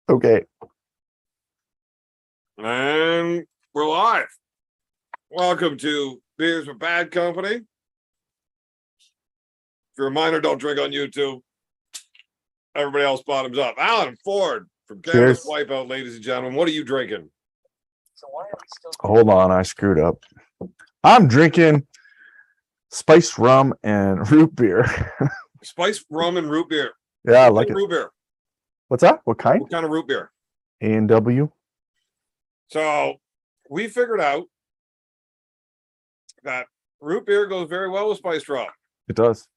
Okay. And we're live. Welcome to Beers with Bad Company. If you're a minor, don't drink on YouTube. Everybody else bottoms up. Alan Ford from Canada's Wipeout, ladies and gentlemen. What are you drinking? Hold on, I screwed up. I'm drinking spiced rum and root beer. Spiced rum and root beer. Yeah, I like it. Root beer. What's that? What kind? What kind of root beer? A&W. So we figured out that root beer goes very well with spiced rum. It does.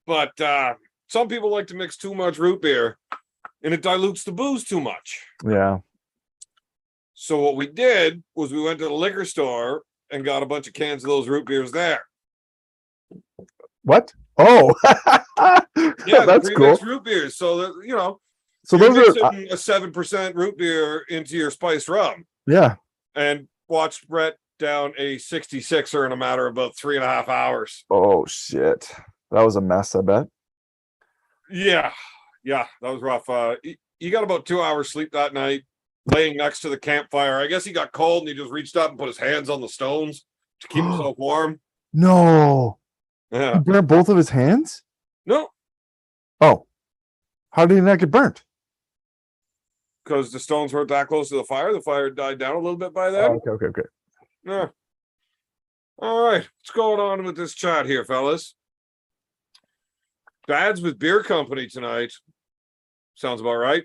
But some people like to mix too much root beer and it dilutes the booze too much. Yeah. So what we did was we went to the liquor store and got a bunch of cans of those root beers there. What? Oh, Yeah, that's cool. Root beers. So that, you know, so those are a 7% root beer into your spiced rum. Yeah. And watched Brett down a 66er in a matter of about 3.5 hours. Oh shit, that was a mess. I bet. Yeah, that was rough. He got about 2 hours sleep that night, laying next to the campfire. I guess he got cold and he just reached up and put his hands on the stones to keep himself warm. No. Yeah. He burnt both of his hands? No. Oh. How did he not get burnt? Because the stones weren't that close to the fire. The fire died down a little bit by then. Oh, okay. Yeah. All right. What's going on with this chat here, fellas? Bads with Beer Company tonight. Sounds about right.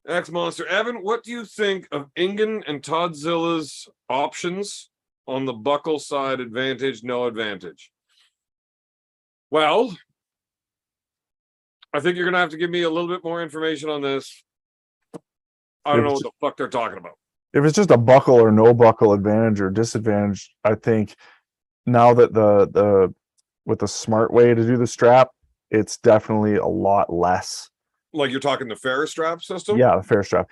X-Monster. Evan, what do you think of Ingen and Toddzilla's options on the buckle side? Advantage, no advantage? Well, I think you're going to have to give me a little bit more information on this. I don't know what the fuck they're talking about. If it's just a buckle or no buckle advantage or disadvantage, I think now that the with the smart way to do the strap, it's definitely a lot less. Like you're talking the Ferris strap system? Yeah, the Ferris strap.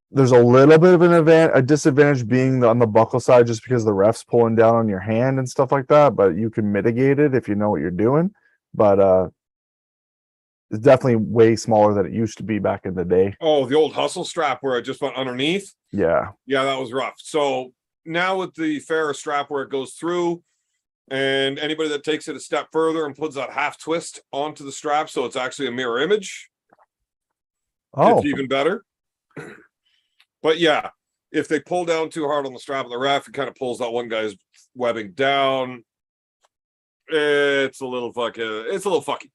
There's a little bit of a disadvantage being on the buckle side just because the ref's pulling down on your hand and stuff like that, but you can mitigate it if you know what you're doing. But it's definitely way smaller than it used to be back in the day. Oh, the old hustle strap where it just went underneath? Yeah. Yeah, that was rough. So now with the Ferris strap where it goes through, and anybody that takes it a step further and puts that half twist onto the strap so it's actually a mirror image, it's even better. But yeah, if they pull down too hard on the strap of the ref, it kind of pulls that one guy's webbing down. It's a little fucky.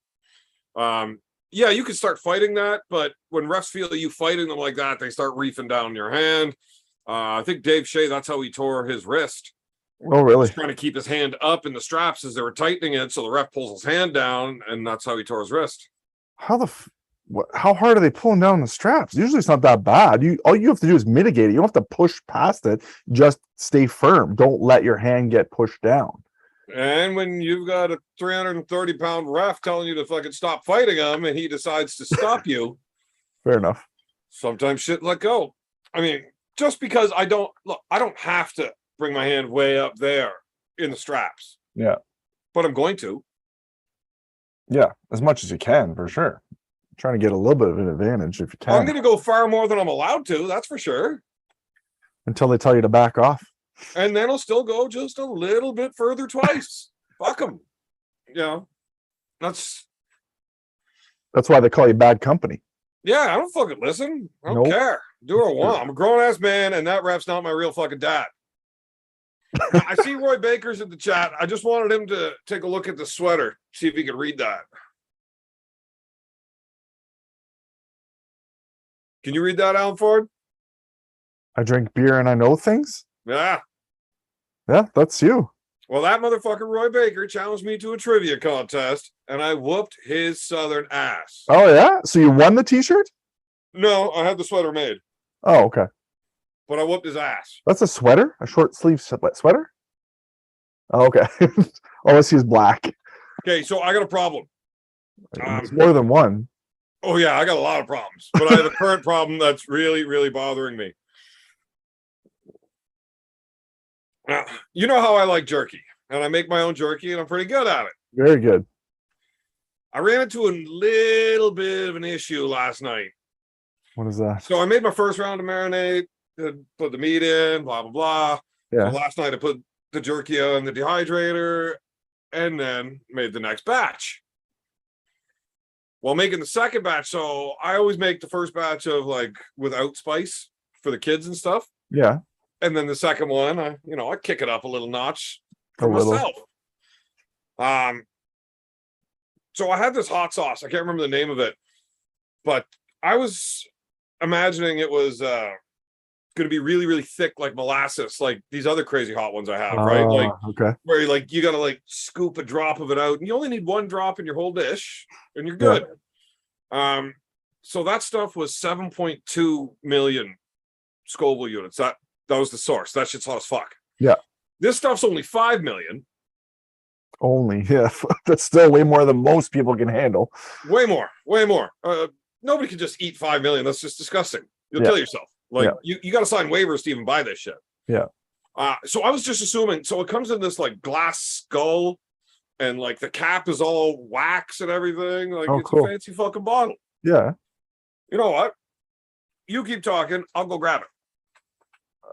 Yeah, you can start fighting that, but when refs feel you fighting them like that, they start reefing down your hand. I think Dave Shea, that's how he tore his wrist. Oh, really? He was trying to keep his hand up in the straps as they were tightening it, so the ref pulls his hand down, and that's how he tore his wrist. How hard are they pulling down the straps? Usually it's not that bad. All you have to do is mitigate it. You don't have to push past it. Just stay firm. Don't let your hand get pushed down. And when you've got a 330-pound ref telling you to fucking stop fighting him and he decides to stop you. Fair enough. Sometimes shit let go. I mean, just because I don't have to bring my hand way up there in the straps. Yeah. But I'm going to. Yeah, as much as you can, for sure. Trying to get a little bit of an advantage if you can. I'm going to go far more than I'm allowed to, that's for sure. Until they tell you to back off. And then I'll still go just a little bit further twice. Fuck them. You know, that's why they call you bad company. Yeah, I don't fucking listen. I don't care. Do what I want. I'm a grown-ass man, and that ref's not my real fucking dad. I see Roy Baker's in the chat. I just wanted him to take a look at the sweater, see if he could read that. Can you read that, Alan Ford? I drink beer and I know things? Yeah. Yeah, that's you. Well, that motherfucker Roy Baker challenged me to a trivia contest, and I whooped his southern ass. Oh, yeah? So you won the t-shirt? No, I had the sweater made. Oh, okay. But I whooped his ass. That's a sweater? A short sleeve sweater? Oh, okay. Unless he's black. Okay, so I got a problem. It's more than one. Oh, yeah, I got a lot of problems. But I have a current problem that's really, really bothering me. You know how I like jerky, and I make my own jerky, and I'm pretty good at it. Very good. I ran into a little bit of an issue last night. What is that? So I made my first round of marinade, put the meat in, blah, blah, blah. So Yeah. last night I put the jerky on the dehydrator and then made the next batch. While making the second batch, so I always make the first batch of like without spice for the kids and stuff. Yeah. And then the second one, I kick it up a little notch for A little. myself. So I had this hot sauce. I can't remember the name of it, but I was imagining it was going to be really, really thick, like molasses, like these other crazy hot ones I have, right? Like Okay. where you got to like scoop a drop of it out, and you only need one drop in your whole dish, and you're good. Yeah. So that stuff was 7.2 million Scoville units. That was the source. That shit's hot as fuck. Yeah. This stuff's only 5 million. Only, yeah. That's still way more than most people can handle. Way more. Nobody can just eat 5 million. That's just disgusting. You'll kill yourself. Like you got to sign waivers to even buy this shit. Yeah. So I was just assuming. So it comes in this like glass skull, and like the cap is all wax and everything. Like it's cool. A fancy fucking bottle. Yeah. You know what? You keep talking. I'll go grab it.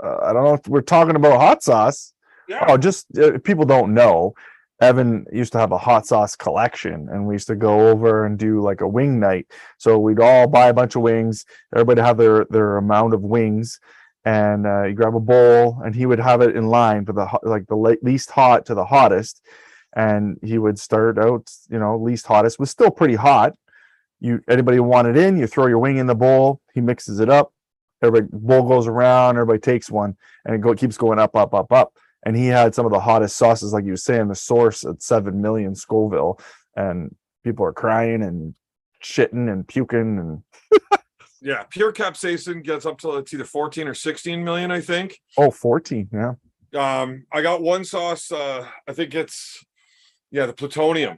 I don't know if we're talking about hot sauce. Yeah. Oh, just people don't know. Evan used to have a hot sauce collection, and we used to go over and do like a wing night. So we'd all buy a bunch of wings. Everybody have their amount of wings, and you grab a bowl, and he would have it in line for the least hot to the hottest. And he would start out, least hottest was still pretty hot. Anybody want it in, you throw your wing in the bowl. He mixes it up. Everybody bowl goes around. Everybody takes one, and it keeps going up, up, up, up. And he had some of the hottest sauces, like you were saying, the source at 7 million Scoville, and people are crying and shitting and puking and yeah, pure capsaicin gets up to it's either 14 or 16 million, I think. Oh, 14, yeah. I got one sauce, I think it's the plutonium.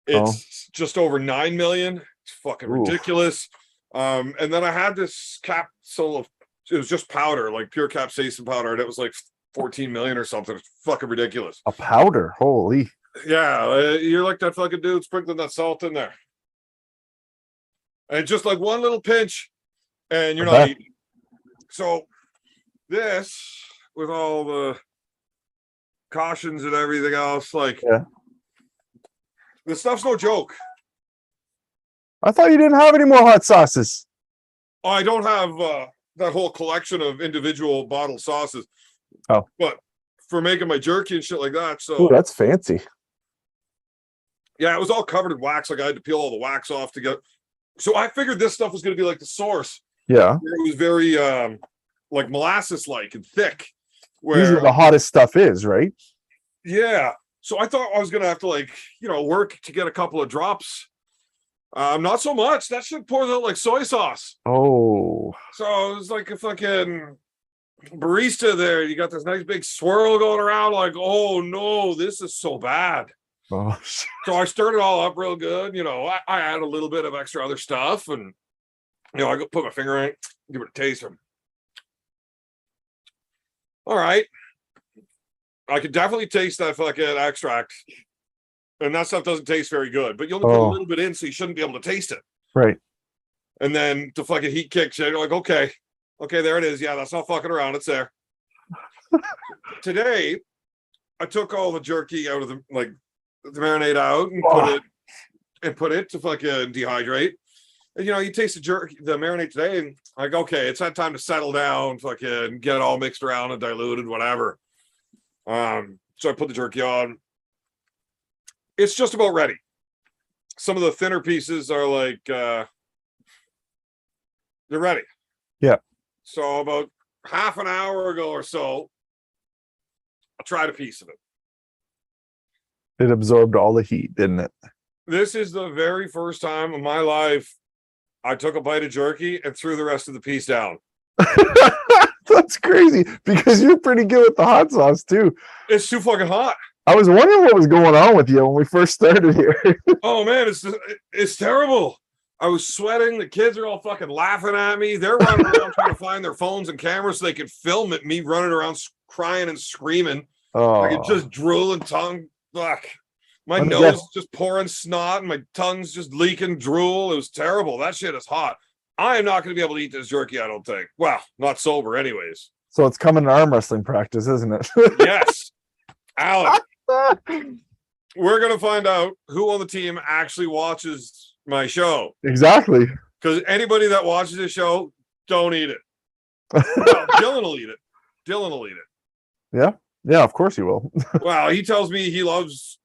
It's just over 9 million. It's fucking ridiculous. And then I had this capsule of, it was just powder, like pure capsaicin powder, and it was like 14 million or something. It's fucking ridiculous. A powder, holy. Yeah, you're like that fucking dude sprinkling that salt in there. And just like one little pinch, and you're not eating. So this, with all the cautions and everything else, like this stuff's no joke. I thought you didn't have any more hot sauces. I don't have that whole collection of individual bottled sauces. Oh, but for making my jerky and shit like that. So ooh, that's fancy. Yeah, it was all covered in wax. Like I had to peel all the wax off to get. So I figured this stuff was going to be like the source. Yeah, it was very like molasses-like and thick. Where usually the hottest stuff is, right? Yeah. So I thought I was going to have to work to get a couple of drops. Not so much. That shit pours out like soy sauce. Oh. So it was like a fucking barista there. You got this nice big swirl going around, like, oh no, this is so bad. Oh. So I stirred it all up real good. I add a little bit of extra other stuff, and I go put my finger in it, give it a taste. All right. I could definitely taste that fucking extract. And that stuff doesn't taste very good, but you only put a little bit in, so you shouldn't be able to taste it. Right. And then the fucking heat kicks in. You're like, okay, there it is. Yeah, that's not fucking around. It's there. Today, I took all the jerky out of the marinade out and put it to fucking dehydrate. And you taste the marinade today, and like, okay, it's that time to settle down, fucking get it all mixed around and diluted, whatever. So I put the jerky on. It's just about ready. Some of the thinner pieces are like they're ready. Yeah. So about half an hour ago or so, I tried a piece of it. It absorbed all the heat, didn't it? This is the very first time in my life I took a bite of jerky and threw the rest of the piece down. That's crazy, because you're pretty good with the hot sauce too. It's too fucking hot. I was wondering what was going on with you when we first started here. Oh man, it's terrible. I was sweating. The kids are all fucking laughing at me. They're running around trying to find their phones and cameras so they could film it. Me running around crying and screaming. Oh. I could just drool and tongue. Fuck. My nose just pouring snot and my tongue's just leaking drool. It was terrible. That shit is hot. I am not going to be able to eat this jerky, I don't think. Well, not sober, anyways. So it's coming to arm wrestling practice, isn't it? Yes. Alan, we're going to find out who on the team actually watches my show. Exactly. Because anybody that watches this show, don't eat it. Well, Dylan will eat it. Dylan will eat it. Yeah, of course he will. Well, he tells me he loves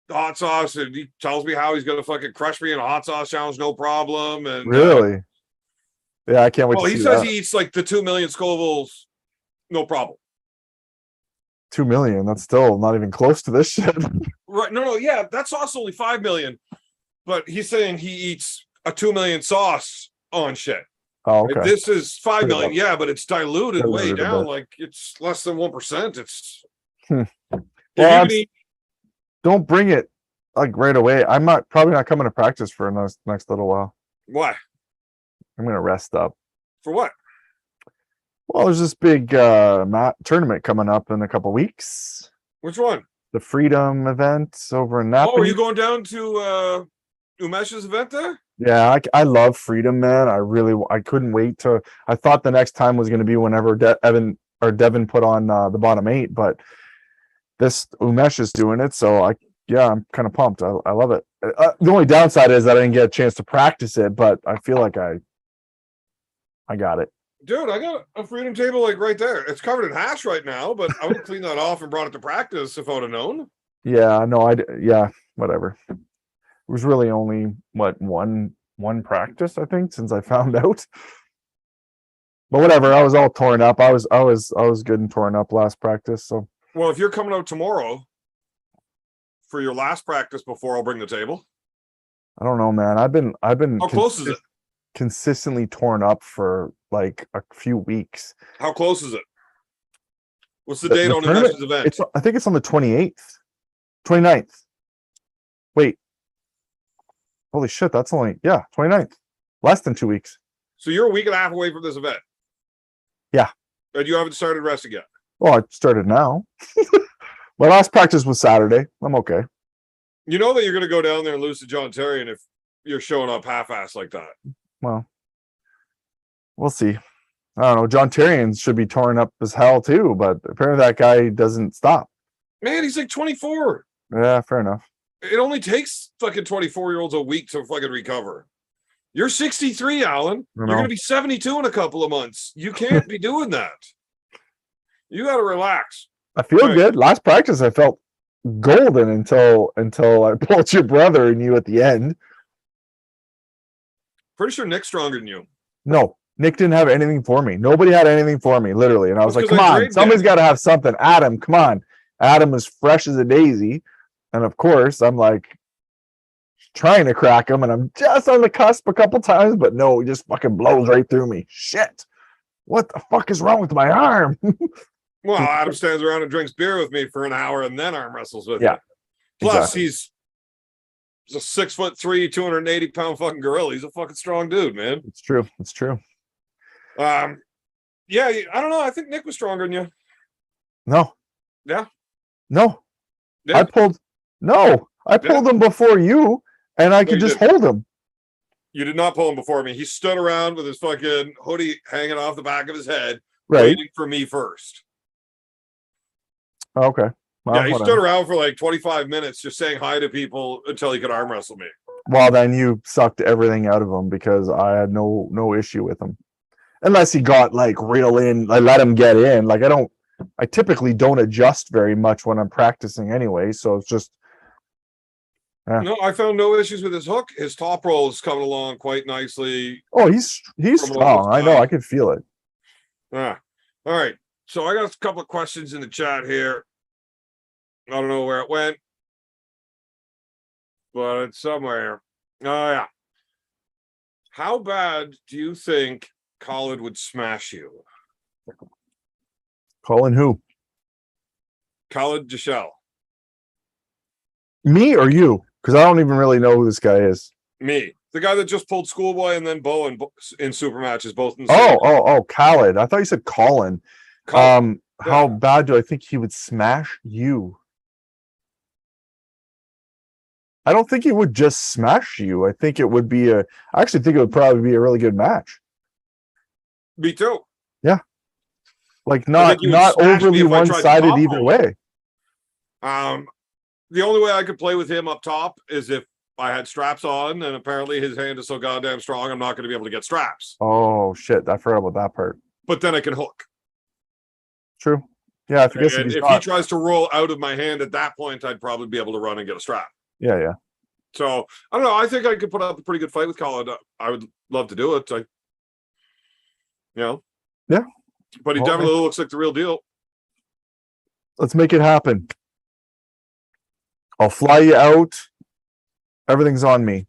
hot sauce, and he tells me how he's going to fucking crush me in a hot sauce challenge, no problem. And Really? Yeah, I can't wait well, to he see says that. he eats like the 2 million Scovilles, no problem. 2 million. That's still not even close to this shit. Right? No, yeah, that sauce only 5 million, but he's saying he eats a 2 million sauce on shit. Oh, Like, okay. this is 5 Pretty million, much. yeah, but it's diluted way Diluted a down. bit. Like it's less than 1%. It's Hmm. if Well, you I'm can eat, Don't bring it like right away. I'm not probably not coming to practice for a next little while. why? I'm gonna rest up. For what? Well, there's this big tournament coming up in a couple weeks. Which one? The Freedom event over in Oh, are Napanee. you going down to Umesh's event there? Yeah, I love Freedom, man. I couldn't wait to. I thought the next time was going to be whenever Devin put on the bottom 8, but this Umesh is doing it, so I'm kind of pumped. I love it. The only downside is that I didn't get a chance to practice it, but I feel like I got it. Dude, I got a Freedom table like right there. It's covered in hash right now, but I would have cleaned that off and brought it to practice if I would have known. Yeah, no, whatever. It was really only one practice, I think, since I found out. But whatever, I was all torn up. I was good and torn up last practice. So Well, if you're coming out tomorrow for your last practice before I'll bring the table. I don't know, man. I've been How close is it? consistently torn up for like a few weeks. How close is it? What's the The date on tournament? Umesh's event? I think it's on the 28th. 29th. Wait. Holy shit, that's only 29th. Less than 2 weeks. So you're a week and a half away from this event. Yeah. And you haven't started resting yet. Well, I started now. My last practice was Saturday. I'm okay. You know that you're going to go down there and lose to John Terrian if you're showing up half-assed like that. Well, we'll see. I don't know. John Terrian should be torn up as hell too, but apparently that guy doesn't stop. Man, he's like 24. Yeah, fair enough. It only takes fucking 24-year-olds a week to fucking recover. You're 63, Alan. You're going to be 72 in a couple of months. You can't be doing that. You got to relax. I feel good. Last practice, I felt golden until I pulled your brother and you at the end. Pretty sure Nick's stronger than you. No, Nick didn't have anything for me. Nobody had anything for me, literally. And I was That's like, 'cause come I on, drained somebody's it. got to have something. Adam, come on. Adam was fresh as a daisy. And of course, I'm like trying to crack him, and I'm just on the cusp a couple times, but no, he just fucking blows right through me. Shit. What the fuck is wrong with my arm? Well, Adam stands around and drinks beer with me for an hour and then arm wrestles with Yeah, me. Plus, exactly. he's a 6'3", 280-pound fucking gorilla. He's a fucking strong dude, man. It's true. It's true. Yeah, I don't know. I think Nick was stronger than you. No. Yeah. No. Yeah. I pulled him before you, and I could you just hold him. You did not pull him before me. He stood around with his fucking hoodie hanging off the back of his head, Right. waiting for me first. Okay. Well, Yeah, he whatever. stood around for like 25 minutes just saying hi to people until he could arm wrestle me. Well, then you sucked everything out of him because I had no issue with him. Unless he got like real in, I let him get in. Like I typically don't adjust very much when I'm practicing anyway. So it's just No, I found no issues with his hook. His top roll is coming along quite nicely. he's strong. I know, I can feel it. All right. So I got a couple of questions in the chat here. I don't know where it went, but it's somewhere. Oh, yeah. How bad do you think Khalid would smash you? Colin who? Khalid Jashel. Me or you? Because I don't even really know who this guy is. Me. The guy that just pulled Schoolboy and then Bo in super matches, both in the same. Oh, Khalid. I thought you said Colin. Khalid. How bad do I think he would smash you? I don't think it would just smash you. I think it would be I actually think it would probably be a really good match. Me too. Like I not think you would not smash me overly if I tried to one-sided top either roll. way. The only way I could play with him up top is if I had straps on, and apparently his hand is so goddamn strong, I'm not going to be able to get straps. Oh shit, I forgot about that part. But then I can hook. True. Yeah, I guess And if he tries to roll out of my hand at that point, I'd probably be able to run and get a strap. yeah. So I don't know. I think I could put up a pretty good fight with Colin. I would love to do it. Yeah. But he Well, definitely looks like the real deal. Let's make it happen. I'll fly you out. Everything's on me.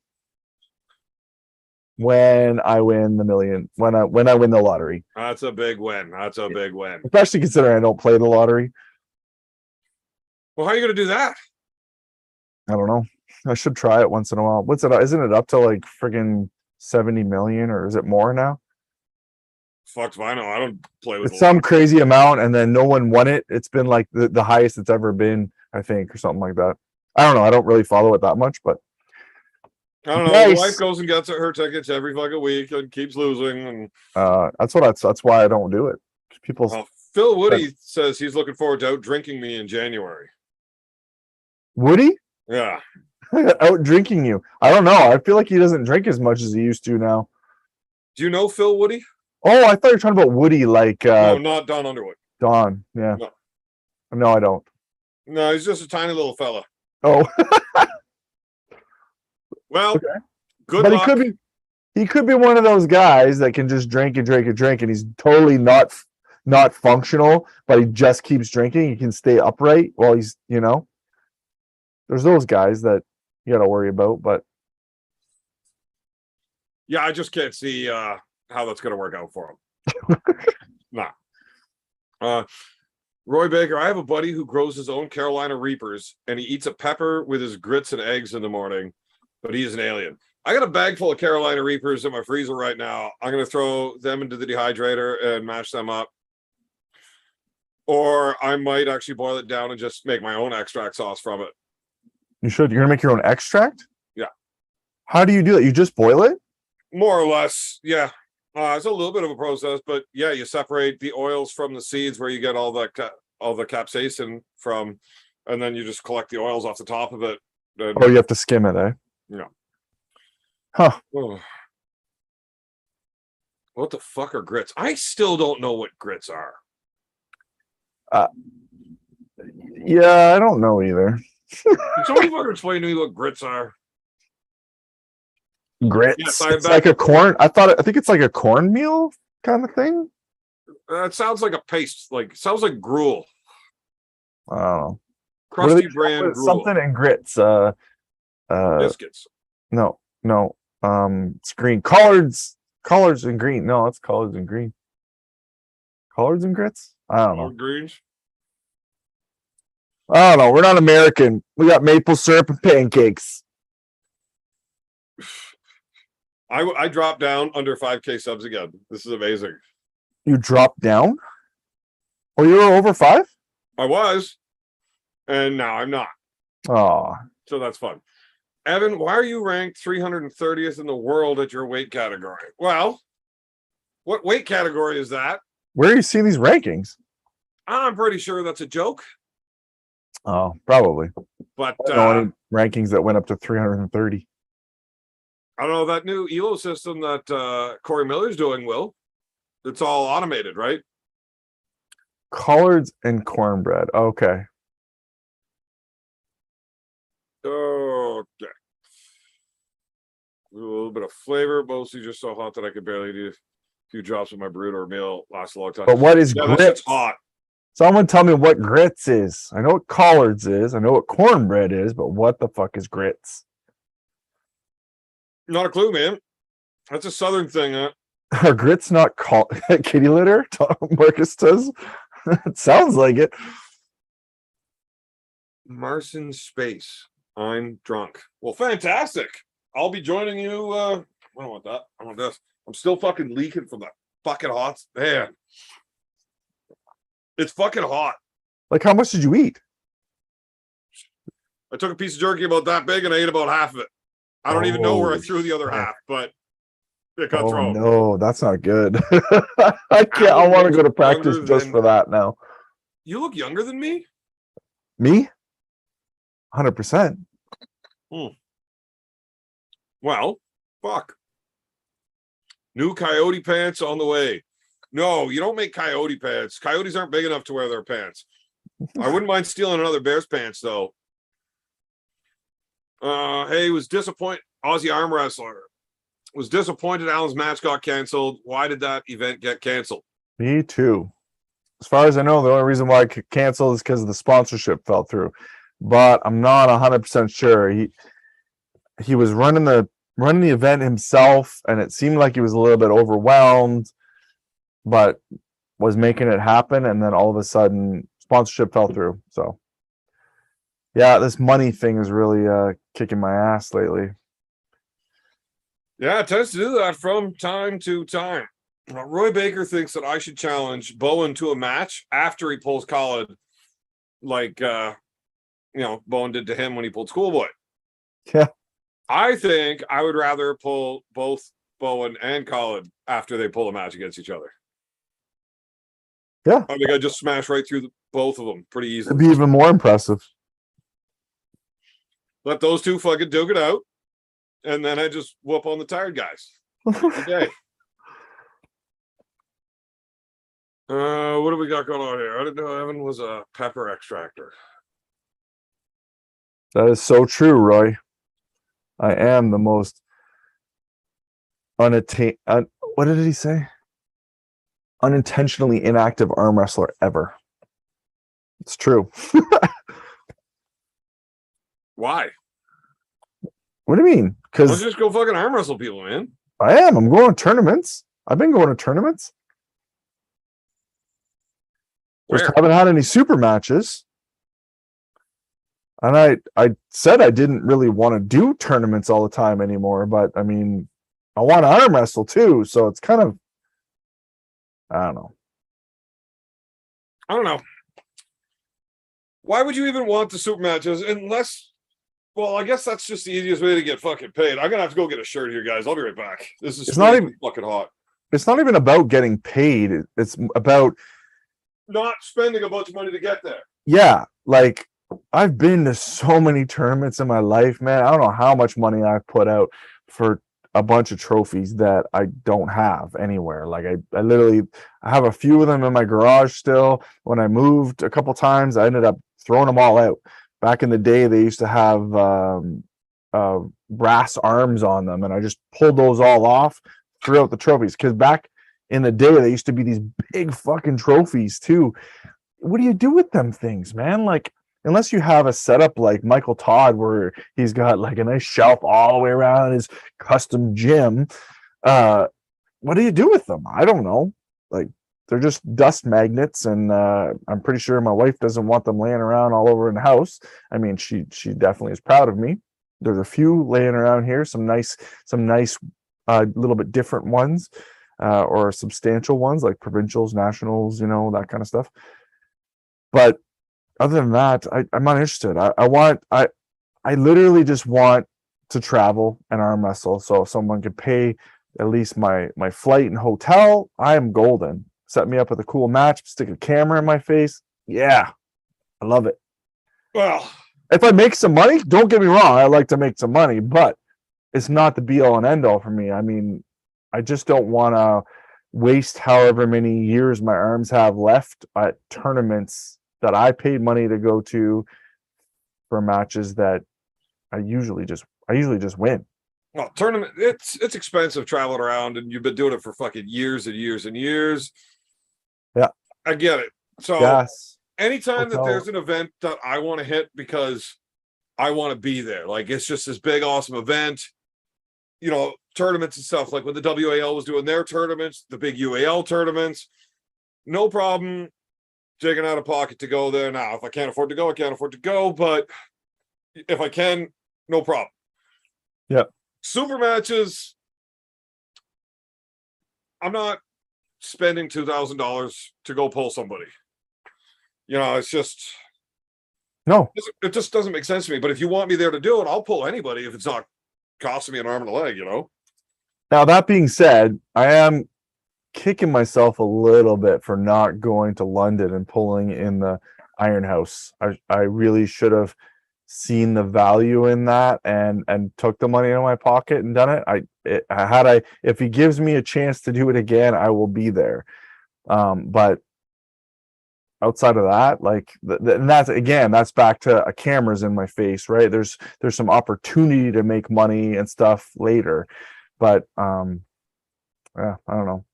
When I win the million, when I win the lottery. That's a big win. That's a big win. Especially considering I don't play the lottery. Well, how are you going to do that? I don't know. I should try it once in a while. What's it? Isn't it up to like friggin' 70 million, or is it more now? Fuck if I know. I don't play with It's some crazy amount, and then no one won it. It's been like the highest it's ever been, I think, or something like that. I don't know. I don't really follow it that much, but I don't know. Nice. The wife goes and gets her tickets every fucking week and keeps losing. And that's why I don't do it. People, Phil Woody says he's looking forward to out drinking me in January. Woody Yeah. out drinking you. I don't know. I feel like he doesn't drink as much as he used to now. Do you know Phil Woody? Oh, I thought you were talking about Woody, like No, not Don Underwood. Don. Yeah. No, I don't. No, he's just a tiny little fella. Oh, Well, okay. good But luck. he could be one of those guys that can just drink and drink and drink, and he's totally not functional, but he just keeps drinking. He can stay upright while he's, there's those guys that you got to worry about, but Yeah, I just can't see how that's going to work out for him. Nah. Roy Baker, I have a buddy who grows his own Carolina Reapers, and he eats a pepper with his grits and eggs in the morning, but he is an alien. I got a bag full of Carolina Reapers in my freezer right now. I'm going to throw them into the dehydrator and mash them up. Or I might actually boil it down and just make my own extract sauce from it. you should. You're gonna make your own extract? Yeah. How do you do that? You just boil it? More or less, yeah. It's a little bit of a process, but yeah, you separate the oils from the seeds where you get all the capsaicin from, and then you just collect the oils off the top of it. And, Oh, you have to skim it, eh? Yeah. Huh. Oh. What the fuck are grits? I still don't know what grits are. Yeah, I don't know either. Can somebody fucking explain to me what grits are? Grits. Yes, It's like a corn. I think it's like a cornmeal kind of thing. It sounds like a paste. Sounds like gruel. I don't know. Crusty brand gruel. Something in grits. Biscuits. No. It's green. Collards and green. No, it's collards and green. Collards and grits? I don't know. Greens. I don't know. We're not American. We got maple syrup and pancakes. I dropped down under 5K subs again. This is amazing. You dropped down? Oh, you were over 5? I was, and now I'm not. Oh, So that's fun. Evan, why are you ranked 330th in the world at your weight category? Well, what weight category is that? where are you seeing these rankings? I'm pretty sure that's a joke, Oh, probably. but I don't know any rankings that went up to 330. I don't know that new ELO system that Corey Miller's doing. Will it's all automated, right? Collards and cornbread. Okay. Okay. A little bit of flavor, mostly just so hot that I could barely do a few drops of my burrito meal. Lasts a long time. But what is Yeah, this grits? shit's hot. Someone tell me what grits is. I know what collards is. I know what cornbread is, but what the fuck is grits? Not a clue, man. That's a southern thing, huh? Are grits not kitty litter? Marcus does. It sounds like it. Marson Space. I'm drunk. Well, fantastic. I'll be joining you. I don't want that. I want this. I'm still fucking leaking from that fucking hot. Man. It's fucking hot. Like, how much did you eat? I took a piece of jerky about that big and I ate about half of it. I don't even know where I Oh, threw the other shit. half, but it got Oh thrown. no, that's not good. I can't. I Alan want to looks go to practice younger just than for that now. you. Look younger than me. Me, 100%. Well, fuck. New coyote pants on the way. No, you don't make coyote pants. Coyotes aren't big enough to wear their pants. I wouldn't mind stealing another Bears pants though. Hey, was disappointed. Aussie arm wrestler was disappointed. Alan's match got canceled. Why did that event get canceled? Me too. As far as I know, the only reason why I could cancel is because the sponsorship fell through. But I'm not 100% sure. He was running the event himself, and it seemed like he was a little bit overwhelmed, but was making it happen. And then all of a sudden, sponsorship fell through. So, yeah, this money thing is really kicking my ass lately. Yeah, it tends to do that from time to time. Roy Baker thinks that I should challenge Bowen to a match after he pulls Khaled, like Bowen did to him when he pulled Schoolboy. Yeah. I think I would rather pull both Bowen and Khaled after they pull a match against each other. Yeah. I think I just smash right through both of them pretty easily. It'd be even more impressive. Let those two fucking duke it out, and then I just whoop on the tired guys. Okay. What do we got going on here? I didn't know Evan was a pepper extractor. That is so true, Roy. I am the most what did he say? Unintentionally inactive arm wrestler ever. It's true. Why? What do you mean? Let's Because just go fucking arm wrestle people, man. I am. I'm going to tournaments. I've been going to tournaments. Just Where? haven't had any super matches. And I said I didn't really want to do tournaments all the time anymore, but I mean, I want to arm wrestle too, so it's kind of, I don't know. I don't know. Why would you even want the super matches unless? Well, I guess that's just the easiest way to get fucking paid. I'm gonna have to go get a shirt here, guys. I'll be right back. This is It's not even fucking hot. It's not even about getting paid. It's about Not spending a bunch of money to get there. yeah, like I've been to so many tournaments in my life, man. I don't know how much money I've put out for a bunch of trophies that I don't have anywhere. Like I literally I have a few of them in my garage still. When I moved a couple times, I ended up throwing them all out. Back in the day, they used to have brass arms on them, and I just pulled those all off, threw out the trophies. Because back in the day, they used to be these big fucking trophies too. What do you do with them things, man? Like, unless you have a setup like Michael Todd, where he's got like a nice shelf all the way around his custom gym, what do you do with them? I don't know. Like, they're just dust magnets, and I'm pretty sure my wife doesn't want them laying around all over in the house. I mean, she definitely is proud of me. There's a few laying around here, some nice, little bit different ones, or substantial ones like provincials, nationals, that kind of stuff. But other than that, I'm not interested. I literally just want to travel and arm wrestle. So if someone could pay at least my flight and hotel, I am golden. Set me up with a cool match, stick a camera in my face. Yeah, I love it. Well, if I make some money, don't get me wrong, I like to make some money, but it's not the be all and end all for me. I mean, I just don't want to waste however many years my arms have left at tournaments that I paid money to go to for matches that I usually just win. Well, tournament, it's expensive traveling around, and you've been doing it for fucking years and years and years. Yeah, I get it. So yes, anytime that there's an event that I want to hit because I want to be there, like it's just this big awesome event, tournaments and stuff, like when the WAL was doing their tournaments, the big UAL tournaments, no problem taking out of pocket to go there. Now, if I can't afford to go, I can't afford to go, but if I can, no problem. Yep. Super matches, I'm not spending $2,000 to go pull somebody. It's just, No. It just doesn't make sense to me. But if you want me there to do it, I'll pull anybody if it's not costing me an arm and a leg, you know? Now that being said, I am kicking myself a little bit for not going to London and pulling in the Iron House. I really should have seen the value in that and took the money out of my pocket and done it. If he gives me a chance to do it again, I will be there. But outside of that, like and that's back to a camera's in my face, right? There's some opportunity to make money and stuff later, but yeah, I don't know.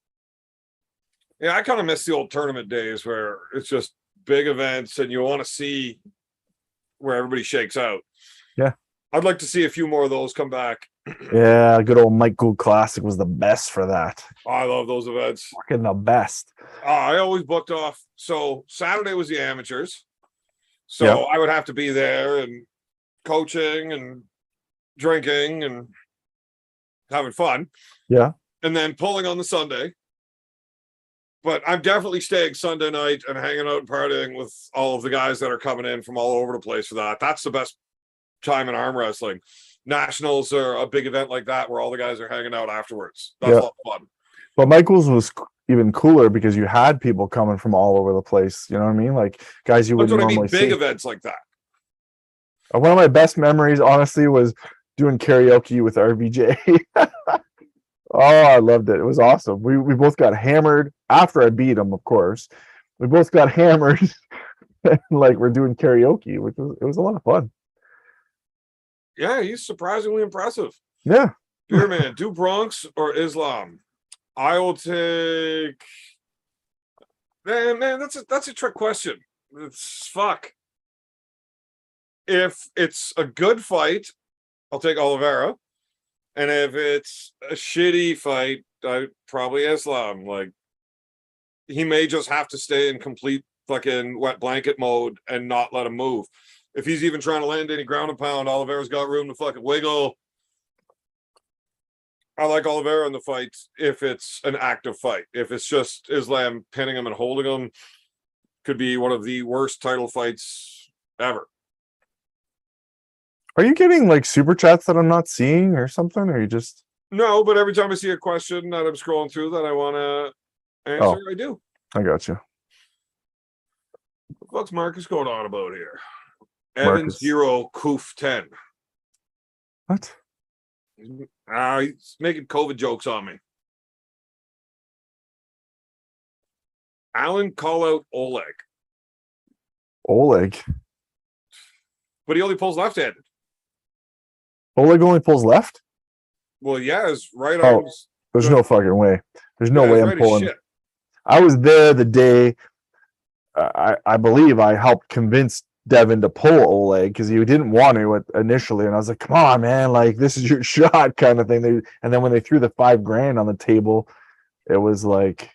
Yeah, I kind of miss the old tournament days where it's just big events and you want to see where everybody shakes out. Yeah. I'd like to see a few more of those come back. Yeah, good old Mike Gould Classic was the best for that. I love those events. Fucking the best. I always booked off. So Saturday was the amateurs. So Yeah. I would have to be there and coaching and drinking and having fun. Yeah. And then pulling on the Sunday. But I'm definitely staying Sunday night and hanging out and partying with all of the guys that are coming in from all over the place for that. That's the best time in arm wrestling. Nationals are a big event like that where all the guys are hanging out afterwards. That's a lot of fun. But Michael's was even cooler because you had people coming from all over the place. You know what I mean? Like guys you wouldn't normally see. Big events like that. One of my best memories, honestly, was doing karaoke with RVJ. Oh, I loved it. It was awesome. We both got hammered after I beat him, of course. We both got hammered. Like we're doing karaoke, it was a lot of fun. Yeah, he's surprisingly impressive. Yeah. Dear man, do Bronx or Islam? I will take. Man, that's a trick question. It's fuck. If it's a good fight, I'll take Oliveira. And if it's a shitty fight, I probably Islam. Like he may just have to stay in complete fucking wet blanket mode and not let him move. If he's even trying to land any ground and pound, Oliveira's got room to fucking wiggle. I like Oliveira in the fight if it's an active fight. If it's just Islam pinning him and holding him, could be one of the worst title fights ever. Are you getting like super chats that I'm not seeing or something? Or you just no? But every time I see a question that I'm scrolling through that I want to answer, I do. I got you. What's Marcus going on about here? Marcus. Evans Hero Koof 10. What? He's making COVID jokes on me. Alan, call out Oleg. Oleg. But he only pulls left-handed. Oleg only pulls left? Well, yeah, his right arm's. There's no fucking way. There's no way I'm pulling. Shit. I was there the day. I believe I helped convince Devin to pull Oleg because he didn't want to initially, and I was like, "Come on, man! Like this is your shot," kind of thing. And then when they threw the $5,000 on the table, it was like,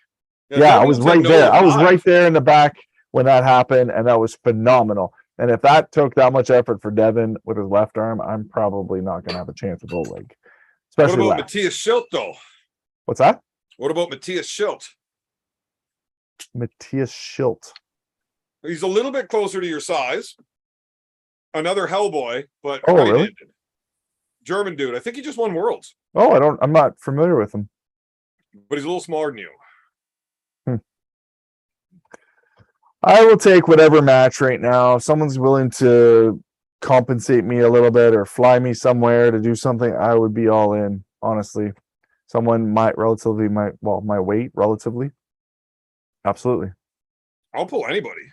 yeah, I was right there. I was right there in the back when that happened, and that was phenomenal. And if that took that much effort for Devin with his left arm, I'm probably not going to have a chance with Oleg. Especially what about left. Matthias Schilt, though? What's that? What about Matthias Schilt? Matthias Schilt. He's a little bit closer to your size. Another Hellboy, but really? German dude. I think he just won Worlds. Oh, I'm not familiar with him. But he's a little smaller than you. I will take whatever match right now. If someone's willing to compensate me a little bit or fly me somewhere to do something, I would be all in, honestly. Someone my weight relatively. Absolutely. I'll pull anybody.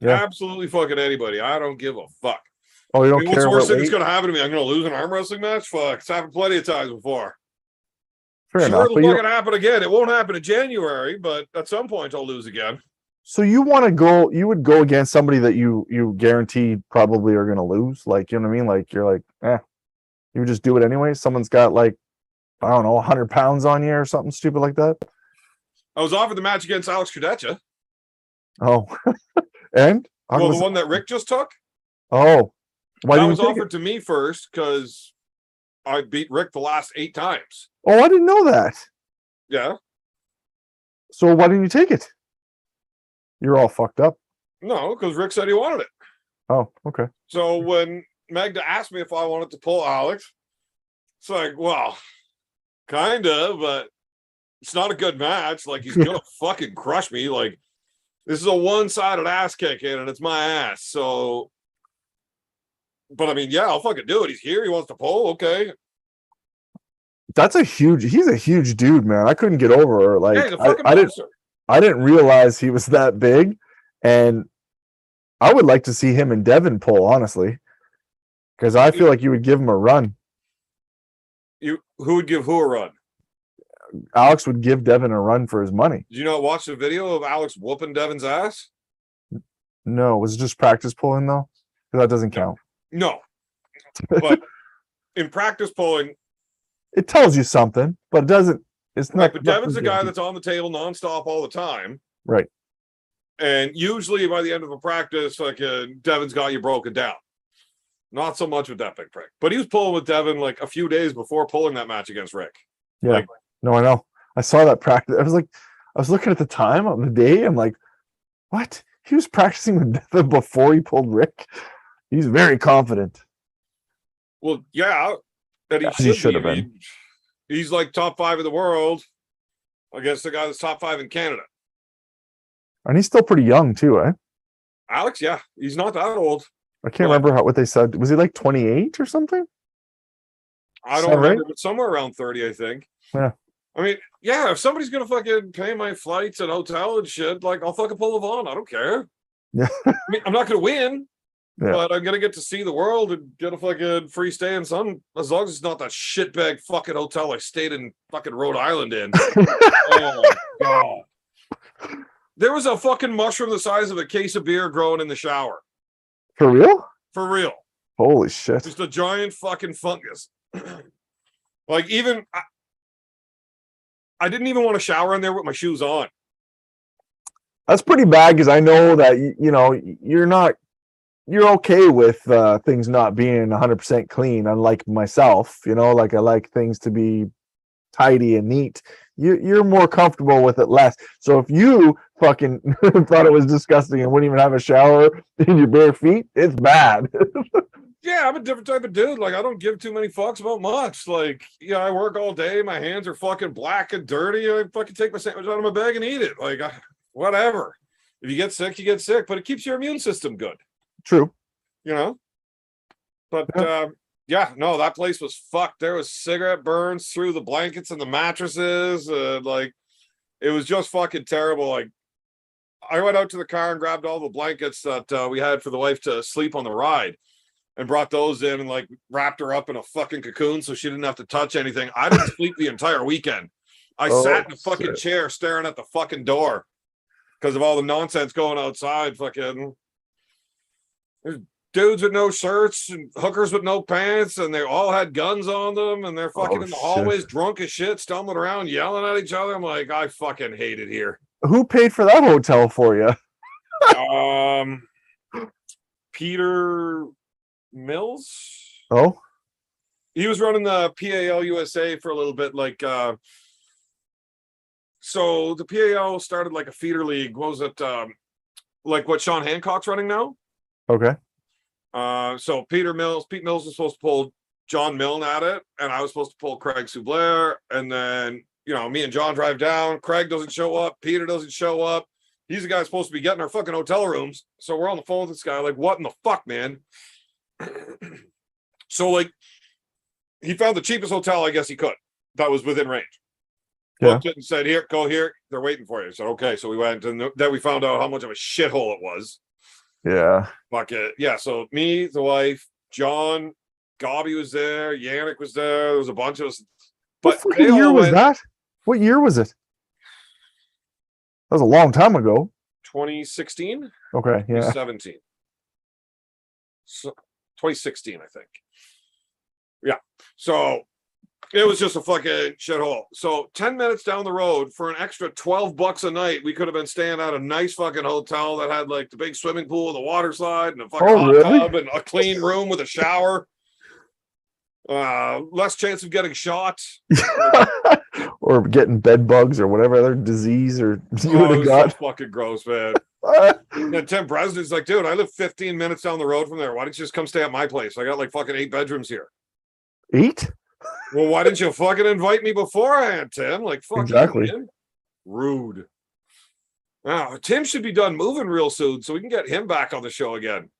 Yeah. Absolutely fucking anybody. I don't give a fuck. Oh, you don't care? What's the worst thing that's going to happen to me? I'm going to lose an arm wrestling match? Fuck. It's happened plenty of times before. Fair enough. It'll fucking happen again. It won't happen in January, but at some point I'll lose again. So you would go against somebody that you guaranteed probably are going to lose? Like, you know what I mean? Like, you're like, you would just do it anyway? Someone's got like, I don't know, 100 pounds on you or something stupid like that? I was offered the match against Alex Kardeccia. Oh. And? The one that Rick just took? Oh. That was offered to me first because I beat Rick the last 8 times. Oh, I didn't know that. Yeah. So why didn't you take it? You're all fucked up. No, because Rick said he wanted it. Oh, okay. So when Magda asked me if I wanted to pull Alex, it's like, well, kinda, but it's not a good match. Like, he's gonna fucking crush me. Like, this is a one-sided ass kicking, and it's my ass. So, but I mean, yeah, I'll fucking do it. He's here. He wants to pull. Okay. He's a huge dude, man. I couldn't get over it. Like, Hey, the fucking I didn't, monster. I didn't realize he was that big, and I would like to see him and Devin pull, honestly, because I feel like you would give him a run. Who would give who a run? Alex would give Devin a run for his money. Did you not watch the video of Alex whooping Devin's ass? No, was it just practice pulling though? That doesn't count. No, but in practice pulling, It tells you something, but it doesn't. It's not. right, but Devin's the guy that's on the table nonstop all the time. Right. And usually by the end of a practice, like Devin's got you broken down. Not so much with that big prick, but he was pulling with Devin like a few days before pulling that match against Rick. Yeah. Like, no, I know. I saw that practice. I was looking at the time on the day. I'm like, what? He was practicing with Devin before he pulled Rick. He's very confident. well, yeah, and As he should have been. He's like top 5 in the world against the guy that's top 5 in Canada. And he's still pretty young too, eh? Alex, yeah, he's not that old. I can't remember what they said. Was he like 28 or something? I don't remember, but somewhere around 30, I think. Yeah. I mean, yeah, if somebody's gonna fucking pay my flights and hotel and shit, like, I'll fucking pull them on. I don't care. Yeah. I mean, I'm not gonna win, Yeah. but I'm gonna get to see the world and get a fucking free stay in some, as long as it's not that shitbag fucking hotel I stayed in fucking Rhode Island in. Oh my god. There was a fucking mushroom the size of a case of beer growing in the shower. For real? For real. Holy shit. Just a giant fucking fungus. Like, even I didn't even want to shower in there with my shoes on. That's pretty bad because I know that you're okay with things not being 100% clean, unlike myself. Like, I like things to be tidy and neat. You're more comfortable with it less. So if you fucking thought it was disgusting and wouldn't even have a shower in your bare feet, it's bad. Yeah, I'm a different type of dude. Like, I don't give too many fucks about much. Like, yeah, I work all day. My hands are fucking black and dirty. I fucking take my sandwich out of my bag and eat it. Like, whatever. If you get sick, you get sick, but it keeps your immune system good. True. But yeah, no, that place was fucked. There was cigarette burns through the blankets and the mattresses. Like, it was just fucking terrible. Like, I went out to the car and grabbed all the blankets that we had for the wife to sleep on the ride, and brought those in and like wrapped her up in a fucking cocoon so she didn't have to touch anything. I didn't sleep the entire weekend. I sat in a fucking chair staring at the fucking door because of all the nonsense going outside. Fucking, there's dudes with no shirts and hookers with no pants, and they all had guns on them, and they're fucking in the hallways drunk as shit, stumbling around, yelling at each other. I'm like, I fucking hate it here. Who paid for that hotel for you? Peter Mills. Oh, he was running the PAL USA for a little bit. Like, so the PAL started like a feeder league. What was it? Like what Sean Hancock's running now? Okay. So Pete Mills was supposed to pull John Milne at it, and I was supposed to pull Craig Sublair. And then, me and John drive down. Craig doesn't show up. Peter doesn't show up. He's the guy supposed to be getting our fucking hotel rooms. So we're on the phone with this guy, like, what in the fuck, man? So, like, he found the cheapest hotel I guess he could that was within range. Yeah. Booked it and said, here, go here. They're waiting for you. So, okay. So we went, and then we found out how much of a shithole it was. Yeah. Fuck it. Yeah. So me, the wife, John, Gobby was there. Yannick was there. There was a bunch of us. But what year was that? What year was it? That was a long time ago. 2016? Okay. Yeah. 2017. So 2016, I think. Yeah. So it was just a fucking shithole. So 10 minutes down the road for an extra $12 a night, we could have been staying at a nice fucking hotel that had like the big swimming pool, the water slide, and a fucking hot tub, and a clean room with a shower. Less chance of getting shot. Or getting bed bugs or whatever other disease or you would have got. So fucking gross, man. And then Tim Bresner's like, dude, I live 15 minutes down the road from there. Why don't you just come stay at my place? I got like fucking 8 bedrooms here. 8? Well, why didn't you fucking invite me beforehand, Tim? Like, fuck Exactly. you, man. Rude. Now, Tim should be done moving real soon so we can get him back on the show again.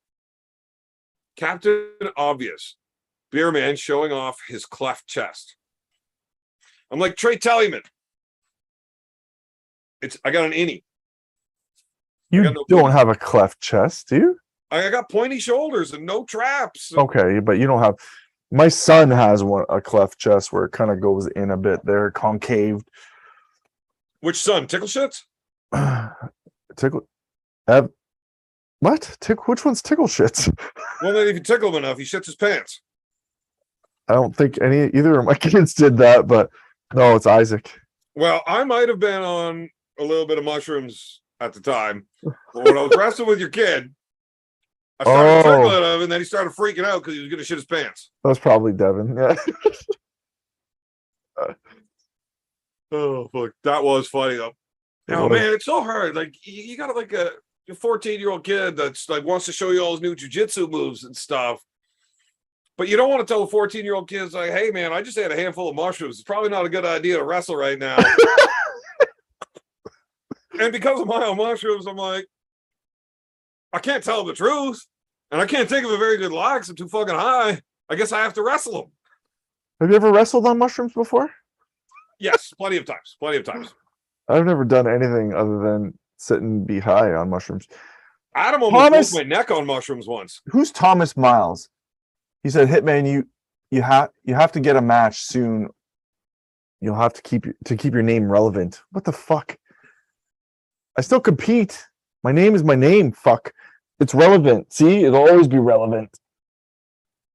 Captain Obvious. Beer man showing off his cleft chest. I'm like, Trey Tellyman. I got an innie. You got no don't booty. have a cleft chest, do you? I got pointy shoulders and no traps. Okay, but you don't have. My son has a cleft chest where it kind of goes in a bit there, concaved. Which son? Tickle shits? Tickle. What? Which one's tickle shits? Well, then if you tickle him enough, he shits his pants. I don't think either of my kids did that, but no, it's Isaac. Well, I might have been on a little bit of mushrooms at the time. But when I was wrestling with your kid, I started tickling him, and then he started freaking out because he was going to shit his pants. That was probably Devin. Yeah. Oh, fuck. That was funny, though. Oh, man, it's so hard. Like, you got like a 14-year-old kid that's like wants to show you all his new jiu-jitsu moves and stuff. But you don't want to tell a 14-year-old kid, like, hey, man, I just had a handful of mushrooms. It's probably not a good idea to wrestle right now. And because of my own mushrooms, I'm like, I can't tell him the truth. And I can't think of a very good lie because I'm too fucking high. I guess I have to wrestle him. Have you ever wrestled on mushrooms before? Yes, plenty of times. Plenty of times. I've never done anything other than sit and be high on mushrooms. Adam almost broke my neck on mushrooms once. Who's Thomas Miles? He said, "Hitman, you have to get a match soon. You'll have to keep your name relevant." What the fuck? I still compete. My name is my name. Fuck. It's relevant. See, it'll always be relevant.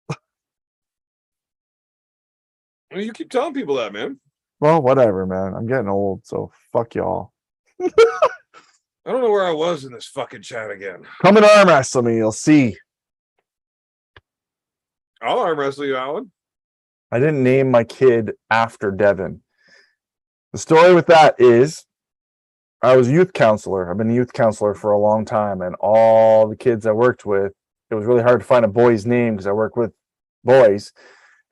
I mean, you keep telling people that, man. Well, whatever, man. I'm getting old, so fuck y'all. I don't know where I was in this fucking chat again. Come and arm wrestle me. You'll see. I'll arm wrestle you, Alan. I didn't name my kid after Devin. The story with that is I was a youth counselor. I've been a youth counselor for a long time, and all the kids I worked with, it was really hard to find a boy's name because I work with boys,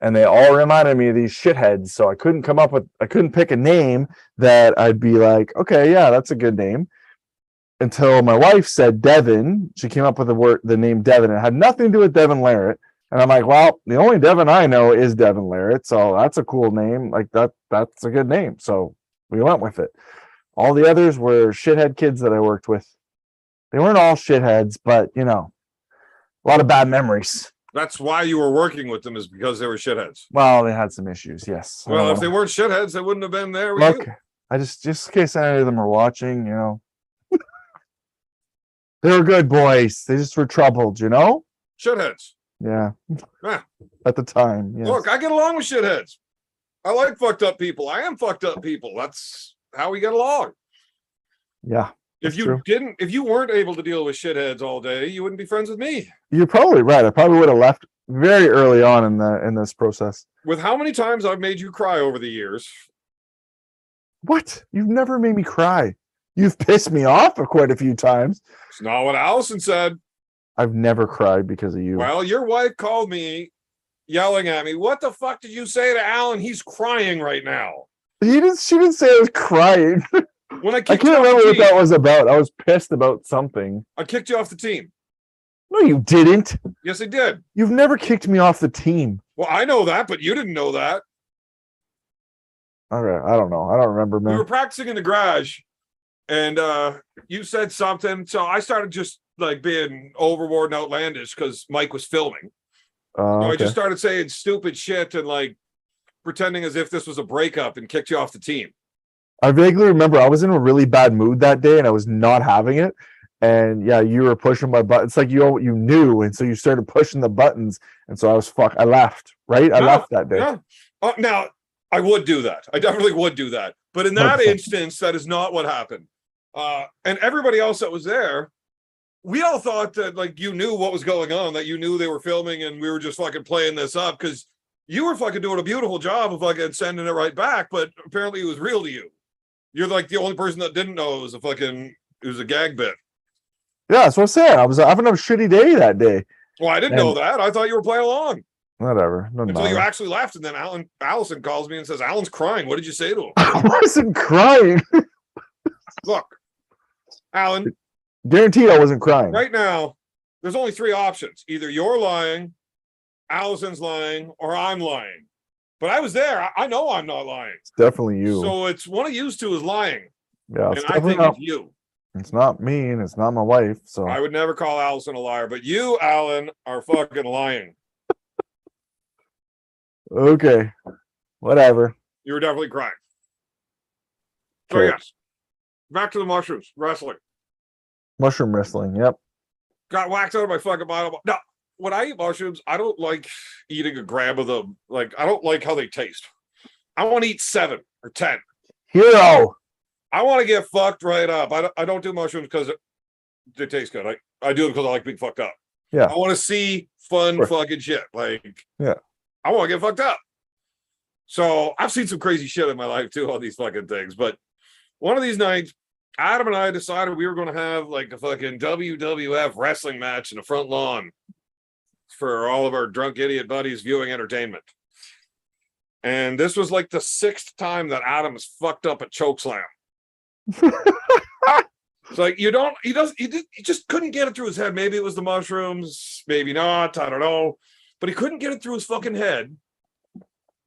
and they all reminded me of these shitheads. So I couldn't pick a name that I'd be like, okay, yeah, that's a good name. Until my wife said Devin. She came up with the name Devin. It had nothing to do with Devin Larratt. And I'm like, well, the only Devin I know is Devin Larratt, so that's a cool name. Like that's a good name. So we went with it. All the others were shithead kids that I worked with. They weren't all shitheads, but a lot of bad memories. That's why you were working with them, is because they were shitheads. Well, they had some issues, yes. Well, if they weren't shitheads, they wouldn't have been there with Look, you. I just in case any of them are watching, they were good boys. They just were troubled, Shitheads. Yeah. Yeah. At the time. Yes. Look, I get along with shitheads. I like fucked up people. I am fucked up people. That's how we get along. Yeah. If you weren't able to deal with shitheads all day, you wouldn't be friends with me. You're probably right. I probably would have left very early on in this process. With how many times I've made you cry over the years. What? You've never made me cry. You've pissed me off quite a few times. It's not what Allison said. I've never cried because of you. Well, your wife called me yelling at me. What the fuck did you say to Alan? He's crying right now. She didn't say I was crying. When I can't remember what that was about. I was pissed about something. I kicked you off the team. No, you didn't. Yes, I did. You've never kicked me off the team. Well, I know that, but you didn't know that. All right. I don't know. I don't remember, man. We were practicing in the garage, and you said something. So I started just like being overboard and outlandish because Mike was filming. So I just started saying stupid shit and like pretending as if this was a breakup and kicked you off the team. I vaguely remember I was in a really bad mood that day and I was not having it. And yeah, you were pushing my buttons. It's like you knew, and so you started pushing the buttons, and so I left, right? I left that day. Yeah. Now, I would do that. I definitely would do that. But in that instance, that is not what happened. And everybody else that was there, we all thought that like you knew what was going on, that you knew they were filming and we were just fucking playing this up because you were fucking doing a beautiful job of fucking sending it right back, but apparently it was real to you. You're like the only person that didn't know it was a gag bit. Yeah, that's what I said. I was having a shitty day that day. Well, I didn't And- know that. I thought you were playing along Whatever. Doesn't until you matter. actually left, and then Allison calls me and says, "Alan's crying. What did you say to him?" I wasn't crying. Look, Alan, Guaranteed I wasn't crying. right now, there's only three options. Either you're lying, Allison's lying, or I'm lying. But I was there. I know I'm not lying. It's definitely you. So it's one of you two is lying. Yeah, And it's I definitely think not, it's you. it's not me and it's not my wife. So I would never call Allison a liar, but you, Alan, are fucking lying. okay. Whatever. You were definitely crying. So Okay. yes. Back to the mushrooms, wrestling. Mushroom wrestling. Yep. Got whacked out of my fucking mind. No, when I eat mushrooms, I don't like eating a gram of them. Like, I don't like how they taste. I want to eat 7 or 10. Hero. I want to get fucked right up. I don't do mushrooms because they taste good. I do it because I like being fucked up. Yeah. I want to see fun Of course. fucking shit. Like, Yeah. I want to get fucked up. So I've seen some crazy shit in my life too on these fucking things. But one of these nights, Adam and I decided we were going to have like a fucking WWF wrestling match in the front lawn for all of our drunk idiot buddies viewing entertainment. And this was like the 6th time that Adam has fucked up at Chokeslam. It's like he just couldn't get it through his head. Maybe it was the mushrooms, maybe not. I don't know. But he couldn't get it through his fucking head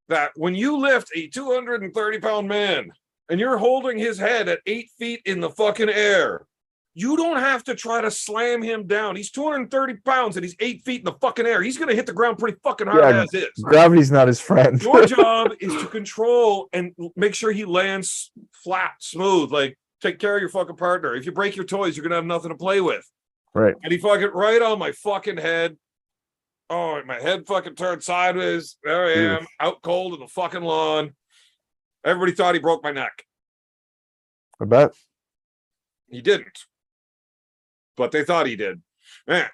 that when you lift a 230-pound man and you're holding his head at 8 feet in the fucking air, you don't have to try to slam him down. He's 230 pounds and he's 8 feet in the fucking air. He's going to hit the ground pretty fucking hard Yeah, as is. Gravity's not his friend. Your job is to control and make sure he lands flat, smooth. Like, take care of your fucking partner. If you break your toys, you're going to have nothing to play with. Right. And he fucking right on my fucking head. Oh, my head fucking turned sideways. There I am, out cold in the fucking lawn. Everybody thought he broke my neck. I bet. He didn't. But they thought he did. Man,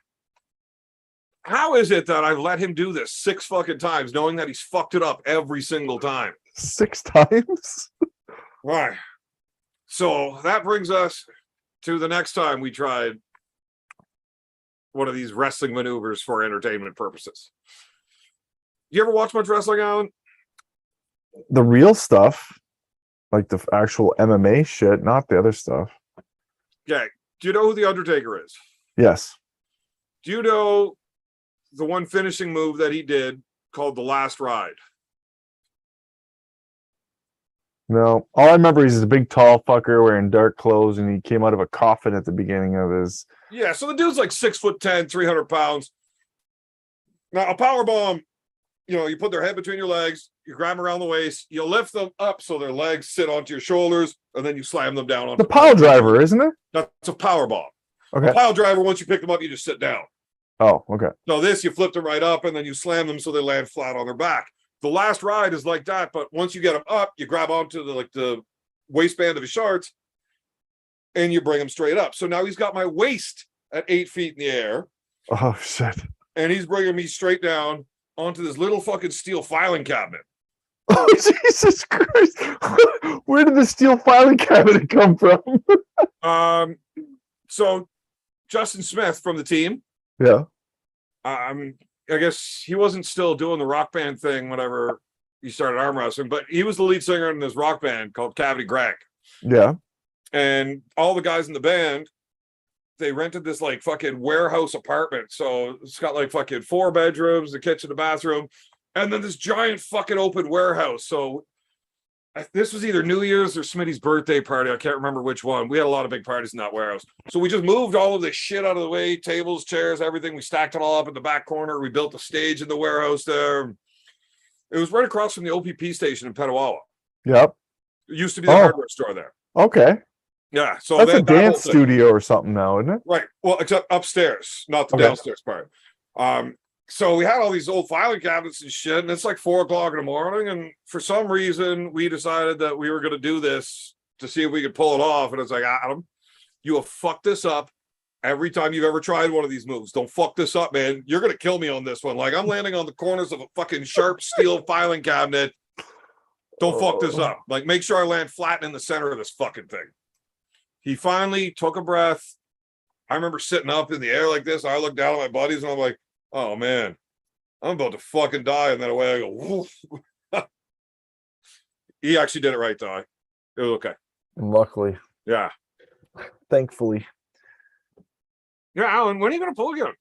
how is it that I've let him do this 6 fucking times, knowing that he's fucked it up every single time? 6 times? All right. So that brings us to the next time we tried one of these wrestling maneuvers for entertainment purposes. You ever watch much wrestling, Alan? The real stuff, like the actual MMA shit, not the other stuff. Okay. Do you know who The Undertaker is? Yes. Do you know the one finishing move that he did called The Last Ride? No. All I remember is he's a big tall fucker wearing dark clothes and he came out of a coffin at the beginning of his. Yeah, so the dude's like 6'10", 300 pounds. Now, a power bomb, you put their head between your legs, you grab them around the waist, you lift them up so their legs sit onto your shoulders, and then you slam them down onto The pile driver, isn't it? That's a power bomb. Okay. A pile driver, once you pick them up, you just sit down. Oh, okay. So this, you flip them right up, and then you slam them so they land flat on their back. The Last Ride is like that, but once you get them up, you grab onto the waistband of his shorts, and you bring him straight up. So now he's got my waist at 8 feet in the air, Oh, shit. and he's bringing me straight down onto this little fucking steel filing cabinet. Oh, Jesus Christ. Where did the steel filing cabinet come from? So Justin Smith from the team, Yeah. I guess he wasn't still doing the rock band thing whenever he started arm wrestling, but he was the lead singer in this rock band called Cavity Greg. Yeah. And all the guys in the band, they rented this like fucking warehouse apartment. So it's got like fucking 4 bedrooms, the kitchen, the bathroom, and then this giant fucking open warehouse. So this was either New Year's or Smitty's birthday party. I can't remember which one. We had a lot of big parties in that warehouse. So we just moved all of this shit out of the way, tables, chairs, everything. We stacked it all up in the back corner. We built a stage in the warehouse there. It was right across from the OPP station in Petawawa. Yep. It used to be the Oh. hardware store there. Okay. Yeah. So That's a that whole dance thing. studio or something now, isn't it? Right. Well, except upstairs, not the Okay. downstairs part. So we had all these old filing cabinets and shit, and it's like 4:00 in the morning. And for some reason, we decided that we were going to do this to see if we could pull it off. And it's like, Adam, you have fucked this up every time you've ever tried one of these moves. Don't fuck this up, man. You're going to kill me on this one. Like, I'm landing on the corners of a fucking sharp steel filing cabinet. Don't fuck this up. Like, make sure I land flat in the center of this fucking thing. He finally took a breath, I remember sitting up in the air like this. I looked down at my buddies and I'm like, oh man, I'm about to fucking die. And then away I go, woof. He actually did it right, though. It was okay. Luckily, Yeah. thankfully. Yeah, Alan, when are you going to pull again?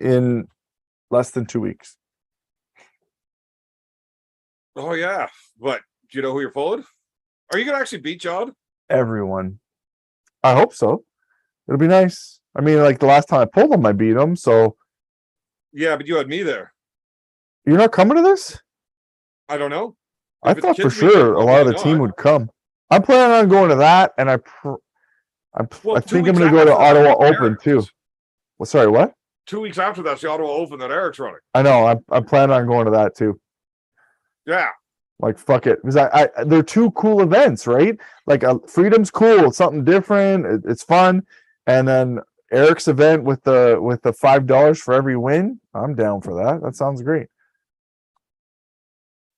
In less than 2 weeks. Oh, yeah. But do you know who you're pulling? Are you going to actually beat John? Everyone. I hope so. It'll be nice. I mean, like the last time I pulled him, I beat him. So Yeah, but you had me there. you're not coming to this? I don't know. I If it's thought for kids weekend, sure a lot of the probably team not. would come. I'm planning on going to that, and I Well, 2 think I'm weeks going to go to after that, Ottawa Open Eric's. too. Well, sorry, what? 2 weeks after that's the Ottawa Open that Eric's running. I know. I'm planning on going to that too. Yeah. Like fuck it, because I they're two cool events, right? Like Freedom's cool. It's something different. It's fun, and then Eric's event with the $5 for every win. I'm down for that. That sounds great.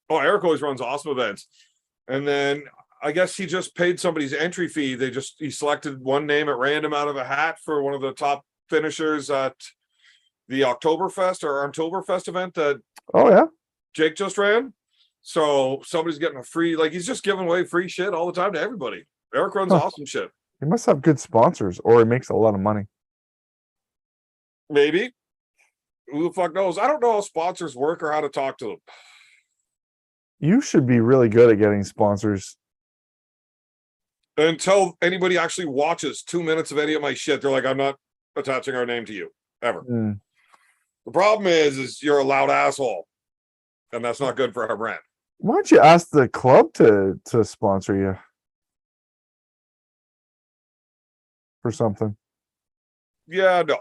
Oh, Eric always runs awesome events. And then I guess he just paid somebody's entry fee. He selected one name at random out of a hat for one of the top finishers at the Oktoberfest event that Oh yeah. Jake just ran. So somebody's getting a free, like he's just giving away free shit all the time to everybody. Eric runs awesome shit. He must have good sponsors, or he makes a lot of money. Maybe. Who the fuck knows? I don't know how sponsors work or how to talk to them. You should be really good at getting sponsors. Until anybody actually watches 2 minutes of any of my shit, they're like, I'm not attaching our name to you ever. Mm. The problem is you're a loud asshole, and that's not good for our brand. Why don't you ask the club to sponsor you for something? Yeah, no,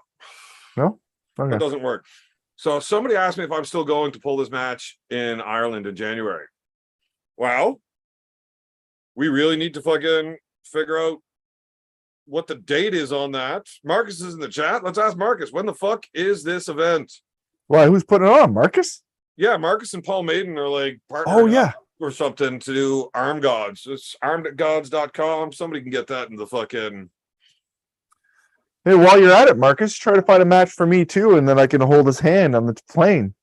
No? Okay. that doesn't work. So somebody asked me if I'm still going to pull this match in Ireland in January. Well, we really need to fucking figure out what the date is on that. Marcus is in the chat. Let's ask Marcus. When the fuck is this event? Why? Who's putting it on? Marcus? Yeah, Marcus and Paul Maiden are like partnering Oh yeah. up or something to do Arm Gods. It's armedgods.com. Somebody can get that in the fucking. Hey, while you're at it, Marcus, try to find a match for me too, and then I can hold his hand on the plane.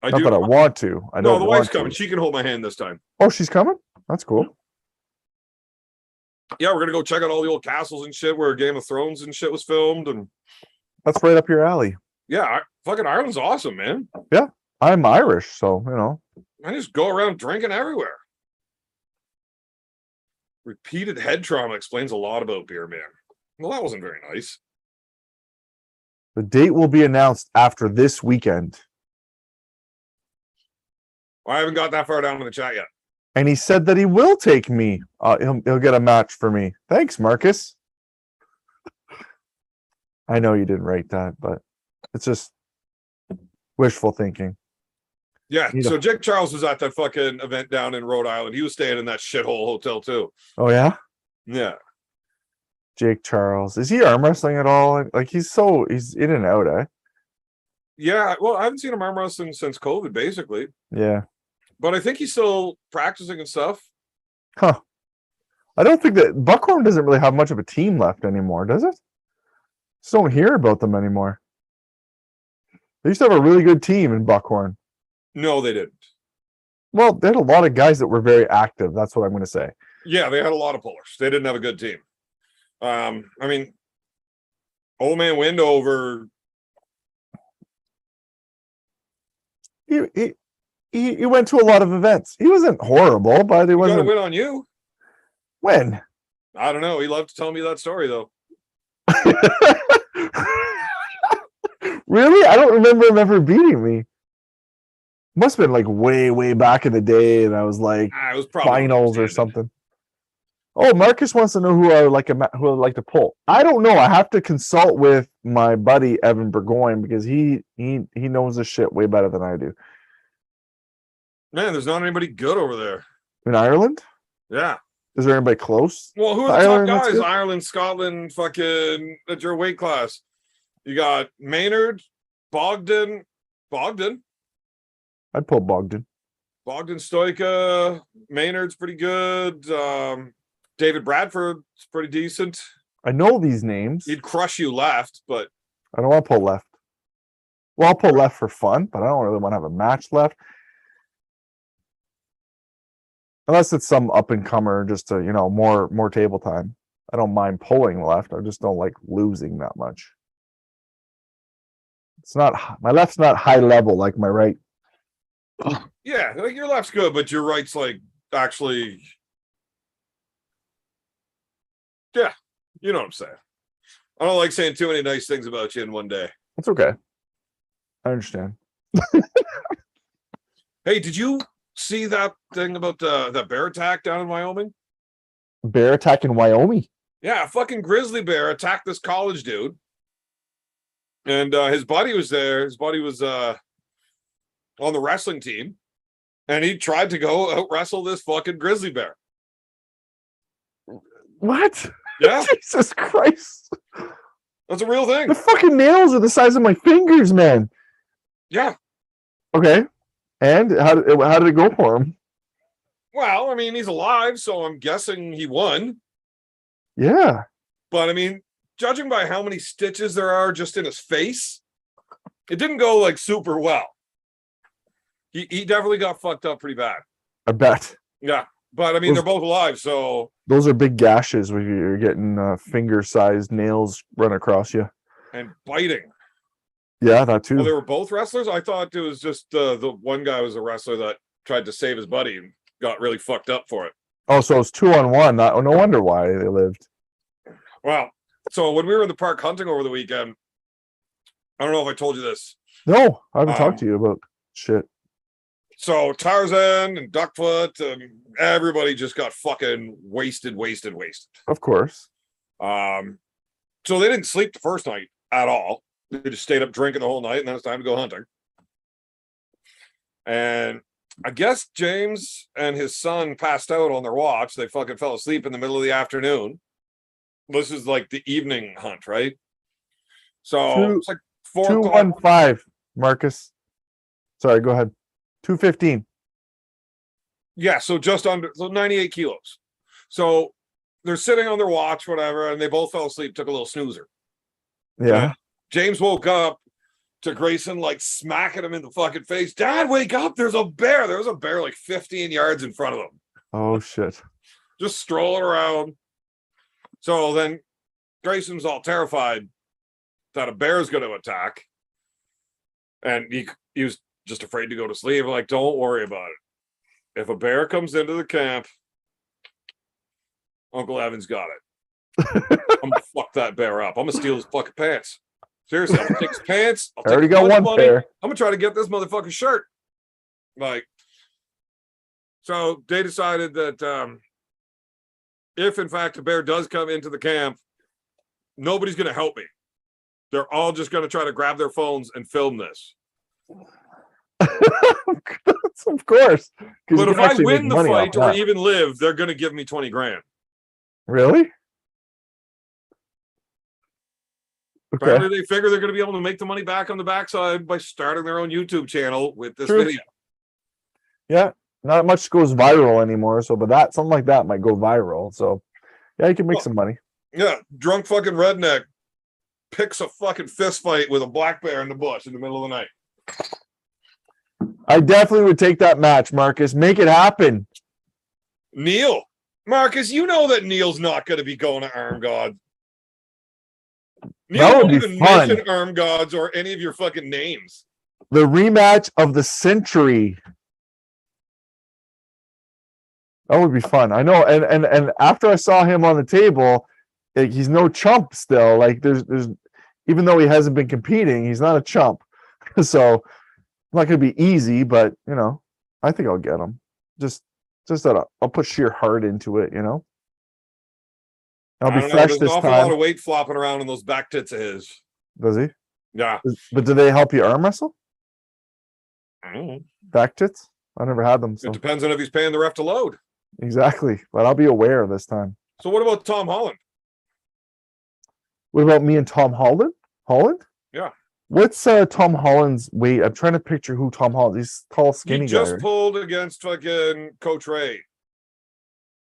I Not do. that I want to. I No, don't the want wife's coming. to. She can hold my hand this time. Oh, she's coming? That's cool. Yeah, we're gonna go check out all the old castles and shit where Game of Thrones and shit was filmed, and That's right up your alley. yeah, fucking Ireland's awesome, man. I'm Irish, so you know. I just go around drinking everywhere. Repeated head trauma explains a lot about beer, man. Well, that wasn't very nice. The date will be announced after this weekend. I haven't got that far down in the chat yet. And he said that he will take me. He'll get a match for me. Thanks, Marcus. I know you didn't write that, but it's just wishful thinking. Yeah, You so know. Jake Charles was at that fucking event down in Rhode Island. He was staying in that shithole hotel too. Oh yeah, Yeah. Jake Charles. Is he arm wrestling at all? Like he's in and out, eh? Yeah, well, I haven't seen him arm wrestling since COVID, basically. Yeah. But I think he's still practicing and stuff. Huh. I don't think that Buckhorn doesn't really have much of a team left anymore, does it? Just don't hear about them anymore. They used to have a really good team in Buckhorn. No, they didn't. Well, they had a lot of guys that were very active. That's what I'm going to say. Yeah, they had a lot of pullers. They didn't have a good team. I mean, Old Man Windover. He went to a lot of events. He wasn't horrible, but he He got a wasn't. win on you. When? I don't know. He loved to tell me that story though. Really? I don't remember him ever beating me. Must have been like way back in the day, and I was like It was probably finals or understanding. something. Oh, Marcus wants to know who I would like to pull. I don't know. I have to consult with my buddy Evan Burgoyne because he knows this shit way better than I do. Man, there's not anybody good over there. In Ireland, Yeah. is there anybody close? Well, who are the Ireland, top that's guys? good. Ireland, Scotland, fucking at your weight class. You got Maynard, Bogdan, I'd pull Bogdan. Stoika. Maynard's pretty good. David Bradford's pretty decent. I know these names. He'd crush you left, but I don't want to pull left. Well, I'll pull left for fun, but I don't really want to have a match left. Unless it's some up and comer, just to, more table time. I don't mind pulling left. I just don't like losing that much. It's not, my left's not high level like my right. yeah, like your left's good, but your right's like actually, yeah, you know what I'm saying. I don't like saying too many nice things about you in one day. That's okay. I understand. Hey, did you see that thing about the bear attack down in Wyoming? Bear attack in Wyoming? Yeah, a fucking grizzly bear attacked this college dude. And his buddy was there. His buddy was on the wrestling team. And he tried to go out wrestle this fucking grizzly bear. What? Yeah. Jesus Christ. That's a real thing. The fucking nails are the size of my fingers, man. Yeah. Okay. And how did it go for him? Well, I mean, he's alive, so I'm guessing he won. Yeah. But I mean, judging by how many stitches there are just in his face, it didn't go like super well. He definitely got fucked up pretty bad. I bet. Yeah. But I mean, they're both alive, so those are big gashes where you're getting finger-sized nails run across you. And biting. Yeah, that too. Well, they were both wrestlers? I thought it was just the one guy was a wrestler that tried to save his buddy and got really fucked up for it. Oh, so it's 2-on-1. No wonder why they lived. Well, so when we were in the park hunting over the weekend, I don't know if I told you this. No, I haven't talked to you about shit. So Tarzan and Duckfoot and everybody just got fucking wasted. Of course. So they didn't sleep the first night at all. They just stayed up drinking the whole night, and then it's time to go hunting. And I guess James and his son passed out on their watch. They fucking fell asleep in the middle of the afternoon. This is like the evening hunt, right? So it's like 4 o'clock. 215, Marcus. Sorry, go ahead. 215. Yeah, so just under 98 kilos. So they're sitting on their watch, whatever, and they both fell asleep, took a little snoozer. Yeah. And James woke up to Grayson like smacking him in the fucking face. Dad, wake up. There's a bear. There was a bear like 15 yards in front of them. Oh, shit. Just strolling around. So then Grayson's all terrified that a bear is going to attack. And he was just afraid to go to sleep. Like, don't worry about it. If a bear comes into the camp, Uncle Evan's got it. I'm gonna fuck that bear up. I'm gonna steal his fucking pants. Seriously, I'm gonna take his pants. I already got one money. pair. I'm gonna try to get this motherfucking shirt. Like, so they decided that if in fact a bear does come into the camp, nobody's gonna help me. They're all just gonna try to grab their phones and film this. Of course. But if I win the fight or even live, they're gonna give me 20 grand. Really? Okay. Apparently they figure they're going to be able to make the money back on the backside by starting their own YouTube channel with this video. Yeah, not much goes viral anymore. So, but something like that might go viral. So, yeah, you can make some money. Yeah, drunk fucking redneck picks a fucking fist fight with a black bear in the bush in the middle of the night. I definitely would take that match, Marcus. Make it happen. Neil. Marcus, you know that Neil's not going to be going to Arm God. Neil That would won't be even fun. mention Arm Gods or any of your fucking names. The rematch of the century. That would be fun. I know. And after I saw him on the table, he's no chump still. Like there's even though he hasn't been competing, he's not a chump. So it's not gonna be easy, but I think I'll get him. Just that I'll put sheer heart into it, I'll be fresh There's this an awful time. lot of weight flopping around in those back tits of his. Does he? Yeah. But do they help you arm wrestle? I don't know. Back tits? I never had them. So. It depends on if he's paying the ref to load. Exactly. But I'll be aware this time. So what about Tom Holland? What about me and Tom Holland? Holland? Yeah. What's Tom Holland's weight? I'm trying to picture who Tom Holland is. He's tall, skinny He just guy. pulled against fucking Coach Ray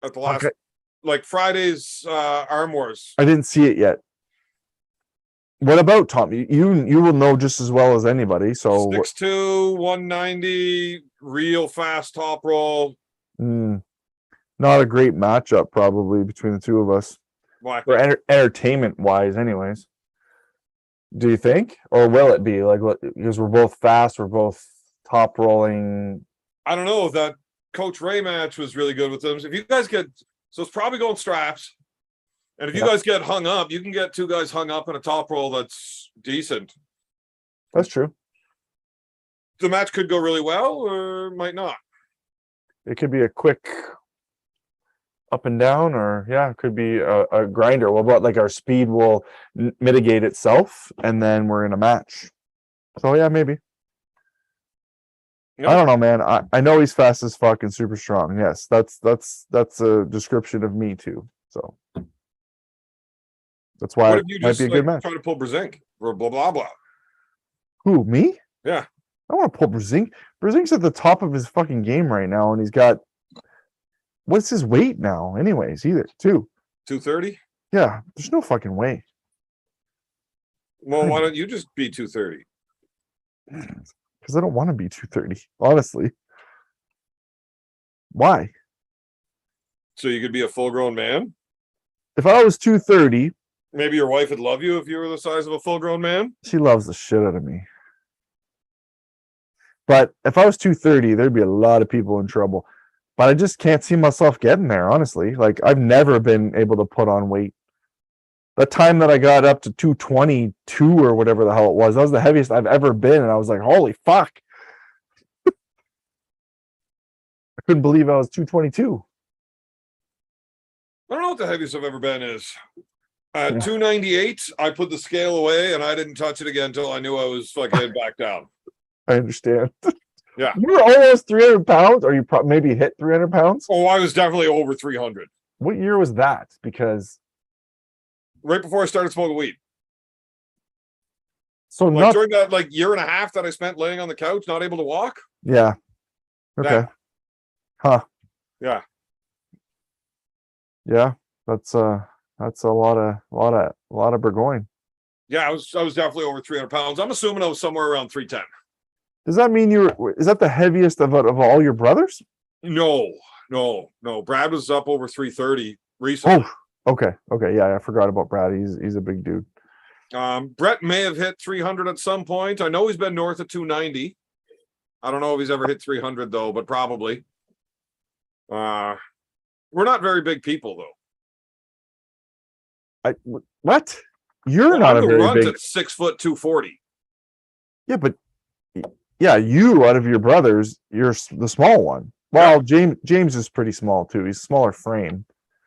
at the like Friday's Arm Wars. I didn't see it yet. What about Tom? You will know just as well as anybody. So 6'2", 190, real fast top roll. Not a great matchup probably between the two of us. Why? For entertainment wise, anyways. Do you think, or will it be like because we're both fast, we're both top rolling? I don't know. That Coach Ray match was really good with them. If you guys get, so it's probably going straps. And if you guys get hung up, you can get two guys hung up in a top roll that's decent. That's true. The match could go really well or might not. It could be a quick up and down, or it could be a grinder. Well, but like our speed will mitigate itself, and then we're in a match. So yeah, maybe. Yep. I don't know, man. I know he's fast as fuck and super strong. Yes, that's a description of me too. So that's why what if you just might be a good match. Try to pull Brzezinski or blah blah blah. Who, me? Yeah. I want to pull Brzezinski. Brzezinski's at the top of his fucking game right now, and he's got what's his weight now? Anyways, 230. Yeah, there's no fucking way. Well, why don't you just be 230? Because I don't want to be 230, honestly. Why? So you could be a full-grown man? If I was 230... Maybe your wife would love you if you were the size of a full-grown man? She loves the shit out of me. But if I was 230, there'd be a lot of people in trouble. But I just can't see myself getting there, honestly. Like, I've never been able to put on weight. The time that I got up to 222 or whatever the hell it was, that was the heaviest I've ever been. And I was like, holy fuck. I couldn't believe I was 222. I don't know what the heaviest I've ever been is. At 298, I put the scale away and I didn't touch it again until I knew I was fucking back down. I understand. Yeah. You were almost 300 pounds, or you maybe hit 300 pounds? Oh, I was definitely over 300. What year was that? Because right before I started smoking weed. So like during that year and a half that I spent laying on the couch, not able to walk. Yeah. Okay. Huh. Yeah. Yeah. That's a lot of Burgoyne. Yeah, I was definitely over 300 pounds. I'm assuming I was somewhere around 310. Does that mean is that the heaviest of all your brothers? No. Brad was up over 330 recently. Oh, okay. Yeah, I forgot about Brad. He's a big dude. Brett may have hit 300 at some point. I know he's been north of 290. I don't know if he's ever hit 300 though, but probably. We're not very big people though. What? You're not a very big. At 6 foot 240. Yeah, but you out of your brothers, you're the small one. Well, yeah. James is pretty small too. He's smaller frame.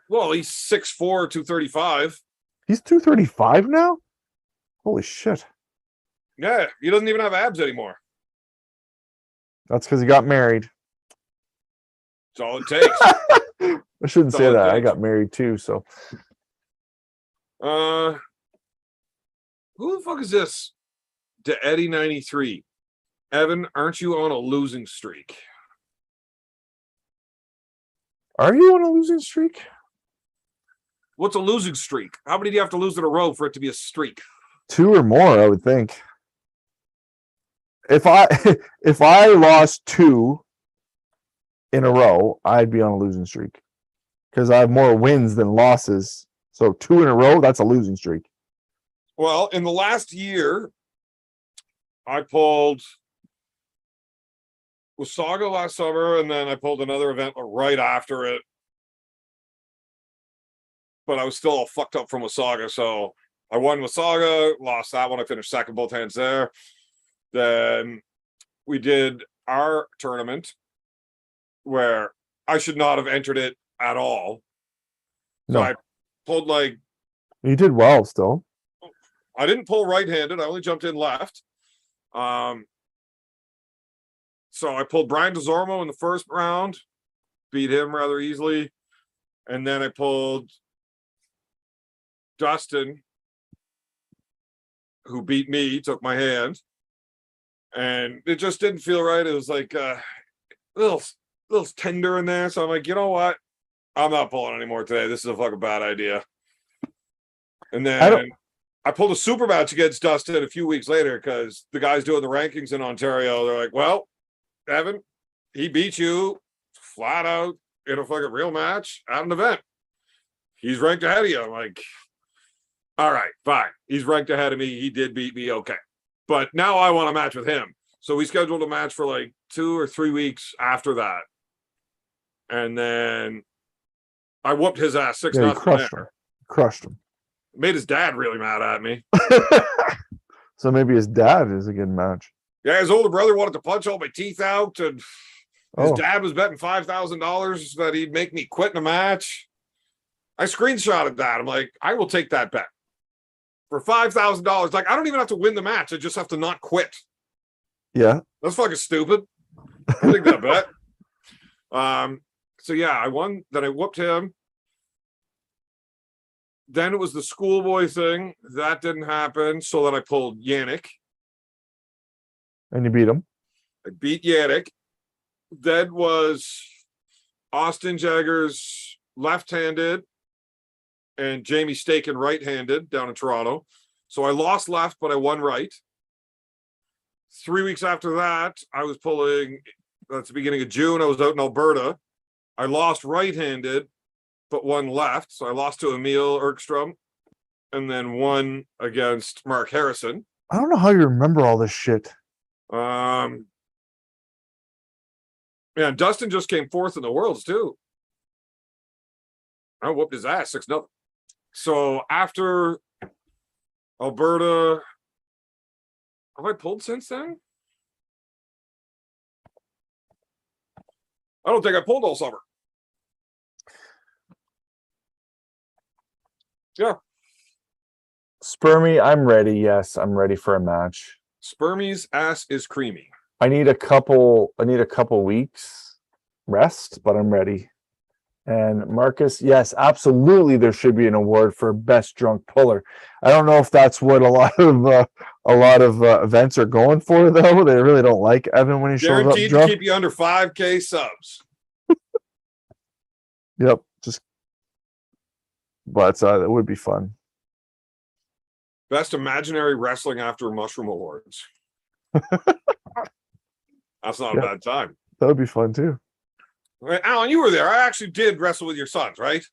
Well, he's 6'4", 235. He's 235 now? Holy shit. Yeah, he doesn't even have abs anymore. That's because he got married. That's all it takes. I shouldn't say that. I got married too, so. Who the fuck is this? To Eddie 93. Evan, aren't you on a losing streak? Are you on a losing streak? What's a losing streak? How many do you have to lose in a row for it to be a streak? 2 or more, I would think. If I lost 2 in a row, I'd be on a losing streak. Because I have more wins than losses. So 2 in a row, that's a losing streak. Well, in the last year, I pulled Wasaga last summer, and then I pulled another event right after it. But I was still all fucked up from Wasaga, so I won Wasaga, lost that one. I finished second both hands there. Then we did our tournament where I should not have entered it at all. So I pulled You did well still. I didn't pull right-handed. I only jumped in left. So I pulled Brian DeZormo in the first round, beat him rather easily. And then I pulled Dustin, who beat me, took my hand. And it just didn't feel right. It was like a little tender in there. So I'm like, you know what? I'm not pulling anymore today. This is a fucking bad idea. And I don't- then I pulled a super match against Dustin a few weeks later because the guys doing the rankings in Ontario, they're like, well, Evan, he beat you flat out in a fucking real match at an event. He's ranked ahead of you. I'm like, all right, fine. He's ranked ahead of me. He did beat me. Okay. But now I want a match with him. So we scheduled a match for like 2 or 3 weeks after that. And then I whooped his ass 6 Yeah, you nothing. crushed him. Crushed him. Made his dad really mad at me. So maybe his dad is a good match. Yeah, his older brother wanted to punch all my teeth out, and his Oh, dad was betting $5,000 that he'd make me quit in a match. I screenshotted that. I'm like, I will take that bet for $5,000. Like, I don't even have to win the match. I just have to not quit. yeah. That's fucking stupid. I think that bet. So yeah, I won. Then I whooped him. Then it was the schoolboy thing. That didn't happen. So then I pulled Yannick. And you beat him. I beat Yannick. Then was Austin Jaggers left-handed and Jamie Staken right-handed down in Toronto. So I lost left, but I won right. 3 weeks after that, I was pulling, that's the beginning of June, I was out in Alberta. I lost right-handed, but won left. So I lost to Emil Erkstrom and then won against Mark Harrison. I don't know how you remember all this shit. Yeah, Dustin just came fourth in the worlds too. I whooped his ass 6-0. So after Alberta, have I pulled since then? I don't think I pulled all summer. Yeah, Spermy, I'm ready. Yes, I'm ready for a match. Spermie's ass is creamy. I need a couple weeks rest, but I'm ready. And Marcus, yes, absolutely there should be an award for best drunk puller. I don't know if that's what a lot of events are going for though. They really don't like Evan when he shows up Guaranteed to drunk. keep you under 5K subs. Yep, but that would be fun. Best imaginary wrestling after mushroom awards. That's not a bad time. That would be fun too. Right, Alan, you were there. I actually did wrestle with your sons, right?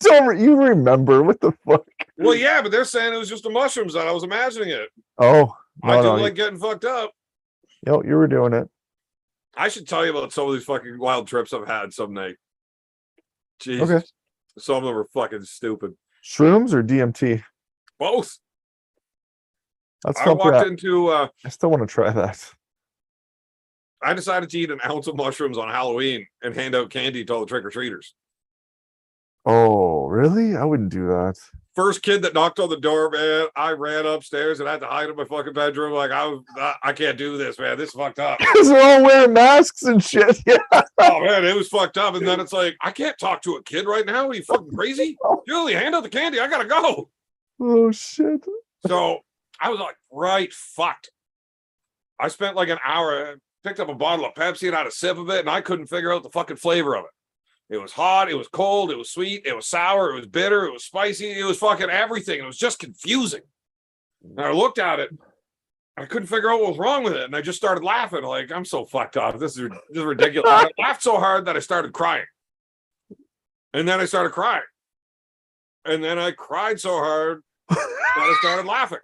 You remember what the fuck? Well, yeah, but they're saying it was just the mushrooms that I was imagining it. Oh, I do like getting fucked up. you were doing it. I should tell you about some of these fucking wild trips I've had some night. Jesus. Okay. Some of them are fucking stupid. Shrooms or DMT? Both. That's I something walked into I still want to try that. I decided to eat an ounce of mushrooms on Halloween and hand out candy to all the trick-or-treaters. Oh, really? I wouldn't do that. First kid that knocked on the door, man, I ran upstairs and had to hide in my fucking bedroom. Like, I can't do this, man. This is fucked up. Because they're all wearing masks and shit. Yeah. Oh, man, it was fucked up. And then it's like, I can't talk to a kid right now. Are you fucking crazy? Julie, hand out the candy. I gotta go. Oh, shit. So I was like, right, fucked. I spent like an hour, picked up a bottle of Pepsi and had a sip of it, and I couldn't figure out the fucking flavor of it. It was hot, it was cold, it was sweet, it was sour, it was bitter, it was spicy, it was fucking everything. It was just confusing. And I looked at it, I couldn't figure out what was wrong with it, and I just started laughing. Like, I'm so fucked up. This is ridiculous. I laughed so hard that I started crying. And then I started crying. And then I cried so hard that I started laughing.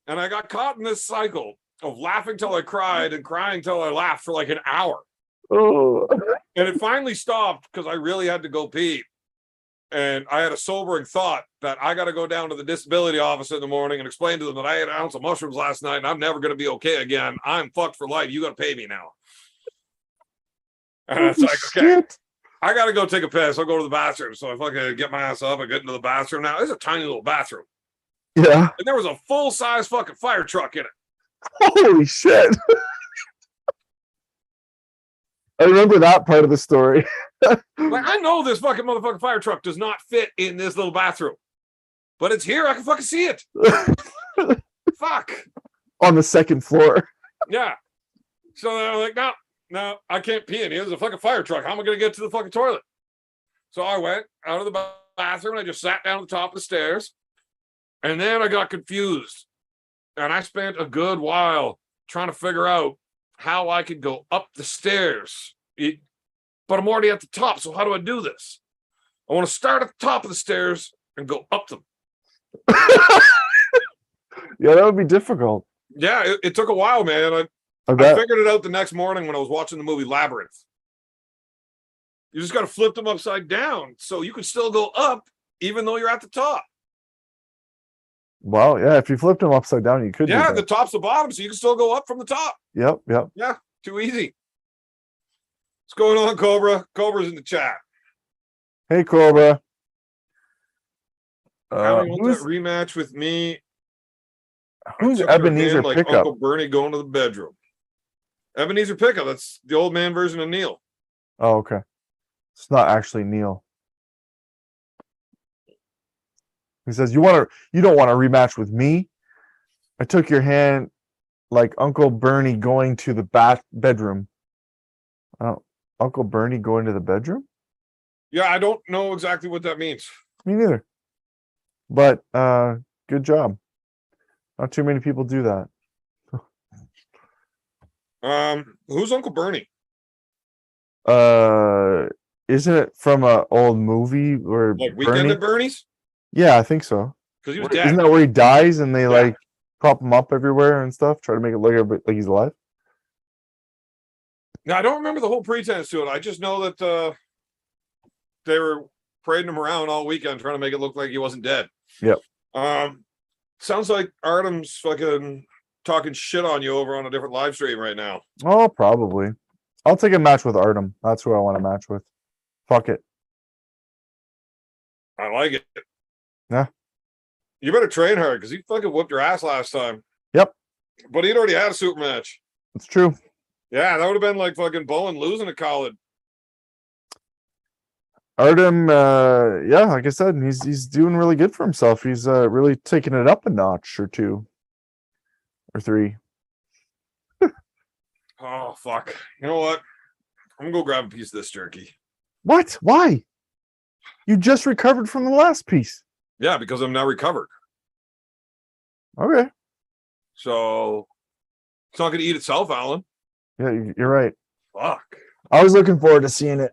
And I got caught in this cycle of laughing till I cried and crying till I laughed for like an hour. Oh. And it finally stopped because I really had to go pee. And I had a sobering thought that I got to go down to the disability office in the morning and explain to them that I had an ounce of mushrooms last night and I'm never going to be okay again. I'm fucked for life. You got to pay me now. And it's like, okay, I got to go take a piss. I'll go to the bathroom. So I fucking get my ass up. I get into the bathroom. Now, it's a tiny little bathroom. Yeah. And there was a full-size fucking fire truck in it. Holy shit. I remember that part of the story. Like, I know this fucking motherfucking fire truck does not fit in this little bathroom, but it's here. I can fucking see it. Fuck. On the second floor. Yeah. So they're like, no, I can't pee in here. There's a fucking fire truck. How am I going to get to the fucking toilet? So I went out of the bathroom and I just sat down at the top of the stairs. And then I got confused. And I spent a good while trying to figure out how I could go up the stairs. But I'm already at the top. So how do I do this? I want to start at the top of the stairs and go up them. Yeah, that would be difficult. Yeah, it took a while, man. I I bet. figured it out the next morning when I was watching the movie Labyrinth. You just got to flip them upside down so you can still go up even though you're at the top. Well, yeah, if you flipped them upside down, you could. do Yeah, that. the top's the bottom, so you can still go up from the top. Yep. Yeah, too easy. What's going on, Cobra? Cobra's in the chat. Hey, Cobra. How do you want who's that rematch with me? who's Took your Ebenezer hand like Pickup? Uncle Bernie going to the bedroom. Ebenezer Pickup. That's the old man version of Neil. Oh, okay. It's not actually Neil. He says, you don't want to rematch with me? I took your hand like Uncle Bernie going to the bedroom. Oh, Uncle Bernie going to the bedroom? Yeah, I don't know exactly what that means. Me neither. But good job. Not too many people do that. Who's Uncle Bernie? Isn't it from an old movie where Like Weekend Bernie? at Bernie's? Yeah, I think so. Because he was Isn't dead. that where he dies and they like prop him up everywhere and stuff, try to make it look like he's alive? Now I don't remember the whole pretense to it. I just know that they were parading him around all weekend trying to make it look like he wasn't dead. Yep. Sounds like Artem's fucking talking shit on you over on a different live stream right now. Oh, probably. I'll take a match with Artem. That's who I want to match with. Fuck it. I like it. Yeah. You better train hard because he fucking whooped your ass last time. Yep. But he'd already had a super match. It's true. Yeah, that would have been like fucking Bowen losing to Khaled. Artem, yeah, like I said, he's doing really good for himself. He's really taking it up a notch or two or three. Oh fuck. You know what? I'm gonna go grab a piece of this jerky. What? Why? You just recovered from the last piece. Yeah, because I'm now recovered. Okay. So it's not gonna eat itself, Alan. Yeah, you're right. Fuck. I was looking forward to seeing it.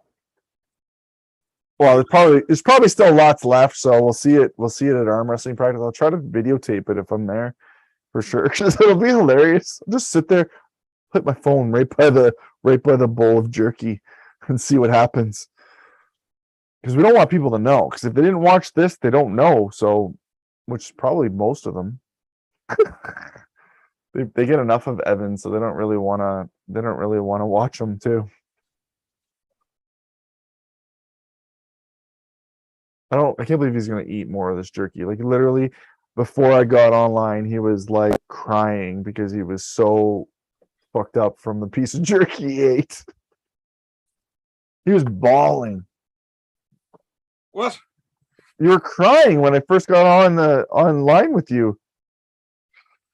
Well, there's probably still lots left, so we'll see it. We'll see it at arm wrestling practice. I'll try to videotape it if I'm there, for sure, because it'll be hilarious. I'll just sit there, put my phone right by the bowl of jerky, and see what happens. Because we don't want people to know. Because if they didn't watch this, they don't know. So, which is probably most of them. They get enough of Evan, so they don't really want to. They don't really want to watch them too. I can't believe he's gonna eat more of this jerky. Like literally, before I got online, he was like crying because he was so fucked up from the piece of jerky he ate. He was bawling. What? You were crying when I first got online with you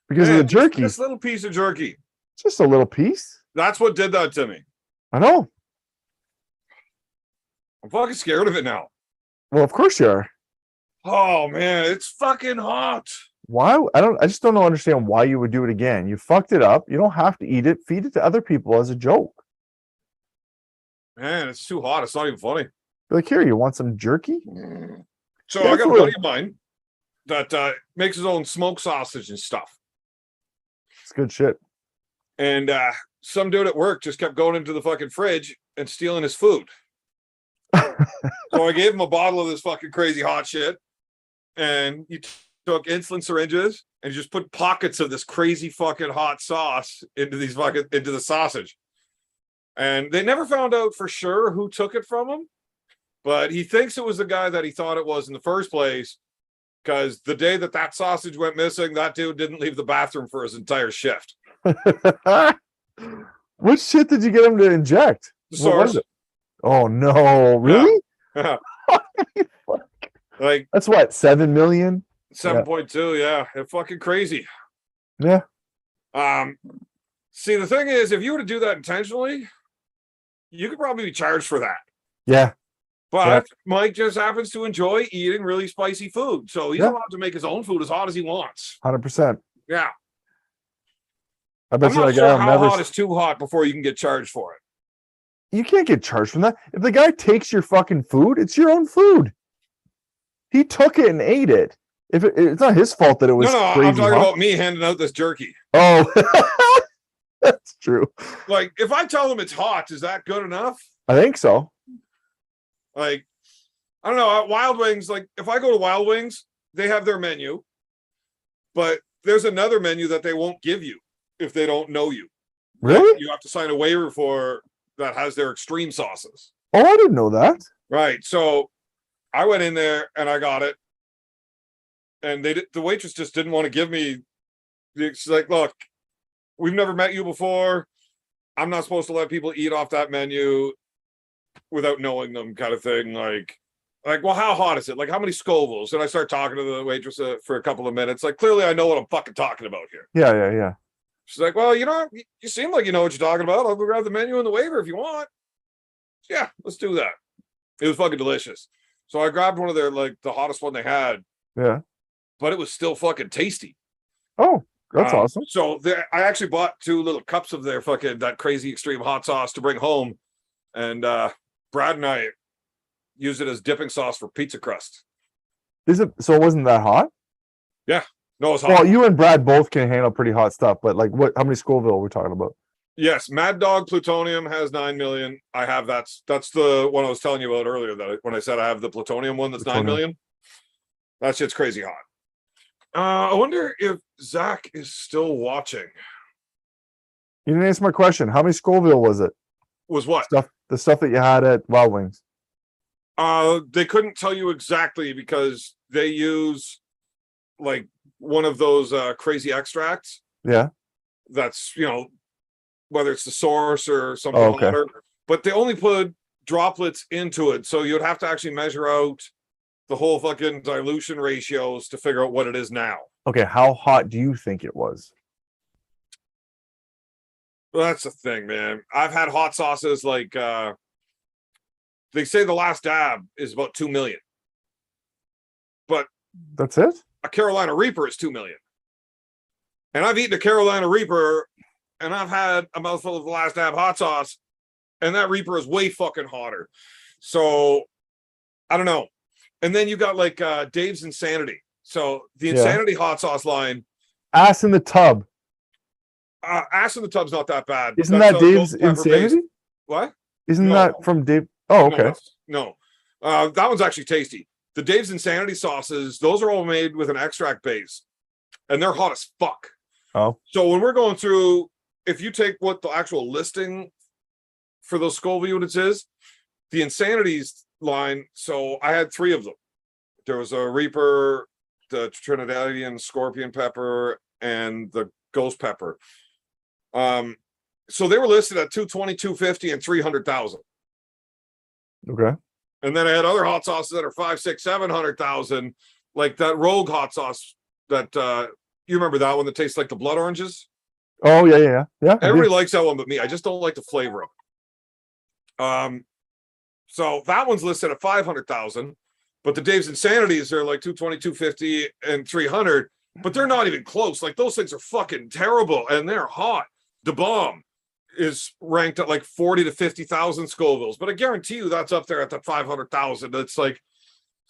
because of the jerky. This little piece of jerky. Just a little piece. That's what did that to me. I know. I'm fucking scared of it now. Well, of course you are. Oh man, it's fucking hot. Why? I just don't understand why you would do it again. You fucked it up. You don't have to eat it. Feed it to other people as a joke. Man, it's too hot. It's not even funny. Be like, here, you want some jerky? So Yeah, I got a for buddy of mine that makes his own smoked sausage and stuff. It's good shit. And some dude at work just kept going into the fucking fridge and stealing his food. So I gave him a bottle of this fucking crazy hot shit, and he took insulin syringes and just put pockets of this crazy fucking hot sauce into the sausage. And they never found out for sure who took it from him, but he thinks it was the guy that he thought it was in the first place, because the day that sausage went missing, that dude didn't leave the bathroom for his entire shift. What shit did you get him to inject? The What was SARS. it? Oh no, really? Yeah. Like That's what, 7 million? 7.2, yeah. It's fucking crazy. Yeah. See, the thing is, if you were to do that intentionally, you could probably be charged for that. Yeah. But Mike just happens to enjoy eating really spicy food. So he's Yeah. allowed to make his own food as hot as he wants. 100%. Yeah. I bet I'm you not that sure guy will how never. hot is too hot before you can get charged for it. You can't get charged from that. If the guy takes your fucking food, it's your own food. He took it and ate it. It's not his fault that it was No, crazy I'm talking hot. about me handing out this jerky. Oh, that's true. Like, if I tell them it's hot, is that good enough? I think so. Like, I don't know. At Wild Wings, like, if I go to Wild Wings, they have their menu, but there's another menu that they won't give you if they don't know you. Really? Like, you have to sign a waiver for that has their extreme sauces. Oh, I didn't know that. Right. So I went in there and I got it. And the waitress just didn't want to give me. She's like, look, we've never met you before. I'm not supposed to let people eat off that menu without knowing them, kind of thing. Like, well, how hot is it? Like, how many Scovilles? And I start talking to the waitress for a couple of minutes. Like, clearly I know what I'm fucking talking about here. Yeah. She's like, well, you seem like you know what you're talking about. I'll go grab the menu and the waiver if you want. Yeah, let's do that. It was fucking delicious. So I grabbed one of their, like, the hottest one they had. Yeah. But it was still fucking tasty. Oh, that's awesome. So I actually bought 2 little cups of their fucking that crazy extreme hot sauce to bring home, and Brad and I use it as dipping sauce for pizza crust. Is it so? It wasn't that hot? Yeah, no, it's hot. Well, you and Brad both can handle pretty hot stuff, but like, what? How many Scoville are we talking about? Yes, Mad Dog Plutonium has 9 million. I have that's the one I was telling you about earlier. That when I said I have the plutonium one that's 9 million. That shit's crazy hot. I wonder if Zach is still watching. You didn't answer my question. How many Scoville was it? Was what? The stuff that you had at Wild Wings. They couldn't tell you exactly because they use like one of those crazy extracts. Yeah. That's, whether it's the source or something okay. hotter. But they only put droplets into it. So you'd have to actually measure out the whole fucking dilution ratios to figure out what it is now. Okay, how hot do you think it was? Well, that's the thing, man. I've had hot sauces like they say the last dab is about 2 million. But that's it? A Carolina Reaper is 2 million. And I've eaten a Carolina Reaper and I've had a mouthful of the last dab hot sauce, and that Reaper is way fucking hotter. So I don't know. And then you got like Dave's Insanity. So the Insanity hot sauce line. Ass in the Tub. Ass in the Tub's not that bad. Isn't that Dave's Insanity? Based. What? Isn't that from Dave? Oh, okay. No. That one's actually tasty. The Dave's Insanity sauces, those are all made with an extract base. And they're hot as fuck. Oh. So when we're going through, if you take what the actual listing for those Scoville units is, the Insanities line, so I had 3 of them. There was a Reaper, the Trinidadian Scorpion Pepper, and the Ghost Pepper. So they were listed at 220, 250, and 300,000. Okay. And then I had other hot sauces that are 500, 600, 700,000, like that Rogue hot sauce that you remember that one that tastes like the blood oranges? Oh yeah. Everybody likes that one but me. I just don't like the flavor of it. So that one's listed at 500,000, but the Dave's Insanities are like 220, 250, and 300, but they're not even close. Like those things are fucking terrible and they're hot. The Bomb is ranked at like 40 to 50,000 Scovilles, but I guarantee you that's up there at the 500,000. It's like,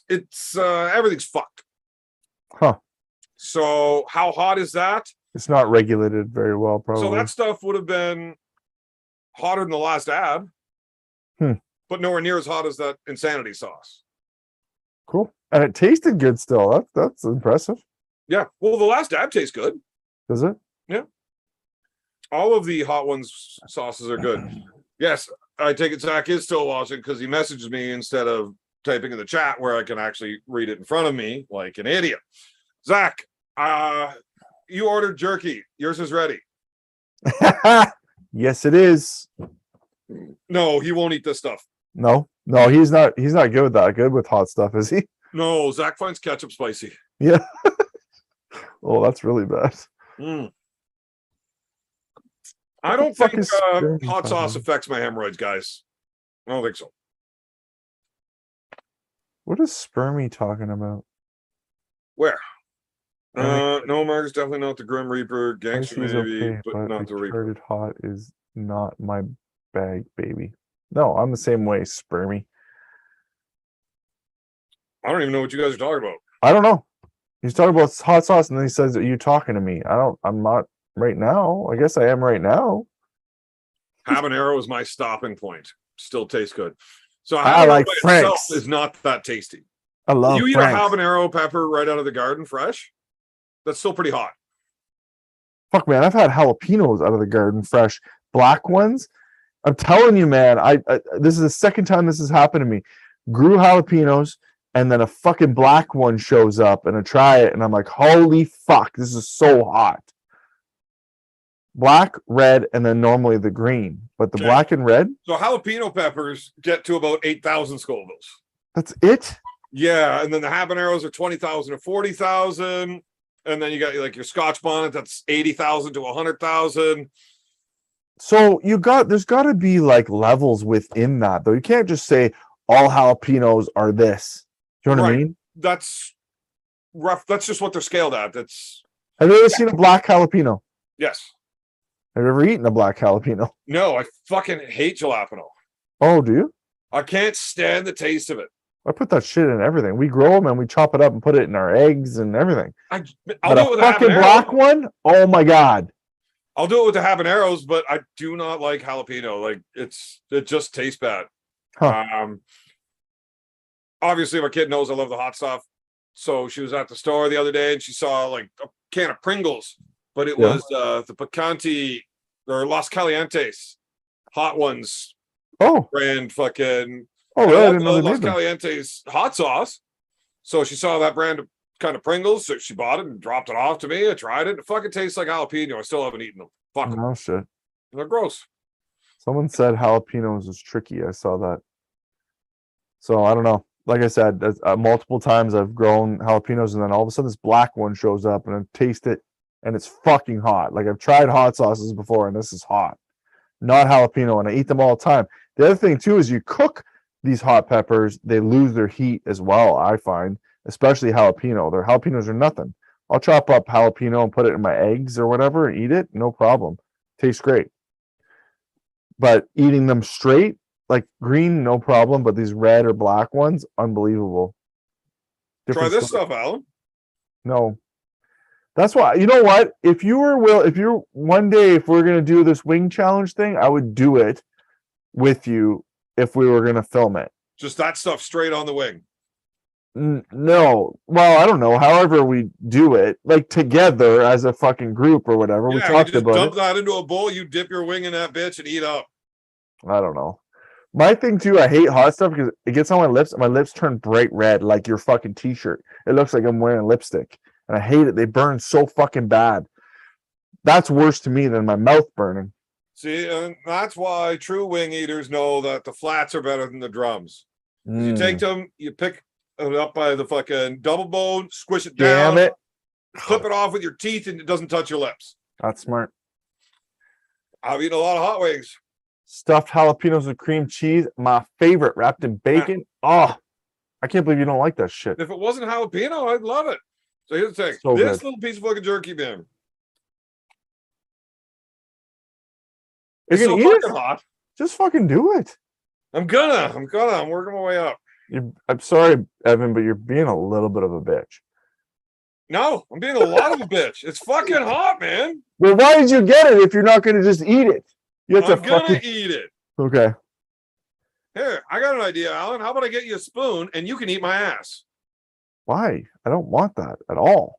it's everything's fucked. Huh. So how hot is that? It's not regulated very well, probably. So that stuff would have been hotter than the last dab. But nowhere near as hot as that Insanity sauce. Cool. And it tasted good still. That's impressive. Yeah. Well, the last dab tastes good. Does it? Yeah. All of the hot ones sauces are good. Yes, I take it Zach is still watching because he messages me instead of typing in the chat where I can actually read it in front of me like an idiot. Zach, you ordered jerky. Yours is ready. Yes, it is. No, he won't eat this stuff. No, he's not good with that. Good with hot stuff, is he? No, Zach finds ketchup spicy. Yeah. Oh, that's really bad. I don't think hot sauce affects my hemorrhoids, guys. I don't think so. What is Spermy talking about? Where? I mean, No, Mark's definitely not the Grim Reaper. Gangster Icy's maybe, okay, but but not the Reaper. retarded hot is not my bag, baby. No, I'm the same way, Spermy. I don't even know what you guys are talking about. I don't know. He's talking about hot sauce, and then he says, "Are you talking to me?" I'm not right now. I guess I am right now. Habanero is my stopping point. Still tastes good. So I habanero like by itself Frank's. is not that tasty. I love You eat Frank's. a habanero pepper right out of the garden fresh, that's still pretty hot. Fuck, man, I've had jalapenos out of the garden fresh, black ones. I'm telling you, man. I this is the second time this has happened to me. Grew jalapenos, and then a fucking black one shows up, and I try it, and I'm like, holy fuck, this is so hot. Black, red, and then normally the green, but the Okay. black and red, So jalapeno peppers get to about 8,000 Scovilles. that's it. Yeah, and then the habaneros are 20,000 to 40,000, and then you got like your Scotch bonnet that's 80,000 to 100,000. So there's got to be like levels within that, though. You can't just say all jalapenos are this. Do you know what I Right. mean? That's rough. That's just what they're scaled at. That's Have you ever seen a black jalapeno? yes. Have you ever eaten a black jalapeno? No, I fucking hate jalapeno. Oh, do you? I can't stand the taste of it. I put that shit in everything. We grow them and we chop it up and put it in our eggs and everything. I'll But do a it with a fucking habanero. black one? Oh my god! I'll do it with the habaneros, but I do not like jalapeno. Like it just tastes bad. Huh. Obviously my kid knows I love the hot stuff. So she was at the store the other day and she saw like a can of Pringles, but it Yeah. was the Picante or Los Calientes hot ones Oh, brand fucking oh, I really? I love didn't know the they Los made them. Calientes hot sauce. So she saw that brand of kind of Pringles, so she bought it and dropped it off to me. I tried it. It fucking tastes like jalapeno. I still haven't eaten them. Fuck them. No shit. They're gross. Someone said jalapenos is tricky. I saw that. So I don't know. Like I said, multiple times I've grown jalapenos, and then all of a sudden this black one shows up, and I taste it, and it's fucking hot. Like I've tried hot sauces before, and this is hot. Not jalapeno, and I eat them all the time. The other thing too is you cook these hot peppers, they lose their heat as well. I find, especially jalapeno. Their jalapenos are nothing. I'll chop up jalapeno and put it in my eggs or whatever and eat it, no problem. Tastes great. But eating them straight, like green, no problem. But these red or black ones, unbelievable. Try Different this story. stuff, Alan. No. That's why, you know what? If you're one day, if we're gonna do this wing challenge thing, I would do it with you if we were gonna film it. Just that stuff straight on the wing. No, well, I don't know. However, we do it like together as a fucking group or whatever. We Yeah, you talked just about dump it. that into a bowl, you dip your wing in that bitch and eat up. I don't know. My thing too, I hate hot stuff because it gets on my lips and my lips turn bright red like your fucking t-shirt. It looks like I'm wearing lipstick. And I hate it. They burn so fucking bad. That's worse to me than my mouth burning. See, and that's why true wing eaters know that the flats are better than the drums. You take them, you pick it up by the fucking double bone, squish it down, Damn it. clip it off with your teeth, and it doesn't touch your lips. That's smart. I've eaten a lot of hot wings. Stuffed jalapenos with cream cheese, my favorite, wrapped in bacon. Oh, I can't believe you don't like that shit. If it wasn't jalapeno, I'd love it. So here's the thing. So This good. little piece of fucking jerky, man. You're It's so gonna eat fucking it? hot. Just fucking do it. I'm working my way up. I'm sorry, Evan, but you're being a little bit of a bitch. No, I'm being a lot of a bitch. It's fucking hot, man. Well, why did you get it if you're not gonna just eat it? You have I'm to gonna fucking eat it. okay. Here, I got an idea, Alan. How about I get you a spoon and you can eat my ass? Why? I don't want that at all.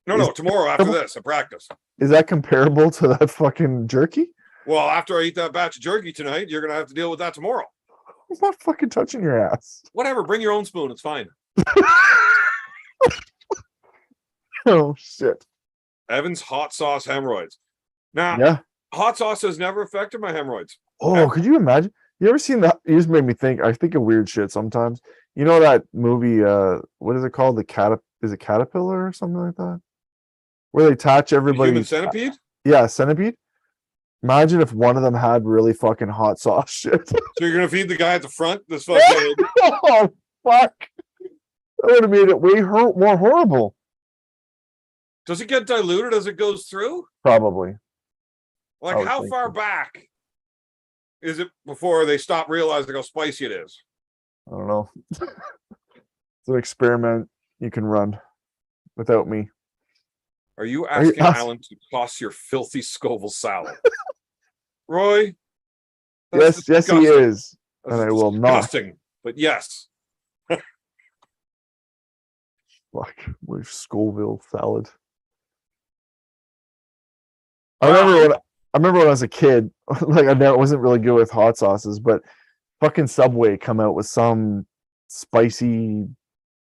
No, tomorrow after this, I practice. Is that comparable to that fucking jerky? Well, after I eat that batch of jerky tonight, you're gonna have to deal with that tomorrow. I'm not fucking touching your ass. Whatever, bring your own spoon. It's fine. Oh shit. Evan's hot sauce hemorrhoids. Now, Yeah. hot sauce has never affected my hemorrhoids. Oh, could you imagine? You ever seen that? You just made me think. I think of weird shit sometimes. You know that movie? What is it called? Is it Caterpillar or something like that? Where they attach everybody. Human centipede? Yeah, centipede. Imagine if one of them had really fucking hot sauce shit. So you're gonna feed the guy at the front this fucking Oh fuck! That would have made it way more horrible. Does it get diluted as it goes through? Probably. Like, would how think far so. back is it before they stop realizing how spicy it is? I don't know. It's an experiment you can run without me. Are you Are you asking Alan to toss your filthy Scoville salad? Roy? Yes, yes, he disgusting. is. That's And I will not. disgusting. But yes. Fuck, with Scoville salad. Wow. I remember when I was a kid, like wasn't really good with hot sauces, but fucking Subway come out with some spicy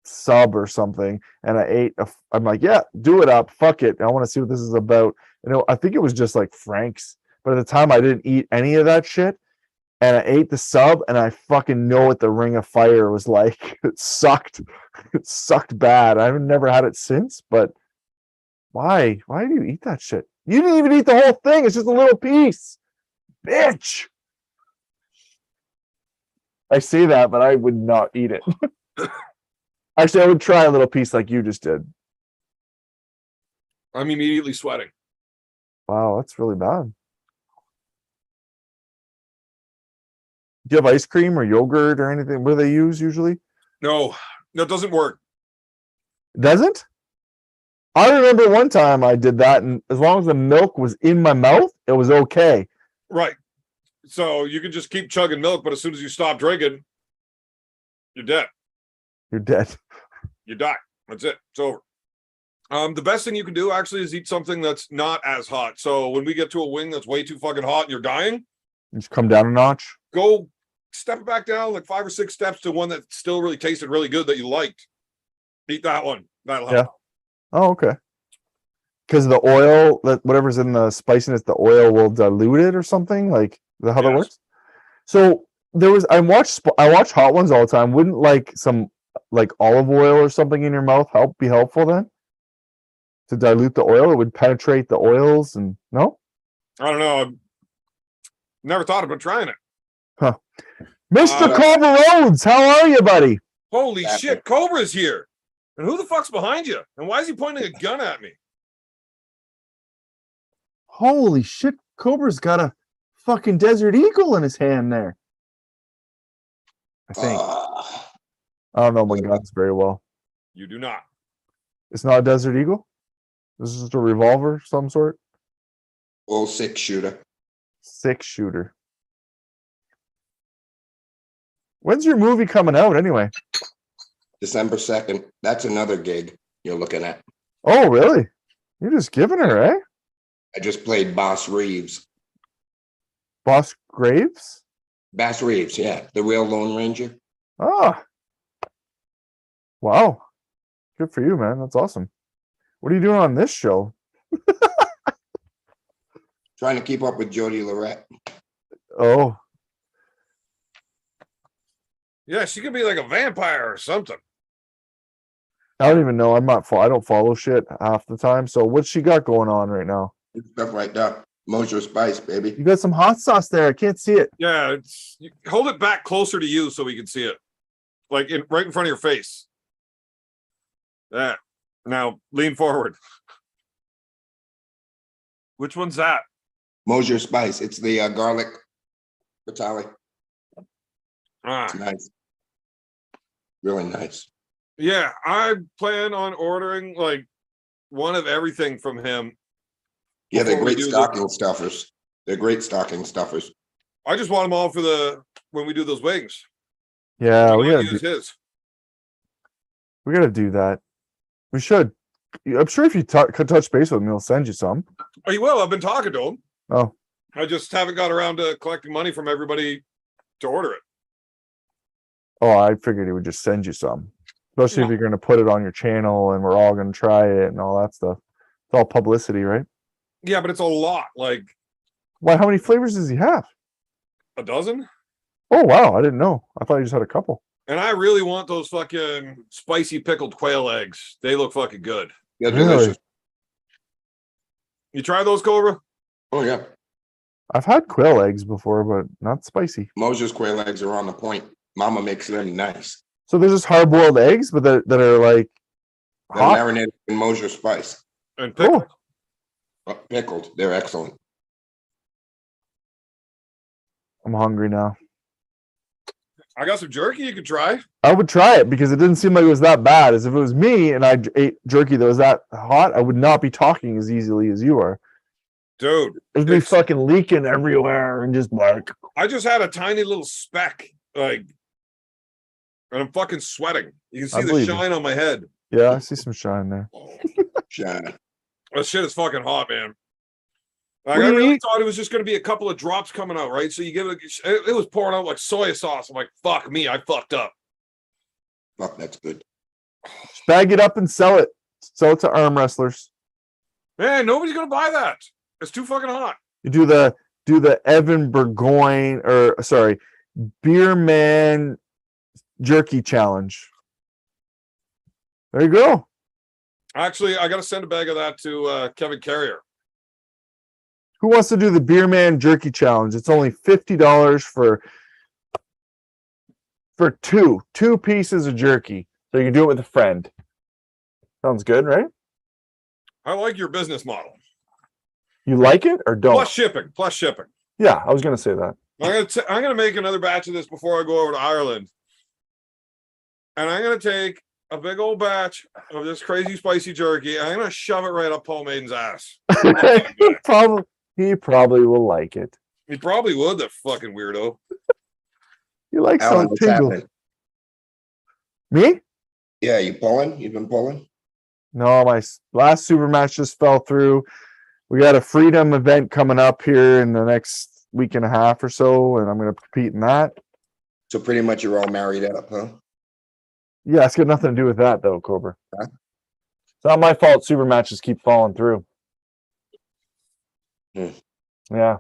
sub or something, and I'm like, yeah, do it up, fuck it. I want to see what this is about. I think it was just like Frank's, but at the time I didn't eat any of that shit, and I ate the sub, and I fucking know what the Ring of Fire was like. It sucked. It sucked bad. I've never had it since, but why? Why do you eat that shit? You didn't even eat the whole thing. It's just a little piece. Bitch. I say that, but I would not eat it. Actually, I would try a little piece like you just did. I'm immediately sweating. Wow, that's really bad. Do you have ice cream or yogurt or anything? What do they use usually? No, it doesn't work. Doesn't? I remember one time I did that, and as long as the milk was in my mouth, it was okay. Right. So you can just keep chugging milk, but as soon as you stop drinking, you're dead. You're dead. You die. That's it. It's over. The best thing you can do actually is eat something that's not as hot. So when we get to a wing that's way too fucking hot and you're dying, Just come down a notch. go step it back down like 5 or 6 steps to one that still really tasted really good that you liked. Eat that one. That'll help. Yeah. Oh, okay. Because the oil, that whatever's in the spiciness, the oil will dilute it or something. Like, is that how that Yes. works? So I watch Hot Ones all the time. Wouldn't like some like olive oil or something in your mouth be helpful then? To dilute the oil, it would penetrate the oils and no? I don't know. I've never thought about trying it. Mr. Culver Rhodes, how are you, buddy? Holy shit, Cobra's here. And who the fuck's behind you? And why is he pointing a gun at me? Holy shit, Cobra's got a fucking Desert Eagle in his hand there. I think. I don't know my guns very well. You do not. It's not a Desert Eagle? This is just a revolver of some sort? Old 6-shooter. 6-shooter. When's your movie coming out anyway? December 2nd. That's another gig you're looking at. Oh, really? You're just giving her, eh? I just played Boss Reeves. Boss Graves? Bass Reeves, yeah. The real Lone Ranger. Ah. Wow. Good for you, man. That's awesome. What are you doing on this show? Trying to keep up with Jody Lorette. Oh, Yeah, she could be like a vampire or something. I don't even know. I don't follow shit half the time. So what's she got going on right now? Stuff like that. Mosier Spice, baby. You got some hot sauce there. I can't see it. Yeah, hold it back closer to you so we can see it. Like right in front of your face. Yeah. Now lean forward. Which one's that? Mosier Spice. It's the garlic fatale. It's nice. Really nice. Yeah, I plan on ordering like one of everything from him. Yeah, they're Before we great do stocking stuffers. They're great stocking stuffers. I just want them all for when we do those wings. Yeah, we gotta gotta use his. we gotta do that. We should. I'm sure if you could touch base with him, he'll send you some. Oh, you will. I've been talking to him. Oh, I just haven't got around to collecting money from everybody to order it. oh, I figured he would just send you some. Especially if you're going to put it on your channel and we're all going to try it and all that stuff. It's all publicity, right? Yeah, but it's a lot. Like Why? How many flavors does he have? a dozen. Oh, wow. I didn't know. I thought he just had a couple. And I really want those fucking spicy pickled quail eggs. They look fucking good. Yeah, Really? delicious. You try those, Cobra? Oh, yeah. I've had quail eggs before, but not spicy. Mosier's quail eggs are on the point. Mama makes them nice. So there's just hard boiled eggs, but that are like They're hot. marinated in Mosher spice. And pickle. Pickled. They're excellent. I'm hungry now. I got some jerky you could try. I would try it because it didn't seem like it was that bad. As if it was me and I ate jerky that was that hot, I would not be talking as easily as you are. Dude, It'd be It's- fucking leaking everywhere and just like I just had a tiny little speck, like, and I'm fucking sweating. You can I see the believe you. shine on my head. yeah, I see some shine there. Shine. That shit is fucking hot, man. Like, What I do you really eat? thought it was just going to be a couple of drops coming out, right? So you give it was pouring out like soy sauce. I'm like, fuck me, I fucked up. Fuck, that's good. Just bag it up and sell it. Sell it to arm wrestlers. Man, nobody's going to buy that. It's too fucking hot. You do the Evan Burgoyne or sorry, Beer Man Jerky Challenge. There you go. Actually, I got to send a bag of that to Kevin Carrier. Who wants to do the Beer Man Jerky Challenge? It's only $50 for two pieces of jerky. So you can do it with a friend. Sounds good, right? I like your business model. You like it or don't? Plus shipping. Yeah, I was gonna say that. I'm gonna make another batch of this before I go over to Ireland, and I'm gonna take a big old batch of this crazy spicy jerky. And I'm gonna shove it right up Paul Maiden's ass. he probably will like it. He probably would. That fucking weirdo. You like Alan, some what's tingle. happening? Me? Yeah, you pulling? You've been pulling? No, my last super match just fell through. We got a freedom event coming up here in the next week and a half or so, and I'm going to compete in that. So pretty much you're all married up, huh? Yeah, it's got nothing to do with that, though, Cobra. Huh? It's not my fault. Super matches keep falling through. Hmm. Yeah.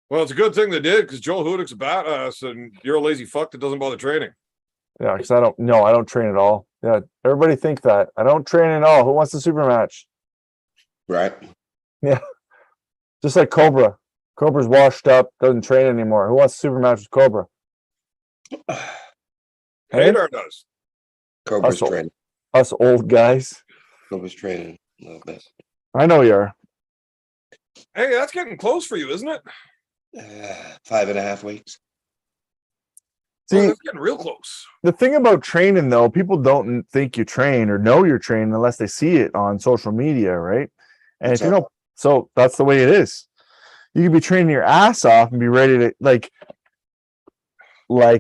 Well, it's a good thing they did because Joel Hudick's a badass, and you're a lazy fuck that doesn't bother training. Yeah, because I don't train at all. Yeah, everybody think that. I don't train at all. Who wants the super match? Right. Just like Cobra. Cobra's washed up, doesn't train anymore. Who wants a super match with Cobra? Hey? Hadar does. Cobra's Hustle. training. Us old guys. Cobra's training a little bit. I know you are. Hey, that's getting close for you, isn't it? 5.5 weeks. See, Well, it's getting real close. the thing about training, though, people don't think you train or know you're training unless they see it on social media, right? And That's if you know, so that's the way it is. You can be training your ass off and be ready to like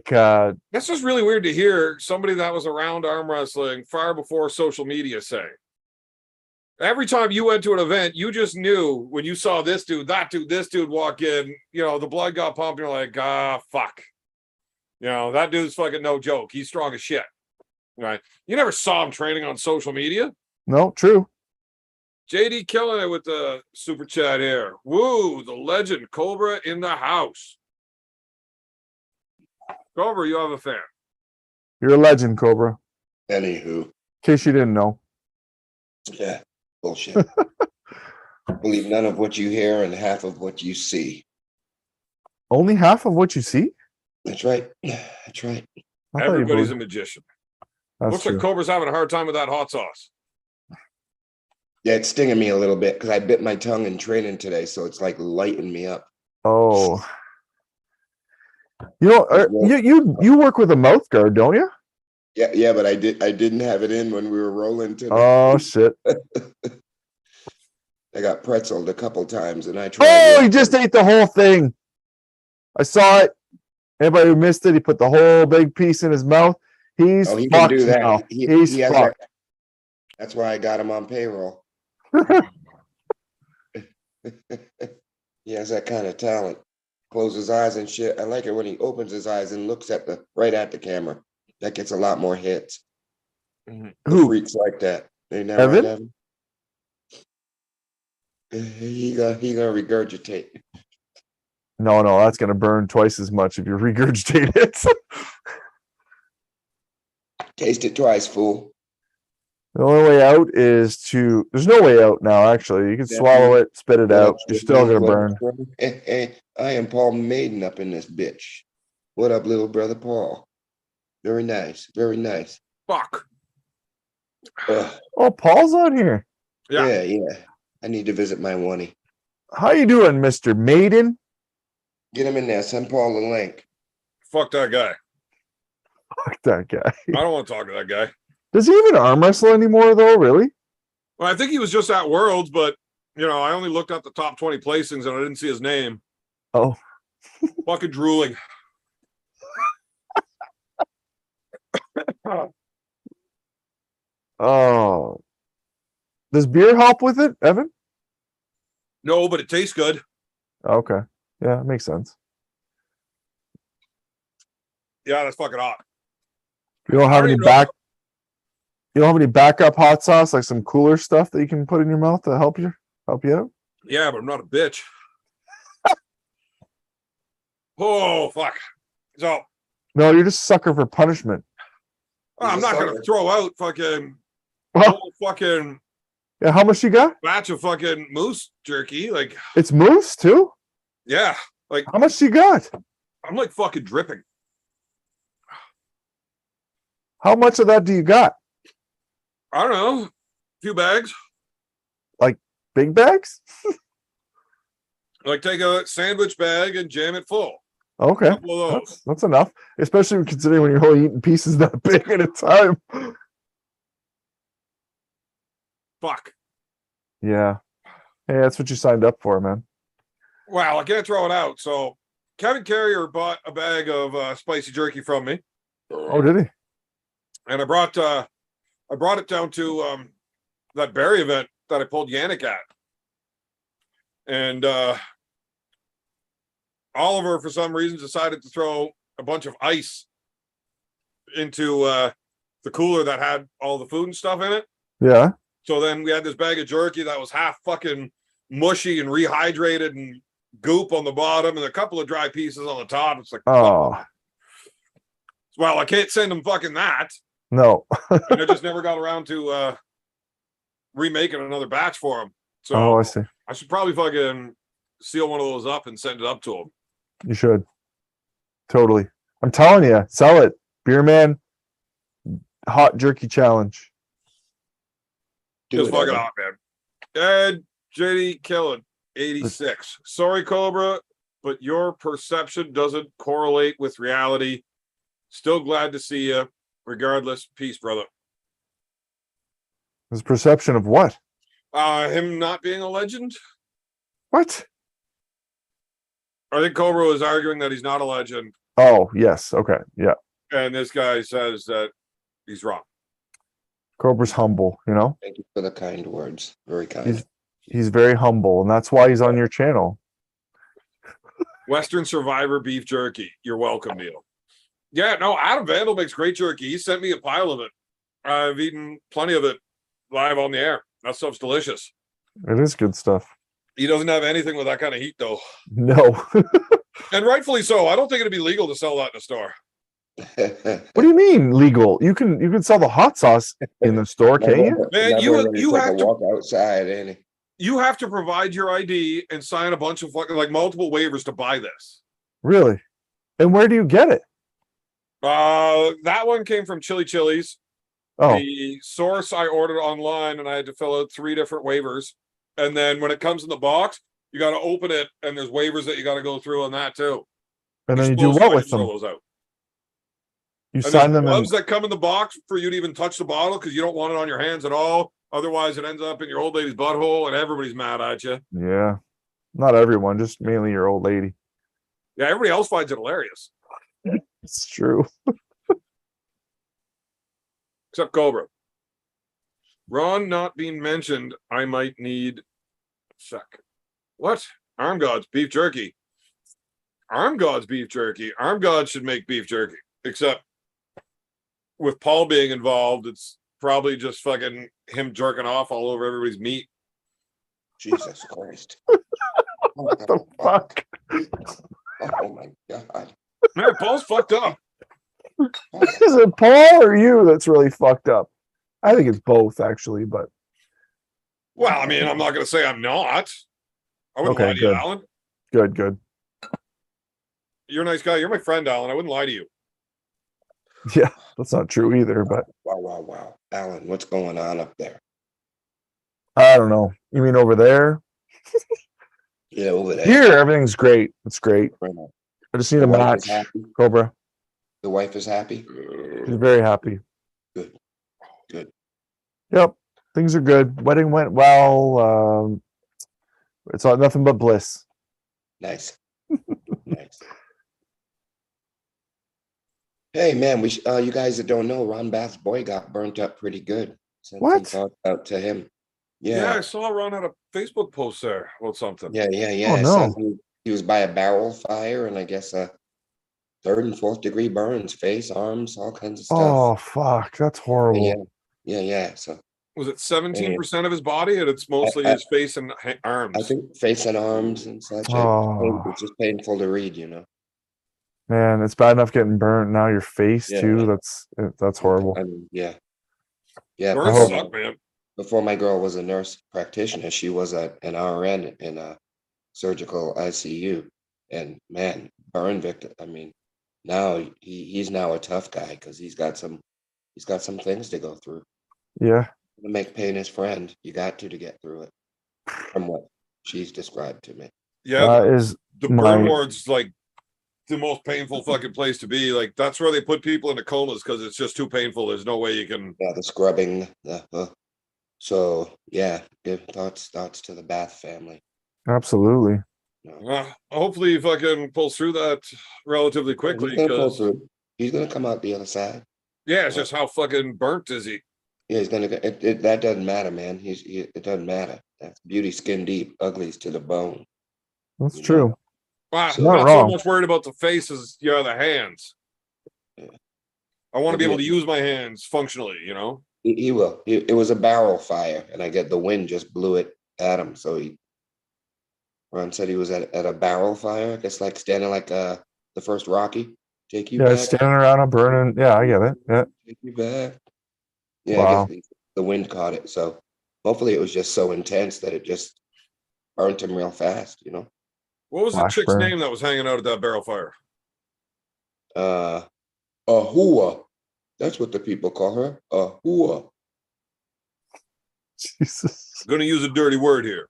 That's just really weird to hear somebody that was around arm wrestling far before social media say. Every time you went to an event, you just knew when you saw this dude, that dude, this dude walk in, the blood got pumped. You're like, fuck. That dude's fucking no joke. He's strong as shit. Right. You never saw him training on social media. no, true. JD killing it with the super chat here. Woo, the legend Cobra in the house. Cobra, you have a fan. You're a legend, Cobra. Anywho, In case you didn't know. yeah, bullshit. Believe none of what you hear and half of what you see. Only half of what you see? That's right. That's right. I thought you Everybody's a believed- magician. That's Looks true. like Cobra's having a hard time with that hot sauce. Yeah, it's stinging me a little bit because I bit my tongue in training today, so it's like lighting me up. Oh. You work with a mouth guard, don't you? Yeah, but I didn't have it in when we were rolling today. Oh shit. I got pretzeled a couple times and I tried. Oh, he just ate the whole thing. I saw it. Anybody who missed it, he put the whole big piece in his mouth. He's Oh, he can fucked do that. now. He He's has fucked. that. That's why I got him on payroll. He has that kind of talent. Close his eyes and shit. I like it when he opens his eyes and looks right at the camera. That gets a lot more hits. The Who? freaks like that. They never Evan? have him. He gonna regurgitate. No, that's gonna burn twice as much if you regurgitate it. Taste it twice, fool. The only way out is there's no way out now, actually. You can Yeah. swallow it, spit it What out. up, You're Steve? still gonna What up, burn. brother? Hey, I am Paul Maiden up in this bitch. What up, little brother Paul? Very nice. Very nice. Fuck. Ugh. Oh, Paul's on here. Yeah. Yeah. I need to visit my one. How you doing, Mr. Maiden? Get him in there. Send Paul a link. Fuck that guy. Fuck that guy. I don't want to talk to that guy. Does he even arm wrestle anymore, though? Really? Well, I think he was just at Worlds, but you know, I only looked at the top 20 placings and I didn't see his name. Oh, Fucking drooling. oh. Does beer help with it, Evan? No, but it tastes good. Okay. Yeah, it makes sense. Yeah, that's fucking hot. You don't have I any don't even know- back. You don't have any backup hot sauce, like some cooler stuff that you can put in your mouth to help you out. Yeah, but I'm not a bitch. Oh, fuck. So No, you're just a sucker for punishment. I'm He's a not going to sucker. throw out fucking Well, whole fucking yeah, how much you got? batch of fucking moose jerky. Like, It's moose too. yeah, How much you got? I'm like fucking dripping. How much of that do you got? I don't know. A few bags. Big bags? Like, take a sandwich bag and jam it full. Okay, Couple of those. that's enough. Especially considering when you're only eating pieces that big at a time. Fuck. Yeah. Hey, that's what you signed up for, man. Wow, I can't throw it out. So Kevin Carrier bought a bag of spicy jerky from me, Oh, did he? and I brought it down to that berry event that I pulled Yannick at. And Oliver, for some reason, decided to throw a bunch of ice into the cooler that had all the food and stuff in it. Yeah. So then we had this bag of jerky that was half fucking mushy and rehydrated and goop on the bottom and a couple of dry pieces on the top. It's like, Oh, well, I can't send him fucking that. no. And I just never got around to remaking another batch for him. So Oh, I see. I should probably fucking seal one of those up and send it up to him. You should. Totally. I'm telling you, sell it. Beer Man hot jerky challenge. Do Just it, fucking Evan. hot, man. Ed JD Killen, 86. Sorry, Cobra, but your perception doesn't correlate with reality. Still glad to see you. Regardless, peace, brother. His perception of what? Him not being a legend? What? I think Cobra was arguing that he's not a legend, Oh, yes. Okay. Yeah. and this guy says that he's wrong. Cobra's humble, you know? Thank you for the kind words. Very kind. He's very humble, and that's why he's on your channel. Western Survivor beef jerky. You're welcome, Neil. Yeah, no, Adam Vandal makes great jerky. He sent me a pile of it. I've eaten plenty of it live on the air. That stuff's delicious. It is good stuff. He doesn't have anything with that kind of heat, though. No. And rightfully so. I don't think it'd be legal to sell that in a store. What do you mean legal? You can sell the hot sauce in the store, can't you? Man, you have to- walk outside, ain't he? You have to provide your ID and sign a bunch of fucking, like, multiple waivers to buy this. Really? And where do you get it? That one came from Chili Chili's. Oh, The source I ordered online, and I had to fill out 3 different waivers. And then when it comes in the box, you got to open it, and there's waivers that you got to go through on that too. and then you do You're what supposed with to them? throw those out. You And sign there's them in. gloves that come in the box for you to even touch the bottle because you don't want it on your hands at all. Otherwise, it ends up in your old lady's butthole, and everybody's mad at you. Yeah. Not everyone, just mainly your old lady. Yeah, everybody else finds it hilarious, It's true. except Cobra. Ron not being mentioned. I might need. Sec. What? Arm Gods beef jerky. Arm Gods beef jerky. Arm Gods should make beef jerky. Except with Paul being involved, it's probably just fucking him jerking off all over everybody's meat. Jesus Christ. What the fuck? Oh my God. Man, Paul's fucked up. Is it Paul or you that's really fucked up? I think it's both, actually, but Well, I mean, I'm not going to say I'm not. I wouldn't Okay, lie to you, good. Alan. good. You're a nice guy. You're my friend, Alan. I wouldn't lie to you. Yeah, that's not true either, but Wow. Alan, what's going on up there? I don't know. You mean over there? Yeah, over there. Here, everything's great. It's great. Right now. I just need The a wife is match, happy. Cobra. The wife is happy. She's very happy. Good. Yep, things are good. Wedding went well. It's all nothing but bliss. Nice. Nice. Hey man, you guys that don't know, Ron Bath's boy got burnt up pretty good. Sent some What? thoughts out to him. Yeah, I Yeah, saw Ron had a Facebook post there about something. yeah. Oh, no. Son, he was by a barrel fire, and I guess 3rd and 4th degree burns, face, arms, all kinds of stuff. Oh fuck, that's horrible. Yeah. So Was it 17% of his body, and it's mostly I- his face and arms? I think face and arms and such. Oh. It's just painful to read, you know. Man, it's bad enough getting burnt. Now your face Yeah. too. That's horrible. I mean, yeah. Burns hope- suck, man. Before my girl was a nurse practitioner, she was an RN in a surgical ICU, and man, burn victim. I mean, now he's now a tough guy because he's got some things to go through. Yeah. To make pain his friend, you got to get through it. From what she's described to me. Yeah, That is the my- burn ward's like the most painful fucking place to be. Like that's where they put people into comas because it's just too painful. There's no way you can. Yeah, the scrubbing. So yeah, give thoughts to the Bath family. absolutely. You know. Hopefully, he fucking pulls through that relatively quickly. He's gonna pull 'Cause, through. He's gonna come out the other side. yeah, it's just how fucking burnt is he? Yeah, he's gonna. That doesn't matter, man. It doesn't matter. That's beauty, skin deep, uglies to the bone. That's You know. true. Wow, So- I'm Not not wrong. so much worried about the face as the hands. Yeah. I want to be Yeah. able to use my hands functionally, you know? He will. It was a barrel fire, and I get the wind just blew it at him. So Ron said he was at a barrel fire. I guess like standing like the first Rocky. Take you Yeah, back. standing around a burning. Yeah, I get it. Yeah. Take you back. Yeah, Wow. I guess the wind caught it. So hopefully it was just so intense that it just burnt him real fast. You know. What was the Flash chick's burn. name that was hanging out at that barrel fire? Ahua. That's what the people call her. Ahua. Jesus. I'm gonna use a dirty word here.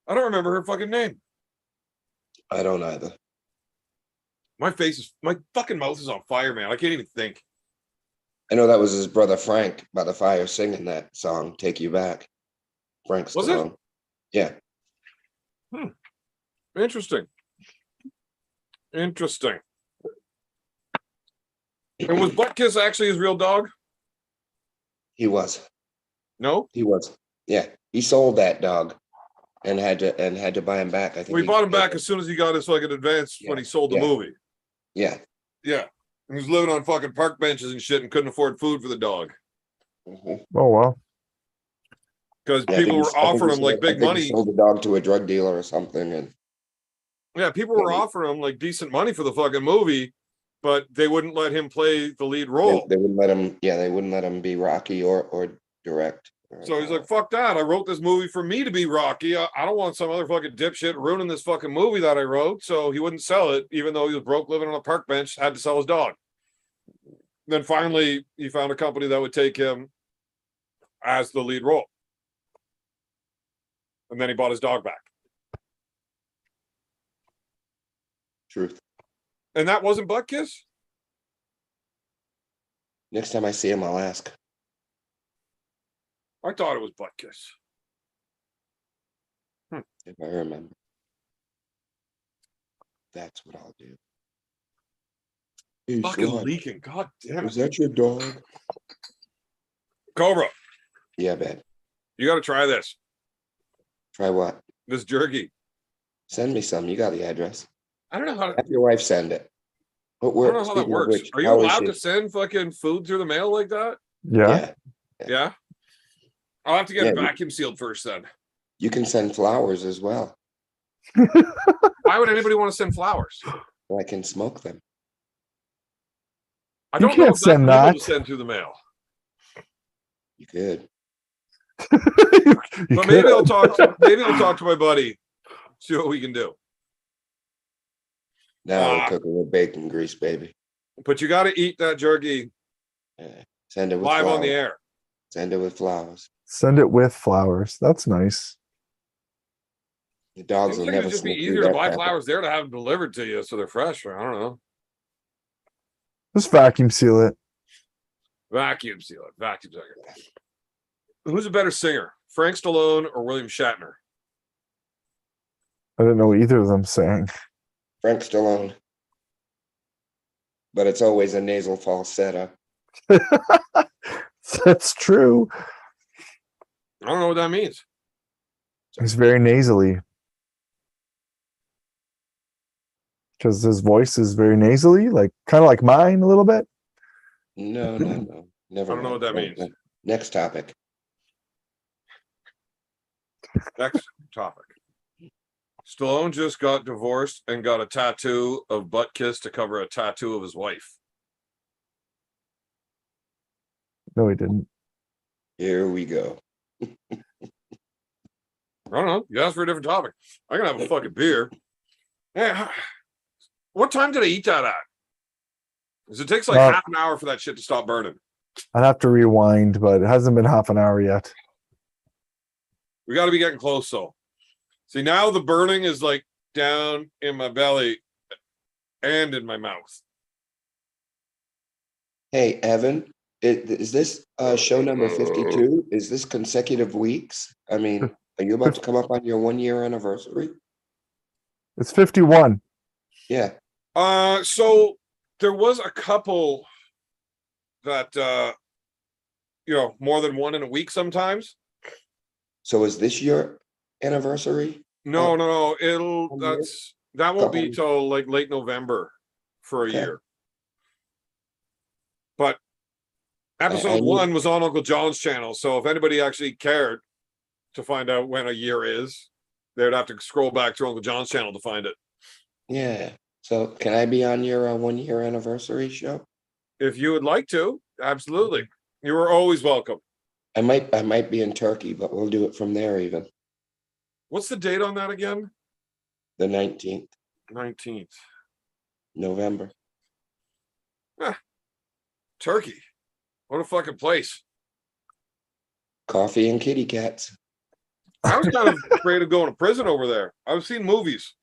I don't remember her fucking name. I don't either. My fucking mouth is on fire, man. I can't even think. I know that was his brother Frank by the fire singing that song, Take You Back. Frank Was it? Stallone. Yeah. Interesting. Interesting. And was Buttkiss actually his real dog? He was. No? He was. Yeah. He sold that dog and had to buy him back. I think We bought him back as soon as he got his fucking advance when he sold the Yeah. movie. Yeah. Yeah. He was living on fucking park benches and shit and couldn't afford food for the dog. Mhm. Oh well. Because Yeah, I think people he- were I think he offering him like sold- I big think he money. sold the dog to a drug dealer or something, and Yeah, people were offering him like decent money for the fucking movie, but they wouldn't let him play the lead they, role. they wouldn't let him. Yeah, they wouldn't let him be Rocky or direct. So he's like, fuck that. I wrote this movie for me to be Rocky. I don't want some other fucking dipshit ruining this fucking movie that I wrote. So he wouldn't sell it, even though he was broke living on a park bench, had to sell his dog. Then finally, he found a company that would take him as the lead role. And then he bought his dog back. Truth. And that wasn't Buttkiss? Next time I see him, I'll ask. I thought it was Buttkiss. If I remember. That's what I'll do. Hey, Fucking Scott, leaking. God damn is it. that your dog? Cobra, Yeah, man. you got to try this. Try what? This jerky. Send me some. You got the address. I don't know how to. Have your wife send it. But I don't know how that speaking of works. which, Are you how is allowed she? to send fucking food through the mail like that? Yeah. Yeah. I'll have to get it Yeah, you- vacuum sealed first then. You can send flowers as well. Why would anybody want to send flowers? I can smoke them. I You don't know can't if that's send legal that. to send through the mail. You could. You But maybe could. I'll talk to my buddy, see what we can do. Now Ah. we're cooking with bacon grease, baby. But you got to eat that jerky Send it with live on the flowers. air. Send it with flowers. Send it with flowers. That's nice. The dogs Seems will like never it'd just be sneak through easier to that buy crap. flowers there to have them delivered to you so they're fresh. I don't know. Just vacuum seal it. Vacuum seal it. Vacuum seal it. Who's a better singer, Frank Stallone or William Shatner? I didn't know either of them sang. Frank Stallone. But it's always a nasal falsetto. That's true. I don't know what that means. He's very nasally. Because his voice is very nasally, like kind of like mine a little bit. No. Never. I don't know what that mind. means. Next topic. Next topic. Stallone just got divorced and got a tattoo of butt kiss to cover a tattoo of his wife. No, he didn't. Here we go. I don't know. You asked for a different topic. I'm gonna have a fucking beer. Yeah. What time did I eat that at? Because it takes like half an hour for that shit to stop burning. I'd have to rewind, but it hasn't been half an hour yet. We got to be getting close, though. See, now the burning is like down in my belly and in my mouth. Hey, Evan, is this show number 52? Is this consecutive weeks? I mean, are you about to come up on your 1 year anniversary? It's 51. Yeah. So there was a couple that more than one in a week sometimes. So is this your anniversary? No. year? That won't be Couple. till like late November for a Okay. year. But episode I knew- 1 was on Uncle John's channel, so if anybody actually cared to find out when a year is, they'd have to scroll back to Uncle John's channel to find it. Yeah. So can I be on your 1 year anniversary show? If you would like to, absolutely. You are always welcome. I might be in Turkey, but we'll do it from there even. What's the date on that again? The 19th 19th. November. Turkey. What a fucking place. Coffee and kitty cats. I was kind of afraid of going to prison over there. I've seen movies.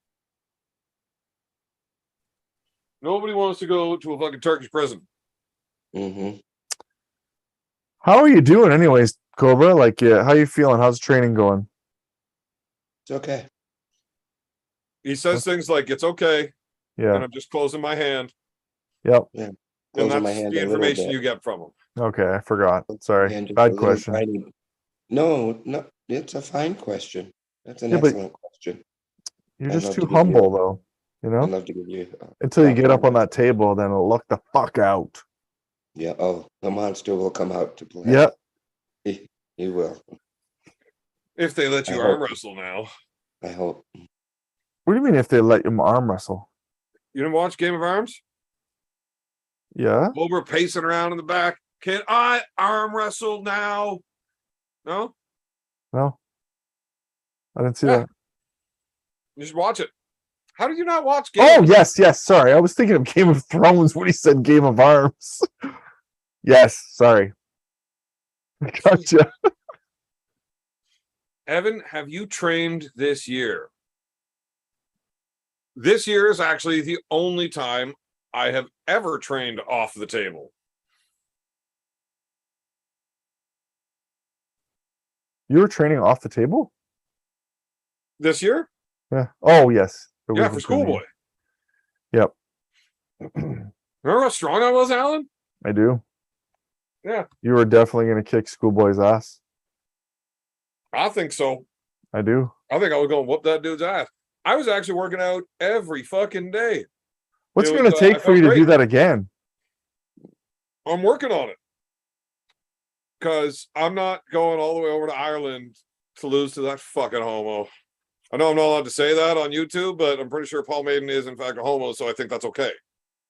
Nobody wants to go to a fucking Turkish prison. Mm-hmm. How are you doing anyways, Cobra? Like, how you feeling? How's training going? It's okay. He says things like, it's okay, Yeah. and I'm just closing my hand. Yep. And Closing that's my hand the a little information bit. you get from him. Okay, I forgot. Sorry. And just a Bad little question. tiny- No, it's a fine question. That's an Yeah, but- excellent question. You're I'd just love too to give you- humble, though. You I'd know? love to give you. Until you get up on that table, then it'll look the fuck out. Yeah. Oh, the monster will come out to play. Yep. He will. If they let you I arm hope- wrestle now. I hope. What do you mean if they let you arm wrestle? You didn't watch Game of Arms? Yeah. Cobra pacing around in the back. Can I arm wrestle now? No? No. I didn't see Yeah. that. You should watch it. How did you not watch Game Oh, of yes. Sorry. I was thinking of Game of Thrones when he said Game of Arms. Yes. Sorry. Gotcha. Evan, have you trained this year? This year is actually the only time I have ever trained off the table. You were training off the table? This year? Yeah. Oh, yes. The Yeah, week for before me. schoolboy. Yep. Remember how strong I was, Alan? I do. Yeah. You were definitely going to kick Schoolboy's ass. I think so. I do. I think I was going to whoop that dude's ass. I was actually working out every fucking day. What's It it was, going to take I for you felt to do great. that again? I'm working on it. Because I'm not going all the way over to Ireland to lose to that fucking homo. I know I'm not allowed to say that on YouTube, but I'm pretty sure Paul Maiden is in fact a homo, so I think that's okay.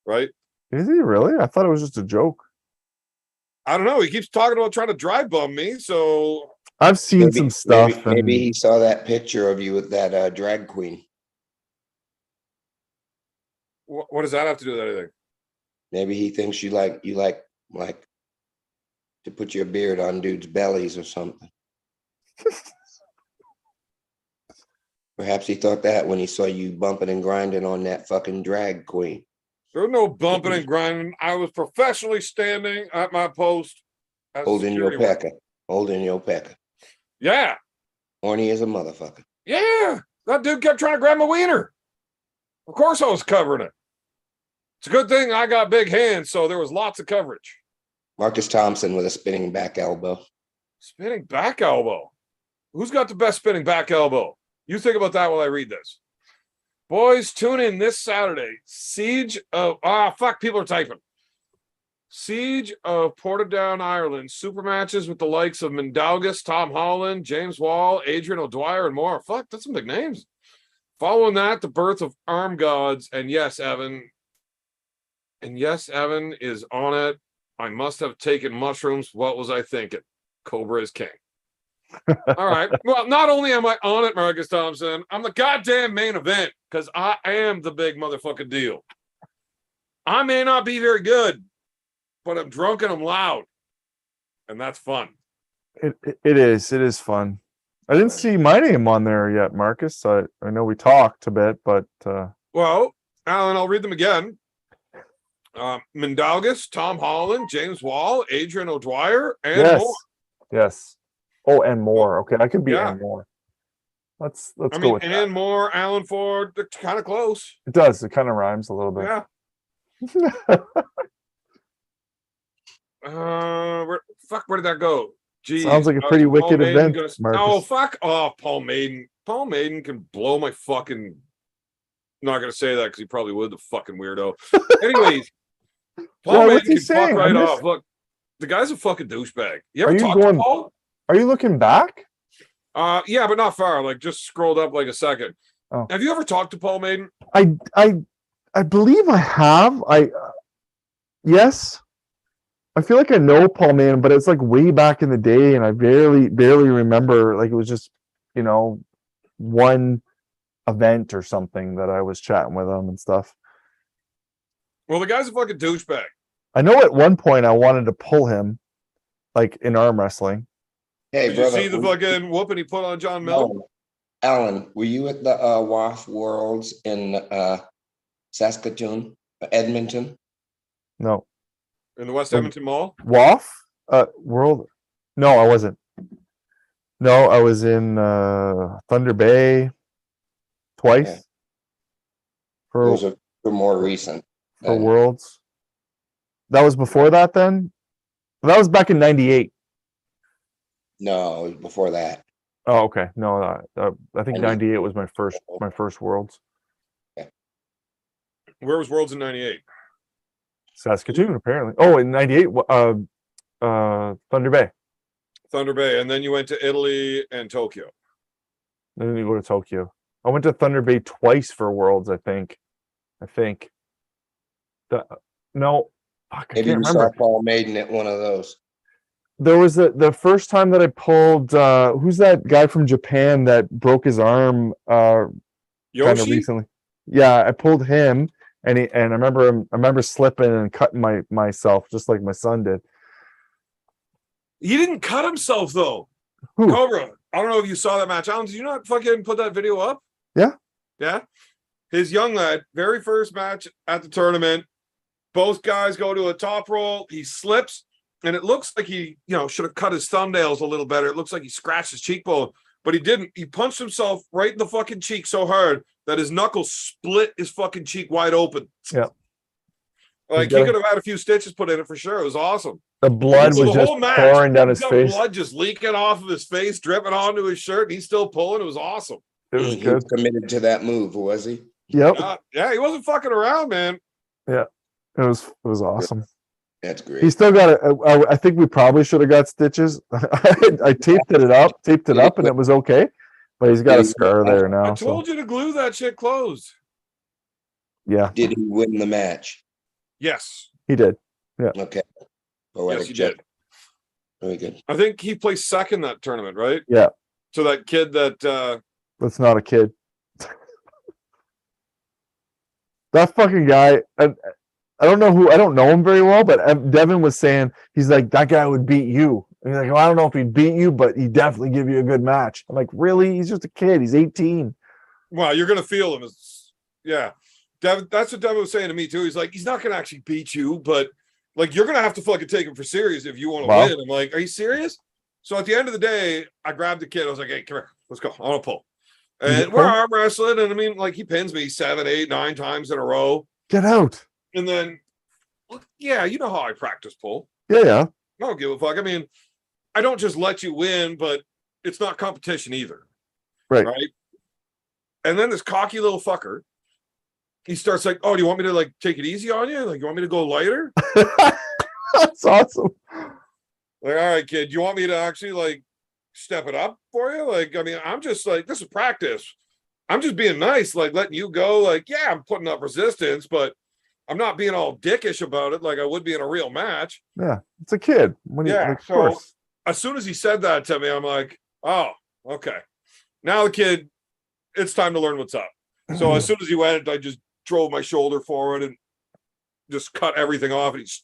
Right? Is he really? I thought it was just a joke. I don't know. He keeps talking about trying to drive bum me, so I've seen some stuff. Maybe and he saw that picture of you with that drag queen. what does that have to do with anything? Maybe he thinks you like to put your beard on dudes' bellies or something. Perhaps he thought that when he saw you bumping and grinding on that fucking drag queen. There was no bumping and grinding. I was professionally standing at my post. As a Holding your security guard. pecker. Holding your pecker. Yeah. Horny as a motherfucker. Yeah. That dude kept trying to grab my wiener. Of course I was covering it. It's a good thing I got big hands, so there was lots of coverage. Marcus Thompson with a spinning back elbow. Spinning back elbow. Who's got the best spinning back elbow? You think about that while I read this. Boys, tune in this Saturday. Siege of... people are typing. Siege of Portadown, Ireland. Super matches with the likes of Mindaugas, Tom Holland, James Wall, Adrian O'Dwyer, and more. Fuck, that's some big names. Following that, the birth of Arm Gods. And yes, Evan is on it. I must have taken mushrooms. What was I thinking? Cobra is king. All right. Well, not only am I on it, Marcus Thompson, I'm the goddamn main event because I am the big motherfucking deal. I may not be very good, but I'm drunk and I'm loud. And that's fun. It is fun. I didn't see my name on there yet, Marcus. I know we talked a bit, but Well, Alan, I'll read them again. Mindaugas, Tom Holland, James Wall, Adrian O'Dwyer, and more. Yes. Oh, and more. Okay, I could be Yeah. and more. Let's go with that. And more, Alan Ford, they're kind of close. It does. It kind of rhymes a little bit. Yeah. Where did that go? Jeez. Sounds like a pretty wicked Paul Maiden event, Marcus. Oh, fuck off, Paul Maiden. Paul Maiden can blow my fucking... Not going to say that because he probably would, the fucking weirdo. Anyways, Paul Well, Maiden what's he can fuck saying? right I missed- off. Look, the guy's a fucking douchebag. You Are ever you talk to going- Paul? Are you looking back? Yeah, but not far. Like, just scrolled up like a second. Oh. Have you ever talked to Paul Maiden? I believe I have. Yes. I feel like I know Paul Maiden, but it's like way back in the day, and I barely remember. Like it was just, one event or something that I was chatting with him and stuff. Well, the guy's a fucking douchebag. I know at one point I wanted to pull him, like in arm wrestling. Hey, Did brother. you see the fucking whooping he put on John Miller? No. Alan, were you at the WAF Worlds in Saskatoon, Edmonton? No. In the West Edmonton Mall? WAF? World? No, I wasn't. No, I was in Thunder Bay twice. Yeah. For Those are more recent. for Worlds. That was before that then? That was back in 98. No, it was before that. Oh, okay. No, I think 98 was my first Worlds. Where was Worlds in 98? Saskatoon, apparently. Oh, in 98, Thunder Bay. Thunder Bay. And then you went to Italy and Tokyo. Then you go to Tokyo. I went to Thunder Bay twice for Worlds, I think. No, fuck, I Maybe can't you remember. saw Paul Maiden at one of those. There was the first time that I pulled who's that guy from Japan that broke his arm kind of Yoshi? recently? Yeah, I pulled him and I remember slipping and cutting myself just like my son did. He didn't cut himself, though. Who? Cobra. I don't know if you saw that match. Alan, did you not fucking put that video up? Yeah. Yeah? His young lad, very first match at the tournament. Both guys go to a top roll. He slips, and it looks like he, should have cut his thumbnails a little better. It looks like he scratched his cheekbone, but he didn't. He punched himself right in the fucking cheek so hard that his knuckles split his fucking cheek wide open. Yeah. Like, he could have had a few stitches put in it for sure. It was awesome. The blood So was the just whole match, pouring down his he's got face. blood just leaking off of his face, dripping onto his shirt, and he's still pulling. It was awesome. It was He good. was committed to that move, was he? Yep. Yeah, he wasn't fucking around, man. It was awesome. That's great. He still got I think we probably should have got stitches. I taped it up, and it was okay. But he's got a scar there now. I told you to glue that shit closed. Yeah, Did he win the match? Yes. he did. Okay. Poetic Yes, he justice. did. Very good. I think he placed second that tournament, right? Yeah. So that kid that That's not a kid. That fucking guy. I I don't know him very well, but Devin was saying he's like that guy would beat you. And he's like, well, I don't know if he'd beat you, but he'd definitely give you a good match. I'm like, really? He's just a kid. He's 18. Well, you're gonna feel him. Yeah, Devin. That's what Devin was saying to me too. He's like, he's not gonna actually beat you, but like you're gonna have to fucking take him for serious if you want to Well. win. I'm like, are you serious? So at the end of the day, I grabbed the kid. I was like, hey, come here, let's go. I want to pull. And we're arm wrestling, and I mean, like he pins me 7, 8, 9 times in a row. Get out. And then, yeah, you know how I practice pull. Yeah. I don't give a fuck. I mean, I don't just let you win, but it's not competition either. Right. Right. And then this cocky little fucker, he starts like, oh, do you want me to like take it easy on you? Like, you want me to go lighter? That's awesome. Like, all right, kid, you want me to actually like step it up for you? Like, I mean, I'm just like, this is practice. I'm just being nice, like letting you go. Like, yeah, I'm putting up resistance, but I'm not being all dickish about it like I would be in a real match. Yeah. It's a kid. So as soon as he said that to me, I'm like, oh, okay. Now the kid, it's time to learn what's up. So as soon as he went, I just drove my shoulder forward and just cut everything off. And he's,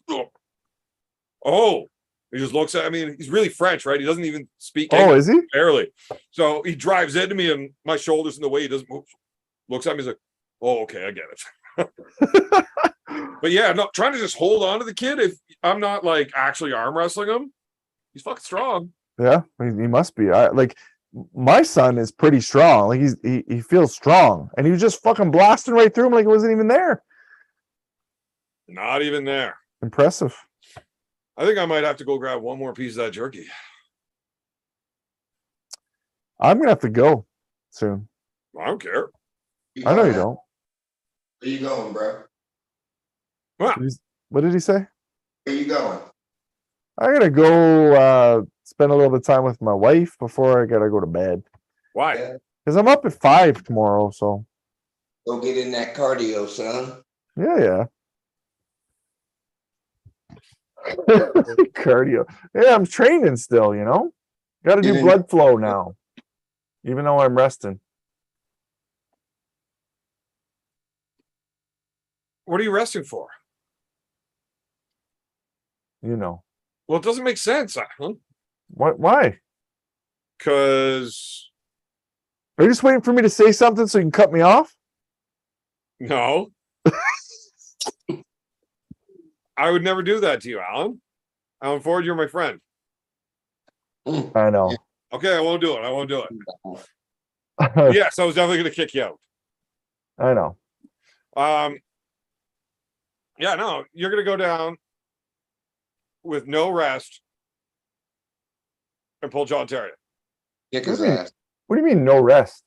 he just looks at, I mean, he's really French, right? He doesn't even speak English, is he? barely. So he drives into me and my shoulder's in the way. He doesn't move. Looks at me, he's like, oh, okay, I get it. But yeah, no, trying to just hold on to the kid if I'm not like actually arm wrestling him. He's fucking strong. Yeah, he must be. Like my son is pretty strong. Like he feels strong, and he was just fucking blasting right through him like it wasn't even there. Not even there. Impressive. I think I might have to go grab one more piece of that jerky. I'm gonna have to go soon. I don't care. I know you don't. Where you going, bro? What did he say? Where you going? I gotta go spend a little bit of time with my wife before I gotta go to bed. Why? Yeah. Because I'm up at 5 tomorrow, so Go get in that cardio, son. yeah. Cardio. Yeah, I'm training still, you know. Gotta do blood flow now. Even though I'm resting. What are you resting for? You know. Well, it doesn't make sense. Huh? What why? Because Are you just waiting for me to say something so you can cut me off? no. I would never do that to you, Alan. Alan Ford, you're my friend. I know. Okay, I won't do it. I won't do it. Yes, I was definitely going to kick you out. I know. Yeah, no, you're going to go down with no rest and pull John Terry. Kick his Really? ass. What do you mean no rest?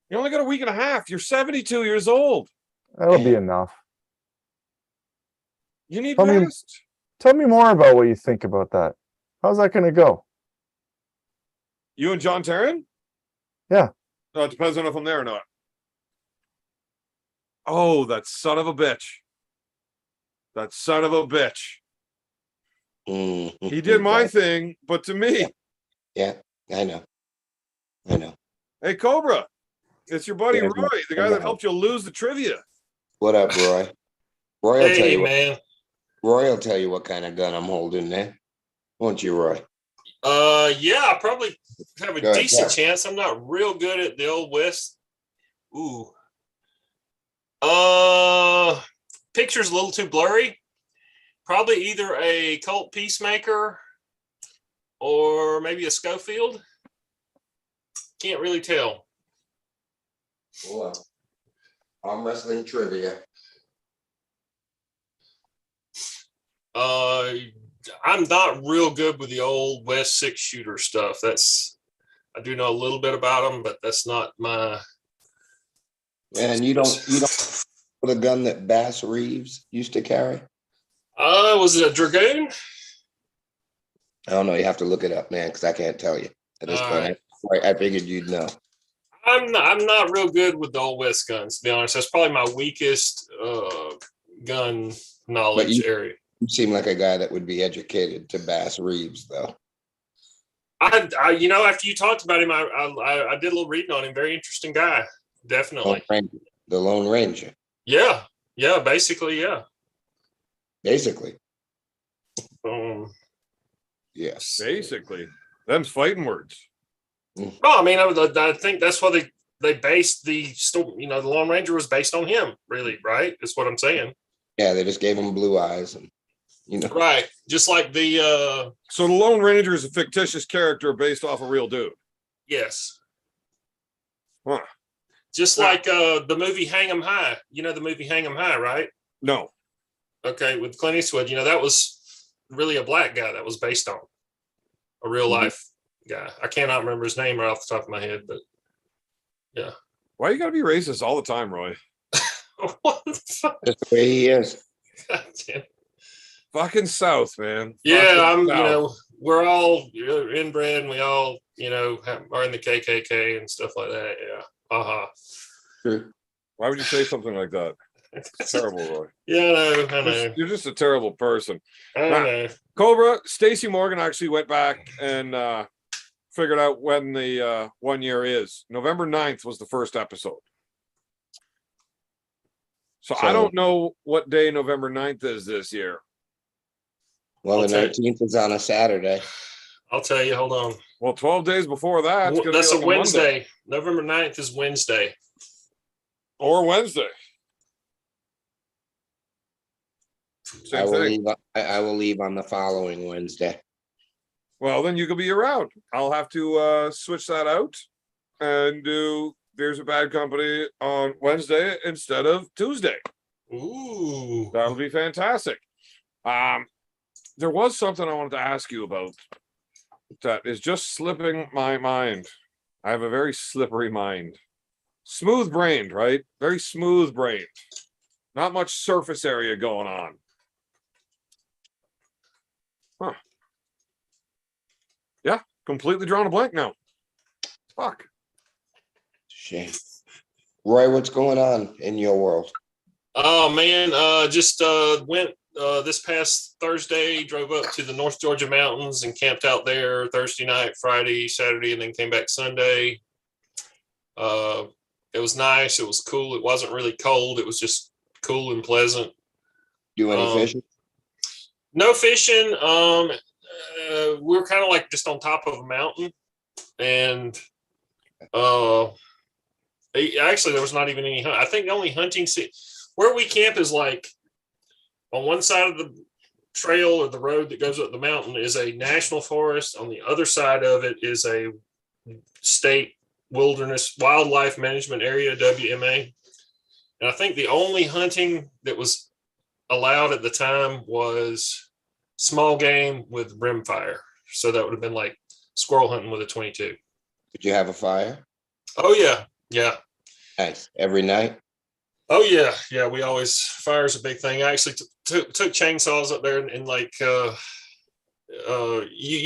You only got a week and a half. You're 72 years old. That'll be enough. You need Tell me- rest. Tell me more about what you think about that. How's that gonna go? You and John Terran? Yeah. It depends on if I'm there or not. Oh, that son of a bitch. That son of a bitch. He did my thing, but to me. Yeah, I know. Hey, Cobra. It's your buddy Yeah, Roy, the guy that helped you lose the trivia. What up, Roy? Roy will tell Hey, you. man. Roy will tell you what kind of gun I'm holding there. Won't you, Roy? Yeah, I probably have a Go ahead, decent yeah. chance. I'm not real good at the old West. Ooh. Picture's a little too blurry. Probably either a Colt Peacemaker or maybe a Schofield. Can't really tell. Well, arm wrestling trivia. I'm not real good with the old West 6-shooter stuff. I do know a little bit about them, but that's not my. And you don't know the gun that Bass Reeves used to carry? Was it a Dragoon? I don't know. You have to look it up, man, because I can't tell you at this All point. I figured you'd know. I'm not real good with the old West guns, to be honest. That's probably my weakest gun knowledge area. You seem like a guy that would be educated to Bass Reeves, though. I after you talked about him, I did a little reading on him. Very interesting guy, Lone definitely. Ranger, the Lone Ranger. Yeah, basically, yeah. Yeah. Yeah. Yeah. Basically. Yes. Basically, them's fighting words. Well, I mean, I think that's why they based the story. The Lone Ranger was based on him, really, right? Is what I'm saying. Yeah, they just gave him blue eyes, and Right, just like the So the Lone Ranger is a fictitious character based off a real dude. yes, Huh. just like the movie Hang 'Em High. You know the movie Hang 'Em High, right? No. Okay, with Clint Eastwood. That was really a black guy that was based on a real life guy. I cannot remember his name right off the top of my head, but yeah. Why you gotta be racist all the time, Roy? What the fuck? that's the way he is. God damn. Fucking South, man. Yeah, Fucking South. we're all inbred and we all, are in the KKK and stuff like that. Yeah. Uh-huh. True. Why would you say something like that? It's terrible, Roy. Yeah, I know. You're just a terrible person. I know. Cobra, Stacey Morgan actually went back and figured out when the 1 year is. November 9th was the first episode. So I don't know what day November 9th is this year. Well, I'll the tell you. 19th is on a Saturday. I'll tell you, hold on. Well, 12 days before that, it's gonna That's be a like Monday. Wednesday. November 9th is Wednesday. Or Wednesday. I Same will thing. leave. I will leave on the following Wednesday. Well, then you could be around. I'll have to switch that out and do Beers of Bad Company on Wednesday instead of Tuesday. Ooh. That'll be fantastic. There was something I wanted to ask you about that is just slipping my mind. I have a very slippery mind. Smooth brained, right? Very smooth brained. Not much surface area going on. Huh. Yeah, completely drawn a blank now. Fuck. Shame. Roy, what's going on in your world? Oh man, just went this past Thursday, drove up to the North Georgia mountains and camped out there Thursday night, Friday, Saturday, and then came back Sunday. It was nice. It was cool. It wasn't really cold. It was just cool and pleasant. Do any fishing? No fishing. We were kind of like just on top of a mountain, and actually there was not even any hunt. I think the only hunting where we camp is like on one side of the trail or the road that goes up the mountain is a national forest. On the other side of it is a state wilderness wildlife management area, WMA. And I think the only hunting that was allowed at the time was small game with rimfire. So that would have been like squirrel hunting with a 22. Did you have a fire? Oh yeah. Yeah. Nice. Every night? Oh yeah. Yeah. We always, fire's a big thing. I actually took chainsaws up there and like, you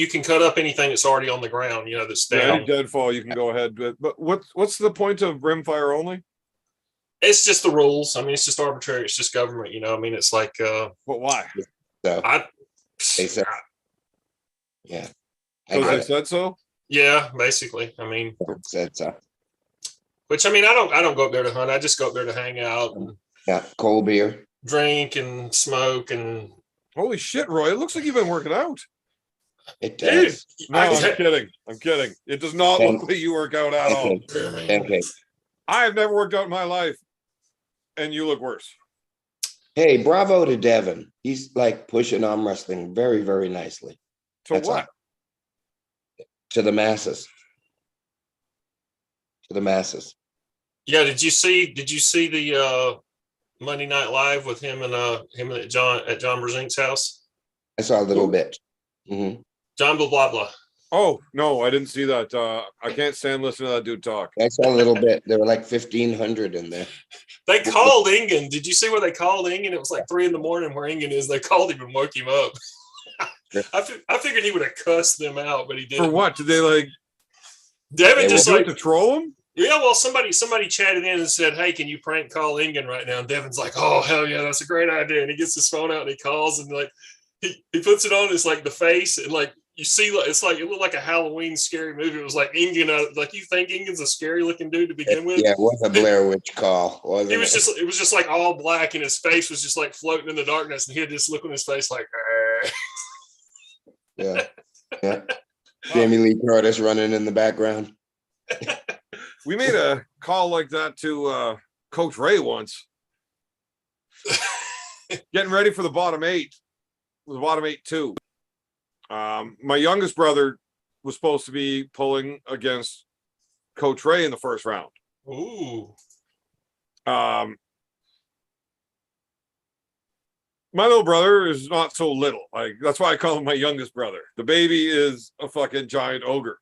can cut up anything that's already on the ground, that's down. Any deadfall you can go ahead with. But what's the point of rimfire only? It's just the rules. I mean, it's just arbitrary. It's just government, it's like, But why? So they said, yeah. I Because get they it. said so? yeah, basically. I mean, Said so. which I mean, I don't go up there to hunt. I just go up there to hang out and Yeah, cold beer. drink and smoke and Holy shit, Roy. It looks like you've been working out. It dude. does. No, I- I'm kidding. I'm kidding. It does not look like you work out at all. Okay. I have never worked out in my life. And you look worse. Hey, bravo to Devin. He's like pushing arm wrestling very, very nicely To That's what? to the masses. To the masses. Yeah, did you see the Monday Night Live with him and John Brzezink's house? I saw a little bit. Mhm. John blah blah. Oh, no, I didn't see that. I can't stand listening to that dude talk. I saw a little bit. There were like 1,500 in there. They called Ingen. Did you see where they called Ingen? It was like 3 a.m. where Ingen is. They called him and woke him up. I figured he would have cussed them out, but he didn't. For what? Did they like Devin They just do it like, to troll him? yeah, well, somebody chatted in and said, "Hey, can you prank call Ingen right now?" And Devin's like, "Oh, hell yeah, that's a great idea." And he gets his phone out and he calls and like he puts it on his like the face and like you see, it's like it looked like a Halloween scary movie. It was like Ingen, like you think Ingen's a scary looking dude to begin with. Yeah, it was a Blair Witch call, wasn't It was just like all black, and his face was just like floating in the darkness, and he had this look on his face like, Yeah. Yeah. Jamie Lee Curtis running in the background. We made a call like that to Coach Ray once. Getting ready for the bottom 8. The bottom 8-2. My youngest brother was supposed to be pulling against Coach Ray in the first round. ooh. My little brother is not so little. Like, that's why I call him my youngest brother. The baby is a fucking giant ogre.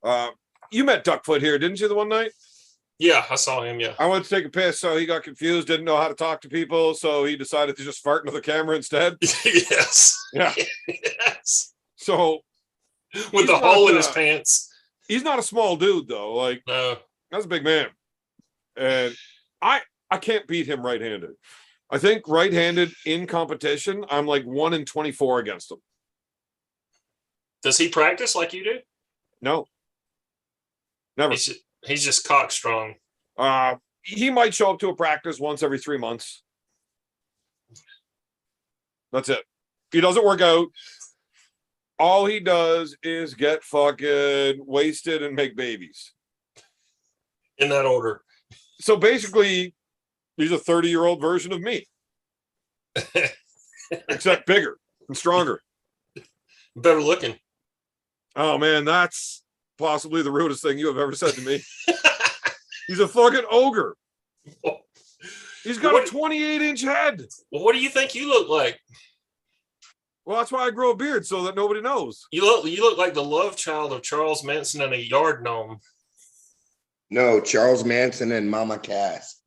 You met Duckfoot here, didn't you, the one night? Yeah, I saw him. Yeah. I went to take a piss, so he got confused, didn't know how to talk to people, so he decided to just fart into the camera instead. Yes. Yeah. Yes. So With the He's hole not, in his pants. he's not a small dude, though. Like, No. that's a big man. And I can't beat him right-handed. I think right-handed in competition, I'm like 1 in 24 against him. Does he practice like you do? No. Never. He's just cock strong. He might show up to a practice once every 3 months. That's it. He doesn't work out. All he does is get fucking wasted and make babies. In that order. So basically, he's a 30-year-old version of me, except bigger and stronger. Better looking. Oh man, that's possibly the rudest thing you have ever said to me. He's a fucking ogre. He's got a 28-inch head. Well, what do you think you look like? Well, that's why I grow a beard, so that nobody knows. You look like the love child of Charles Manson and a yard gnome. No, Charles Manson and Mama Cass.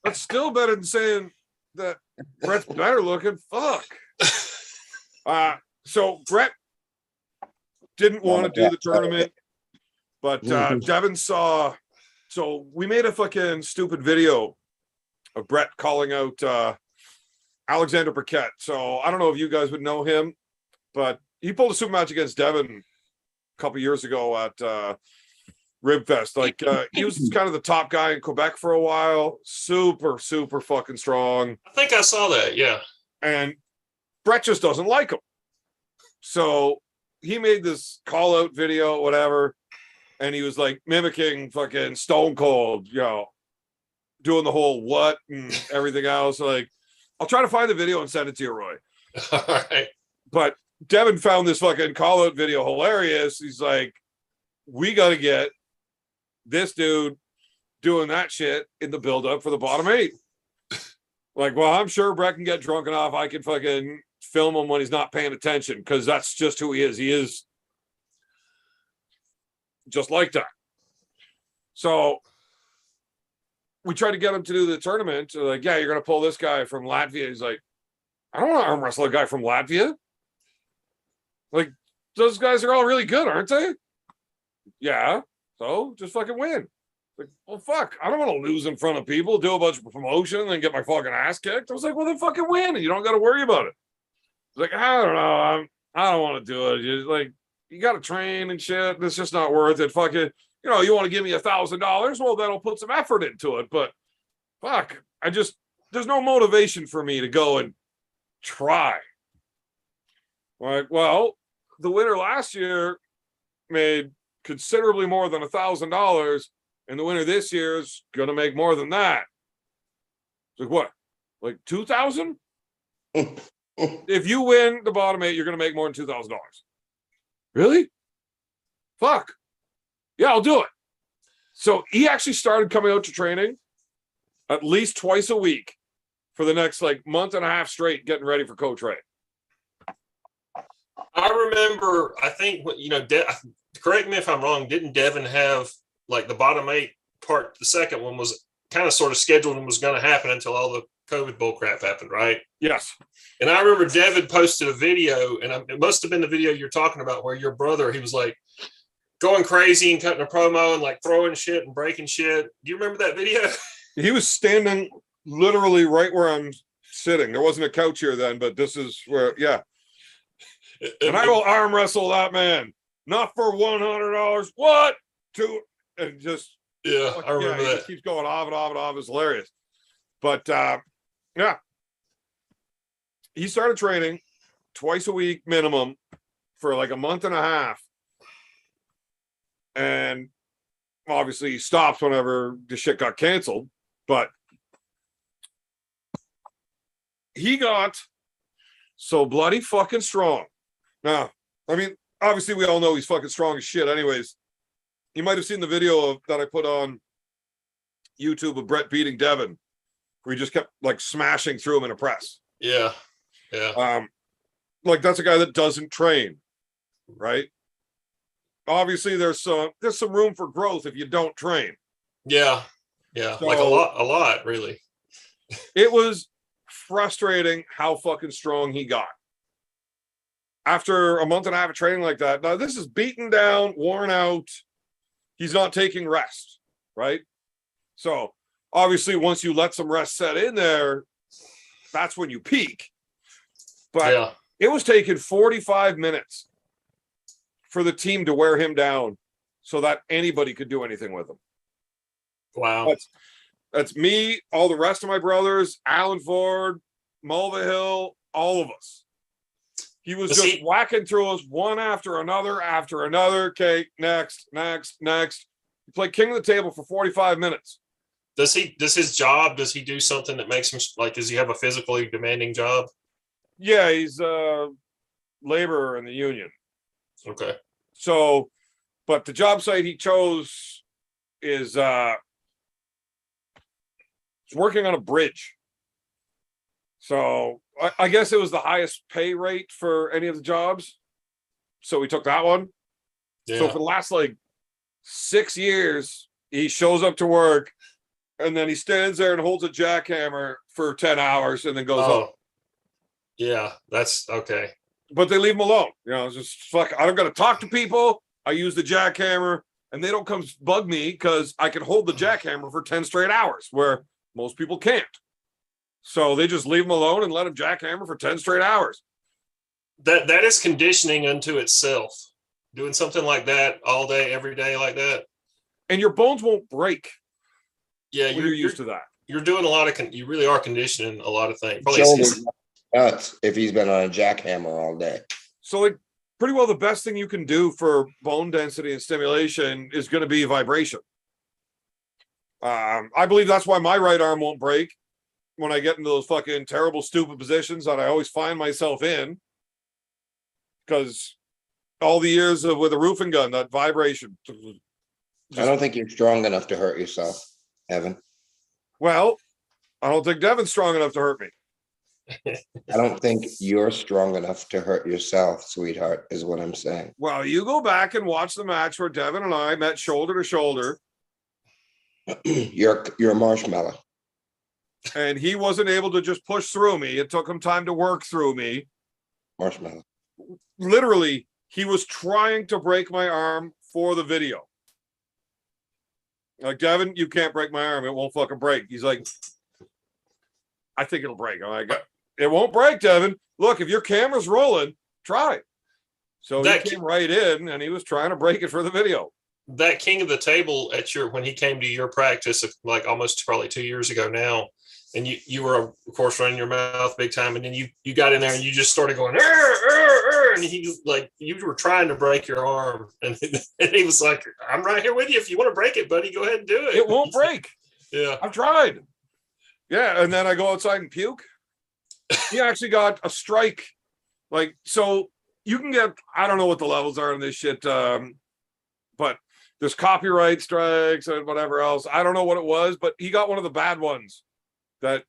That's still better than saying that Brett's better looking. Fuck. So Brett didn't want to do the tournament, but Devin saw. So we made a fucking stupid video of Brett calling out Alexander Burkett. So I don't know if you guys would know him, but he pulled a super match against Devin a couple years ago at Ribfest. Like he was kind of the top guy in Quebec for a while. Super, super fucking strong. I think I saw that. Yeah. And Brett just doesn't like him. So he made this call out video, whatever. And he was like mimicking fucking Stone Cold, you know, doing the whole what and everything else. Like, I'll try to find the video and send it to you, Roy. All right. But Devin found this fucking call out video hilarious. He's like, we got to get this dude doing that shit in the build up for the bottom 8. Like, well, I'm sure Brett can get drunk enough. I can fucking film him when he's not paying attention because that's just who he is. He is just like that. So we tried to get him to do the tournament. Like, yeah, you're going to pull this guy from Latvia. He's like, I don't want to arm wrestle a guy from Latvia. Like, those guys are all really good, aren't they? Yeah. So just fucking win. Like, well, fuck. I don't want to lose in front of people, do a bunch of promotion, and then get my fucking ass kicked. I was like, well, then fucking win, and you don't got to worry about it. Like, I don't know. I don't want to do it. You like, you got to train and shit. And it's just not worth it. Fucking, you know, you want to give me $1,000? Well, that'll put some effort into it. But fuck, there's no motivation for me to go and try. Like, well, the winner last year made considerably more than $1,000, and the winner this year is gonna make more than that. Like what? Like 2,000? If you win the bottom 8, you're gonna make more than $2,000. Really? Fuck. Yeah, I'll do it. So he actually started coming out to training at least twice a week for the next like month and a half straight, getting ready for Coach Ray. I remember, I think, you know, correct me if I'm wrong, didn't Devin have like the bottom 8 part? The second one was kind of sort of scheduled and was going to happen until all the COVID bullcrap happened, right? Yes. And I remember Devin posted a video, and it must have been the video you're talking about where your brother, he was like going crazy and cutting a promo and like throwing shit and breaking shit. Do you remember that video? He was standing literally right where I'm sitting. There wasn't a couch here then, but this is where, yeah. and I will arm wrestle that man. Not for $100. What? And just Yeah, I remember he that. just keeps going off and off and off. It's hilarious. But yeah, he started training twice a week minimum for like a month and a half, and obviously he stops whenever the shit got canceled. But he got so bloody fucking strong. Now, I mean, obviously we all know he's fucking strong as shit. Anyways, you might have seen the video that I put on YouTube of Brett beating Devin, where he just kept like smashing through him in a press. Yeah. Like that's a guy that doesn't train, right? Obviously, there's some room for growth if you don't train. Yeah. Like a lot, really. It was frustrating how fucking strong he got. After a month and a half of training like that, now this is beaten down, worn out. He's not taking rest, right? So obviously, once you let some rest set in there, that's when you peak. But it was taking 45 minutes for the team to wear him down so that anybody could do anything with him. Wow. That's me, all the rest of my brothers, Alan Ford, Mulva Hill, all of us. He was just whacking through us one after another. Okay, next. He played king of the table for 45 minutes. Does his job, does he do something that makes him like, does he have a physically demanding job? Yeah, he's a laborer in the union. Okay. So, but the job site he chose is he's working on a bridge. So I guess it was the highest pay rate for any of the jobs. So we took that one. Yeah. So for the last like 6 years, he shows up to work and then he stands there and holds a jackhammer for 10 hours and then goes home. Yeah, that's okay. But they leave him alone. You know, it's just fuck. I don't got to talk to people. I use the jackhammer and they don't come bug me because I can hold the jackhammer for 10 straight hours where most people can't. So they just leave him alone and let him jackhammer for 10 straight hours. That is conditioning unto itself. Doing something like that all day, every day like that. And your bones won't break. Yeah, you're used to that. You're doing a lot of, you really are conditioning a lot of things. Shoulders nuts if he's been on a jackhammer all day. So like pretty well the best thing you can do for bone density and stimulation is going to be vibration. I believe that's why my right arm won't break when I get into those fucking terrible, stupid positions that I always find myself in. Because all the years with a roofing gun, that vibration. I don't think you're strong enough to hurt yourself, Evan. Well, I don't think Devin's strong enough to hurt me. I don't think you're strong enough to hurt yourself, sweetheart, is what I'm saying. Well, you go back and watch the match where Devin and I met shoulder to shoulder. You're a marshmallow. And he wasn't able to just push through me. It took him time to work through me. Marshmallow. Literally, he was trying to break my arm for the video. Like, Devin, you can't break my arm. It won't fucking break. He's like, I think it'll break. I'm like, it won't break, Devin. Look, if your camera's rolling, try. So he came right in and he was trying to break it for the video. That king of the table when he came to your practice, like almost probably 2 years ago now, and you were of course running your mouth big time, and then you got in there and you just started going, and he like, you were trying to break your arm, and he was like, I'm right here with you. If you want to break it, buddy, go ahead and do it. It won't break. Yeah, I've tried. Yeah, and then I go outside and puke. He actually got a strike. Like, so you can get, I don't know what the levels are in this shit, but there's copyright strikes and whatever else. I don't know what it was, but he got one of the bad ones that,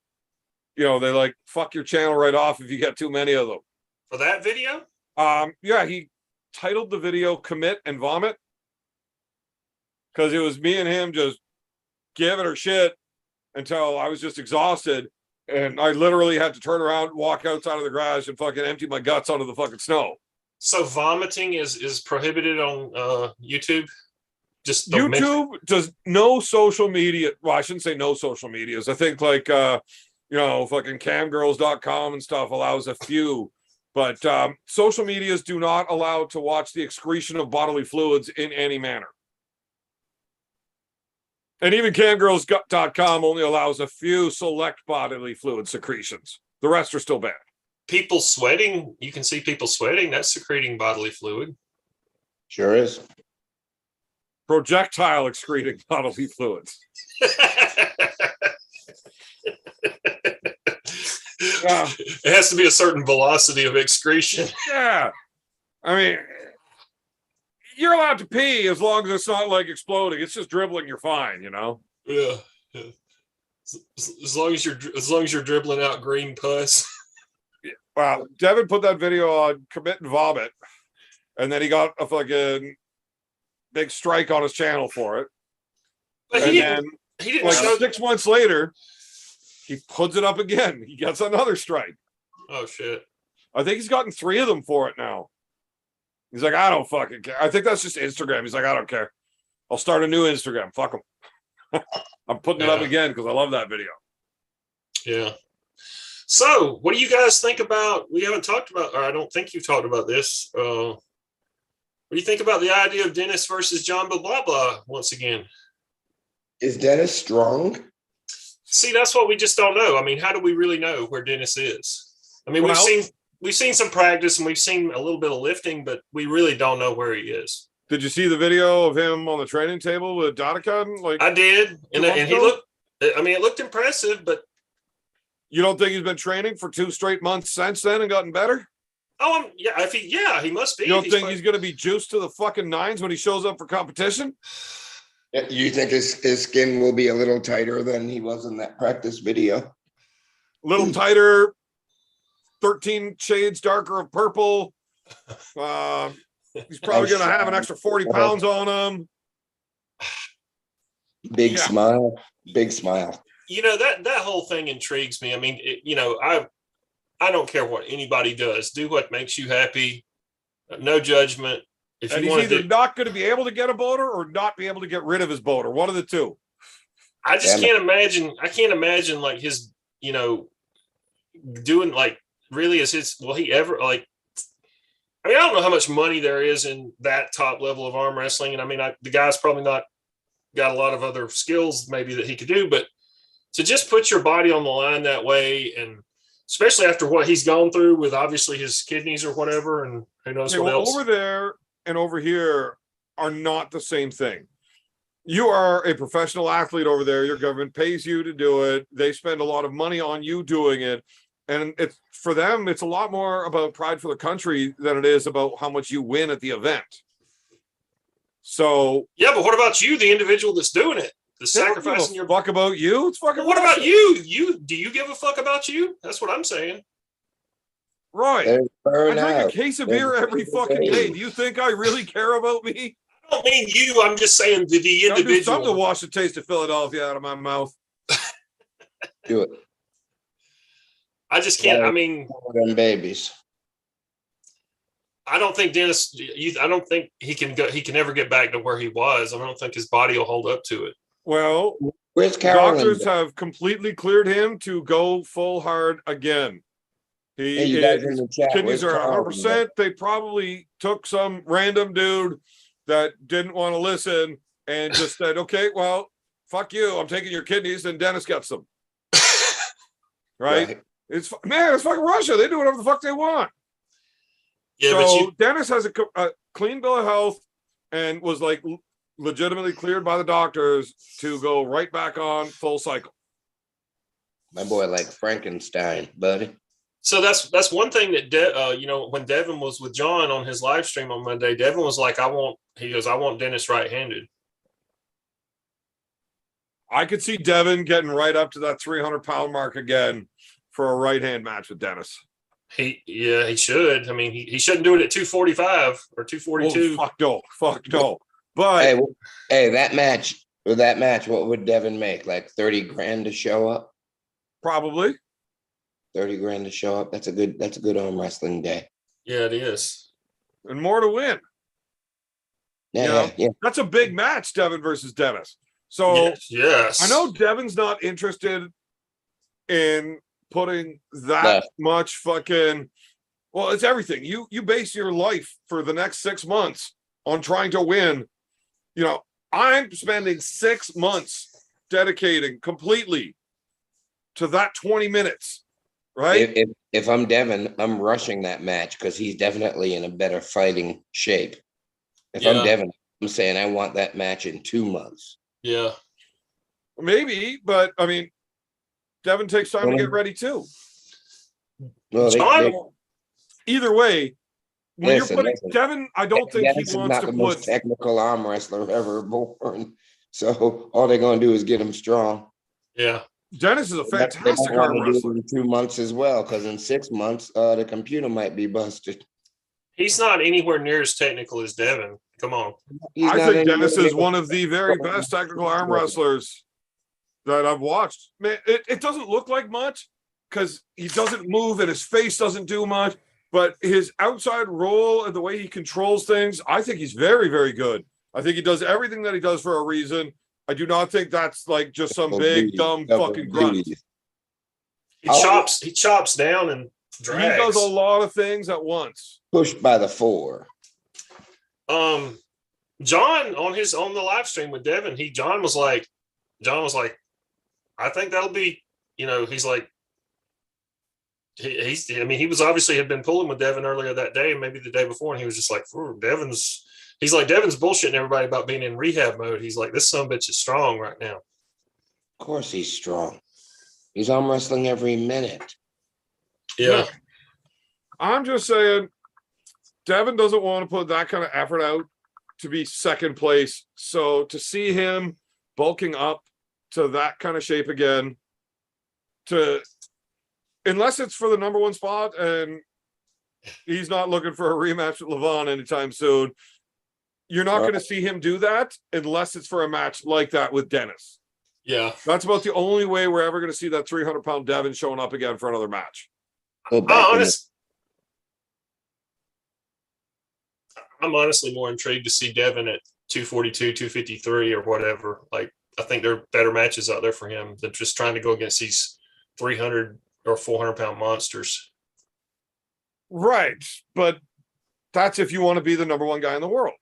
you know, they like fuck your channel right off if you get too many of them. For that video? Yeah, he titled the video Commit and Vomit because it was me and him just giving her shit until I was just exhausted. And I literally had to turn around, walk outside of the garage and fucking empty my guts onto the fucking snow. So vomiting is prohibited on YouTube? Just YouTube does no social media. Well, I shouldn't say no social medias. I think like, you know, fucking camgirls.com and stuff allows a few. But social medias do not allow to watch the excretion of bodily fluids in any manner. And even camgirls.com only allows a few select bodily fluid secretions. The rest are still banned. People sweating, you can see people sweating, that's secreting bodily fluid. Sure is. Projectile excreting bodily fluids. Yeah. It has to be a certain velocity of excretion. Yeah. I mean, you're allowed to pee as long as it's not like exploding. It's just dribbling, you're fine, you know? Yeah. As long as you're dribbling out green pus. Wow. Devin put that video on Commit and Vomit, and then he got a fucking big strike on his channel for it. But And he then didn't like show 6 months later, he puts it up again. He gets another strike. Oh shit. I think he's gotten 3 of them for it now. He's like, I don't fucking care. I think that's just Instagram. He's like, I don't care. I'll start a new Instagram. Fuck him. I'm putting it up Yeah. again because I love that video. Yeah. So, what do you guys think about? We haven't talked about, or I don't think you've talked about this. What do you think about the idea of Dennis versus John blah blah blah once again? Is Dennis strong? See, that's what we just don't know. I mean, how do we really know where Dennis is? I mean, Well- we've seen some practice and we've seen a little bit of lifting, but we really don't know where he is. Did you see the video of him on the training table with Dodicon? Like, I did, and months he ago? looked. I mean, it looked impressive, but you don't think he's been training for 2 straight months since then and gotten better? he must be. You don't If think he's going to be juiced to the fucking nines when he shows up for competition? You think his skin will be a little tighter than he was in that practice video? A little tighter, 13 shades darker of purple. He's probably going to have an extra 40 pounds on him. Big Yeah. smile. Big smile. You know, that whole thing intrigues me. I mean, I don't care what anybody does. Do what makes you happy. No judgment. If And you he's want either to, not going to be able to get a boner or not be able to get rid of his boner. One of the two. I just Damn it. can't imagine. I can't imagine like his, doing like really is his. Will he ever like? I mean, I don't know how much money there is in that top level of arm wrestling, and I mean, the guy's probably not got a lot of other skills maybe that he could do, but to just put your body on the line that way, and especially after what he's gone through with obviously his kidneys or whatever, and who knows Okay, what well, else. over there and over here are not the same thing. You are a professional athlete over there. Your government pays you to do it. They spend a lot of money on you doing it. And it's for them, it's a lot more about pride for the country than it is about how much you win at the event. So Yeah, but what about you, the individual that's doing it, the they don't give a sacrificing your? fuck about you. It's fucking What about Russia. you? Do you give a fuck about you? That's what I'm saying. Right. There's I burn drink a out. case of beer every fucking day. Do you think I really care about me? I don't mean you. I'm just saying the I'll do something to individual. wash the taste of Philadelphia out of my mouth. Do it. I just can't. I mean, For them babies. I don't think Dennis. I don't think he can go. He can ever get back to where he was. I don't think his body will hold up to it. Well, Where's Carolyn? doctors have completely cleared him to go full hard again. Hey, you guys in His the chat. kidneys where's are Carolyn? 100%. They probably took some random dude that didn't want to listen and just said, okay, well, fuck you. I'm taking your kidneys. And Dennis gets them. Right? It's fucking Russia. They do whatever the fuck they want. Yeah, so but you. Dennis has a clean bill of health and was like legitimately cleared by the doctors to go right back on full cycle. My boy like Frankenstein, buddy. So that's one thing that when Devin was with John on his live stream on Monday, Devin was like, I want Dennis right-handed. I could see Devin getting right up to that 300-pound mark again for a right-hand match with Dennis. He should. I mean, he shouldn't do it at 245 or 242. Oh, fuck no. But Hey, that match, what would Devin make? Like 30 grand to show up? probably 30 grand to show up. That's a good arm wrestling day. Yeah, it is. and more to win. Yeah, yeah. That's a big match, Devin versus Dennis. So yes. I know Devin's not interested in putting that much fucking Well, it's everything. You base your life for the next 6 months on trying to win. You know, I'm spending 6 months dedicating completely to that 20 minutes, right? If I'm Devin, I'm rushing that match because he's definitely in a better fighting shape. If I'm Yeah. Devin, I'm saying I want that match in 2 months. Yeah. Maybe, but I mean, Devin takes time to get ready too. Well, John, Either way, when Listen, you're putting listen. Devin, I don't think he Dennis is wants not to the put. most technical arm wrestler ever born. So all they're going to do is get him strong. yeah. Dennis is a They fantastic don't want arm to do wrestler. it in 2 months as well, because in 6 months, the computer might be busted. He's not anywhere near as technical as Devin. Come on. He's I not think anywhere Dennis near- is one of the very best technical arm wrestlers that I've watched. Man, it doesn't look like much because he doesn't move and his face doesn't do much, but his outside role and the way he controls things, I think he's very, very good. I think he does everything that he does for a reason. I do not think that's like just some big, dumb fucking grunt. He chops down and He drags. does a lot of things at once. Pushed by the 4. John on the live stream with Devin, John was like, I think that'll be, he's like, he was obviously had been pulling with Devin earlier that day, maybe the day before, and he was just like, Devin's bullshitting everybody about being in rehab mode. He's like, this son of a bitch is strong right now. Of course he's strong. He's arm wrestling every minute. Yeah. I'm just saying, Devin doesn't want to put that kind of effort out to be second place. So to see him bulking up to that kind of shape again, unless it's for the number 1 spot and he's not looking for a rematch with Levon anytime soon, you're not going to see him do that unless it's for a match like that with Dennis. Yeah. That's about the only way we're ever going to see that 300-pound Devin showing up again for another match. I'm honestly more intrigued to see Devin at 242, 253 or whatever. Like, I think there are better matches out there for him than just trying to go against these 300 or 400-pound monsters. Right. But that's if you want to be the number 1 guy in the world.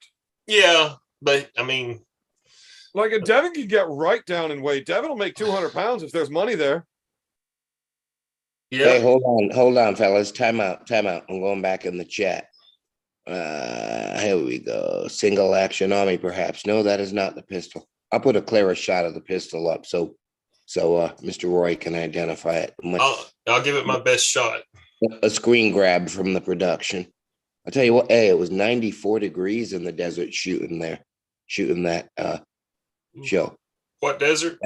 Yeah. But I mean, like if Devin could get right down in weight, Devin will make 200 pounds if there's money there. yeah. Hey, hold on, fellas. Time out. I'm going back in the chat. Here we go. Single action army, perhaps. No, that is not the pistol. I'll put a clearer shot of the pistol up so Mr. Roy can identify it. I'll give it my best shot. A screen grab from the production. I'll tell you what, hey, it was 94 degrees in the desert shooting that show. What desert?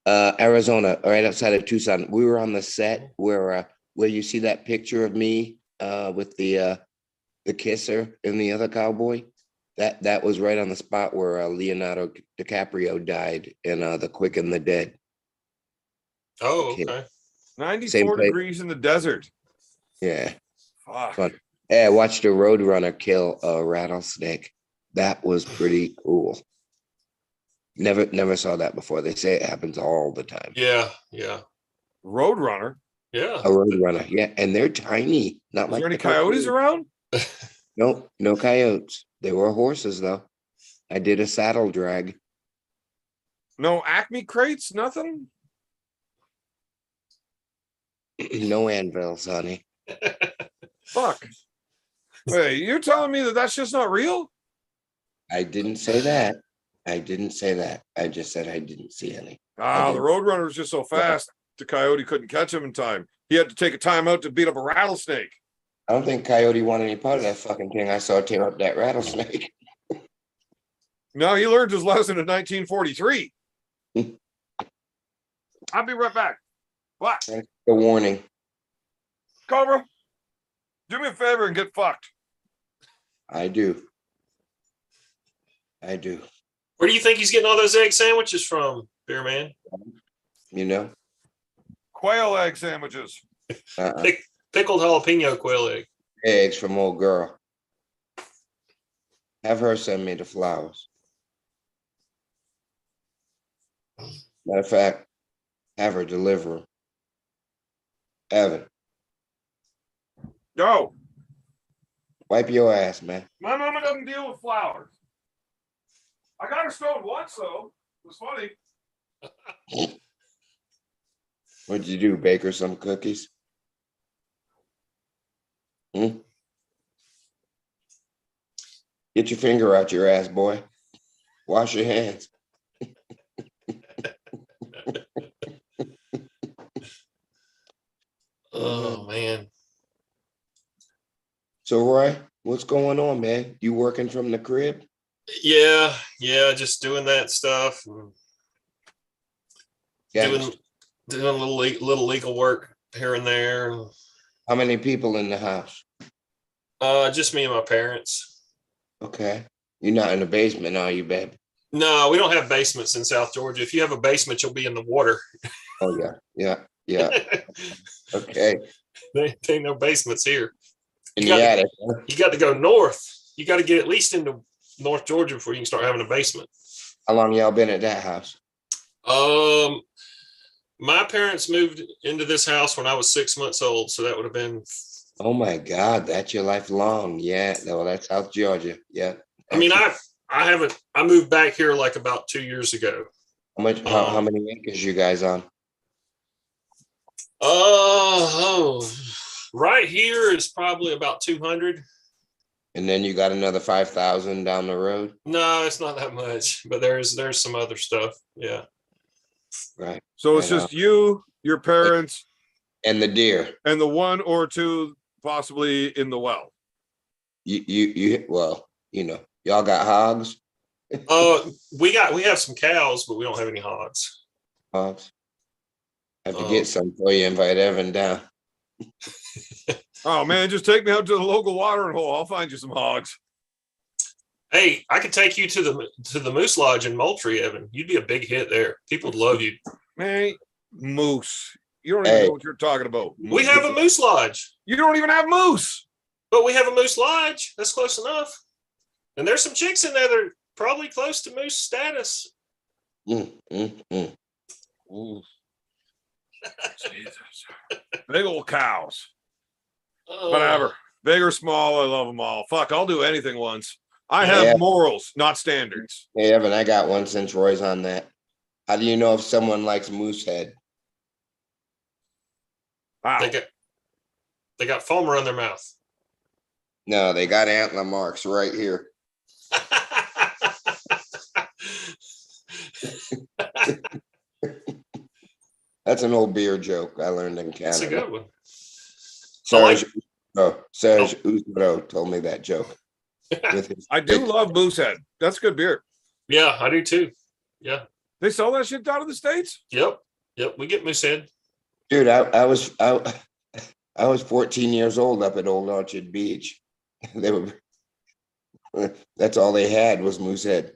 Arizona, right outside of Tucson. We were on the set where you see that picture of me with the kisser and the other cowboy. That was right on the spot where Leonardo DiCaprio died in The Quick and the Dead. Oh, okay. 94 degrees in the desert. Yeah. Fuck. Fun. Hey, I watched a roadrunner kill a rattlesnake. That was pretty cool. Never saw that before. They say it happens all the time. Yeah. Roadrunner? Yeah. A roadrunner, yeah, and they're tiny. Not Is like there any the coyotes around? No coyotes. There were horses though. I did a saddle drag. No Acme crates? Nothing? No anvils, honey. Fuck. Hey, you're telling me that's just not real? I didn't say that. I just said I didn't see any. The Roadrunner was just so fast, the coyote couldn't catch him in time. He had to take a timeout to beat up a rattlesnake. I don't think Coyote wanted any part of that fucking thing. I saw tear up that rattlesnake. No, he learned his lesson in 1943. I'll be right back. What? The warning. Cobra, do me a favor and get fucked. I do. Where do you think he's getting all those egg sandwiches from, Beer Man? You know? Quail egg sandwiches. Pickled jalapeno quail egg. Eggs from old girl. Have her send me the flowers. Matter of fact, have her deliver them. Evan. Go. Wipe your ass, man. My mama doesn't deal with flowers. I got her stoned once, though. It was funny. What'd you do? Bake her some cookies? Hmm? Get your finger out your ass, boy. Wash your hands. Oh man. So, Roy, what's going on, man? You working from the crib? Yeah, just doing that stuff. Yeah. Doing a little legal work here and there. How many people in the house? Just me and my parents. Okay. You're not in the basement, are you, babe? No, we don't have basements in South Georgia. If you have a basement, you'll be in the water. Oh, yeah. Okay. There ain't no basements here. In You the got, attic. you got to go north. You got to get at least into North Georgia before you can start having a basement. How long y'all been at that house? My parents moved into this house when I was 6 months old, so that would have been. Oh my God, that's your lifelong. Yeah, no, that's South Georgia. Yeah. I mean, I haven't. I moved back here like about 2 years ago. How many acres you guys on? Right here is probably about 200. And then you got another 5,000 down the road, No, it's not that much, but there's some other stuff. Yeah. right? So it's I know. just you, your parents, And the deer. and the one or two possibly in the well. Well, y'all got hogs. We have some cows, but we don't have any hogs. Hogs. Have to Oh. get some for you. Invite Evan down. Oh man, just take me out to the local watering hole. I'll find you some hogs. Hey, I could take you to the Moose Lodge in Moultrie, Evan. You'd be a big hit there. People would love you. Man, moose. You don't even Hey. know what you're talking about. We have a Moose Lodge, You don't even have moose. but we have a Moose Lodge. That's close enough. And there's some chicks in there that are probably close to moose status. Mm. Jesus. Big old cows. Oh. Whatever. Big or small, I love them all. Fuck, I'll do anything once. I have Yeah. morals, not standards. Hey, Evan, I got one since Roy's on that. How do you know if someone likes moose head? Wow. They got foam around their mouth. No, they got antler marks right here. That's an old beer joke I learned in Canada. That's a good one. Serge Uzdo told me that joke. With his I do big- love Moosehead. That's good beer. Yeah, I do too. Yeah. They sell that shit down in the States? Yep. We get Moosehead. Dude, I was 14 years old up at Old Orchard Beach. They were that's all they had was Moosehead.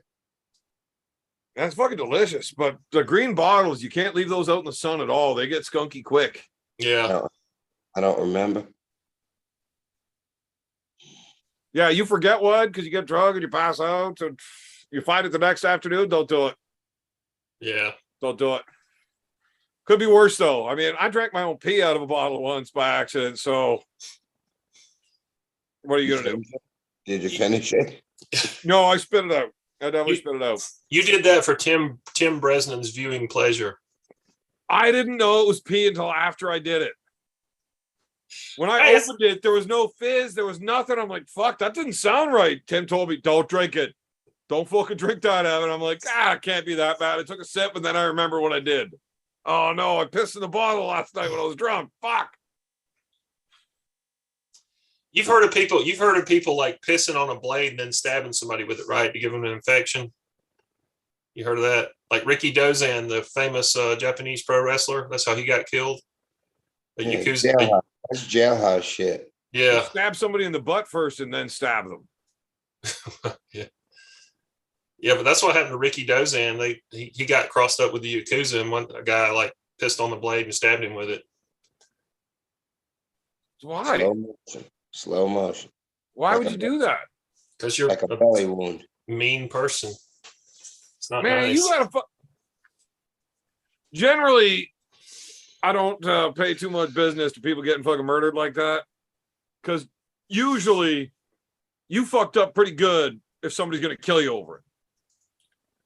That's fucking delicious. But the green bottles, you can't leave those out in the sun at all. They get skunky quick. Yeah. I don't remember. Yeah, you forget one because you get drunk and you pass out and you find it the next afternoon. Don't do it. Yeah. Don't do it. Could be worse though. I mean, I drank my own pee out of a bottle once by accident. So what are you gonna do? Did you finish it? No, I spit it out. I definitely spit it out. You did that for Tim Bresnan's viewing pleasure. I didn't know it was pee until after I did it. When I Hey, opened it, there was no fizz. There was nothing. I'm like, fuck, that didn't sound right. Tim told me, don't drink it. Don't fucking drink that, Evan. I'm like, it can't be that bad. I took a sip and then I remember what I did. Oh no, I pissed in the bottle last night when I was drunk. Fuck. You've heard of people like pissing on a blade and then stabbing somebody with it, right? To give them an infection. You heard of that? Like Ricky Dozan, the famous Japanese pro wrestler. That's how he got killed. A Yeah, Yakuza. jailhouse. That's jailhouse shit. Yeah. Stab somebody in the butt first and then stab them. Yeah, but that's what happened to Ricky Dozan. He got crossed up with the Yakuza, and a guy like pissed on the blade and stabbed him with it. Why? Slow motion. Why would you do that? Because you're Like a a belly wound. mean person. It's not Man, nice. you gotta. Generally, I don't pay too much business to people getting fucking murdered like that. because usually you fucked up pretty good if somebody's going to kill you over it.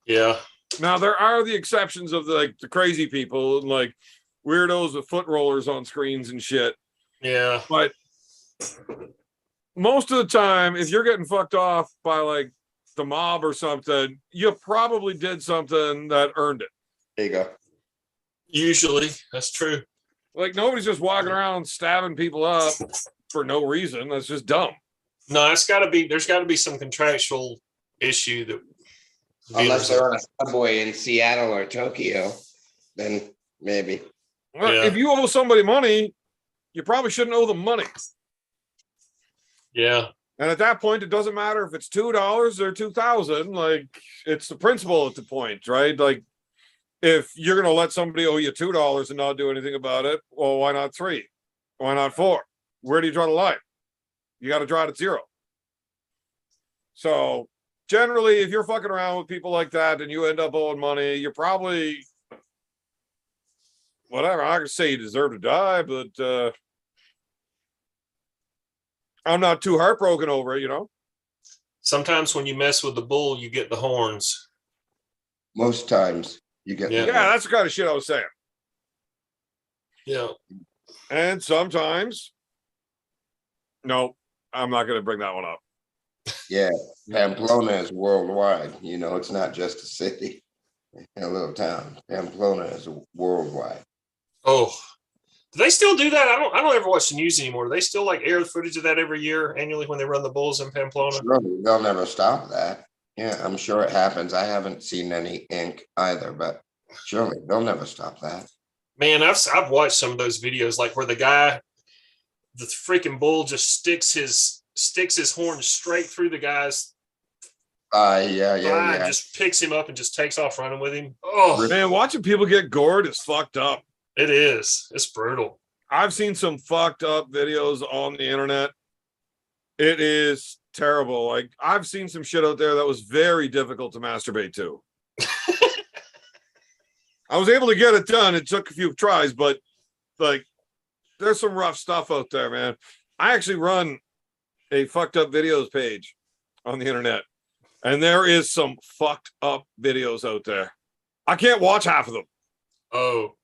Yeah. Now there are the exceptions of the crazy people and like weirdos with foot rollers on screens and shit. Yeah. But most of the time, if you're getting fucked off by like the mob or something, you probably did something that earned it. There you go. Usually, that's true. Like nobody's just walking around stabbing people up for no reason. That's just dumb. No, it's got to be. There's got to be some contractual issue that. Unless they're on a subway in Seattle or Tokyo, then maybe. Well, Yeah. if you owe somebody money, you probably shouldn't owe them money. Yeah. And at that point, it doesn't matter if it's $2 or 2,000. Like it's the principle at the point, right? Like if you're gonna let somebody owe you $2 and not do anything about it, well, why not 3? Why not 4? Where do you draw the line? You got to draw it at 0. So generally, if you're fucking around with people like that and you end up owing money, you're probably whatever. I could say you deserve to die, but I'm not too heartbroken over it, you know. Sometimes when you mess with the bull, you get the horns. Most times you get. Yeah. Yeah, that's the kind of shit I was saying. Yeah. And sometimes, no, I'm not going to bring that one up. Yeah, Pamplona is worldwide. You know, it's not just a city, a little town. Pamplona is worldwide. Oh, do they still do that? I don't ever watch the news anymore. Do they still like air the footage of that every year annually when they run the bulls in Pamplona? Surely they'll never stop that. Yeah, I'm sure it happens. I haven't seen any ink either, but surely they'll never stop that. Man, I've watched some of those videos, like where the freaking bull just sticks his horn straight through the guy's Yeah. thigh, just picks him up and just takes off running with him. Oh, Man, watching people get gored is fucked up. it is. It's brutal. I've seen some fucked up videos on the internet. It is terrible. Like I've seen some shit out there that was very difficult to masturbate to. I was able to get it done. It took a few tries, but like there's some rough stuff out there, man. I actually run a fucked up videos page on the internet, and there is some fucked up videos out there. I can't watch half of them. Oh,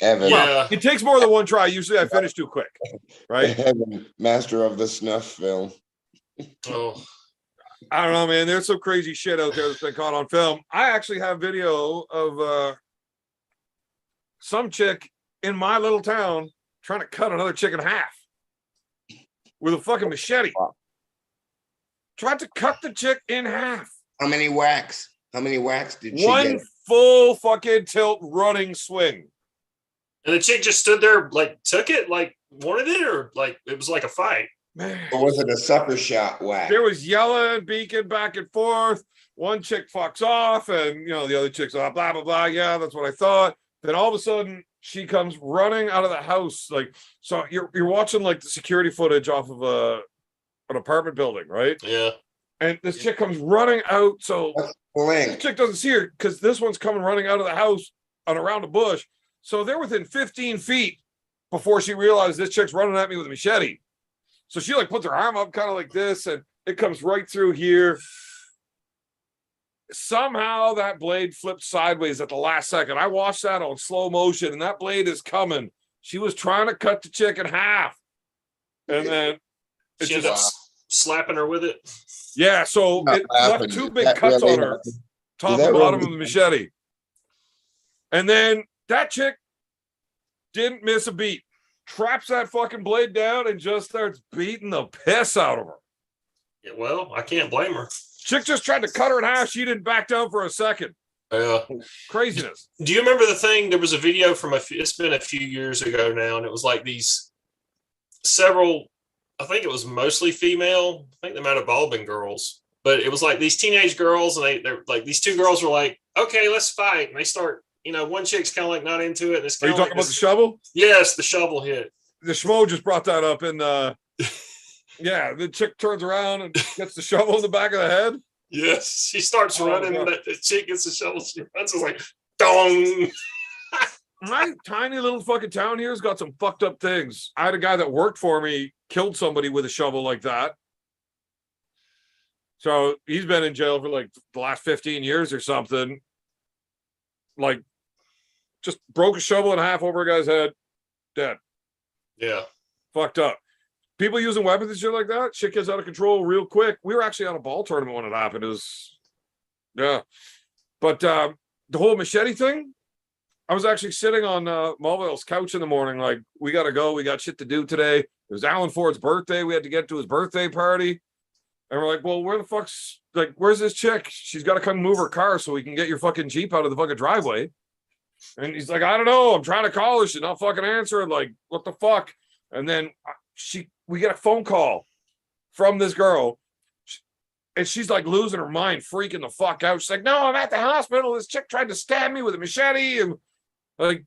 Evan, yeah. It takes more than one try. Usually I finish too quick, right? Evan, master of the snuff film. Oh, I don't know, man. There's some crazy shit out there that's been caught on film. I actually have video of some chick in my little town trying to cut another chick in half with a fucking machete. Tried to cut the chick in half. How many whacks? How many whacks did she One get? full fucking tilt running swing. and the chick just stood there, like took it, like wanted it, or like it was like a fight. Man. Or was it a sucker shot whack? There was yelling, beaking back and forth. One chick fucks off, and the other chick's blah blah blah. Yeah, that's what I thought. Then all of a sudden, she comes running out of the house. Like, so you're watching like the security footage off of an apartment building, right? Yeah. And this chick comes running out. So Bling. this chick doesn't see her because this one's coming running out of the house and around a bush. So they're within 15 feet before she realized this chick's running at me with a machete. So she like puts her arm up kind of like this, and it comes right through here. Somehow that blade flipped sideways at the last second. I watched that on slow motion, and that blade is coming. She was trying to cut the chick in half. And then it She ended up just, slapping her with it. yeah, so Not it left happened. 2 big That cuts really on her, happened. top that and bottom really of the machete. And then that chick didn't miss a beat. Traps that fucking blade down and just starts beating the piss out of her. Yeah, well, I can't blame her. Chick just tried to cut her in half. She didn't back down for a second. Yeah. Craziness. Do you remember the thing? There was a video from it's been a few years ago now, and it was like these several, I think it was mostly female. I think they might have all been girls, but it was like these teenage girls, and they're like, these 2 girls were like, okay, let's fight. And they start, one chick's kind of like not into it. And it's Are you kind of talking about the shovel? Yes, the shovel hit. The schmo just brought that up in yeah, the chick turns around and gets the shovel in the back of the head. Yes, she starts Oh, running. God. The chick gets the shovel. She runs. It's like, dong. my tiny little fucking town here's got some fucked up things. I had a guy that worked for me killed somebody with a shovel like that. So he's been in jail for like the last 15 years or something. Like, just broke a shovel in half over a guy's head, dead. Yeah. Fucked up. People using weapons and shit like that, shit gets out of control real quick. We were actually on a ball tournament when it happened. It was, yeah. But the whole machete thing, I was actually sitting on Mulville's couch in the morning, like, we gotta go, we got shit to do today. It was Alan Ford's birthday, we had to get to his birthday party. And we're like, well, where the fuck's, like, where's this chick? She's got to come move her car so we can get your fucking Jeep out of the fucking driveway. And he's like, I don't know. I'm trying to call her. She's not fucking answering. Like, what the fuck? And then we get a phone call from this girl. And she's like losing her mind, freaking the fuck out. She's like, no, I'm at the hospital. This chick tried to stab me with a machete. And like,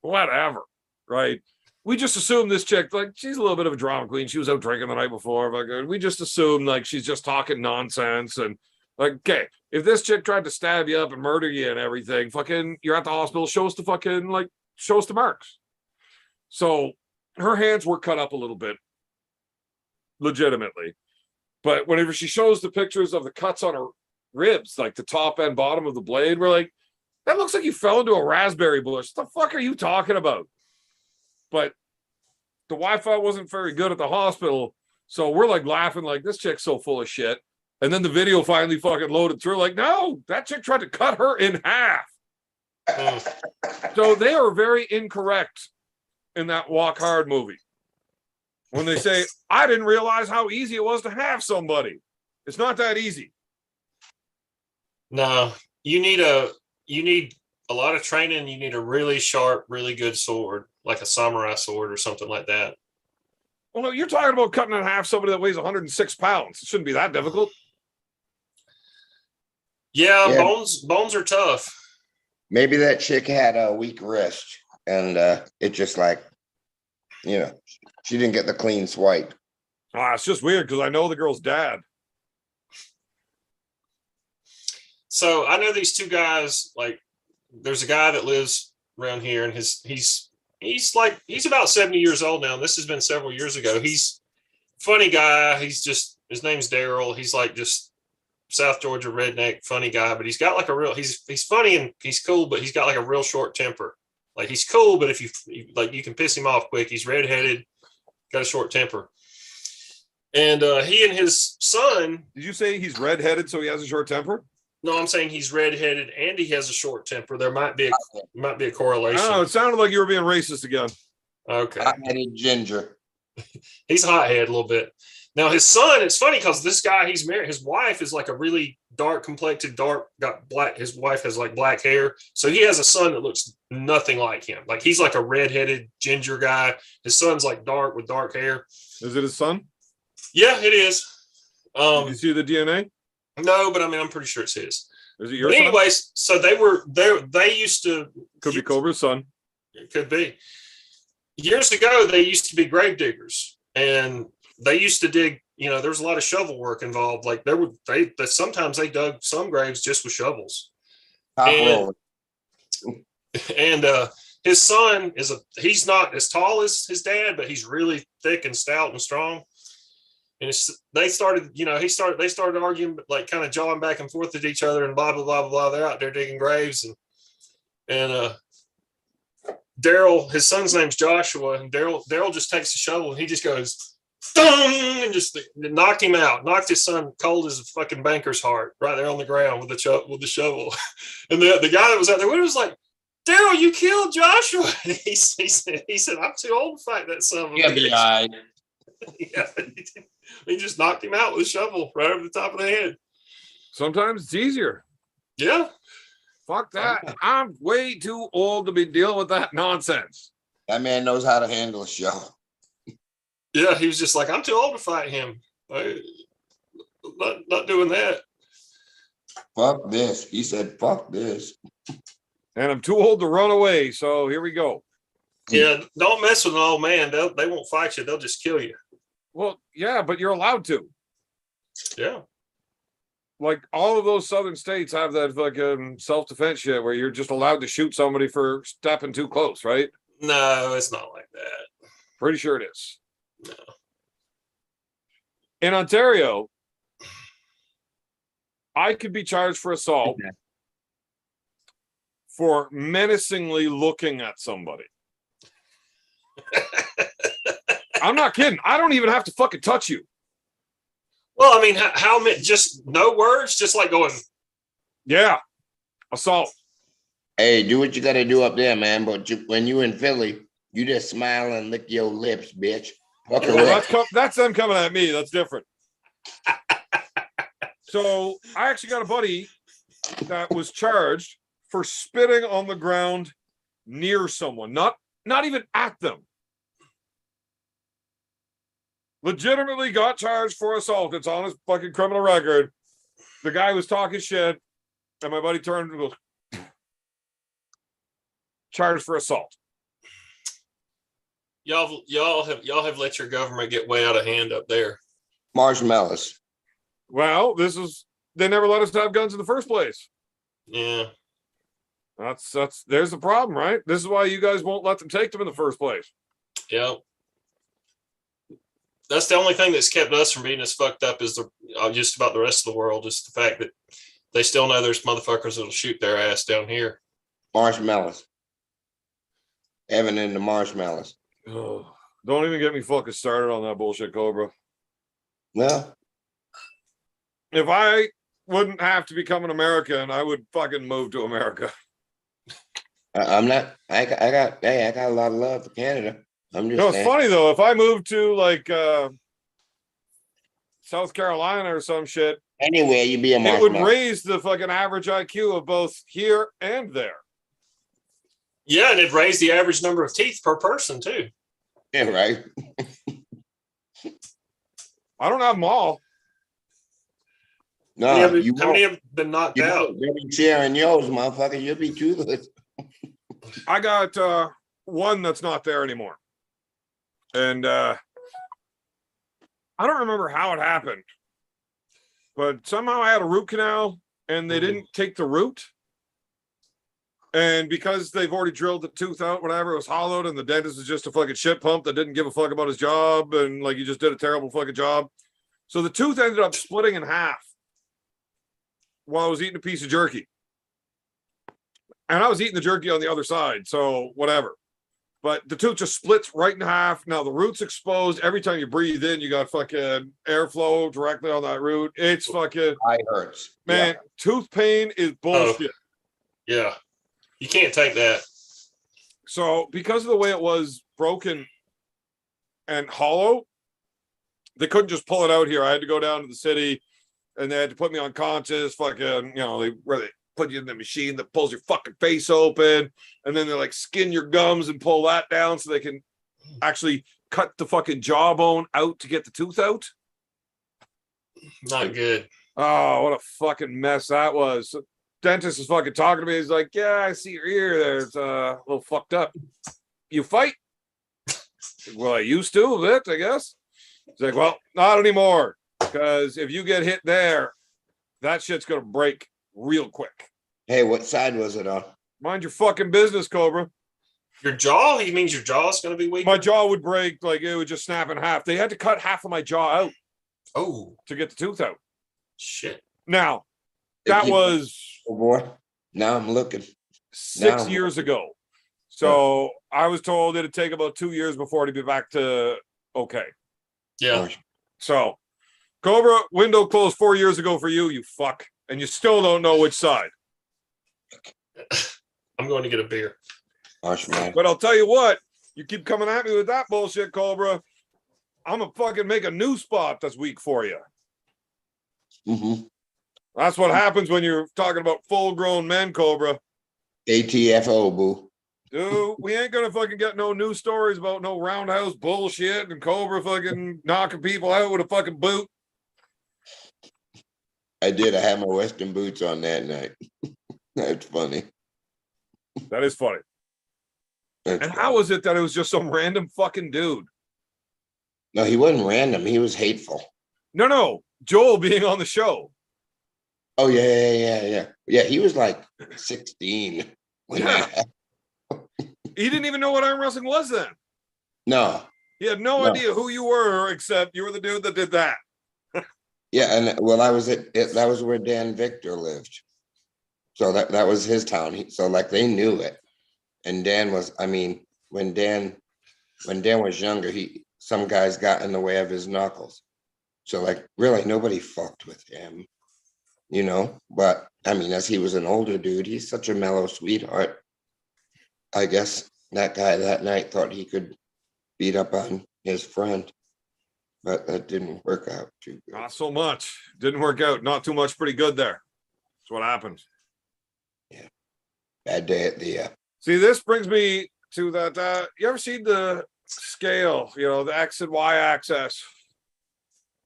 whatever. Right. We just assumed this chick, like, she's a little bit of a drama queen. She was out drinking the night before. Like, we just assumed, like, she's just talking nonsense. And, like, okay, if this chick tried to stab you up and murder you and everything, fucking, you're at the hospital, show us the fucking, like, show us the marks. So her hands were cut up a little bit, legitimately. But whenever she shows the pictures of the cuts on her ribs, like the top and bottom of the blade, we're like, that looks like you fell into a raspberry bush. What the fuck are you talking about? But the Wi-Fi wasn't very good at the hospital. So we're like laughing like this chick's so full of shit. And then the video finally fucking loaded through. Like, no, that chick tried to cut her in half. So they are very incorrect in that Walk Hard movie. When they say, I didn't realize how easy it was to have somebody. It's not that easy. No, you need a lot of training. You need a really sharp, really good sword, like a samurai sword or something like that. Well, no, you're talking about cutting in half somebody that weighs 106 pounds. It shouldn't be that difficult. Yeah, Yeah. bones are tough. Maybe that chick had a weak wrist, and it just like, you know, she didn't get the clean swipe. It's just weird because I know the girl's dad. So I know these two guys. Like, there's a guy that lives around here, and he's about 70 years old now. And this has been several years ago. He's a funny guy. His name's Daryl. He's like just South Georgia redneck, funny guy. But he's got like a real. He's funny and he's cool, but he's got like a real short temper. Like, he's cool, but if you can piss him off quick. He's redheaded, got a short temper. And he and his son. Did you say he's redheaded, so he has a short temper? No, I'm saying he's redheaded and he has a short temper. There might be a correlation. Oh, it sounded like you were being racist again. Okay. Hot-headed ginger. He's a hothead a little bit. Now his son, it's funny because this guy he's married, his wife is like a really dark complected, got black. His wife has like black hair. So he has a son that looks nothing like him. Like, he's like a redheaded ginger guy. His son's like dark with dark hair. Is it his son? Yeah, it is. Did you see the DNA? No, but I mean, I'm pretty sure it's his. Is it your But son? anyways, so they used to. Could be Cobra's son. It could be. Years ago, they used to be grave diggers, and they used to dig. You know, there was a lot of shovel work involved. Like, sometimes they dug some graves just with shovels. Top And- roller. And his son he's not as tall as his dad, but he's really thick and stout and strong. And they started arguing, like, kind of jawing back and forth at each other and blah, blah, blah, blah, blah. They're out there digging graves. And Daryl, his son's name's Joshua, and Daryl just takes the shovel and he just goes, thung, and just knocked him out, knocked his son cold as a fucking banker's heart right there on the ground with the shovel. And the guy that was out there was like, Daryl, you killed Joshua. And he said, I'm too old to fight that son of a bitch. Yeah, Yeah, he just knocked him out with a shovel right over the top of the head. Sometimes it's easier. Yeah. Fuck that. I'm way too old to be dealing with that nonsense. that man knows how to handle a show. Yeah, he was just like, I'm too old to fight him. Not doing that. Fuck this. He said, fuck this. And I'm too old to run away. So here we go. Yeah, don't mess with an old man. They won't fight you. They'll just kill you. Well, yeah, but you're allowed to. Yeah. like all of those southern states have that fucking self-defense shit where you're just allowed to shoot somebody for stepping too close, right? No, it's not like that. Pretty sure it is. No. In Ontario, I could be charged for assault for menacingly looking at somebody. I'm not kidding. I don't even have to fucking touch you. Well, I mean, how many? Just no words, just like going. Yeah, assault. Hey, do what you gotta do up there, man. But when you in Philly, you just smile and lick your lips, bitch. Fuck Well, away. that's them coming at me. That's different. So I actually got a buddy that was charged for spitting on the ground near someone, not even at them. Legitimately got charged for assault. It's on his fucking criminal record. The guy was talking shit, and my buddy turned and goes, charged for assault. Y'all have let your government get way out of hand up there. Marshmallows. Well, they never let us have guns in the first place. Yeah. There's the problem, right? This is why you guys won't let them take them in the first place. Yep. That's the only thing that's kept us from being as fucked up as just about the rest of the world. Just the fact that they still know there's motherfuckers that'll shoot their ass down here. Marshmallows. Evan and the marshmallows. Oh, don't even get me fucking started on that bullshit, Cobra. Well, If I wouldn't have to become an American, I would fucking move to America. I'm not. I got a lot of love for Canada. I'm just. You know, it's saying. funny though. If I moved to like South Carolina or some shit, Anywhere you be a it marshmallow. would raise the fucking average IQ of both here and there. Yeah, and it raised the average number of teeth per person too. Yeah, right. I don't have them all. No, how you many won't. have been knocked You out? won't. You'll be sharing yours, motherfucker. You'll be toothless. I got one that's not there anymore. And I don't remember how it happened. But somehow I had a root canal and they didn't take the root. And because they've already drilled the tooth out, whatever, it was hollowed, and the dentist is just a fucking shit pump that didn't give a fuck about his job, and like he just did a terrible fucking job. So the tooth ended up splitting in half while I was eating a piece of jerky. And I was eating the jerky on the other side, so whatever. But the tooth just splits right in half. Now the root's exposed. Every time you breathe in, you got fucking airflow directly on that root. It's fucking, Eye hurts. man, tooth pain is bullshit. Yeah. You can't take that. So because of the way it was broken and hollow, they couldn't just pull it out here. I had to go down to the city and they had to put me unconscious. Fucking, where they put you in the machine that pulls your fucking face open. And then they like skin your gums and pull that down so they can actually cut the fucking jawbone out to get the tooth out. Not good. Oh, what a fucking mess that was. Dentist is fucking talking to me. He's like, yeah, I see your ear there. It's a little fucked up. You fight? Well, I used to a bit, I guess. He's like, well, not anymore. Because if you get hit there, that shit's going to break real quick. Hey, what side was it on? Mind your fucking business, Cobra. Your jaw? He means your jaw's going to be weak? My jaw would break. Like, it would just snap in half. They had to cut half of my jaw out Oh, to get the tooth out. shit. Now, that was Oh boy. Now I'm looking. 6 years ago. So I was told it'd take about 2 years before to be back to okay. Yeah. So, Cobra, window closed 4 years ago for you, you fuck. And you still don't know which side. I'm going to get a beer. Marshmallow. But I'll tell you what, you keep coming at me with that bullshit, Cobra. I'm going to fucking make a new spot this week for you. Mm-hmm. That's what happens when you're talking about full grown men, Cobra. ATFO, boo. Dude, we ain't gonna fucking get no news stories about no roundhouse bullshit and Cobra fucking knocking people out with a fucking boot. I did. I had my Western boots on that night. That's funny. That is funny. That's And funny. how was it that it was just some random fucking dude? No, he wasn't random. He was hateful. No, Joel being on the show. Oh yeah. He was like 16 when Yeah. that happened. He didn't even know what arm wrestling was then. No, He had no No. idea who you were, except you were the dude that did that. yeah, and well, I was that was where Dan Victor lived. So that was his town. So like they knew it. And Dan was, I mean, when Dan was younger, some guys got in the way of his knuckles. So like really nobody fucked with him, you know. But I mean, as he was an older dude, he's such a mellow sweetheart. I guess that guy that night thought he could beat up on his friend, but that didn't work out too good. Not so much. Didn't work out. Not too much. Pretty good there. That's what happened. Bad day at the See, this brings me to that. You ever seen the scale? You know, the X and Y axis.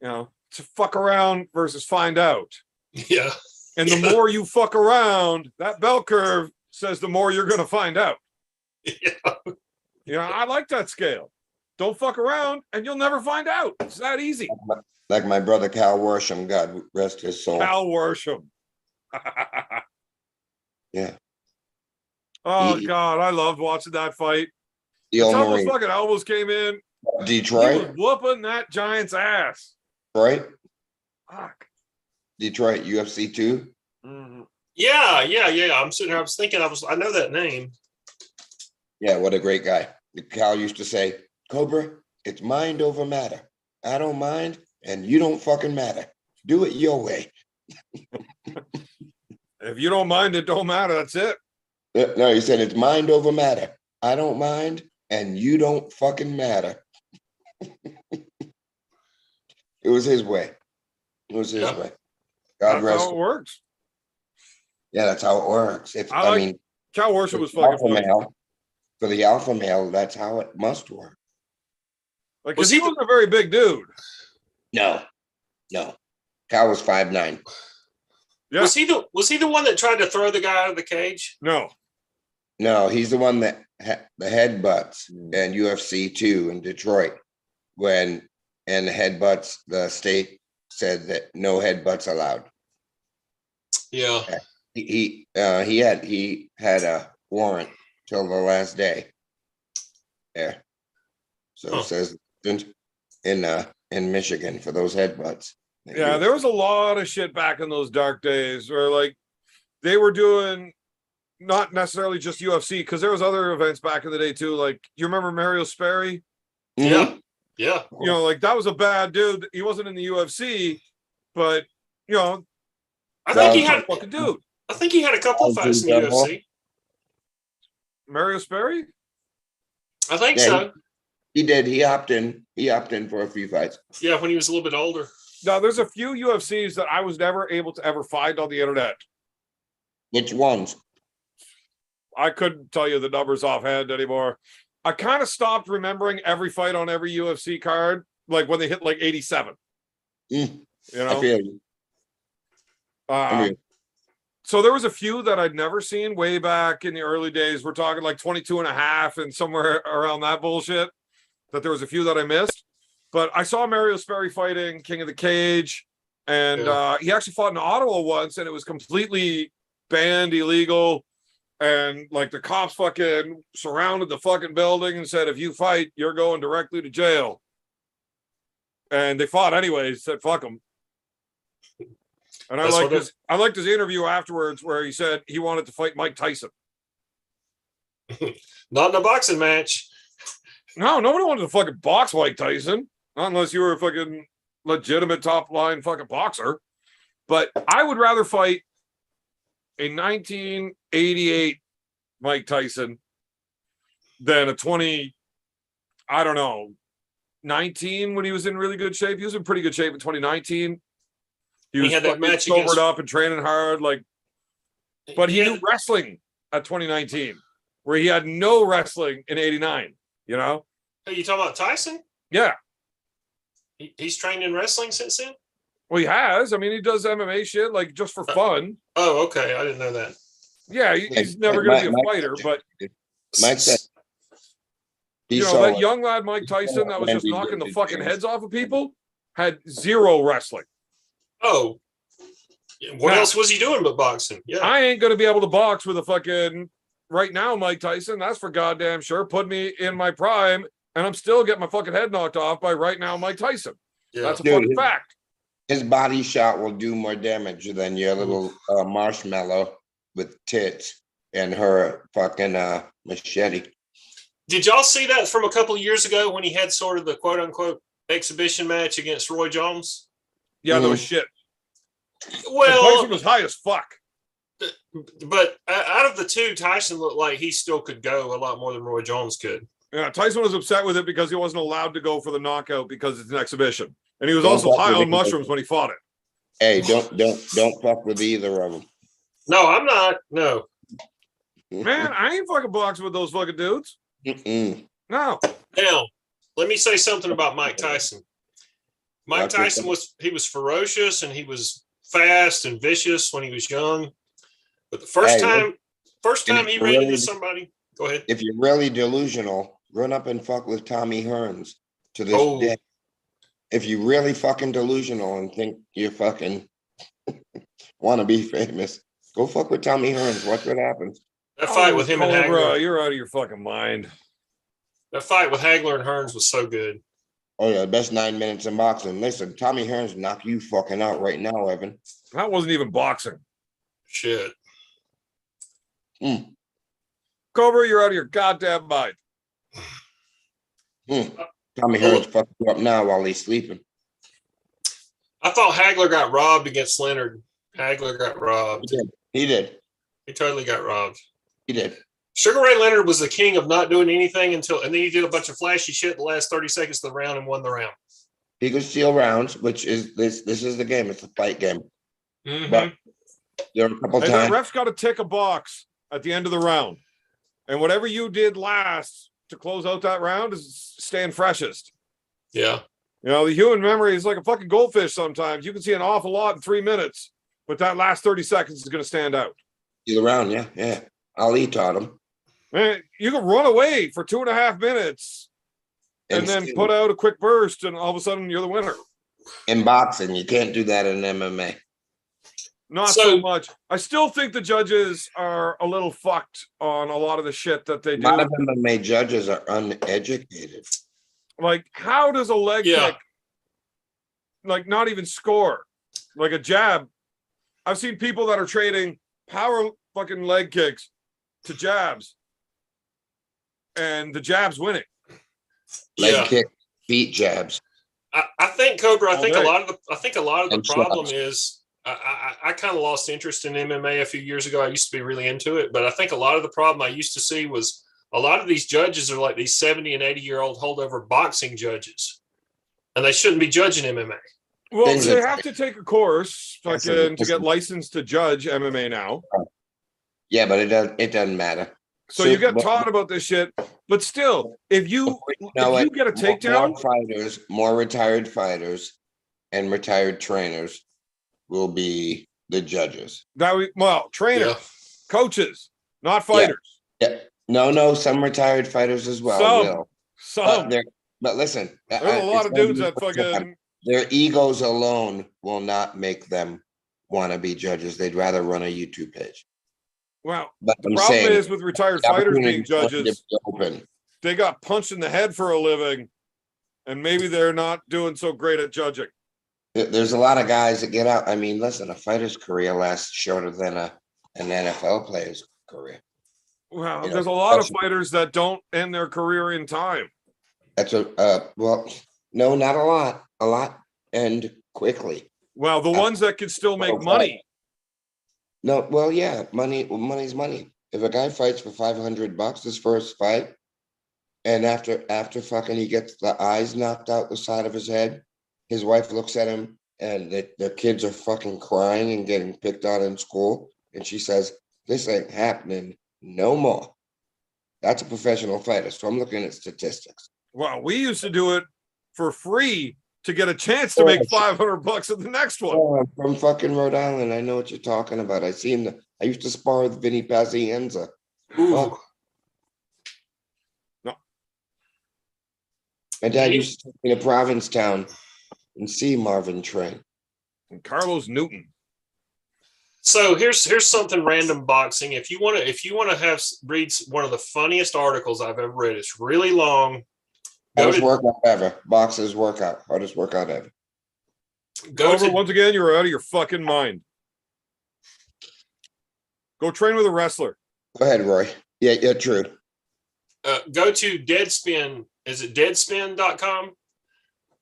You know, to fuck around versus find out. Yeah. And the more you fuck around, that bell curve says the more you're going to find out. Yeah. You know, I like that scale. Don't fuck around and you'll never find out. It's that easy. like my brother Cal Worsham, God rest his soul. Cal Worsham. Yeah, Oh, He- God. I loved watching that fight. the Until old those Marine. fucking elbows came in. He was Detroit, whooping that giant's ass. right? Fuck. Detroit UFC 2. Mhm. Yeah. I'm sitting here. I was thinking. I know that name. Yeah, what a great guy. Cal used to say, Cobra, it's mind over matter. I don't mind, and you don't fucking matter. Do it your way. If you don't mind, it don't matter. That's it. No, he said it's mind over matter. I don't mind, and you don't fucking matter. It was his way. It was his Yeah. way. God That's rest. how it works. Yeah, that's how it works. If I I, like- mean, Cal Worsham for was the fucking alpha funny. male, for the alpha male, that's how it must work. Like, Was cause he he the- wasn't a very big dude. No. Cal was 5'9". Yeah. Was he the one that tried to throw the guy out of the cage? No. No, he's the one that the headbutts and UFC 2 in Detroit and the headbutts, the state said that no headbutts allowed. Yeah. He had a warrant till the last day. Yeah. So Huh. it says in Michigan for those headbutts. Yeah, there was a lot of shit back in those dark days where like they were doing not necessarily just UFC, because there was other events back in the day too. Like, you remember Mario Sperry? Mhm. Yeah. You know, like that was a bad dude. He wasn't in the UFC, but you know, I think he That had. fucking dude. I think he had a couple of Oh, fights in the dude, UFC. Mario Sperry? I think Yeah, so. He did. He opted in for a few fights. Yeah, when he was a little bit older. Now, there's a few UFCs that I was never able to ever find on the internet. Which ones? I couldn't tell you the numbers offhand anymore. I kind of stopped remembering every fight on every UFC card, like when they hit like 87. Mm, You I know, feel you. I mean, so there was a few that I'd never seen way back in the early days. We're talking like 22 and a half and somewhere around that bullshit, that there was a few that I missed. But I saw Mario Sperry fighting King of the Cage, and he actually fought in Ottawa once, and it was completely banned, illegal. And like the cops fucking surrounded the fucking building and said, if you fight, you're going directly to jail. And they fought anyways, said fuck them. And That's what I liked his interview afterwards where he said he wanted to fight Mike Tyson. Not in a boxing match. No, nobody wanted to fucking box Mike Tyson, not unless you were a fucking legitimate top line fucking boxer. But I would rather fight a 1988 Mike Tyson than a 19 when he was in really good shape. He was in pretty good shape in 2019. He was had that fucking match sobered against- up and training hard, like, but he Yeah. knew wrestling at 2019, where he had no wrestling in 89. You know? Are you talking about Tyson? Yeah. He's trained in wrestling since then? Well, he has. I mean, he does MMA shit, like just for fun. Oh, okay. I didn't know that. Yeah, he's never going to be a Mike- fighter, but Mike said he you know, saw that it. young lad Mike Tyson that was just Randy knocking the Orton fucking things. heads off of people had zero wrestling. Oh, What Now- else was he doing but boxing? Yeah. I ain't gonna be able to box with a fucking right now, Mike Tyson. That's for goddamn sure. Put me in my prime, and I'm still getting my fucking head knocked off by right now, Mike Tyson. Yeah. That's a Dude, fucking his- fact. His body shot will do more damage than your little marshmallow with tits and her fucking machete. Did y'all see that from a couple of years ago when he had sort of the quote unquote exhibition match against Roy Jones? Yeah, that was shit. Well, Tyson was high as fuck. but out of the two, Tyson looked like he still could go a lot more than Roy Jones could. Yeah, Tyson was upset with it because he wasn't allowed to go for the knockout because it's an exhibition, and he was Don't also fuck high with on him. mushrooms when he fought it. Hey, don't fuck with either of them. No, I'm not. No. Man, I ain't fucking boxing with those fucking dudes. Mm-mm. No. Now, let me say something about Mike Tyson. Mike Watch yourself. Tyson was ferocious and he was fast and vicious when he was young. But the first Hey, time he if ran you're into really- somebody, go ahead. If you're really delusional, run up and fuck with Tommy Hearns to this Oh. day. If you really fucking delusional and think you fucking want to be famous, go fuck with Tommy Hearns. Watch what happens. That fight with him and Cobra, Hagler. you're out of your fucking mind. That fight with Hagler and Hearns was so good. Oh yeah, best 9 minutes in boxing. Listen, Tommy Hearns knock you fucking out right now, Evan. That wasn't even boxing. Shit. Cobra, you're out of your goddamn mind. Tommy Hearns fucked you up now while he's sleeping. I thought Hagler got robbed against Leonard. Hagler got He robbed. did. He did. He totally got robbed. He did. Sugar Ray Leonard was the king of not doing anything and then he did a bunch of flashy shit the last 30 seconds of the round and won the round. He could steal rounds, which is this is the game. It's a fight game. Mhm. But there are a couple Hey, that times. ref's got to tick a box at the end of the round. And whatever you did last to close out that round is staying freshest. Yeah. You know, the human memory is like a fucking goldfish sometimes. You can see an awful lot in 3 minutes, but that last 30 seconds is going to stand out. Steal round, yeah. Ali taught him. Man, you can run away for 2.5 minutes and then still- put out a quick burst, and all of a sudden you're the winner. in boxing, you can't do that in MMA. Not So- so much. I still think the judges are a little fucked on a lot of the shit that they A lot do. of MMA judges are uneducated. Like, how does a leg Yeah. kick, like, not even score? Like a jab. I've seen people that are trading power fucking leg kicks to jabs, and the jab's winning. Leg Yeah. kick, feet jabs. I think Cobra. I All think day. a lot of the And problem shots. is I kind of lost interest in MMA a few years ago. I used to be really into it, but I think a lot of the problem I used to see was a lot of these judges are like these 70 and 80-year-old holdover boxing judges, and they shouldn't be judging MMA. Well, Things they that- have to take a course Yes, fucking to listen. get licensed to judge MMA now. Yeah, but it doesn't matter. So you get but- taught about this shit, but still, if you know if you what? get a takedown, More fighters, more retired fighters, and retired trainers will be the judges. trainers, Yeah. coaches, not fighters. Yeah. No, some retired fighters as well Some. will. Some But listen, there's a lot of dudes that fucking their egos alone will not make them want to be judges. They'd rather run a YouTube page. well. But The I'm problem saying is with retired the fighters opportunity being for them to judges, be open. they got punched in the head for a living, and maybe they're not doing so great at judging. There's a lot of guys that get out. I mean, listen, a fighter's career lasts shorter than an NFL player's career. Well, Yeah, there's a lot of that's- fighters that don't end their career in time. That's no, not a lot. A lot and quickly. Well, the ones that can still make Okay. money. No, well, yeah, money's money. If a guy fights for $500 his first fight, and after fucking he gets the eyes knocked out the side of his head, his wife looks at him and the kids are fucking crying and getting picked on in school, and she says, "This ain't happening no more." That's a professional fighter. So I'm looking at statistics. Well, we used to do it for free to get a chance to make $500 at the next one. Oh, I'm from fucking Rhode Island. I know what you're talking about. I used to spar with Vinny Pazienza. Ooh. Fuck. No. My dad used to take me to Provincetown and see Marvin train. And Carlos Newton. So here's something random boxing. If you want to read one of the funniest articles I've ever read, it's really long. Hardest workout ever. Boxers workout. Hardest workout ever. Once again, you're out of your fucking mind. Go train with a wrestler. Go ahead, Roy. Yeah, true. Go to Deadspin. Is it deadspin.com?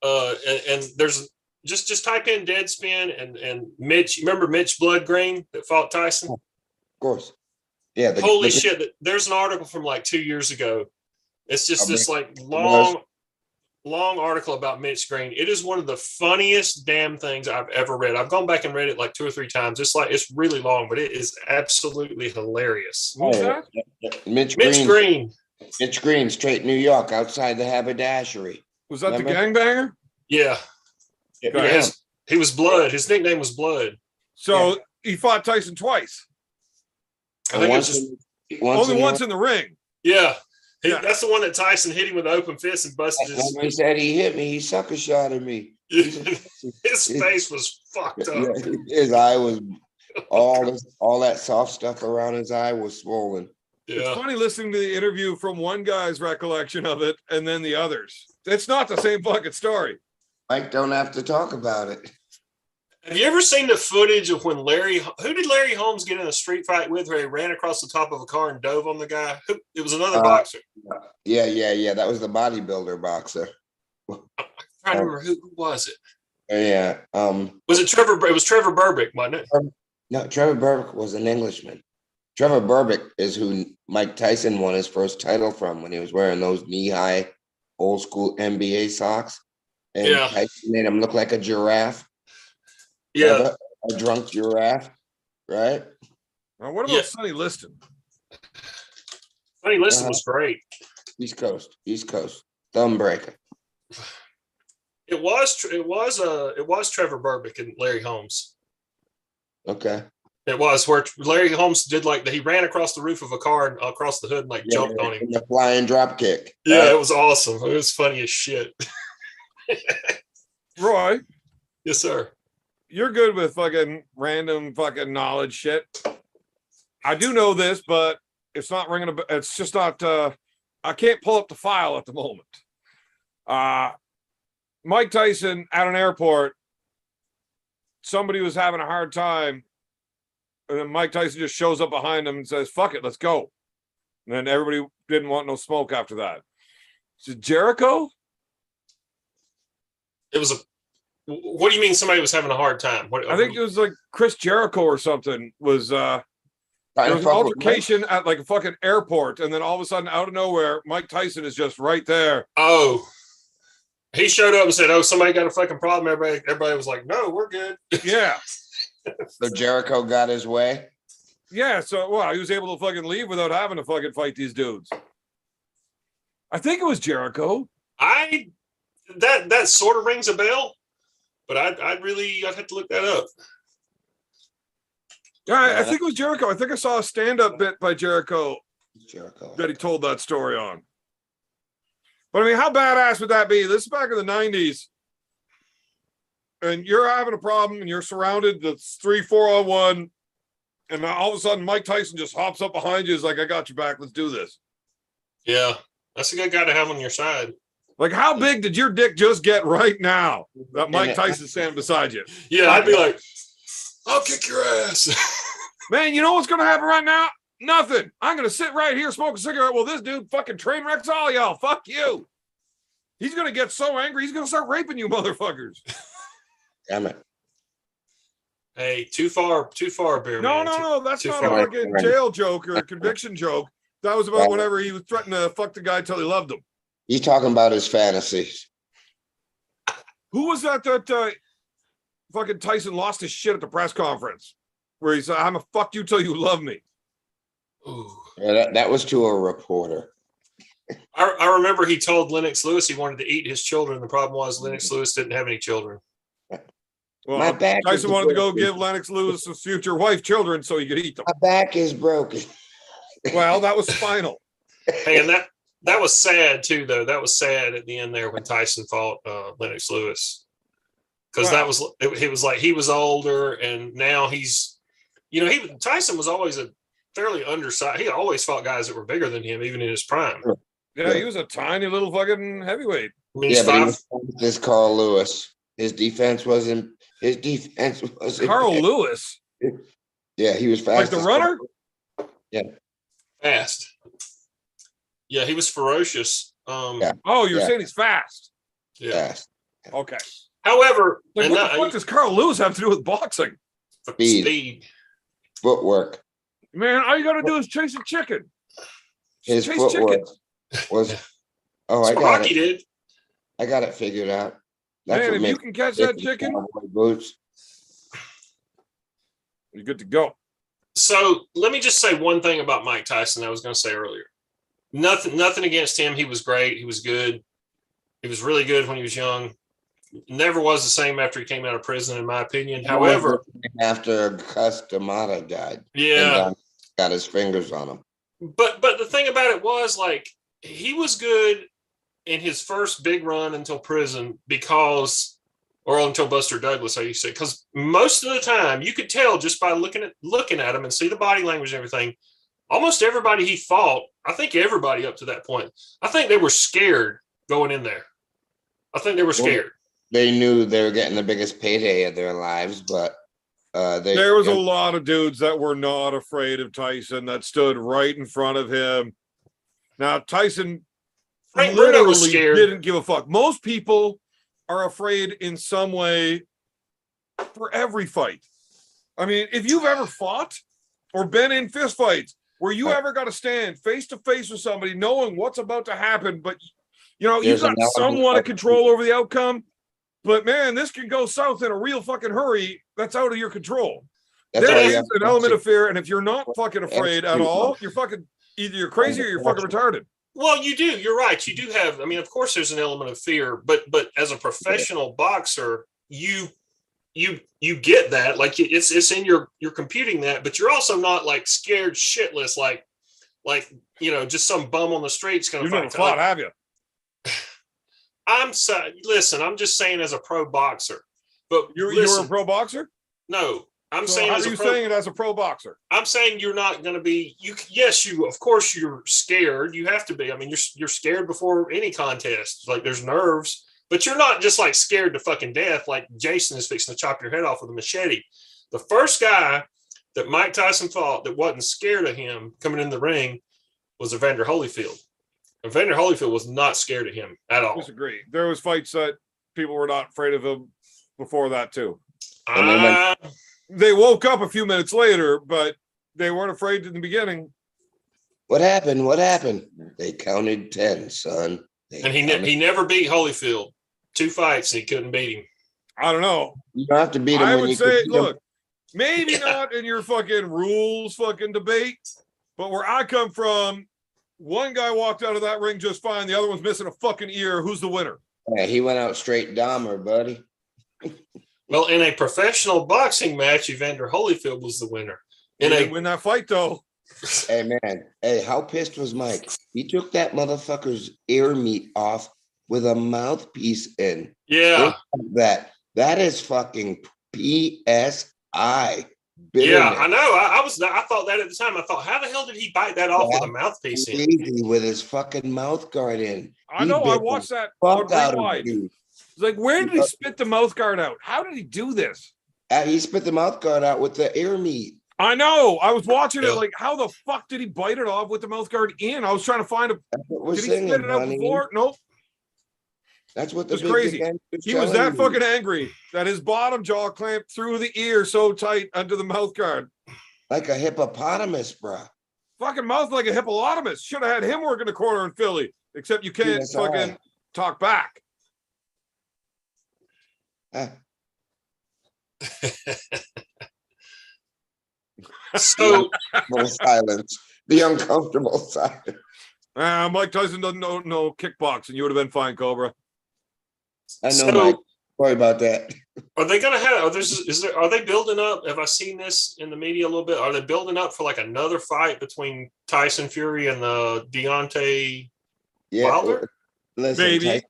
And there's just type in Deadspin and Mitch. Remember Mitch Bloodgreen that fought Tyson? Of course. Yeah. Holy shit! There's an article from like 2 years ago. It's just this like long article about Mitch Green. It is one of the funniest damn things I've ever read. I've gone back and read it like 2 or 3 times. It's really long, but it is absolutely hilarious. Who's that? Mitch Green. Mitch Green, straight New York, outside the haberdashery. Was that Remember? the gangbanger? Yeah. Yeah. He was Blood. His nickname was Blood. So he fought Tyson twice. I think Only once in the ring. Yeah. Yeah. That's the one that Tyson hit him with an open fist and busted his. He said he hit me. He sucker shot at me. His face was fucked up. Yeah, his eye was all that soft stuff around his eye was swollen. It's Yeah. funny listening to the interview from one guy's recollection of it and then the others. It's not the same fucking story. Mike don't have to talk about it. Have you ever seen the footage of when who did Larry Holmes get in a street fight with where he ran across the top of a car and dove on the guy? It was another boxer. Yeah. That was the bodybuilder boxer. I'm trying to remember who was it. Yeah. Was it Trevor? It was Trevor Burbick, wasn't it? No, Trevor Burbick was an Englishman. Trevor Burbick is who Mike Tyson won his first title from when he was wearing those knee-high old school NBA socks. And Yeah. Tyson made him look like a giraffe. Yeah. Remember? A drunk giraffe, right? Now, what about Yeah. Sonny Liston? Funny Listen was great. East Coast, thumb breaker. It was Trevor Burbick and Larry Holmes. Okay. It was where Larry Holmes did he ran across the roof of a car and across the hood and jumped on him. The flying drop kick. Yeah, right? it was awesome. It was funny as shit. Roy, Yes, sir. you're good with fucking random fucking knowledge shit. I do know this, but it's not ringing a. It's just not. I can't pull up the file at the moment. Mike Tyson at an airport. Somebody was having a hard time, and then Mike Tyson just shows up behind him and says, "Fuck it, let's go." And then everybody didn't want no smoke after that. Is it Jericho? It was what do you mean somebody was having a hard time? I think it was like Chris Jericho or something was there Trying to was an fuck with Mike. altercation at like a fucking airport, and then all of a sudden, out of nowhere, Mike Tyson is just right there. Oh, he showed up and said, "Oh, somebody got a fucking problem." Everybody was like, "No, we're good." Yeah. So Jericho got his way. Yeah. So he was able to fucking leave without having to fucking fight these dudes. I think it was Jericho. That sort of rings a bell, but I'd have to look that up. Yeah, I think it was Jericho. I think I saw a stand-up bit by Jericho Jericho. that he told that story on. But I mean, how badass would that be? This is back in the 90s. And you're having a problem and you're surrounded, that's 3-4 on 1. And now all of a sudden Mike Tyson just hops up behind you. Is like, I got your back. Let's do this. Yeah, that's a good guy to have on your side. Like, how big did your dick just get right now that Mike Tyson's standing beside you? Yeah, I'd be like, "I'll kick your ass." Man, you know what's going to happen right now? Nothing. I'm going to sit right here, smoke a cigarette. Well, this dude fucking train wrecks all y'all. Fuck you. He's going to get so angry, he's going to start raping you motherfuckers. Damn it. Hey, too far, beer. No, man. no. That's too not far. a fucking jail joke or a conviction joke. That was about whenever he was threatening to fuck the guy till he loved him. He's talking about his fantasies. Who was that fucking Tyson lost his shit at the press conference where he said, "I'm gonna fuck you till you love me." Ooh. Yeah, that was to a reporter. I remember he told Lennox Lewis he wanted to eat his children. The problem was Lennox Lewis didn't have any children. Well, My back is Tyson wanted to go broken. give Lennox Lewis his future wife children so he could eat them. My back is broken. Well, that was spinal. Hey, and that was sad too, though. That was sad at the end there when Tyson fought Lennox Lewis, because Wow. it was like he was older, and now he's you know, Tyson was always a fairly undersized. He always fought guys that were bigger than him, even in his prime. Yeah, he was a tiny little fucking heavyweight. I mean, Yeah, he's but he five. was this Carl Lewis. His defense wasn't. Carl Lewis, Yeah, he was like fast. the as runner. Fast. Yeah, he was ferocious. Yeah. Oh, you're Yeah. saying he's fast. Yeah. Fast. Okay. However, Like, and what the fuck does Carl Lewis have to do with boxing? Speed. Footwork. Man, all you got to do is chase a chicken. His Chase footwork chickens. was. Oh, That's I what got Rocky it. did. I got it figured out. That's Man, what if you makes can catch that chicken, cowboy boots. you're good to go. So let me just say one thing about Mike Tyson I was going to say earlier. Nothing against him. He was great. He was good. He was really good when he was young. Never was the same after he came out of prison, in my opinion. However, after Cus D'Amato died, yeah. and got his fingers on him. But the thing about it was, like, he was good in his first big run until prison or until Buster Douglas, I used to say, because most of the time you could tell just by looking at him and see the body language and everything. Almost everybody he fought, I think everybody up to that point, I think they were scared going in there. I think they were scared. They knew they were getting the biggest payday of their lives, but There was a lot of dudes that were not afraid of Tyson that stood right in front of him. Now, Tyson Frank Bruno was literally scared. didn't give a fuck. Most people are afraid in some way for every fight. I mean, if you've ever fought or been in fist fights where you ever got to stand face to face with somebody knowing what's about to happen, but you've There's got an element somewhat of of- control over the outcome. But man, this can go south in a real fucking hurry. That's out of your control. That's There why you is have an to element of execute. fear, and if you're not fucking afraid at all, you're fucking either you're crazy or you're fucking retarded. Well, you do. You're right. You do have. I mean, of course, there's an element of fear, but as a professional boxer, you get that. Like, it's in you're computing that, but you're also not like scared shitless, like just some bum on the street's going to You've never fight. fought, have you? Listen. I'm just saying as a pro boxer, but You were listen, a pro boxer. no. I'm So saying how as are a you pro. saying it as a pro boxer? I'm saying you're not going to be. Yes, of course you're scared. You have to be. I mean, you're scared before any contest. Like, there's nerves, but you're not just like scared to fucking death. Like Jason is fixing to chop your head off with a machete. The first guy that Mike Tyson fought that wasn't scared of him coming in the ring was Evander Holyfield. Evander Holyfield was not scared of him at all. Disagree. There was fights that people were not afraid of him before that too. They woke up a few minutes later, but they weren't afraid in the beginning. What happened? What happened? They counted 10, son. And he never beat Holyfield. 2 fights and he couldn't beat him. I don't know. You don't have to beat him. I when would you say, can beat him. look, maybe not in your fucking rules fucking debate, but where I come from, one guy walked out of that ring just fine. The other one's missing a fucking ear. Who's the winner? Yeah, he went out straight Dahmer, buddy. Well, in a professional boxing match, Evander Holyfield was the winner. He didn't win that fight though. Hey, man. Hey, how pissed was Mike? He took that motherfucker's ear meat off with a mouthpiece in. Yeah. That is fucking PSI. Yeah, I know. I thought that at the time. I thought, how the hell did he bite that off with a mouthpiece in? Easy with his fucking mouth guard in. I know. I watched that Fuck on out of rewind. you. It's like, where did he spit the mouth guard out? How did he do this? He spit the mouth guard out with the ear meat. I know. I was watching Yeah. it like, how the fuck did he bite it off with the mouth guard in? I was trying to find a. That's what we're Did he singing, spit it out honey. before? Nope. That's what the It's big crazy. again He was telling that you. fucking angry that his bottom jaw clamped through the ear so tight under the mouth guard. Like a hippopotamus, bro. Fucking mouth like a hippopotamus. Should have had him working the corner in Philly. Except you can't PSI. fucking talk back. So, Uncomfortable silence. The uncomfortable silence. Mike Tyson doesn't know kickboxing. You would have been fine, Cobra. I know, So- Mike. Sorry about that. are they going to have? Are they building up? Have I seen this in the media a little bit? Are they building up for like another fight between Tyson Fury and the Deontay Yeah. Wilder? Listen, Maybe.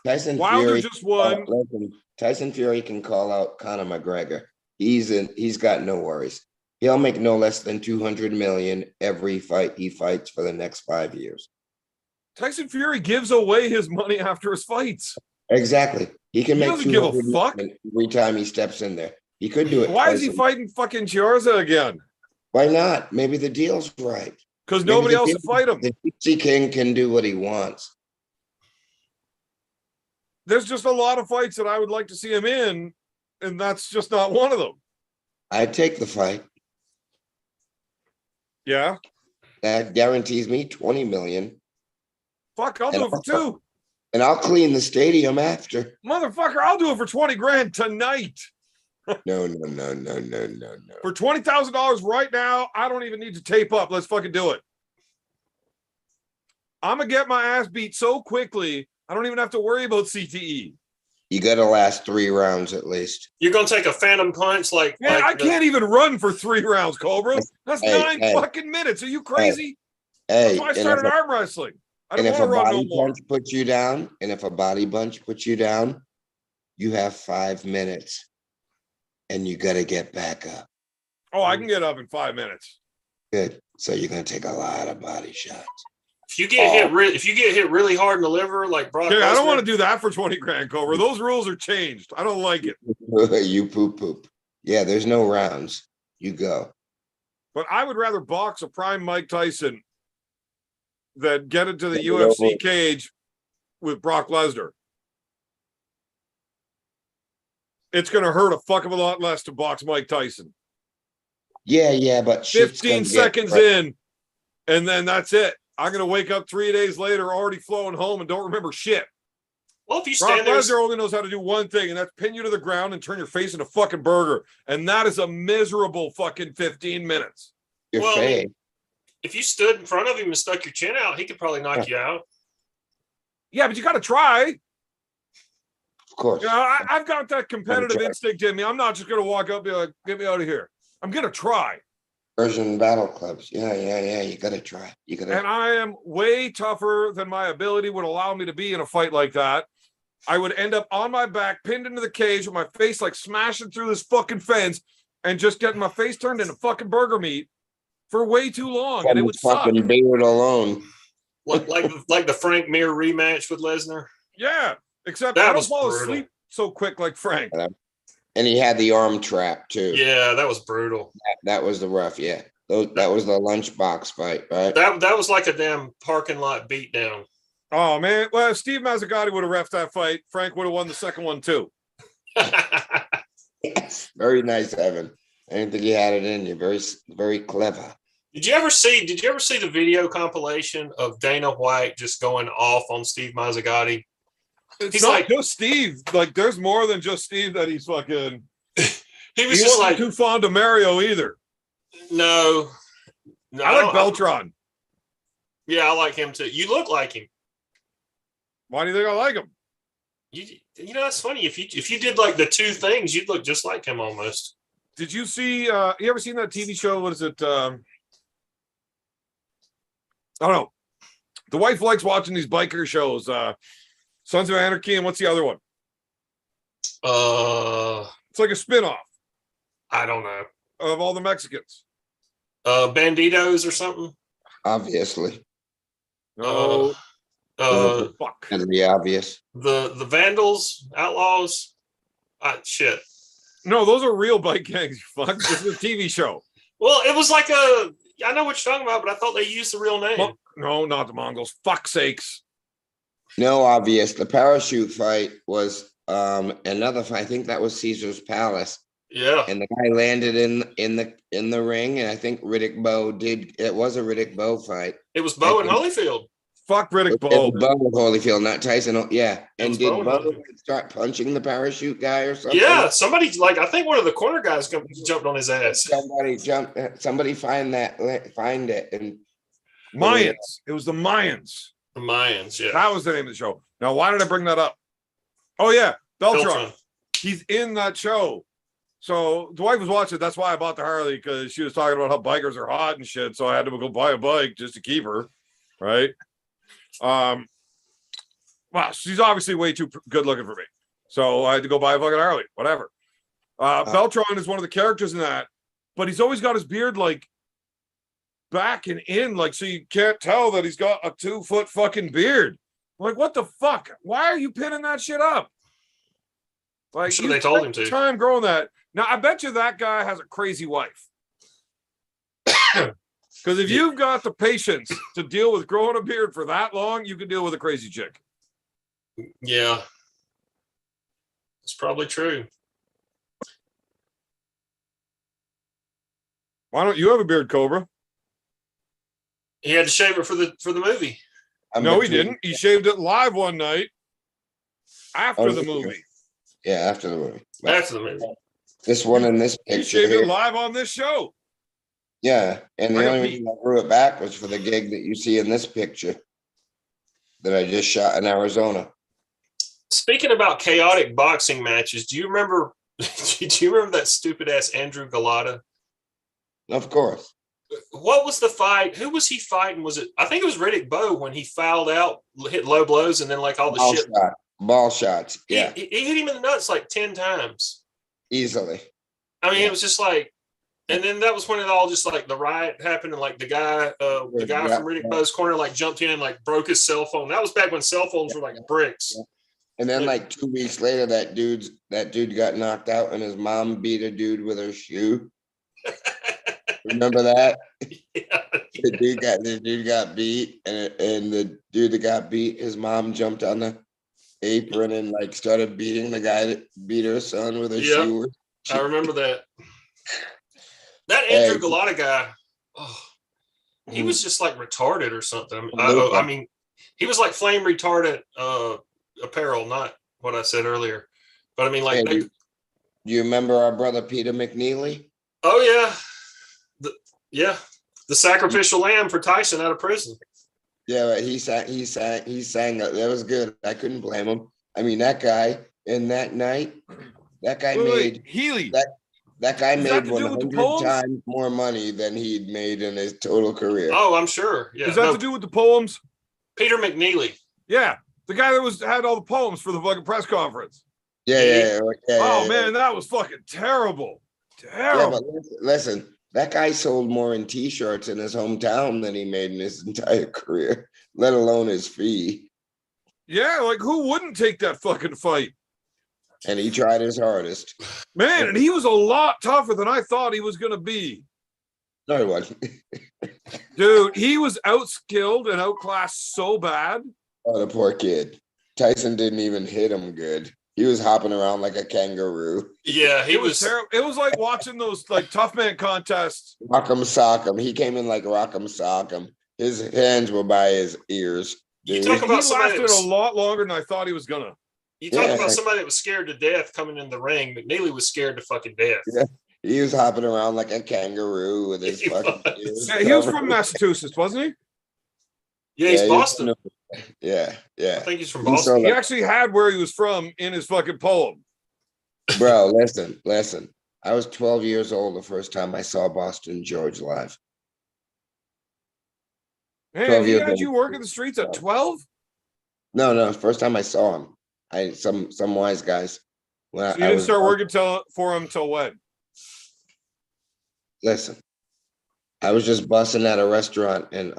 Tyson Wilder Fury. just won. Listen, Tyson Fury can call out Conor McGregor. He's got no worries. He'll make no less than 200 million every fight he fights for the next 5 years. Tyson Fury gives away his money after his fights. Exactly. He can He make doesn't give a 200 fuck. million every time he steps in there. He could do it. Why is twice he a- fighting fucking Chiarza again? Why not? Maybe the deal's right. Because Maybe nobody the else deal- would fight him. The Gypsy King can do what he wants. There's just a lot of fights that I would like to see him in, and that's just not one of them. I'd take the fight. Yeah. That guarantees me 20 million. Fuck, I'll do it for two. And I'll clean the stadium after. Motherfucker, I'll do it for 20 grand tonight. No. For $20,000 right now, I don't even need to tape up. Let's fucking do it. I'm gonna get my ass beat so quickly, I don't even have to worry about CTE. You got to last 3 rounds at least. You're gonna take a phantom punch like, Man, like I the- can't even run for 3 rounds, Cobra. That's Hey, 9 hey. fucking minutes. Are you crazy? Hey, That's why I and started if a- arm wrestling. I and don't if want a to run no body more. punch puts you down, you have 5 minutes, and you got to get back up. Oh, I can get up in 5 minutes. Good. So you're gonna take a lot of body shots. if you get if you get hit really hard in the liver, like Brock Okay, I don't Lesnar, want to do that for 20 grand, Cobra. Those rules are changed. I don't like it. You poop. Yeah, there's no rounds. You go. But I would rather box a prime Mike Tyson than get into the Yeah, UFC but- cage with Brock Lesnar. It's going to hurt a fuck of a lot less to box Mike Tyson. Yeah, but shit's 15 gonna get seconds cra- in, and then that's it. I'm going to wake up 3 days later already flowing home and don't remember shit. well, if you Brock stand there, Lesnar only knows how to do one thing, and that's pin you to the ground and turn your face into fucking burger. And that is a miserable fucking 15 minutes. Your Well, I mean, face. if you stood in front of him and stuck your chin out, he could probably knock you out. Yeah, but you got to try. Of course. You know, I've got that competitive try. instinct in me. I'm not just going to walk up and be like, get me out of here. I'm going to try. Persian battle clubs. Yeah. You gotta try. You gotta. And I am way tougher than my ability would allow me to be in a fight like that. I would end up on my back, pinned into the cage with my face like smashing through this fucking fence and just getting my face turned into fucking burger meat for way too long. And it would suck. fucking beard alone. like the Frank Mir rematch with Lesnar. Yeah. Except That I don't was fall brutal. asleep so quick like Frank. And he had the arm trap too. Yeah, that was brutal. That was the rough. Yeah. That was the lunchbox fight, right? That was like a damn parking lot beatdown. Oh, man. Well, if Steve Mazzagatti would have reffed that fight, Frank would have won the second one too. Yes. Very nice, Evan. I didn't think you had it in you. Very clever. Did you ever see the video compilation of Dana White just going off on Steve Mazzagatti? It's He's not like- just Steve. Like, there's more than just Steve that he's fucking. He was He just wasn't like, too fond of Mario either. no. I like Beltron. Yeah, I like him too. You look like him. Why do you think I like him? You know, that's funny. If you did like the two things, you'd look just like him almost. Did you see? You ever seen that TV show? What is it? I don't know. The wife likes watching these biker shows. Sons of Anarchy, and what's the other one? It's like a spin-off I don't know. of all the Mexicans. Banditos or something. Obviously. No, fuck. That'd be obvious. The Vandals, Outlaws. Shit. No, those are real bike gangs. You fuck. This is a TV show. Well, it was like I know what you're talking about, but I thought they used the real name. Well, no, not the Mongols. Fuck sakes. No, obvious. The parachute fight was another fight. I think that was Caesar's Palace. Yeah. And the guy landed in the ring, and I think Riddick Bowe did. It was a Riddick Bowe fight. It was Bo and Holyfield. Fuck Riddick It Bowe. was Bowe with Holyfield, not Tyson. Yeah. It was And did Bowe and Bowe Holyfield. start punching the parachute guy or something? Yeah, somebody I think one of the corner guys jumped on his ass. Somebody find it. And Mayans. It was the Mayans. The Mayans, yeah. That was the name of the show. Now, why did I bring that up? Oh, yeah. Beltron. Beltron. He's in that show. So the wife was watching. That's why I bought the Harley, because she was talking about how bikers are hot and shit. So I had to go buy a bike just to keep her. Right. Well, she's obviously way too good looking for me. So I had to go buy a fucking Harley, whatever. Beltron is one of the characters in that. but he's always got his beard like back and in, like, so you can't tell that he's got a 2-foot fucking beard. Like, what the fuck? Why are you pinning that shit up? Like, sure you they told him spent to. time growing that. Now, I bet you that guy has a crazy wife. Because if you've got the patience to deal with growing a beard for that long, you can deal with a crazy chick. Yeah. It's probably true. Why don't you have a beard, Cobra? He had to shave it for the movie. I'm No, he between- didn't. He shaved it live one night after Oh, the yeah. movie. Yeah, after the movie. But After the movie. this one in this He picture shaved here, it live on this show. yeah, and I the got only Pete. reason I grew it back was for the gig that you see in this picture that I just shot in Arizona. Speaking about chaotic boxing matches, do you remember that stupid ass Andrew Galata? Of course. What was the fight? Who was he fighting? Was it? I think it was Riddick Bowe when he fouled out, hit low blows, and then like all the Ball shit. shot. Ball shots. He, Yeah, he hit him in the nuts like 10 times. easily. I mean, Yeah. it was just like, and then that was when it all just like the riot happened, and like the guy Yeah, from Riddick yeah. Bowe's corner like jumped in and like broke his cell phone. That was back when cell phones were like bricks. And then Yeah. like 2 weeks later, that dude got knocked out and his mom beat a dude with her shoe. Remember that? Yeah. The dude got beat, and the dude that got beat, his mom jumped on the apron and like started beating the guy that beat her son with her Yeah. shoe. I remember that. That Andrew Hey. Galata guy, oh, he was just like retarded or something. Luca. I mean, he was like flame retardant apparel, not what I said earlier. But I mean, like, Hey, do you remember our brother Peter McNeely? oh yeah, the sacrificial lamb for Tyson out of prison. Yeah, but he sang. That was good. I couldn't blame him. I mean, that guy in that night, that guy made Healy. that guy Is that made to do with the 100 poems? times more money than he'd made in his total career. Oh, I'm sure. Yeah, Is that no, to do with the poems? Peter McNeely. Yeah. The guy that had all the poems for the fucking press conference. Yeah. Oh man, that was fucking terrible. Yeah, Terrible. but listen, that guy sold more in T-shirts in his hometown than he made in his entire career, let alone his fee. Yeah, like who wouldn't take that fucking fight? And he tried his hardest. Man, and he was a lot tougher than I thought he was gonna be. No, he wasn't. Dude, he was outskilled and outclassed so bad. Oh, the poor kid. Tyson didn't even hit him good. He was hopping around like a kangaroo. Yeah, he It was was. terrible. It was like watching those like tough man contests. Rock'em sock'em. He came in like rock'em sock'em. His hands were by his ears. You dude. talk He about somebody that lasted was, a lot longer than I thought he was gonna. you talk Yeah. about somebody that was scared to death coming in the ring. McNeely was scared to fucking death. Yeah. He was hopping around like a kangaroo with his He fucking was. ears. Yeah, he was covered. from Massachusetts, wasn't he? Yeah, he's he was Boston. from- Yeah, I yeah. think he's from He Boston. sold He actually had where he was from in his fucking poem. Bro, listen. I was 12 years old the first time I saw Boston George live. Man, 12 he years had old. you working the streets at 12? No, first time I saw him. Some wise guys. When So you didn't start working for him till when? Listen, I was just busting at a restaurant in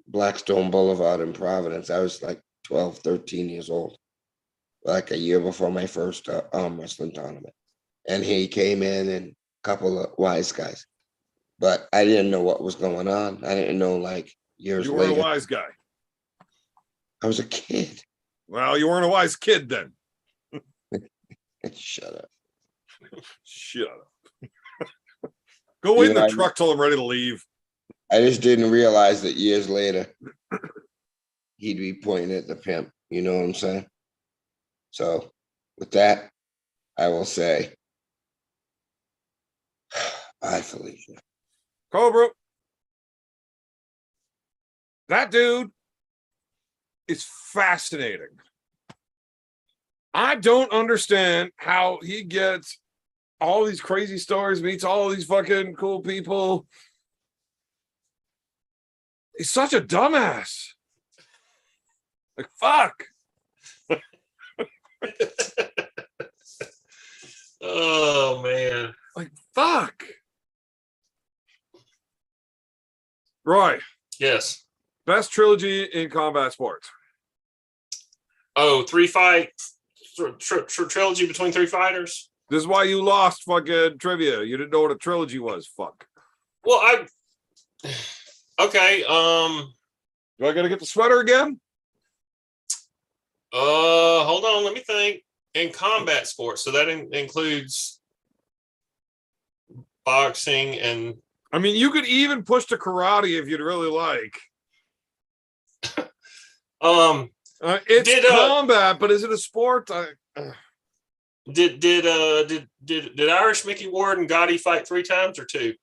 Blackstone Boulevard in Providence. I was like 12, 13 years old, like a year before my first wrestling tournament. And he came in and a couple of wise guys. But I didn't know what was going on. I didn't know like years You weren't later. a wise guy. I was a kid. Well, you weren't a wise kid then. Shut up. Shut up. Go in You the know, truck till I'm ready to leave. I just didn't realize that years later he'd be pointing at the pimp. You know what I'm saying? So with that, I will say, bye, Felicia. Cobra. That dude is fascinating. I don't understand how he gets all these crazy stories, meets all these fucking cool people. He's such a dumbass. Like, fuck. Oh man. Like, fuck. Roy, Yes. best trilogy in combat sports. Oh, trilogy between three fighters. This is why you lost fucking trivia. You didn't know what a trilogy was. Fuck. Well, okay. Do I gotta get the sweater again? Hold on. Let me think. In combat sports, so that includes boxing and. I mean, you could even push to karate if you'd really like. It's combat, but is it a sport? Did Irish Mickey Ward and Gotti fight 3 times or 2?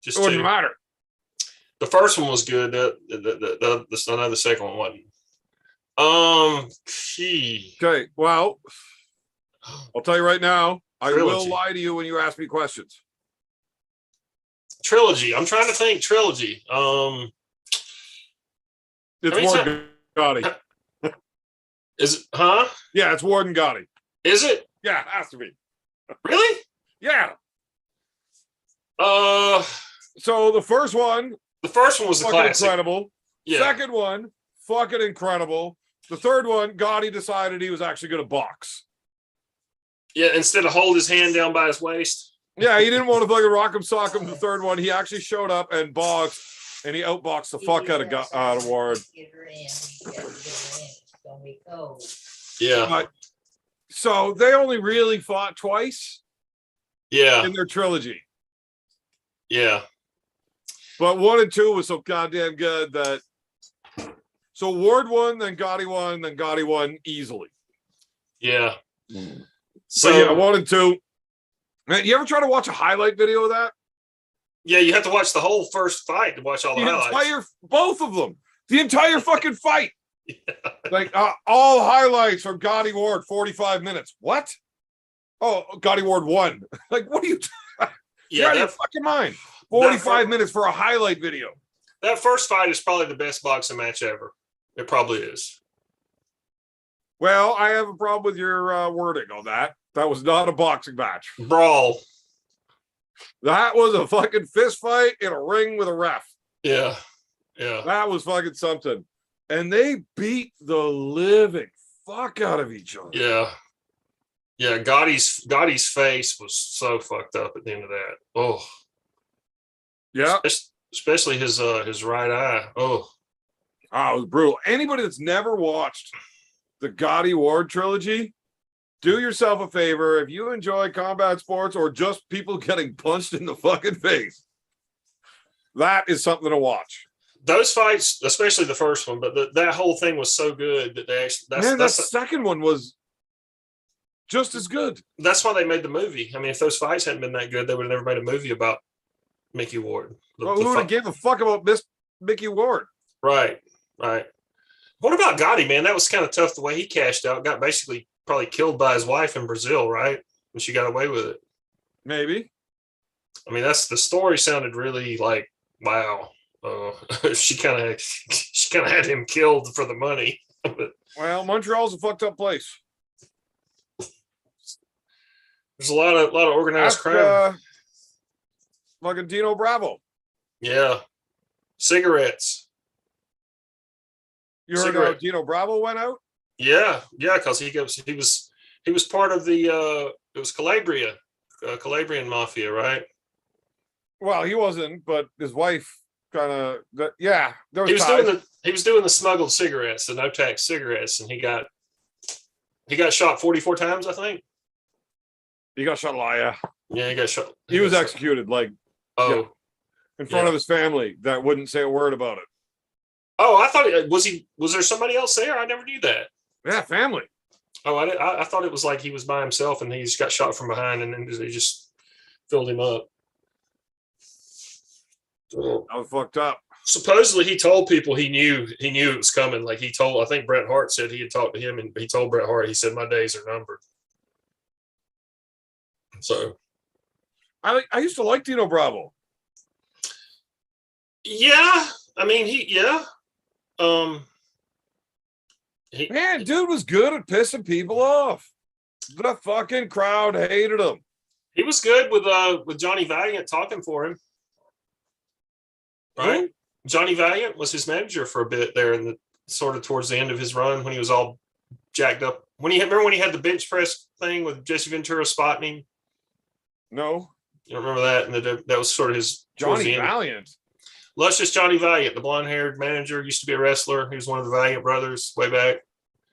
Just It wouldn't 2. matter. The first one was good. I know the second one wasn't. Okay, well, I'll tell you right now, I will Trilogy. lie to you when you ask me questions. Trilogy. I'm trying to think. Trilogy. It's I mean, Ward Gotti. Is it? Huh? Yeah, it's Ward and Gotti. Is it Yeah, it has to be. really? Yeah. Uh, So the first one, the first one was the fucking classic. incredible. Yeah. Second one, fucking incredible. The third one, Gotti decided he was actually going to box. Yeah. Instead of hold his hand down by his waist. Yeah, he didn't want to fucking rock him, sock him. The third one, he actually showed up and boxed, and he outboxed the fuck out of Ward. Yeah. But so they only really fought twice Yeah. in their trilogy. Yeah. But 1 and 2 was so goddamn good that. So Ward won, then Gotti won, then Gotti won easily. Yeah. So yeah, 1 and 2. Man, you ever try to watch a highlight video of that? Yeah, you have to watch the whole first fight to watch all the highlights. Both of them, the entire fucking fight. Like all highlights from Gotti Ward, 45 minutes. What? Oh, Gotti Ward won. Like, what are you? You're out of your fucking mind. 45 minutes for a highlight video. That first fight is probably the best boxing match ever. It probably is. Well, I have a problem with your wording on that. That was not a boxing match. Brawl. That was a fucking fist fight in a ring with a ref. Yeah. Yeah. That was fucking something. And they beat the living fuck out of each other. Yeah. Yeah. Gotti's face was so fucked up at the end of that. Oh. Yeah. Especially his right eye. Oh. Oh, it was brutal. Anybody that's never watched the Gotti Ward trilogy, do yourself a favor. If you enjoy combat sports or just people getting punched in the fucking face, that is something to watch. Those fights, especially the first one, but that whole thing was so good that they actually. The second one was just as good. That's why they made the movie. I mean, if those fights hadn't been that good, they would have never made a movie about Mickey Ward. Well, who would have gave a fuck about Mickey Ward? Right. What about Gotti, man? That was kind of tough the way he cashed out. Got basically probably killed by his wife in Brazil, right? And she got away with it. Maybe. I mean, the story sounded really like, wow. She kind of had him killed for the money. Well, Montreal's a fucked up place. There's a lot of organized crime. Fucking Dino Bravo. Yeah, cigarettes. You heard how Dino Bravo went out? Yeah, because he was part of the it was Calabria, Calabrian mafia, right? Well, he wasn't, but his wife kind of. Yeah, there was. He was doing the smuggled cigarettes, the no tax cigarettes, and he got shot 44 times, I think. He got shot alive. Yeah, he got shot. He was executed, like in front of his family that wouldn't say a word about it. Oh, I thought was there somebody else there? I never knew that. Yeah, family. Oh, I thought it was like he was by himself and he just got shot from behind and then they just filled him up. I was fucked up. Supposedly he told people he knew it was coming. Like I think Bret Hart said he had talked to him and he told Bret Hart, he said, "My days are numbered." So I used to like Dino Bravo. Yeah. I mean, Man, dude was good at pissing people off. The fucking crowd hated him. he was good with Johnny Valiant talking for him. right? Johnny Valiant was his manager for a bit there in the sort of towards the end of his run when he was all jacked up. Remember when he had the bench press thing with Jesse Ventura spotting him? No, You don't remember that? And that was sort of his towards Johnny the end. Valiant. Luscious Johnny Valiant, the blonde-haired manager, used to be a wrestler. He was one of the Valiant brothers way back.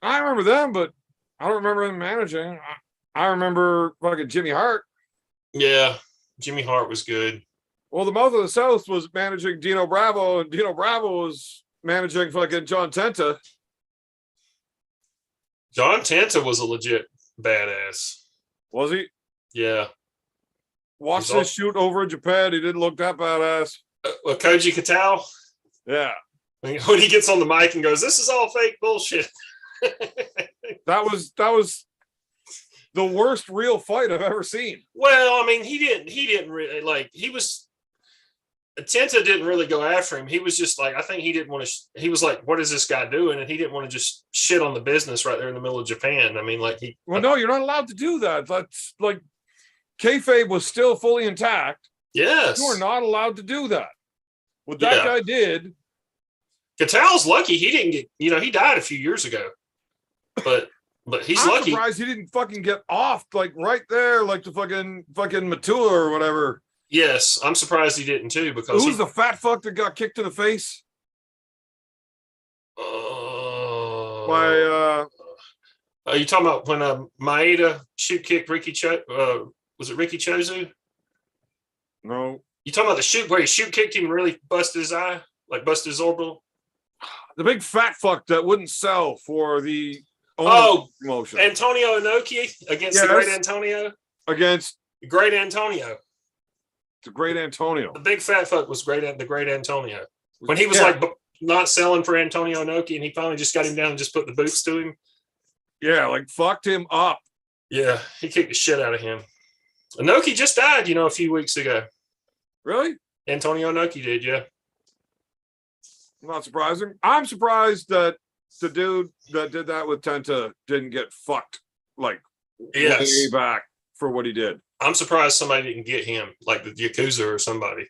I remember them, but I don't remember him managing. I remember fucking Jimmy Hart. Yeah, Jimmy Hart was good. Well, the Mouth of the South was managing Dino Bravo, and Dino Bravo was managing fucking John Tenta. John Tenta was a legit badass. Was he? Yeah. Watched He's this shoot over in Japan. He didn't look that badass. Koji Katao, Yeah. when he gets on the mic and goes, "This is all fake bullshit." That was the worst real fight I've ever seen. Well, I mean, he didn't really Tenta didn't really go after him. He was just like, I think he didn't want to, he was like, what is this guy doing? And he didn't want to just shit on the business right there in the middle of Japan. I mean, Well, no, you're not allowed to do that. That's like kayfabe was still fully intact. yes. You are not allowed to do that. What that guy did. Katao's lucky he didn't get, he died a few years ago. But he's I'm lucky. surprised he didn't fucking get off like right there, like the fucking Matua or whatever. Yes, I'm surprised he didn't too, because Who's the fat fuck that got kicked in the face by are you talking about when Maeda shoot kicked Ricky was it Ricky Chozu? no, You talking about the shoot where he shoot kicked him and really busted his eye, like busted his orbital? the big fat fuck that wouldn't sell for the promotion Antonio Inoki against the great Antonio. against Great Antonio. the great Antonio. The big fat fuck was the great Antonio. When he was not selling for Antonio Inoki and he finally just got him down and just put the boots to him. Yeah, like fucked him up. Yeah, he kicked the shit out of him. Inoki just died, a few weeks ago. Really? Antonio Inoki did, yeah. Not surprising. I'm surprised that the dude that did that with Tenta didn't get fucked like way back for what he did. I'm surprised somebody didn't get him, like the Yakuza or somebody.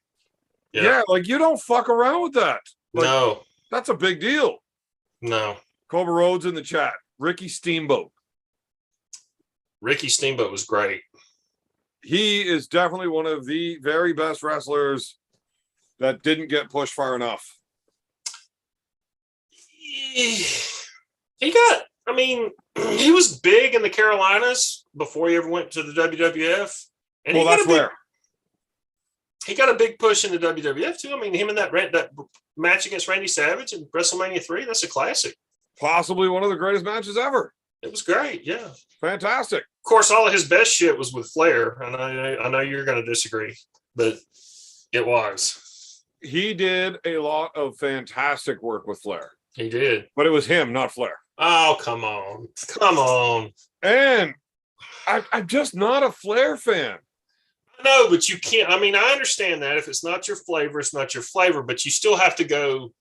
Yeah, like you don't fuck around with that. Like, No. that's a big deal. No. Cobra Rhodes in the chat. Ricky Steamboat. Ricky Steamboat was great. He is definitely one of the very best wrestlers that didn't get pushed far enough. He was big in the Carolinas before he ever went to the WWF. And he got a big push in the WWF too. I mean, him and that match against Randy Savage in WrestleMania 3, that's a classic. Possibly one of the greatest matches ever. It was great, yeah. Fantastic. Of course, all of his best shit was with Flair, and I know you're going to disagree, but it was. He did a lot of fantastic work with Flair. He did. But it was him, not Flair. Oh, come on. Come on. And I'm just not a Flair fan. No, but you can't. I mean, I understand that if it's not your flavor, it's not your flavor, but you still have to go,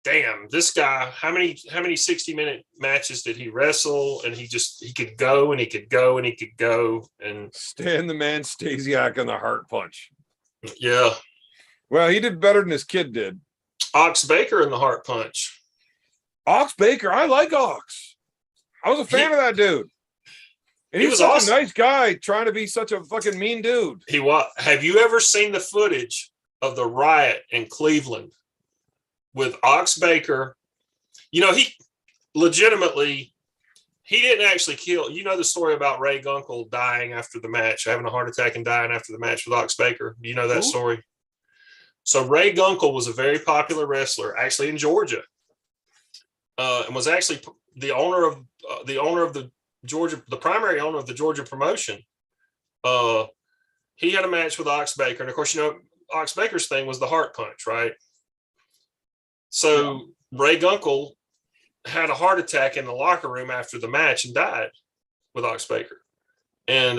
damn, this guy, how many 60-minute matches did he wrestle? And he could go and he could go and he could go. And Stan the Man Stasiak and the Heart Punch. Yeah. Well, he did better than his kid did. Ox Baker and the Heart Punch. Ox Baker, I like Ox. I was a fan of that dude. And he was such a nice guy trying to be such a fucking mean dude. He was. Have you ever seen the footage of the riot in Cleveland with Ox Baker? He legitimately, he didn't actually kill. You know the story about Ray Gunkel dying after the match, having a heart attack and dying after the match with Ox Baker. Do you know that story? So Ray Gunkel was a very popular wrestler, actually in Georgia, and was actually the owner of the Georgia, the primary owner of the Georgia promotion. He had a match with Ox Baker, and of course, Ox Baker's thing was the Heart Punch, right? So Ray Gunkel had a heart attack in the locker room after the match and died with Ox Baker. And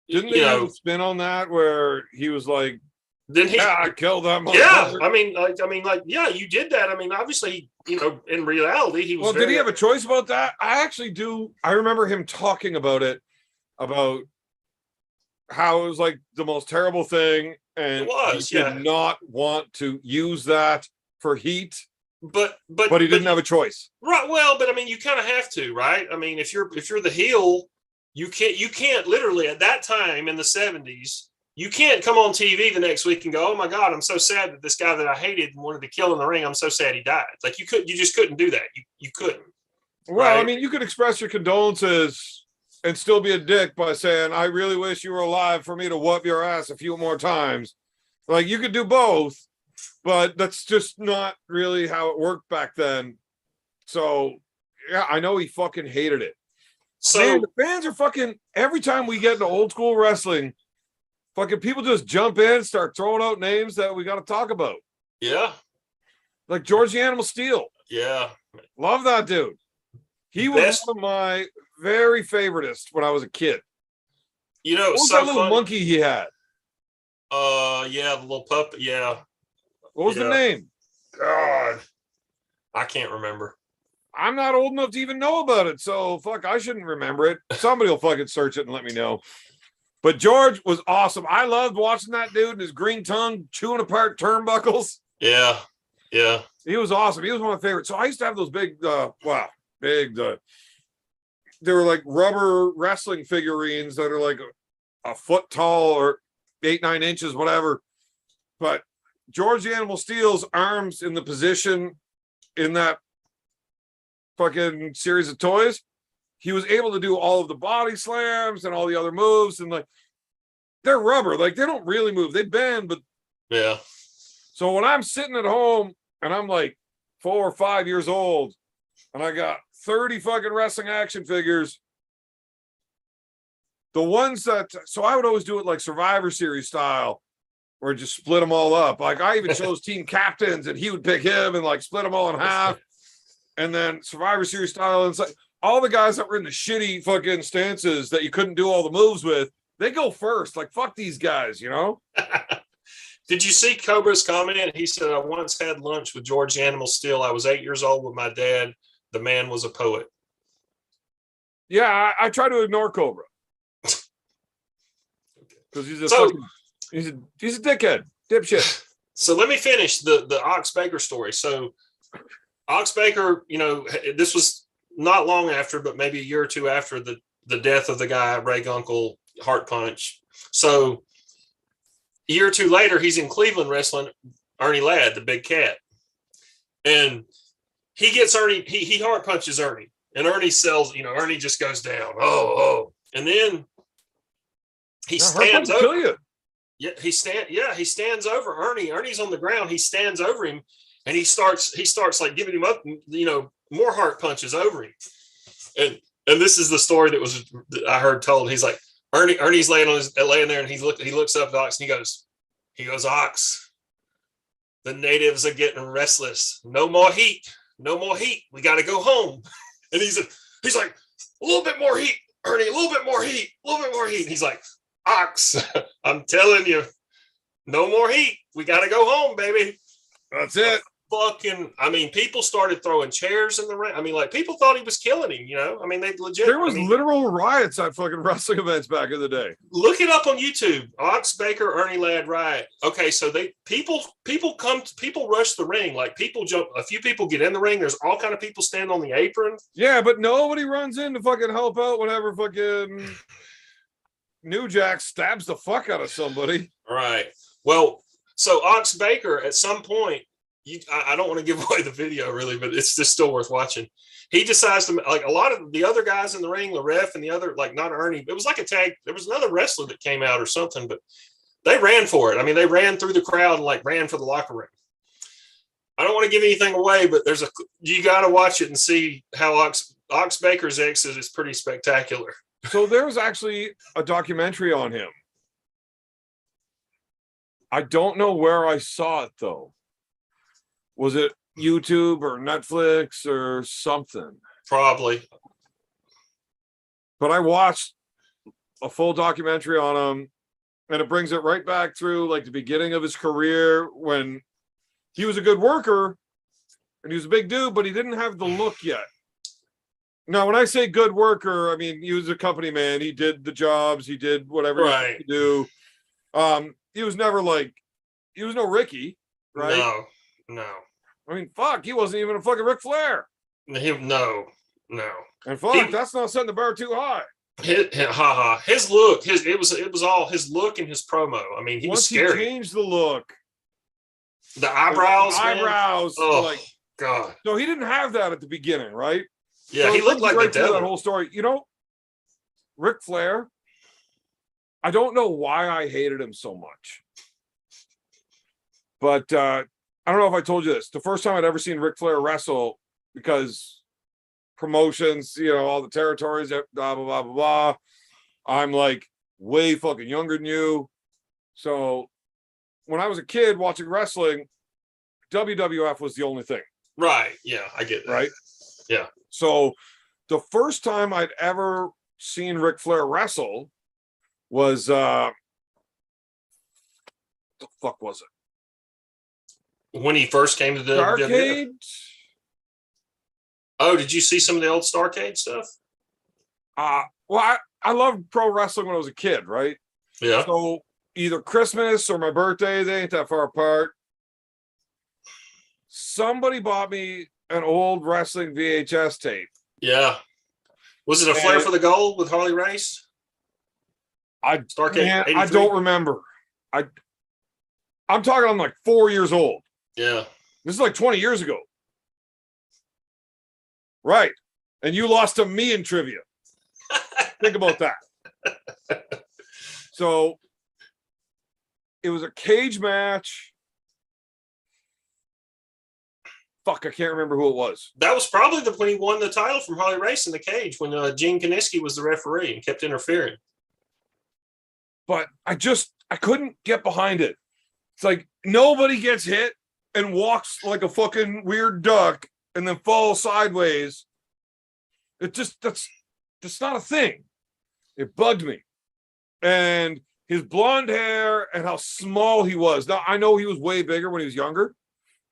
didn't they have a spin on that where he was like, I killed that motherfucker. Yeah, I mean, yeah, you did that. I mean, obviously, in reality, he was. Well, did he have a choice about that? I actually do. I remember him talking about it, about how it was like the most terrible thing, and It was, he yeah. did not want to use that for heat, But but he didn't have a choice. right. Well, but I mean, you kind of have to, right? I mean, if you're the heel, you can't literally at that time in the 70s. You can't come on TV the next week and go, "Oh my God, I'm so sad that this guy that I hated and wanted to kill in the ring. I'm so sad he died." Like you just couldn't do that. You couldn't. Well, I Right. mean, you could express your condolences and still be a dick by saying, "I really wish you were alive for me to whoop your ass a few more times." Like you could do both, but that's just not really how it worked back then. So yeah, I know he fucking hated it. So Man, the fans are fucking every time we get into old school wrestling, fucking people just jump in, start throwing out names that we got to talk about. yeah, Like George the Animal Steel. yeah. Love that dude. He was Best- one of my very favoritist when I was a kid. You know, What it's was so that little funny. monkey he had? Yeah, the little puppet. Yeah, What was the Yeah. name? God, I can't remember. I'm not old enough to even know about it, so fuck, I shouldn't remember it. Somebody will fucking search it and let me know. But George was awesome. I loved watching that dude and his green tongue chewing apart turnbuckles. Yeah, yeah, He was awesome. He was one of my favorites. So I used to have those big, they were like rubber wrestling figurines that are like a foot tall or 8-9 inches, whatever. But George the Animal Steel's arms in the position in that fucking series of toys, he was able to do all of the body slams and all the other moves, and like they're rubber, like they don't really move, they bend. But yeah. so when I'm sitting at home and I'm like 4 or 5 years old and I got 30 fucking wrestling action figures, the ones that, so I would always do it like Survivor Series style, or just split them all up. Like I even chose team captains and he would pick him and like split them all in half. And then Survivor Series style, and it's like all the guys that were in the shitty fucking stances that you couldn't do all the moves with, they go first. Like fuck these guys, you know? Did you see Cobra's comment? He said, "I once had lunch with George the Animal Steel. I was 8 years old with my dad. The man was a poet." Yeah, I try to ignore Cobra because he's a So- fucking, he's a dickhead, dipshit. So let me finish the Ox Baker story. So Ox Baker, you know, this was not long after, but maybe a year or two after the death of the guy, Ray Gunkel, Heart Punch. So a year or two later, he's in Cleveland wrestling Ernie Ladd, the big cat. And he gets Ernie, he heart punches Ernie. And Ernie sells, you know, Ernie just goes down. Oh. And then he Yeah, Hurt stands Punch will over. kill you. He stands over Ernie. Ernie's on the ground. He stands over him and he starts like giving him up, you know, more heart punches over him. And this is the story that I heard told. He's like, Ernie's laying there and he looks up at Ox and he goes, "Ox, the natives are getting restless. No more heat. We got to go home." And he's like, "A little bit more heat, Ernie, a little bit more heat. And he's like, "Ox, I'm telling you, no more heat. We got to go home, baby." That's it. Fucking, I mean, people started throwing chairs in the ring. I mean, like people thought he was killing him, you know? I mean, they legit. There was I mean, literal riots at fucking wrestling events back in the day. look it up on YouTube. Ox Baker, Ernie Ladd riot. Okay, so people rush the ring. Like people jump, a few people get in the ring. There's all kind of people stand on the apron. Yeah, but nobody runs in to fucking help out whenever fucking New Jack stabs the fuck out of somebody. Right. Well, so Ox Baker at some point, I don't want to give away the video really, but it's just still worth watching. He decides to, like a lot of the other guys in the ring, the ref and the other, like not Ernie, it was like a tag. There was another wrestler that came out or something, but they ran for it. I mean, they ran through the crowd and like ran for the locker room. I don't want to give anything away, but you got to watch it and see how Ox Baker's exit is pretty spectacular. So there was actually a documentary on him. I don't know where I saw it though. Was it YouTube or Netflix or something? Probably. But I watched a full documentary on him, and it brings it right back through like the beginning of his career when he was a good worker and he was a big dude, but he didn't have the look yet. Now, when I say good worker, I mean he was a company man. He did the jobs. He did whatever he had to do. He was never like, he was no Ricky, right? No. I mean, fuck, he wasn't even a fucking Ric Flair. No. And fuck, that's not setting the bar too high. His look, it was all his look and his promo. I mean, he was scary. He changed the look, the eyebrows, oh like God. So he didn't have that at the beginning, right? Yeah, so he looked like the devil. That whole story, you know, Ric Flair. I don't know why I hated him so much, but I don't know if I told you this. The first time I'd ever seen Ric Flair wrestle, because promotions, you know, all the territories, blah blah blah blah blah. I'm like way fucking younger than you, so when I was a kid watching wrestling, WWF was the only thing. Right. Yeah, I get that. Right. Yeah. So the first time I'd ever seen Ric Flair wrestle was the fuck was it? When he first came to the Starrcade? Oh, did you see some of the old Starrcade stuff? Well, I loved pro wrestling when I was a kid, right? Yeah. So either Christmas or my birthday, they ain't that far apart. Somebody bought me an old wrestling VHS tape. Yeah. Was it a Flair for the Gold with Harley Race? Starrcade. I don't remember. I'm talking. I'm like 4 years old. Yeah. This is like 20 years ago. Right. And you lost to me in trivia. Think about that. So it was a cage match. Fuck, I can't remember who it was. That was probably when he won the title from Harley Race in the cage, when Gene Kiniski was the referee and kept interfering. But I couldn't get behind it. It's like nobody gets hit and walks like a fucking weird duck and then falls sideways. That's not a thing. It bugged me. And his blonde hair and how small he was. Now, I know he was way bigger when he was younger.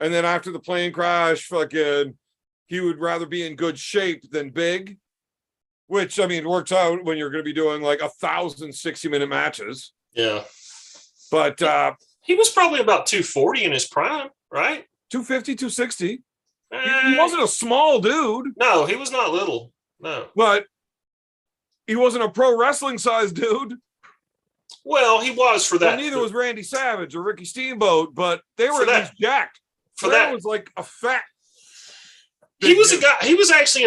And then after the plane crash, fucking, he would rather be in good shape than big. Which, I mean, works out when you're going to be doing like 1,000 60-minute matches. Yeah. But he was probably about 240 in his prime, right? 250, 260. He wasn't a small dude. No, he was not little. No. But he wasn't a pro wrestling size dude. Well, he was for that. Well, neither was Randy Savage or Ricky Steamboat, but they were at least jacked. For that was like a fat. He was a guy. He was actually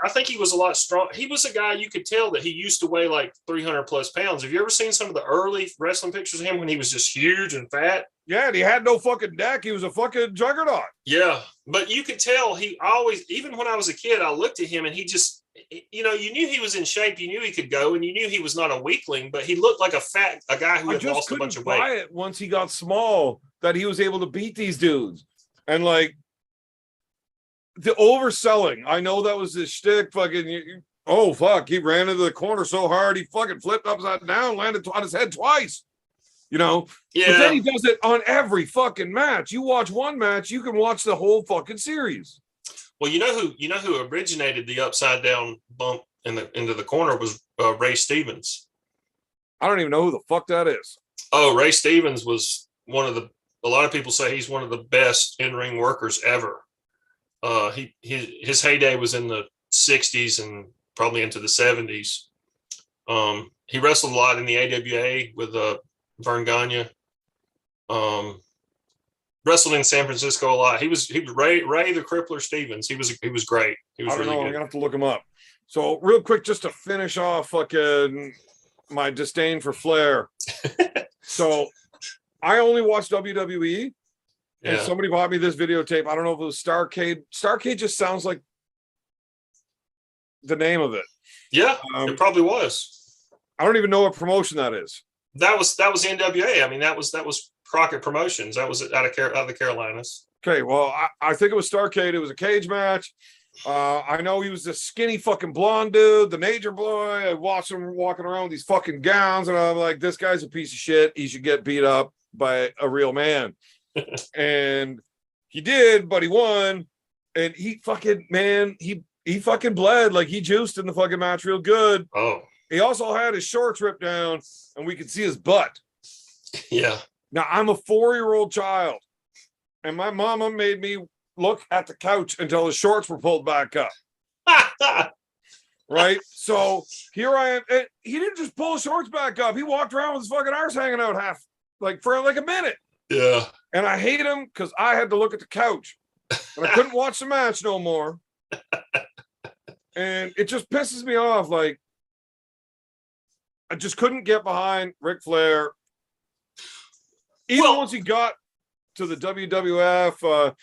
I think he was a lot strong. He was a guy you could tell that he used to weigh like 300 plus pounds. Have you ever seen some of the early wrestling pictures of him when he was just huge and fat? Yeah, and he had no fucking neck. He was a fucking juggernaut. Yeah, but you could tell he always, even when I was a kid, I looked at him and he just, you know, you knew he was in shape. You knew he could go, and you knew he was not a weakling, but he looked like a guy who had lost a bunch of weight. I just couldn't buy it once he got small that he was able to beat these dudes. And like the overselling, I know that was his shtick. Fucking, oh fuck, he ran into the corner so hard he fucking flipped upside down, landed on his head twice. You know, yeah. But then he does it on every fucking match. You watch one match, you can watch the whole fucking series. Well, you know who originated the upside down bump into the corner was Ray Stevens. I don't even know who the fuck that is. Oh, Ray Stevens was a lot of people say he's one of the best in-ring workers ever. His heyday was in the 60s and probably into the 70s. He wrestled a lot in the AWA with Vern Gagne. Wrestled in San Francisco a lot. He was Ray the Crippler Stevens. He was great. He was I don't really know. good. I'm gonna have to look him up. So real quick, just to finish off fucking my disdain for Flair. So I only watched WWE, and somebody bought me this videotape. I don't know if it was Starrcade. Starrcade just sounds like the name of it. Yeah, it probably was. I don't even know what promotion that is. That was the NWA. I mean, that was Crockett Promotions. That was out of the Carolinas. Okay, well, I think it was Starrcade. It was a cage match. I know he was this skinny fucking blonde dude, the Nature Boy. I watched him walking around with these fucking gowns, and I'm like, this guy's a piece of shit. He should get beat up by a real man. And he did, but he won. And he fucking, man, he he fucking bled, like he juiced in the fucking match real good. Oh, He also had his shorts ripped down and we could see his butt. yeah. Now I'm a 4-year-old child and my mama made me look at the couch until his shorts were pulled back up. Right? So here I am. He didn't just pull his shorts back up. He walked around with his fucking arse hanging out half, like for like a minute. Yeah. And I hate him because I had to look at the couch. And I couldn't watch the match no more. And it just pisses me off. Like, I just couldn't get behind Ric Flair. Even once he got to the WWF,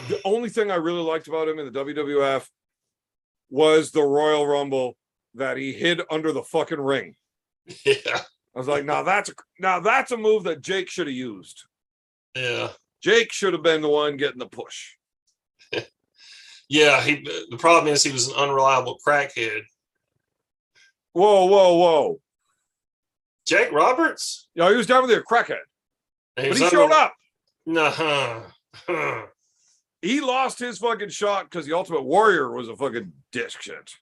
the only thing I really liked about him in the WWF was the Royal Rumble that he hid under the fucking ring. Yeah. I was like, now that's a move that Jake should have used. Yeah. Jake should have been the one getting the push. Yeah. The problem is he was an unreliable crackhead. Whoa. Jake Roberts? Yeah, he was definitely a crackhead. But was he showed up. Nah. He lost his fucking shot because the Ultimate Warrior was a fucking disc shit.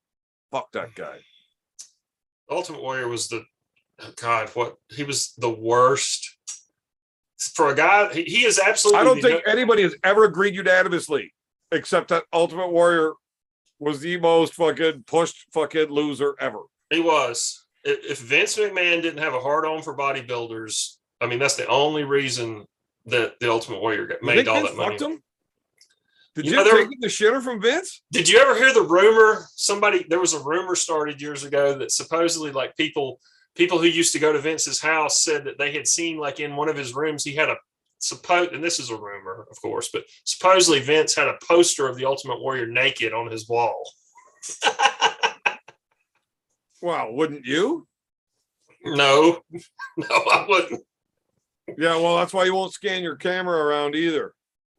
Fuck that guy. Ultimate Warrior was he was the worst for a guy. He is absolutely. I don't think anybody has ever agreed unanimously, except that Ultimate Warrior was the most fucking pushed fucking loser ever. He was. If Vince McMahon didn't have a hard on for bodybuilders, I mean, that's the only reason that the Ultimate Warrior made all that money. Him? Did You you know, take the shitter from Vince? Did you ever hear the rumor? There was a rumor started years ago that supposedly like people who used to go to Vince's house said that they had seen like in one of his rooms, he had and this is a rumor, of course, but supposedly Vince had a poster of the Ultimate Warrior naked on his wall. Well, wouldn't you? No, I wouldn't. Yeah, well, that's why you won't scan your camera around either.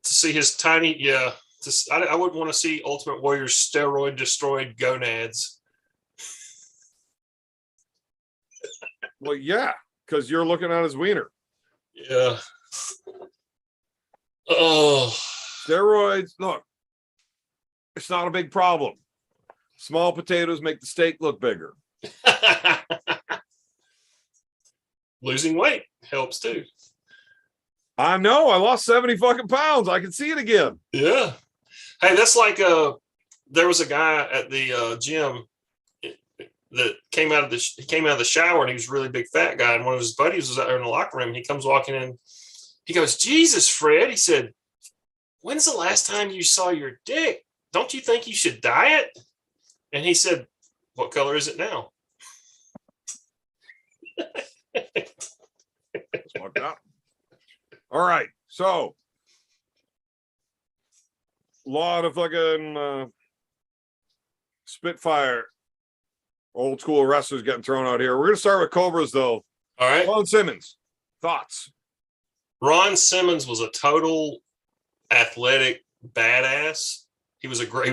To see his tiny, I wouldn't want to see Ultimate Warrior's steroid destroyed gonads. Well, yeah, because you're looking at his wiener. Yeah. Oh. Steroids, look, it's not a big problem. Small potatoes make the steak look bigger. Losing weight helps too. I know. I lost 70 fucking pounds. I can see it again. Yeah. Hey, that's like there was a guy at the gym that came out of the shower and he was a really big fat guy, and one of his buddies was out there in the locker room and he comes walking in. He goes, "Jesus, Fred," he said, "when's the last time you saw your dick? Don't you think you should dye it?" And he said, "What color is it now?" All right, so a lot of fucking Spitfire old school wrestlers getting thrown out here. We're gonna start with Cobras though. All right. Ron Simmons, thoughts? Ron Simmons was a total athletic badass. He was great. He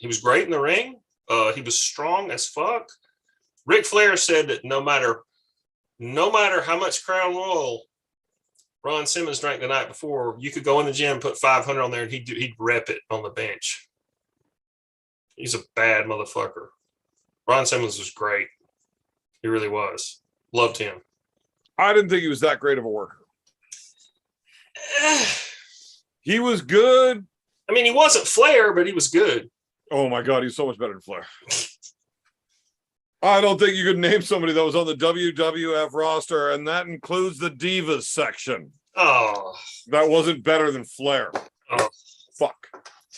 was great in the ring. He was strong as fuck. Ric Flair said that no matter how much Crown Royal Ron Simmons drank the night before, you could go in the gym, put 500 on there, and he'd rep it on the bench. He's a bad motherfucker. Ron Simmons was great. He really was. Loved him. I didn't think he was that great of a worker. He was good. I mean, he wasn't Flair, but he was good. Oh my God, he's so much better than Flair. I don't think you could name somebody that was on the WWF roster, and that includes the Divas section. Oh, that wasn't better than Flair. Oh, fuck.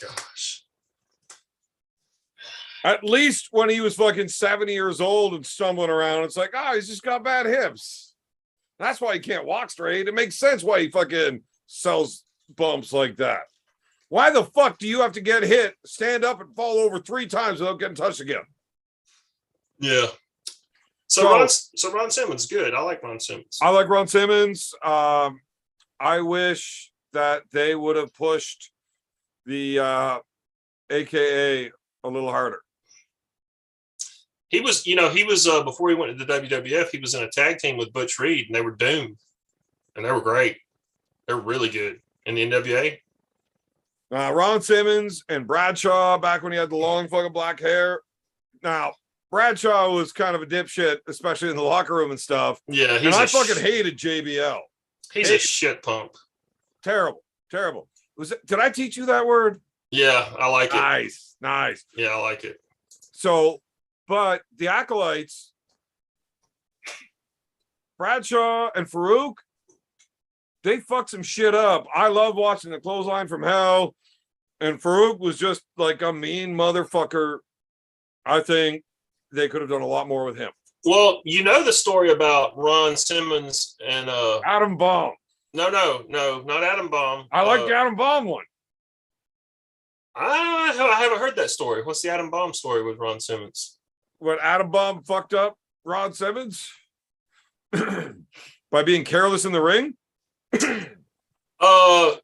Gosh. At least when he was fucking 70 years old and stumbling around, it's like, he's just got bad hips. That's why he can't walk straight. It makes sense why he fucking sells bumps like that. Why the fuck do you have to get hit, stand up, and fall over 3 times without getting touched again? Yeah. So Ron Simmons, good. I like Ron Simmons. I like Ron Simmons. I wish that they would have pushed the AKA a little harder. He was before he went to the WWF, he was in a tag team with Butch Reed, and they were Doom, and they were great. They're really good in the NWA. Ron Simmons and Bradshaw back when he had the long fucking black hair. Now, Bradshaw was kind of a dipshit, especially in the locker room and stuff. Yeah, And I fucking hated JBL. He's a shit pump. Terrible. Did I teach you that word? Yeah, I like it. Nice. Yeah, I like it. So, but the Acolytes, Bradshaw and Farouk, they fucked some shit up. I love watching the Clothesline from Hell. And Farouk was just like a mean motherfucker. I think they could have done a lot more with him. Well, you know the story about Ron Simmons and Adam Baum. No, not Adam Baum. I like the Adam Baum one. I haven't heard that story. What's the Adam Baum story with Ron Simmons? When Adam Baum fucked up Ron Simmons by being careless in the ring. No.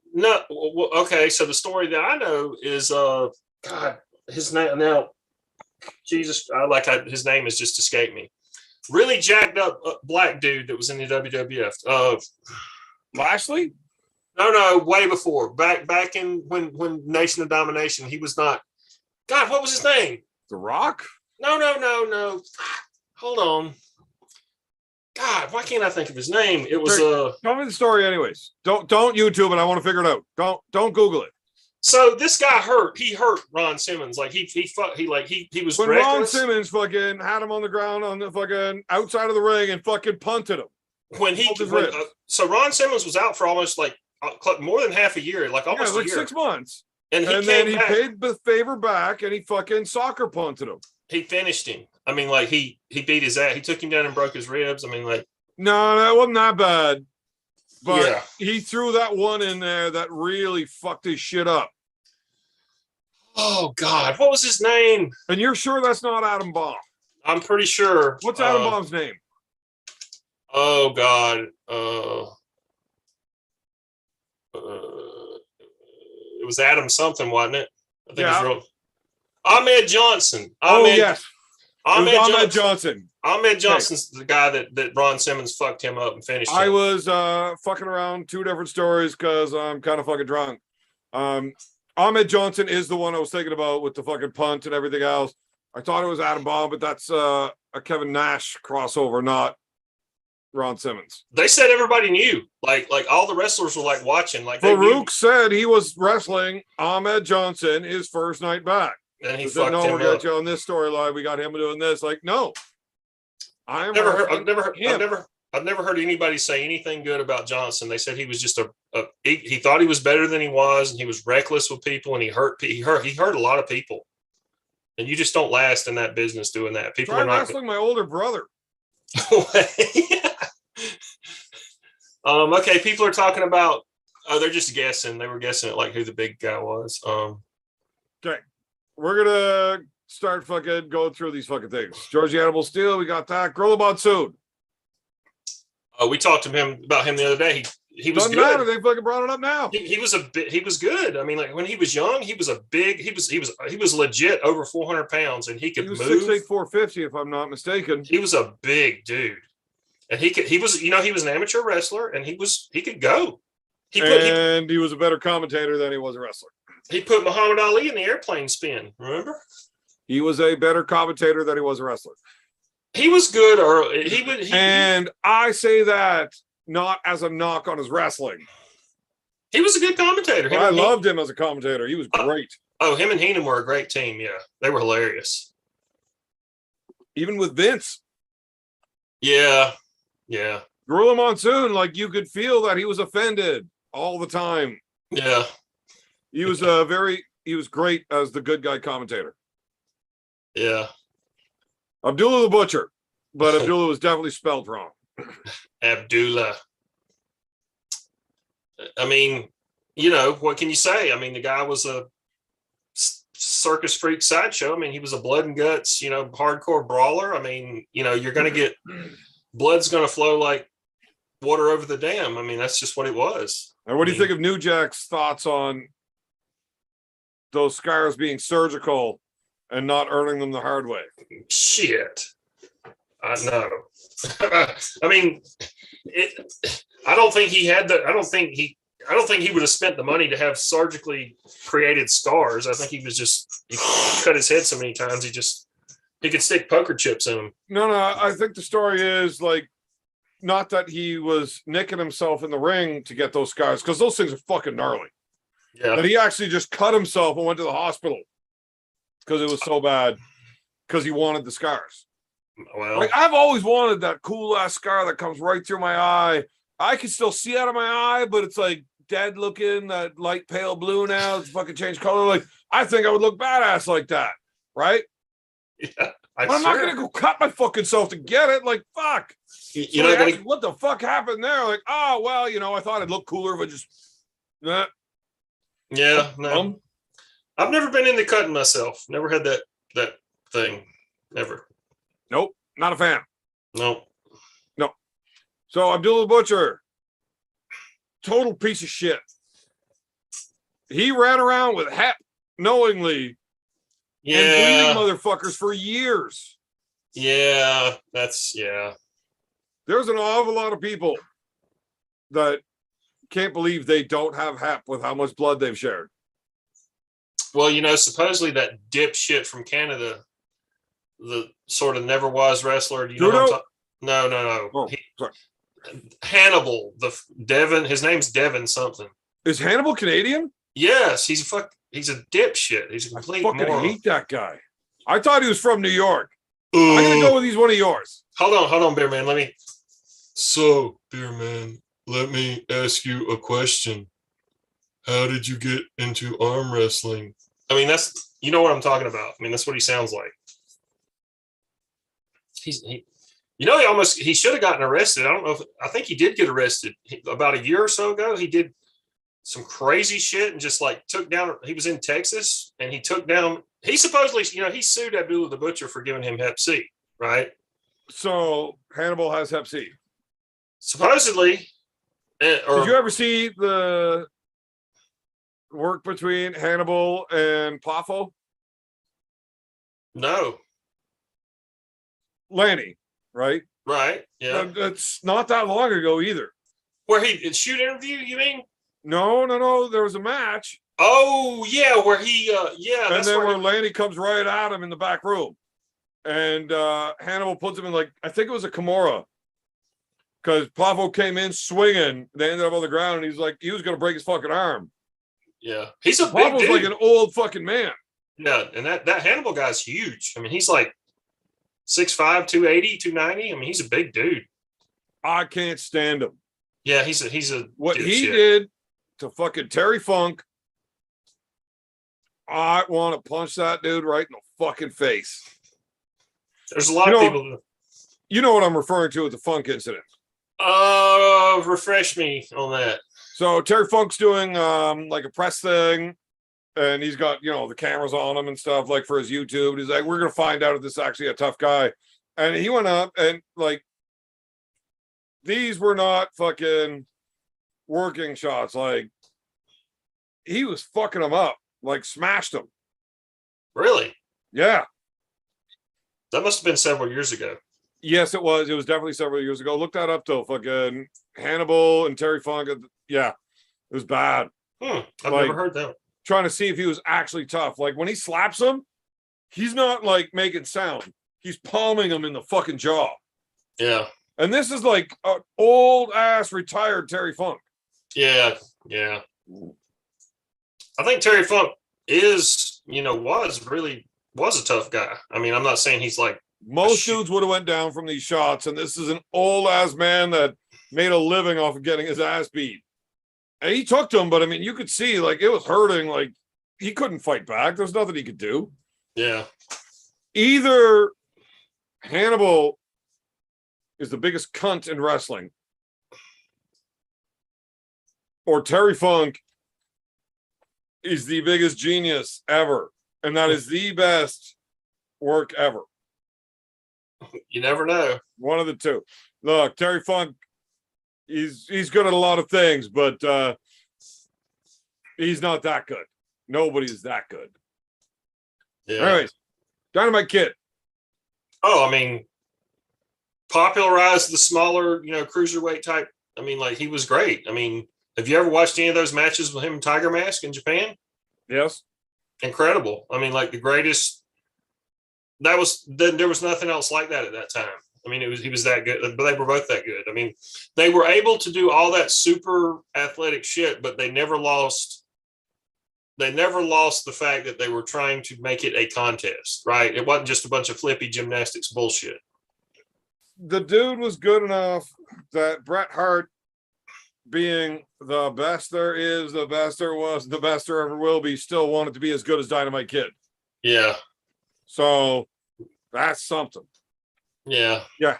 Okay, so the story that I know is God, his name now. Jesus, his name has just escaped me. Really jacked up black dude that was in the WWF. Lashley? No, way before. Back in when Nation of Domination, he was not. God, what was his name? The Rock? No. Hold on. God, why can't I think of his name? It was Tell me the story, anyways. Don't YouTube it. I want to figure it out. Don't Google it. So this guy hurt. He hurt Ron Simmons. Like he was When reckless. Ron Simmons fucking had him on the ground on the fucking outside of the ring and fucking punted him. So Ron Simmons was out for almost like more than half a year, like almost a year. 6 months. And then he paid the favor back and he fucking soccer punted him. He finished him. I mean, like he beat his ass. He took him down and broke his ribs. I mean, like no, that wasn't that bad. But yeah. He threw that one in there that really fucked his shit up. Oh God, what was his name? And you're sure that's not Adam Baum? I'm pretty sure. What's Adam Baum's name? Oh God. It was Adam something, wasn't it? I think it was Ahmed Johnson. Yes. Ahmed Johnson. Ahmed Johnson's the guy that Ron Simmons fucked him up and finished him. I was fucking around two different stories because I'm kind of fucking drunk. Ahmed Johnson is the one I was thinking about with the fucking punt and everything else. I thought it was Adam Baum, but that's a Kevin Nash crossover, not Ron Simmons. They said everybody knew. Like all the wrestlers were like watching. Like Farouk said he was wrestling Ahmed Johnson his first night back. And he fucked him we'll up. get you on this storyline. We got him doing this. Like, no. I've never heard anybody say anything good about Johnson. They said he was just he thought he was better than he was, and he was reckless with people, and he hurt a lot of people. And you just don't last in that business doing that. People Try are not wrestling my older brother. Okay, people are talking about. Oh, they're just guessing. They were guessing at like who the big guy was. Okay, we're gonna start fucking going through these fucking things. Georgie Animal Steel, we got that. Gorilla Monsoon. We talked to him about him the other day. He was Doesn't good. matter. They fucking brought it up now. He was good. I mean, like when he was young, he was legit over 400 pounds, and he could move. 6'8", 450, if I'm not mistaken. He was a big dude, and he was an amateur wrestler, and he could go. He was a better commentator than he was a wrestler. He put Muhammad Ali in the airplane spin. Remember? He was a better commentator than he was a wrestler. He was good, or and I say that not as a knock on his wrestling. He was a good commentator. I loved him as a commentator. He was great. Him and Heenan were a great team. Yeah, they were hilarious. Even with Vince. Yeah. Gorilla Monsoon, like you could feel that he was offended all the time. Yeah. He was great as the good guy commentator. Yeah. Abdullah the Butcher, but Abdullah was definitely spelled wrong. Abdullah. I mean, what can you say? I mean, the guy was a circus freak sideshow. I mean, he was a blood and guts, hardcore brawler. I mean, you're going to get blood's going to flow like water over the dam. I mean, that's just what it was. And what do you think of New Jack's thoughts on those scars being surgical and not earning them the hard way? Shit. I know. I mean, I don't think he had I don't think he would have spent the money to have surgically created scars. I think he cut his head so many times he could stick poker chips in him. No, I think the story is like not that he was nicking himself in the ring to get those scars, because those things are fucking gnarly. Yeah. That he actually just cut himself and went to the hospital because it was so bad because he wanted the scars. Well, Like I've always wanted that cool ass scar that comes right through my eye. I can still see out of my eye, but it's like dead looking, that light pale blue now. It's fucking changed color. Like I think I would look badass like that, right? yeah, But I'm not gonna go cut my fucking self to get it. Like fuck. You're not gonna. What the fuck happened there? Like, oh well, I thought I'd look cooler if I just. Yeah, no. I've never been into cutting myself. Never had that thing. Never. Nope, not a fan. No. So Abdullah the Butcher, total piece of shit. He ran around with Hep knowingly and Yeah. bleeding motherfuckers for years. Yeah. There's an awful lot of people that can't believe they don't have Hep with how much blood they've shared. Well, supposedly that dipshit from Canada, the sort of never was wrestler. Do you know what I'm Judo? talking? No. Oh, sorry. Hannibal, Devin. His name's Devin something. Is Hannibal Canadian? Yes, he's a dipshit. He's a I complete fucking moron. hate that guy. I thought he was from New York. I'm gonna go with he's one of yours. Hold on, Beer Man. So, Beer Man, let me ask you a question. How did you get into arm wrestling? I mean, you know what I'm talking about. I mean, that's what he sounds like. He should have gotten arrested. I think he did get arrested about a year or so ago. He did some crazy shit and just like took down. He was in Texas and he took down. He supposedly, he sued Abdullah the Butcher for giving him Hep C, right? So Hannibal has Hep C. Supposedly. Did you ever see the work between Hannibal and Poffo? No. Lanny, right? Right. Yeah. It's not that long ago either. Where he shoot interview, you mean? No. There was a match. Oh yeah, where he And that's then where where Lanny comes right at him in the back room. And Hannibal puts him in I think it was a Kimura. Because Poffo came in swinging. They ended up on the ground and he was going to break his fucking arm. yeah. He's a big Poffo's dude. like an old fucking man. Yeah, and that Hannibal guy's huge. I mean, he's like 6'5", 280, 290. I mean, he's a big dude. I can't stand him. Yeah, he's a What he dipshit. did to fucking Terry Funk, I want to punch that dude right in the fucking face. There's a lot of people. You know what I'm referring to with the Funk incident. Refresh me on that. So Terry Funk's doing like a press thing, and he's got the cameras on him and stuff like for his YouTube. He's like, we're gonna find out if this is actually a tough guy. And he went up and like these were not fucking working shots. Like he was fucking him up, like smashed him. Really? Yeah. That must have been several years ago. Yes, it was. It was definitely several years ago. Look that up though. Fucking Hannibal and Terry Funk. Yeah, it was bad. I've Like- never heard that. Trying to see if he was actually tough. Like when he slaps him, he's not like making sound. He's palming him in the fucking jaw. Yeah. And this is like an old ass retired Terry Funk. Yeah. I think Terry Funk was a tough guy. I mean, I'm not saying he's like Most Shoot. dudes would have went down from these shots, and this is an old ass man that made a living off of getting his ass beat. And he took to him, but I mean, you could see like it was hurting. Like he couldn't fight back. There's nothing he could do. yeah. Either Hannibal is the biggest cunt in wrestling, or Terry Funk is the biggest genius ever, and that is the best work ever. You never know. One of the two. Look, Terry Funk, he's good at a lot of things, but he's not that good. Nobody's that good. Yeah. Anyways, Dynamite Kid. Oh, I mean, popularized the smaller, cruiserweight type. I mean, like he was great. I mean, Have you ever watched any of those matches with him and Tiger Mask in Japan? Yes. Incredible. I mean, like the greatest. There was nothing else like that at that time. I mean, he was that good, but they were both that good. I mean, they were able to do all that super athletic shit, but they never lost. They never lost the fact that they were trying to make it a contest, right? It wasn't just a bunch of flippy gymnastics bullshit. The dude was good enough that Bret Hart, being the best there is, the best there was, the best there ever will be, still wanted to be as good as Dynamite Kid. Yeah. So that's something. Yeah. Yeah.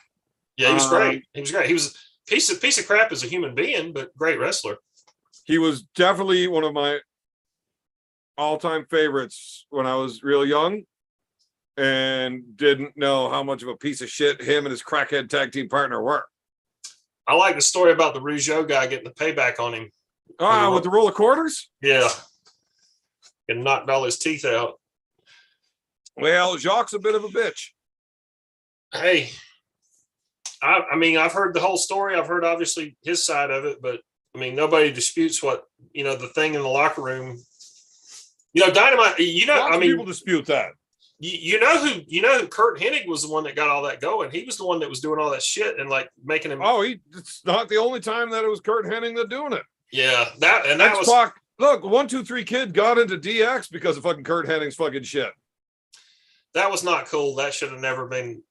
Yeah, he was great. He was great. He was piece of crap as a human being, but great wrestler. He was definitely one of my all-time favorites when I was real young and didn't know how much of a piece of shit him and his crackhead tag team partner were. I like the story about the Rougeau guy getting the payback on him. With the roll of quarters? Yeah. And knocked all his teeth out. Well, Jacques a bit of a bitch. Hey, I mean, I've heard the whole story. I've heard obviously his side of it, but I mean, nobody disputes what, the thing in the locker room. Dynamite, Lots of people dispute that. You know who Kurt Hennig was the one that got all that going. He was the one that was doing all that shit and like making him. Oh, it's not the only time that it was Kurt Hennig that doing it. Yeah, that was. Look, 1-2-3 Kid got into DX because of fucking Kurt Hennig's fucking shit. That was not cool. That should have never been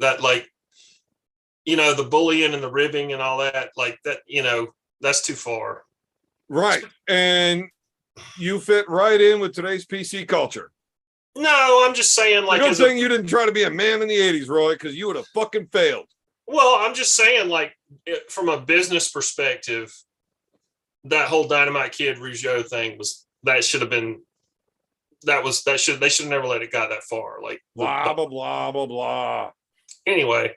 that, like, the bullying and the ribbing and all that, like that, that's too far. Right. And you fit right in with today's PC culture. No, I'm just saying, like, good thing you didn't try to be a man in the 80s, Roy, because you would have fucking failed. Well, I'm just saying, like, from a business perspective, that whole Dynamite Kid Rougeau thing they should have never let it got that far. Like, blah, blah, blah, blah, blah. Anyway.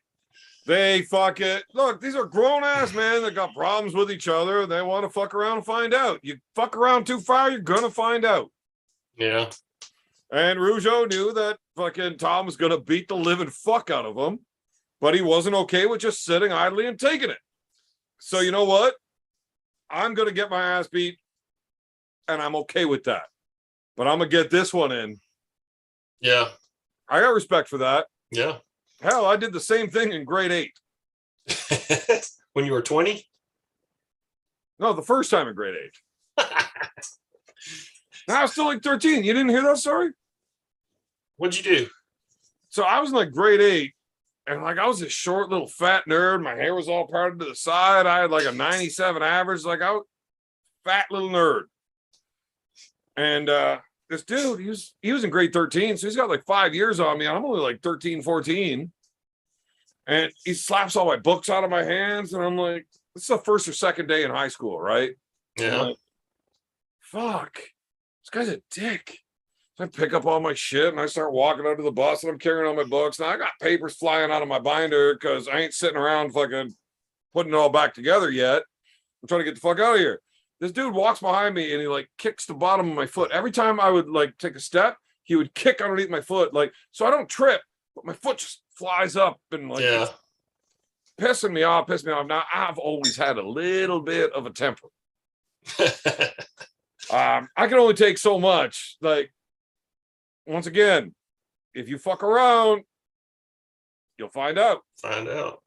They fuck it. Look, these are grown ass men that got problems with each other. They want to fuck around and find out. You fuck around too far, you're gonna find out. Yeah. And Rougeau knew that fucking Tom was gonna beat the living fuck out of him, but he wasn't okay with just sitting idly and taking it. So you know what? I'm gonna get my ass beat, and I'm okay with that. But I'm gonna get this one in. Yeah. I got respect for that. Yeah. Hell, I did the same thing in grade 8. When you were 20? No, the first time in grade 8. I was still like 13. You didn't hear that story? What'd you do? So I was in like grade 8, and like I was this short little fat nerd. My hair was all parted to the side. I had like a 97 average. Like I was fat little nerd. And this dude, he was in grade 13, so he's got like 5 years on me. I'm only like 13, 14. And he slaps all my books out of my hands, and I'm like, this is the first or second day in high school, right? Yeah. Like, fuck. This guy's a dick. So I pick up all my shit and I start walking out to the bus, and I'm carrying all my books. Now I got papers flying out of my binder because I ain't sitting around fucking putting it all back together yet. I'm trying to get the fuck out of here. This dude walks behind me and he like kicks the bottom of my foot. Every time I would like take a step, he would kick underneath my foot, like, so I don't trip, but my foot just flies up and like, yeah, pissing me off. Now I've always had a little bit of a temper. I can only take so much. Like, once again, if you fuck around, you'll find out. Find out.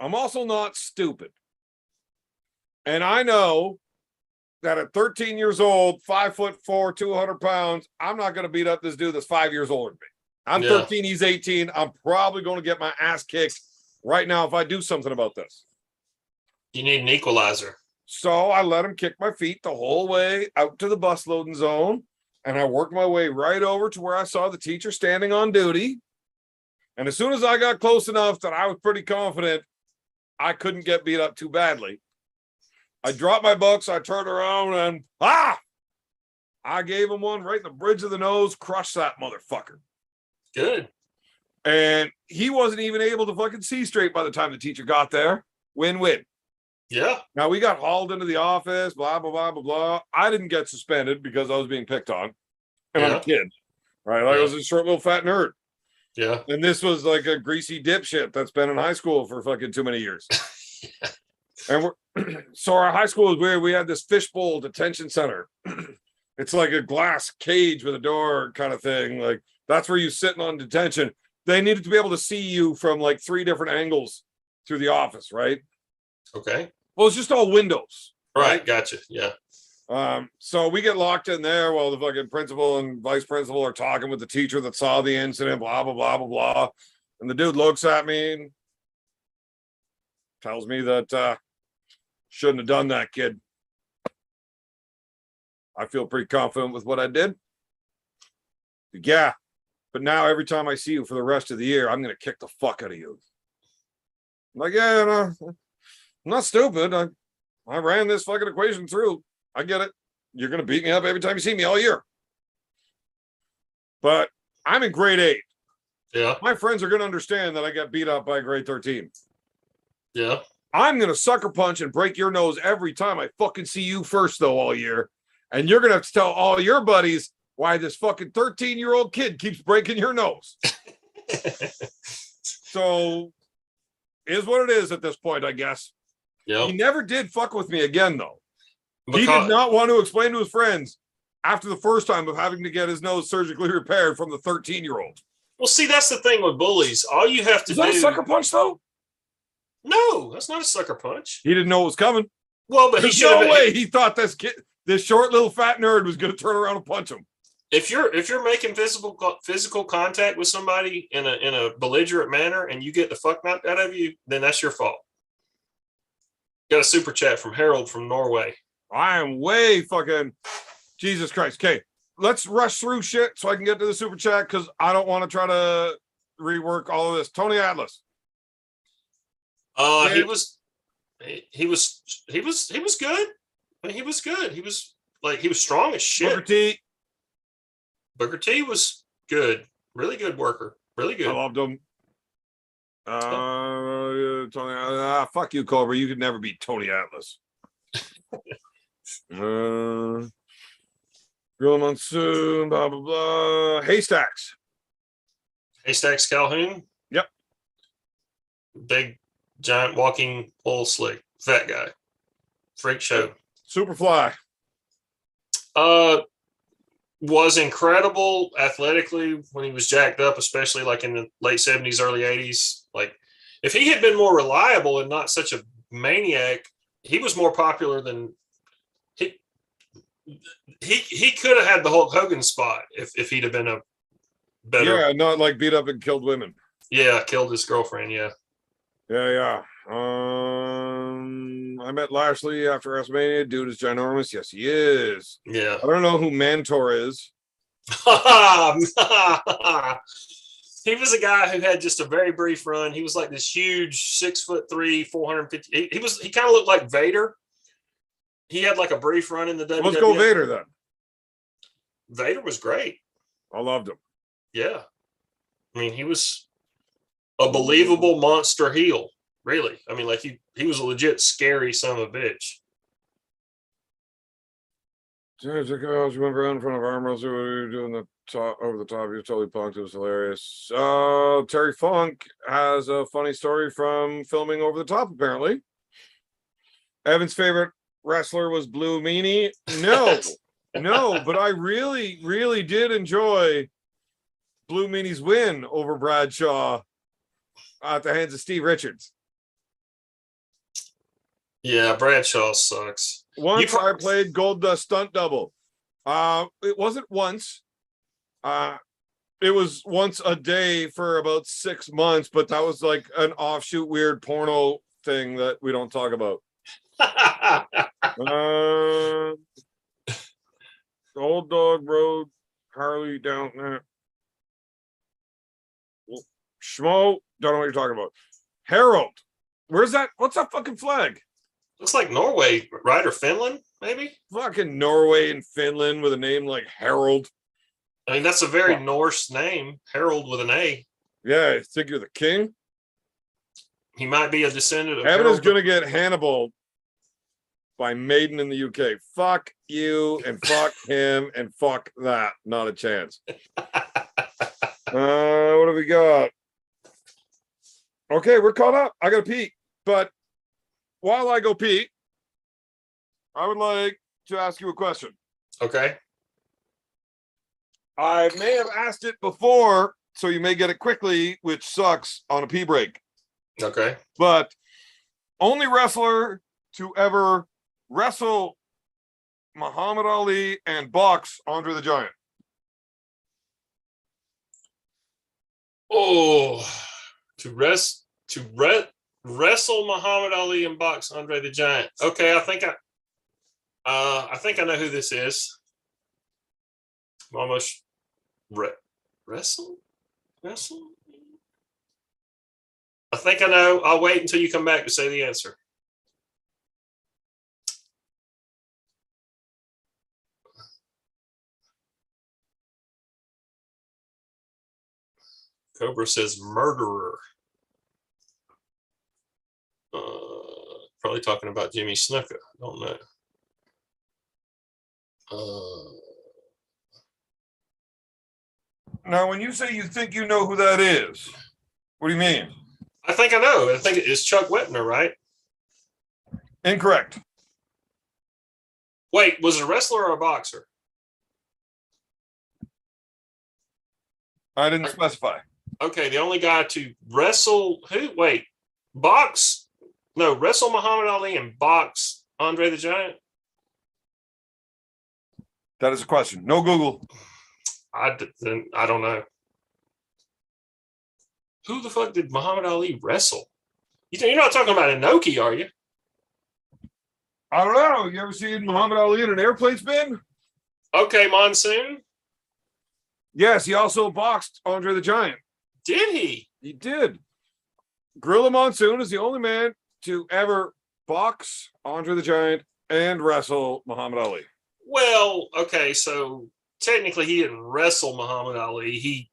I'm also not stupid. And I know that at 13 years old, 5'4", 200 pounds, I'm not going to beat up this dude that's 5 years older than me. I'm 13, he's 18. I'm probably going to get my ass kicked right now if I do something about this. You need an equalizer. So I let him kick my feet the whole way out to the bus loading zone. And I worked my way right over to where I saw the teacher standing on duty. And as soon as I got close enough that I was pretty confident I couldn't get beat up too badly, I dropped my books, I turned around, and I gave him one right in the bridge of the nose, crushed that motherfucker. Good. And he wasn't even able to fucking see straight by the time the teacher got there. Win-win. Yeah. Now, we got hauled into the office, blah, blah, blah, blah, blah. I didn't get suspended because I was being picked on. And I'm a kid, right? Like I was a short little fat nerd. Yeah. And this was like a greasy dipshit that's been in high school for fucking too many years. And we're so our high school is weird. We had this fishbowl detention center. It's like a glass cage with a door kind of thing. Like that's where you sitting on detention. They needed to be able to see you from like 3 different angles through the office, right? Okay. Well, it's just all windows. Right. Gotcha. Yeah. So we get locked in there while the fucking principal and vice principal are talking with the teacher that saw the incident, blah, blah, blah, blah, blah. And the dude looks at me and tells me that shouldn't have done that, kid. I feel pretty confident with what I did. Yeah, but now every time I see you for the rest of the year, I'm going to kick the fuck out of you. I'm like, yeah, no, I'm not stupid. I ran this fucking equation through. I get it. You're going to beat me up every time you see me all year. But I'm in grade 8. Yeah. My friends are going to understand that I got beat up by grade 13. Yeah. I'm going to sucker punch and break your nose every time I fucking see you first, though, all year. And you're going to have to tell all your buddies why this fucking 13-year-old kid keeps breaking your nose. So, is what it is at this point, I guess. Yeah. He never did fuck with me again, though. He Because, did not want to explain to his friends after the first time of having to get his nose surgically repaired from the 13-year-old. well, see, that's the thing with bullies. All you have to Is that do. a sucker punch, though? No, that's not a sucker punch. He didn't know it was coming. Well, but he There's should no have. way he thought this short little fat nerd was going to turn around and punch him. If you're making physical contact with somebody in a belligerent manner and you get the fuck knocked out of you, then that's your fault. Got a super chat from Harold from Norway. I am way fucking Jesus Christ. Okay, let's rush through shit so I can get to the super chat because I don't want to try to rework all of this. Tony Atlas. He was good. I mean, he was good. He was strong as shit. Booker T. Booker T was good. Really good worker. Really good. I loved him. Tony, fuck you, Cobra. You could never beat Tony Atlas. Real Monsoon, blah blah blah. Haystacks. Haystacks Calhoun. Yep. Big giant walking oil slick. Fat guy. Freak show. Superfly. Was incredible athletically when he was jacked up, especially like in the late 70s, early 80s. Like if he had been more reliable and not such a maniac, he was more popular than he could have had the Hulk Hogan spot if he'd have been a better. Yeah, not like beat up and killed women. Yeah, killed his girlfriend. Yeah. Yeah. I met Lashley after WrestleMania. Dude is ginormous. Yes, he is. Yeah. I don't know who Mantor is. He was a guy who had just a very brief run. He was like this huge 6'3", 450. He kind of looked like Vader. He had like a brief run in the WWE. Let's go Vader then. Vader was great. I loved him. Yeah. I mean, he was a believable monster heel. Really. I mean, like he was a legit scary son of a bitch. I was remember in front of arm wrestler, we were doing the top over the top. He was totally punked. It was hilarious. Terry Funk has a funny story from filming Over the Top, apparently. Evan's favorite wrestler was Blue Meanie. No, but I really, really did enjoy Blue Meanie's win over Bradshaw at the hands of Steve Richards. Yeah, Bradshaw sucks. Once I played Goldust Stunt Double. It wasn't once. It was once a day for about 6 months, but that was like an offshoot weird porno thing that we don't talk about. Old Dog Road, Harley down there. Schmo, don't know what you're talking about. Harold, where's that? What's that fucking flag? Looks like Norway, right? Or Finland, maybe? Fucking Norway and Finland with a name like Harold. I mean, that's a very Norse name. Harold with an A. Yeah, I think you're the king. He might be a descendant of Evan Harold. is going to get Hannibal by Maiden in the UK. Fuck you and fuck him and fuck that. Not a chance. What have we got? Okay, we're caught up. I got to pee. But while I go pee, I would like to ask you a question. Okay. I may have asked it before, so you may get it quickly, which sucks on a pee break. Okay. But only wrestler to ever wrestle Muhammad Ali and box Andre the Giant. Oh, wrestle Muhammad Ali and box Andre the Giant. Okay, I think I know who this is. I'm almost wrestle. I think I know. I'll wait until you come back to say the answer. Cobra says murderer. Probably talking about Jimmy Snuka. I don't know. Now, when you say you think you know who that is, what do you mean? I think I know. I think it's Chuck Whitner, right? Incorrect. Wait, was it a wrestler or a boxer? I didn't specify. Okay, the only guy to wrestle who? Wait, box? No, wrestle Muhammad Ali and box Andre the Giant. That is a question. No Google. I don't know. Who the fuck did Muhammad Ali wrestle? You're not talking about Inoki, are you? I don't know. You ever seen Muhammad Ali in an airplane spin? Okay, Monsoon. Yes, he also boxed Andre the Giant. Did he? He did. Gorilla Monsoon is the only man to ever box Andre the Giant and wrestle Muhammad Ali. Well, okay, so technically he didn't wrestle Muhammad Ali. He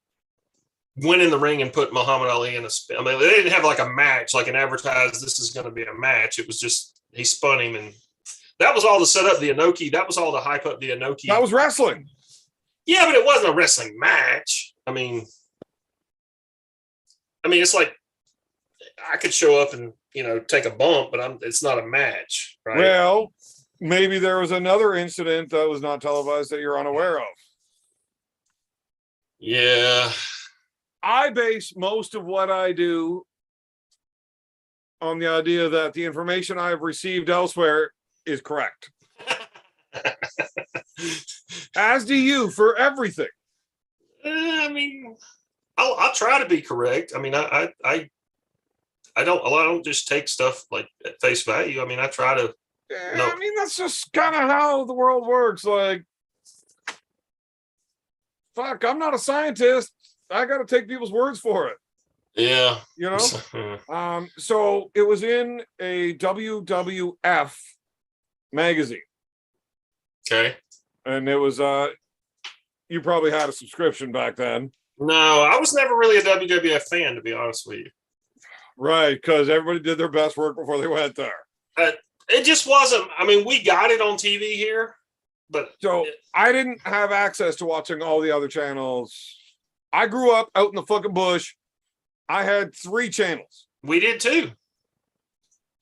went in the ring and put Muhammad Ali in a spin. I mean, they didn't have like a match, like an advertised, this is going to be a match. It was just, he spun him, and that was all to set up the Inoki. That was all to hype up the Inoki. That was wrestling. Yeah, but it wasn't a wrestling match. I mean, it's like I could show up and, take a bump, but it's not a match, right? Well, maybe there was another incident that was not televised that you're unaware of. Yeah. I base most of what I do on the idea that the information I've received elsewhere is correct. As do you for everything. I mean, I'll try to be correct. I mean, I don't just take stuff like at face value. I mean, I try to. No. I mean, that's just kind of how the world works. Like, fuck, I'm not a scientist. I got to take people's words for it. Yeah. So it was in a WWF magazine. Okay. And it was, you probably had a subscription back then. No, I was never really a WWF fan, to be honest with you. Right, because everybody did their best work before they went there. It just wasn't. I mean, we got it on TV here, but so I didn't have access to watching all the other channels. I grew up out in the fucking bush. I had 3 channels. We did too.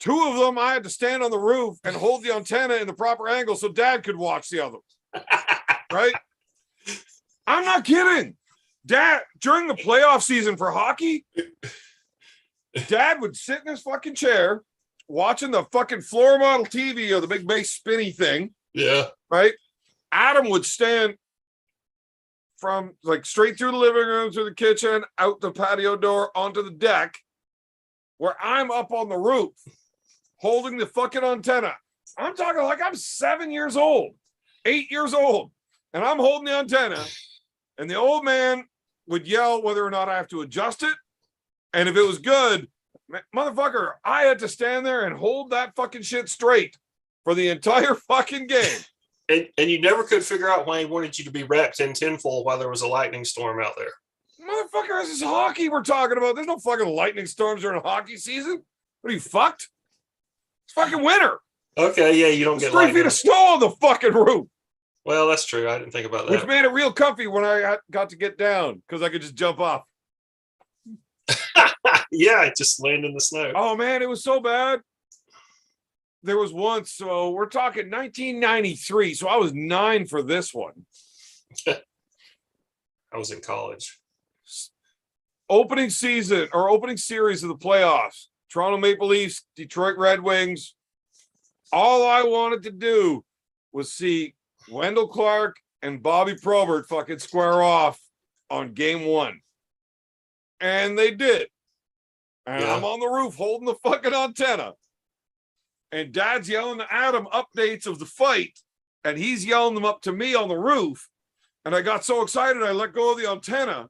2 of them, I had to stand on the roof and hold the antenna in the proper angle so Dad could watch the other ones. Right? I'm not kidding. Dad, during the playoff season for hockey, Dad would sit in his fucking chair watching the fucking floor model TV or the big base spinny thing. Yeah. Right? Adam would stand from like straight through the living room to the kitchen, out the patio door, onto the deck, where I'm up on the roof holding the fucking antenna. I'm talking like I'm 7 years old, 8 years old, and I'm holding the antenna, and the old man would yell whether or not I have to adjust it. And if it was good, motherfucker, I had to stand there and hold that fucking shit straight for the entire fucking game. And you never could figure out why he wanted you to be wrapped in tinfoil while there was a lightning storm out there. Motherfucker, this is hockey we're talking about. There's no fucking lightning storms during hockey season. What are you, fucked? It's fucking winter. Okay, yeah, you don't get 3 feet of snow on the fucking roof. Well, that's true. I didn't think about that. Which made it real comfy when I got to get down because I could just jump off. Yeah, I just landed in the snow. Oh man, it was so bad. there was once, so we're talking 1993. So I was 9 for this one. I was in college. Opening season or opening series of the playoffs, Toronto Maple Leafs, Detroit Red Wings. All I wanted to do was see Wendell Clark and Bobby Probert fucking square off on game 1. And they did. And Yeah. I'm on the roof holding the fucking antenna. And Dad's yelling to Adam updates of the fight. And he's yelling them up to me on the roof. And I got so excited, I let go of the antenna.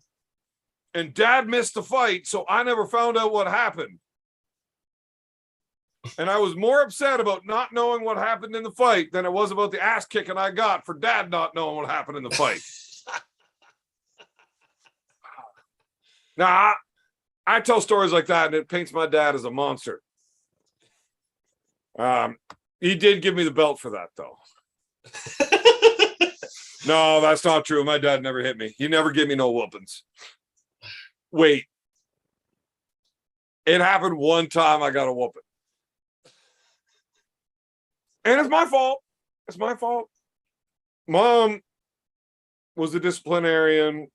And Dad missed the fight, so I never found out what happened. And I was more upset about not knowing what happened in the fight than it was about the ass kicking I got for Dad not knowing what happened in the fight. Now, I tell stories like that, and it paints my dad as a monster. He did give me the belt for that, though. No, that's not true. My dad never hit me. He never gave me no whoopings. Wait. It happened one time I got a whooping. And it's my fault. It's my fault. Mom was the disciplinarian.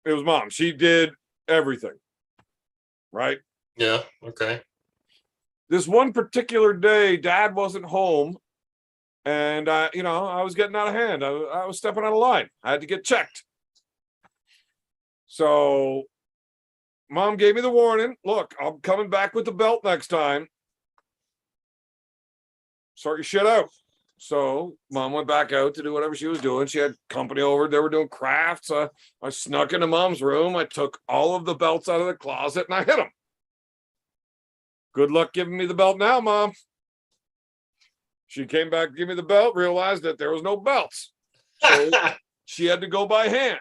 It was Mom. She did everything. Right? Yeah. Okay. This one particular day, Dad wasn't home. And I was getting out of hand. I was stepping out of line. I had to get checked. So Mom gave me the warning. Look, I'm coming back with the belt next time. Sort your shit out. So Mom went back out to do whatever she was doing. She had company over. They were doing crafts. I snuck into Mom's room. I took all of the belts out of the closet and I hit them. Good luck giving me the belt now, Mom. She came back to give me the belt, realized that there was no belts. So she had to go by hand.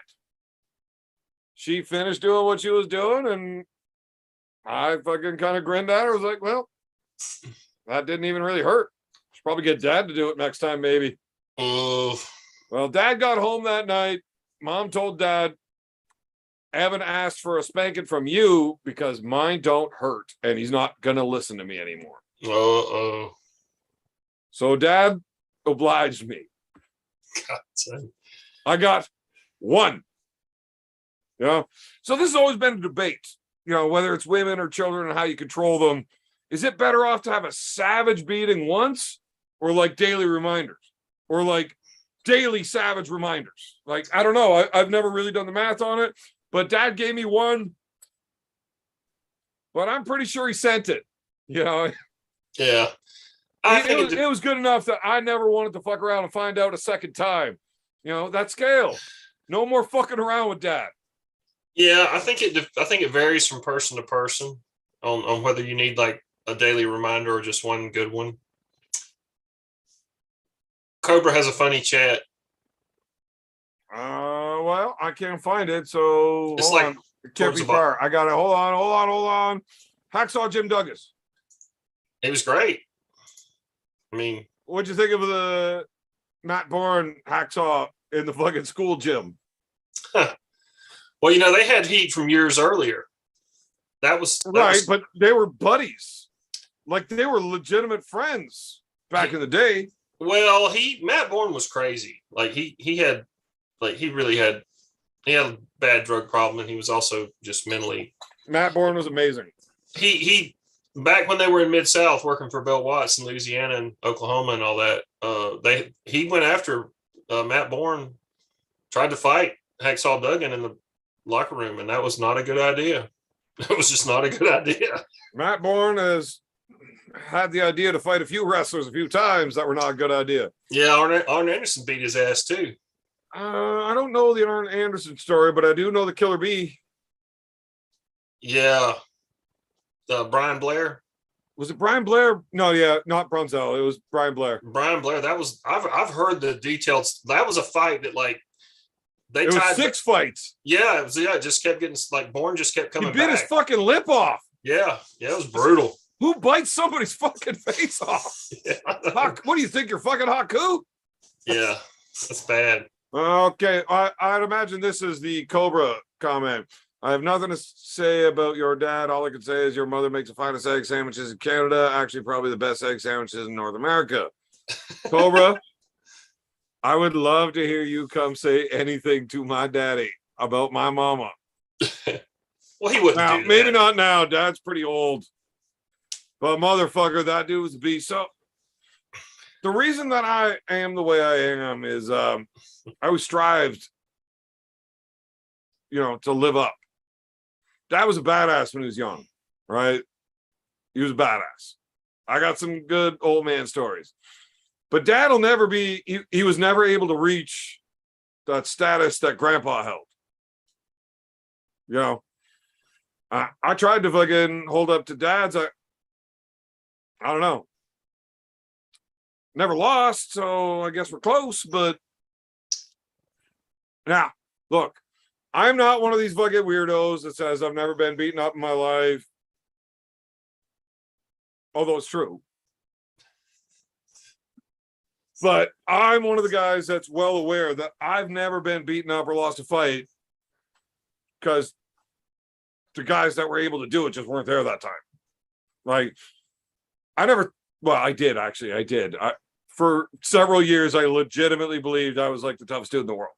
She finished doing what she was doing, and I fucking kind of grinned at her. I was like, well, that didn't even really hurt. Should probably get Dad to do it next time, maybe. Oh, Well, Dad got home that night. Mom told Dad, Evan asked for a spanking from you because mine don't hurt, and he's not going to listen to me anymore. oh, So Dad obliged me. God, son. I got 1. So this has always been a debate, whether it's women or children and how you control them. Is it better off to have a savage beating once or like daily reminders or like daily savage reminders? Like, I don't know. I've never really done the math on it, but Dad gave me 1, but I'm pretty sure he sent it. Yeah. It was good enough that I never wanted to fuck around and find out a second time. That scale. No more fucking around with Dad. Yeah, I think it varies from person to person on whether you need like a daily reminder or just one good one. Cobra has a funny chat. Well, I can't find it, so It's hold like on. It can't towards be the far. I got it. Hold on. Hacksaw Jim Douglas. It was great. I mean, What'd you think of the Matt Bourne hacksaw in the fucking school gym? well, they had heat from years earlier. That was Right, but they were buddies. Like they were legitimate friends back in the day. Well, Matt Bourne was crazy. Like he had a bad drug problem, and he was also just mentally. Matt Bourne was amazing. He back when they were in Mid-South working for Bill Watts in Louisiana and Oklahoma and all that, he went after Matt Bourne, tried to fight Hacksaw Duggan in the locker room, and that was not a good idea. It was just not a good idea. Matt Bourne has had the idea to fight a few wrestlers a few times that were not a good idea. Yeah, Arn Anderson beat his ass too. I don't know the Arn Anderson story, but I do know the Killer Bee. Yeah. Brian Blair. Was it Brian Blair? No, yeah, not Brunzell. It was Brian Blair. Brian Blair. That was I've heard the details. That was a fight that like they It was tied 6 fights. Yeah, it just kept getting like Bourne just kept He coming bit back. his fucking lip off. Yeah, it was brutal. Who bites somebody's fucking face off? Yeah, What do you think? You're fucking Haku? yeah, that's bad. Okay, I'd imagine this is the Cobra comment. I have nothing to say about your dad. All I can say is your mother makes the finest egg sandwiches in Canada. Actually, probably the best egg sandwiches in North America. Cobra, I would love to hear you come say anything to my daddy about my mama. Well, he wouldn't Now, do that. maybe not now. Dad's pretty old. But motherfucker, that dude was a beast. So the reason that I am the way I am is I always strived, to live up. Dad was a badass when he was young, right? He was a badass. I got some good old man stories. But dad will never be, he was never able to reach that status that grandpa held. I tried to fucking hold up to dad's. I don't know. Never lost, so I guess we're close, but now, look, I'm not one of these fucking weirdos that says I've never been beaten up in my life. Although it's true. But I'm one of the guys that's well aware that I've never been beaten up or lost a fight because the guys that were able to do it just weren't there that time. Like, I did actually. I did. For several years, I legitimately believed I was like the toughest dude in the world.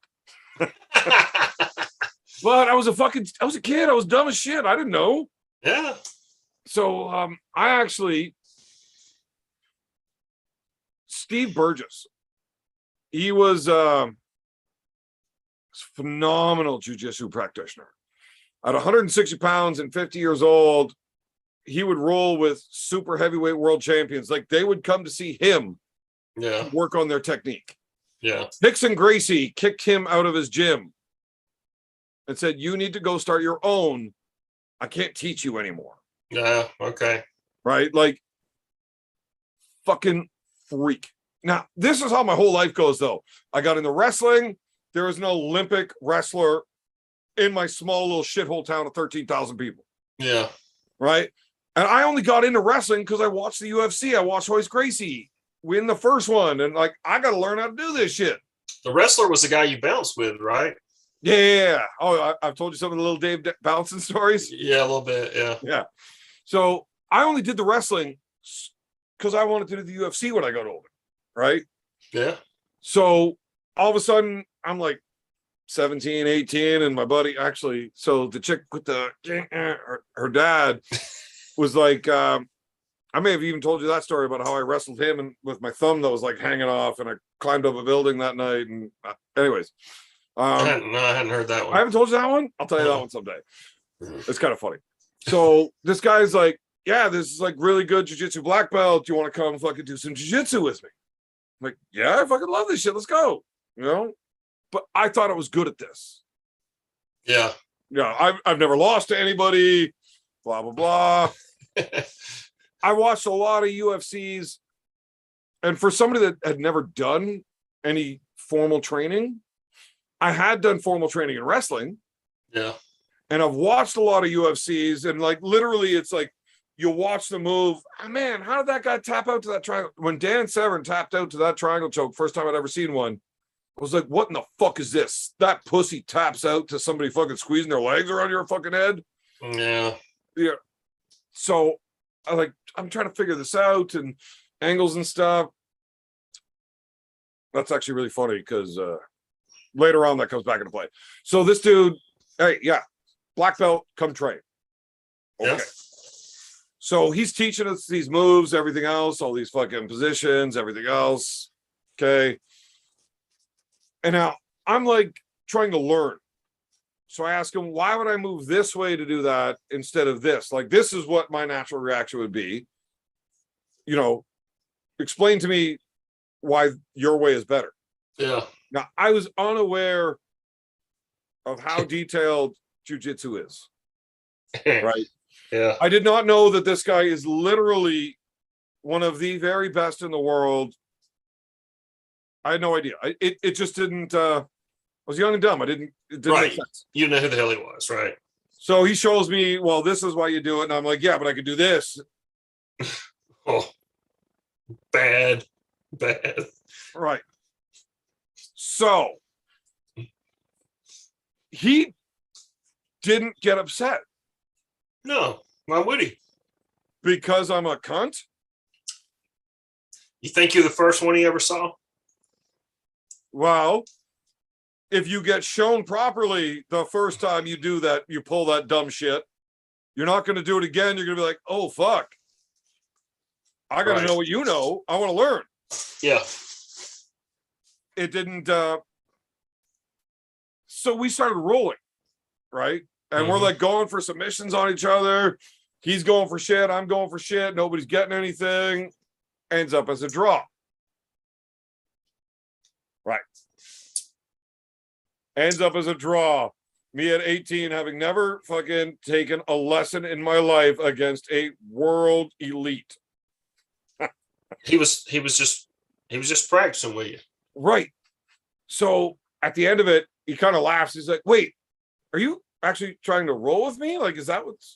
But I was a kid. I was dumb as shit. I didn't know. Yeah. So Steve Burgess, he was a phenomenal jiu-jitsu practitioner. At 160 pounds and 50 years old, he would roll with super heavyweight world champions. Like, they would come to see him work on their technique. Yeah. Nixon Gracie kicked him out of his gym and said, "You need to go start your own. I can't teach you anymore." Yeah. Okay. Right? Like, fucking freak. Now, this is how my whole life goes, though. I got into wrestling. There was an Olympic wrestler in my small little shithole town of 13,000 people. Yeah. Right? And I only got into wrestling because I watched the UFC. I watched Royce Gracie win the first one. And like, I got to learn how to do this shit. The wrestler was the guy you bounced with, right? Yeah. Oh, I've told you some of the little Dave bouncing stories. Yeah, a little bit. Yeah. Yeah. So I only did the wrestling because I wanted to do the UFC when I got older. Right? Yeah. So all of a sudden, I'm like 17, 18, and my buddy so the chick with her dad was like, I may have even told you that story about how I wrestled him and with my thumb that was like hanging off, and I climbed up a building that night. And anyways, I hadn't heard that one. I haven't told you that one. I'll tell you that one someday. It's kind of funny. So this guy's like, "Yeah, this is like really good jiu-jitsu black belt. Do you want to come fucking do some jiu-jitsu with me?" I'm like, "Yeah, I fucking love this shit. Let's go." But I thought I was good at this. Yeah. Yeah, I've never lost to anybody, blah, blah, blah. I watched a lot of UFCs, and for somebody that had never done any formal training, I had done formal training in wrestling. Yeah. And I've watched a lot of UFCs, and like literally it's like you watch the move. Oh, man, how did that guy tap out to that triangle? When Dan Severn tapped out to that triangle choke, first time I'd ever seen one, I was like, what in the fuck is this? That pussy taps out to somebody fucking squeezing their legs around your fucking head. Yeah. Yeah. So I'm trying to figure this out and angles and stuff. That's actually really funny because later on that comes back into play. So this dude, hey, yeah, black belt, come train. Okay. Yeah. So he's teaching us these moves, everything else, all these fucking positions, everything else. Okay. And now I'm like trying to learn. So I ask him, why would I move this way to do that instead of this? Like, this is what my natural reaction would be. Explain to me why your way is better. Yeah. Now, I was unaware of how detailed jiu-jitsu is. Right? Yeah. I did not know that this guy is literally one of the very best in the world. I had no idea. It just didn't. I was young and dumb. It didn't make sense. You know who the hell he was, right? So he shows me, well, this is why you do it. And I'm like, yeah, but I could do this. Oh, bad. Right. So he didn't get upset No, why would he? because I'm a cunt. You think you're the first one he ever saw? Well, if you get shown properly the first time you do that, you pull that dumb shit, you're not going to do it again. You're going to be like, oh, fuck. I got to Right. know what you know. I want to learn. Yeah. It didn't. So we started rolling, right? And we're Mhm. like going for submissions on each other. He's going for shit. I'm going for shit. Nobody's getting anything. Ends up as a draw. Right. Ends up as a draw. Me at 18, having never fucking taken a lesson in my life against a world elite. He was just practicing with you. Right. So at the end of it, he kind of laughs. He's like, wait, are you actually trying to roll with me? Like, is that what's.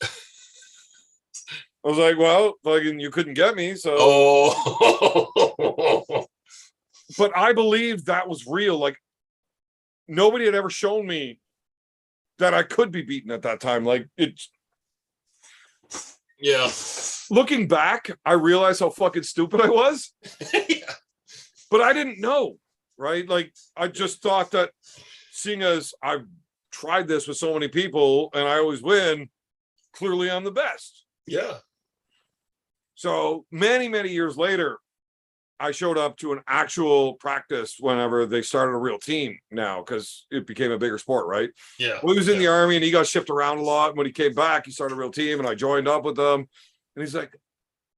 I was like, well, fucking, you couldn't get me. So, Oh. but I believed that was real. Like, nobody had ever shown me that I could be beaten at that time. Like, it's Yeah. looking back, I realized how fucking stupid I was, Yeah. but I didn't know, right? Like, I just thought that seeing as I've tried this with so many people and I always win, clearly I'm the best. Yeah. So many, many years later, I showed up to an actual practice whenever they started a real team now, because it became a bigger sport, right? Yeah. Well, he was in the army and he got shipped around a lot. And when he came back, he started a real team and I joined up with them. And he's like,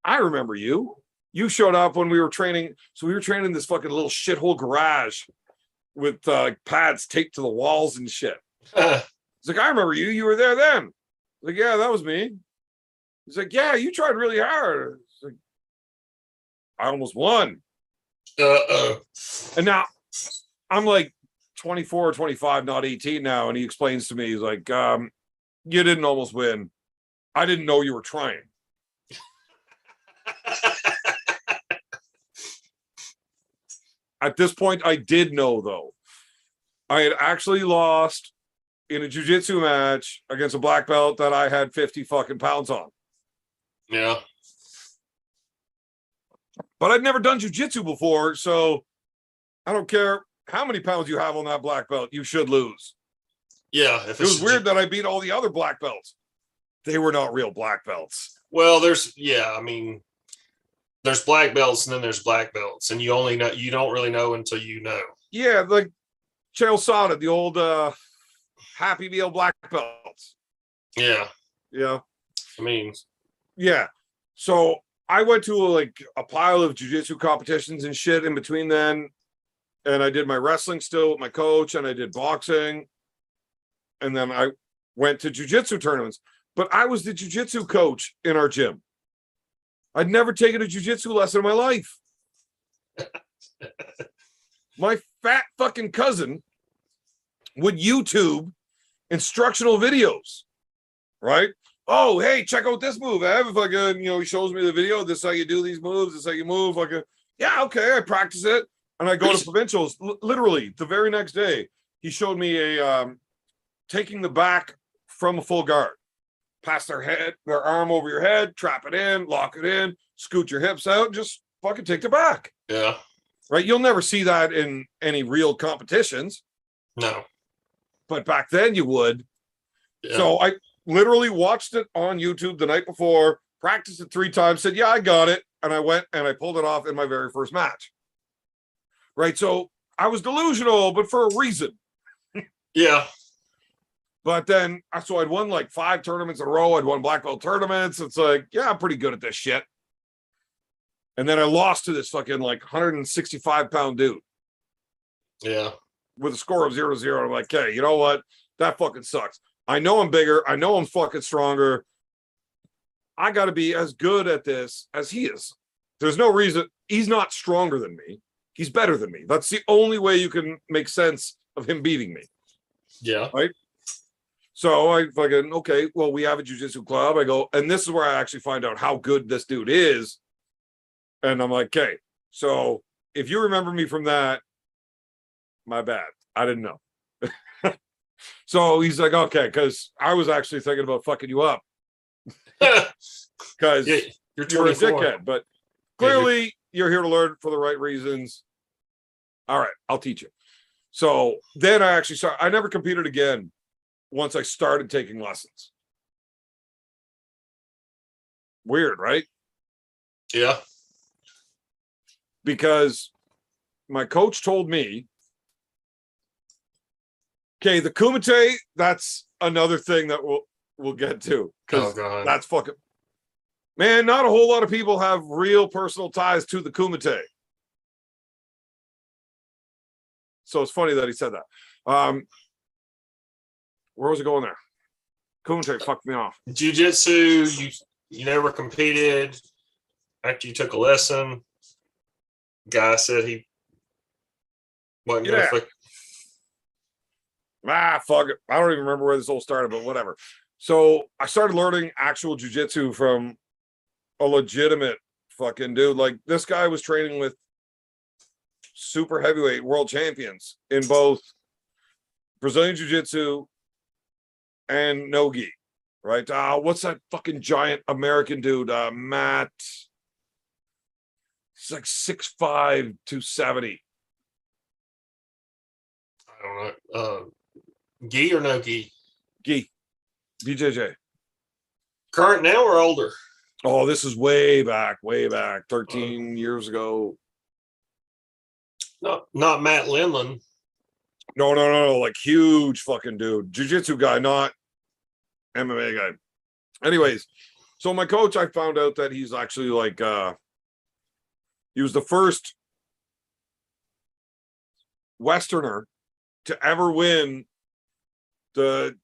I remember you. You showed up when we were training. So we were training in this fucking little shithole garage with pads taped to the walls and shit. He's like, I remember you. You were there then. I was like, yeah, that was me. He's like, yeah, you tried really hard. It's like, I almost won. And now I'm like 24 or 25, not 18 now. And he explains to me, he's like, you didn't almost win. I didn't know you were trying. At this point, I did know, though. I had actually lost in a jiu-jitsu match against a black belt that I had 50 fucking pounds on. Yeah. But I'd never done jiu-jitsu before, so I don't care how many pounds you have on that black belt, you should lose. Yeah. It was weird that I beat all the other black belts. They were not real black belts. Well, there's black belts and then there's black belts, and you don't really know until you know. Yeah, like Chael Sonnen, the old Happy Meal black belts. Yeah. Yeah. I mean, Yeah. So I went to a pile of jiu-jitsu competitions and shit in between then. And I did my wrestling still with my coach, and I did boxing. And then I went to jiu-jitsu tournaments. But I was the jiu-jitsu coach in our gym. I'd never taken a jiu-jitsu lesson in my life. My fat fucking cousin would YouTube instructional videos, right? Oh, hey, check out this move. I have a fucking, he shows me the video. This is how you do these moves. This is how you move. Like, yeah, okay, I practice it. And I go to provincials. Literally, the very next day, he showed me a taking the back from a full guard. Pass their arm over your head, trap it in, lock it in, scoot your hips out, just fucking take the back. yeah. Right? You'll never see that in any real competitions. No. But back then you would. Yeah. So I literally watched it on YouTube the night before, practiced it 3 times, said, yeah, I got it. And I went and I pulled it off in my very first match. Right. So I was delusional, but for a reason. Yeah. But then, so I'd won like 5 tournaments in a row. I'd won black belt tournaments. It's like, yeah, I'm pretty good at this shit. And then I lost to this fucking 165-pound dude Yeah. with a score of 0-0. I'm like, okay, you know what? That fucking sucks. I know I'm bigger. I know I'm fucking stronger. I got to be as good at this as he is. There's no reason. He's not stronger than me. He's better than me. That's the only way you can make sense of him beating me. Yeah. Right? So I fucking, okay, well, we have a jiu-jitsu club. I go, and this is where I actually find out how good this dude is. And I'm like, okay, so if you remember me from that, my bad. I didn't know. So he's like, okay, because I was actually thinking about fucking you up because Yeah, you're you're a 24. dickhead, but Yeah, you're- clearly you're here to learn for the right reasons. All right, I'll teach you. So then I actually started, I never competed again once I started taking lessons. Weird, right? Yeah. Because my coach told me, okay, the kumite, that's another thing that we'll get to Oh because god. that's fucking man. Not a whole lot of people have real personal ties to the kumite, so it's funny that he said that. Where was it going there? Kumite fucked me off. Jiu-jitsu, you never competed after you took a lesson. Guy said he wasn't gonna Yeah. fuck. Fuck it. I don't even remember where this all started, but whatever. So I started learning actual jujitsu from a legitimate fucking dude. Like this guy was training with super heavyweight world champions in both Brazilian jiu-jitsu and no-gi, right? What's that fucking giant American dude? Matt. He's like 6'5", 270. I don't know. Gi or no gi? Gi. BJJ. Current now or older? Oh, this is way back, 13 years ago. Not Matt Lindland. No, like huge fucking dude. Jiu-jitsu guy, not MMA guy. Anyways, so my coach, I found out that he's actually like he was the first Westerner to ever win the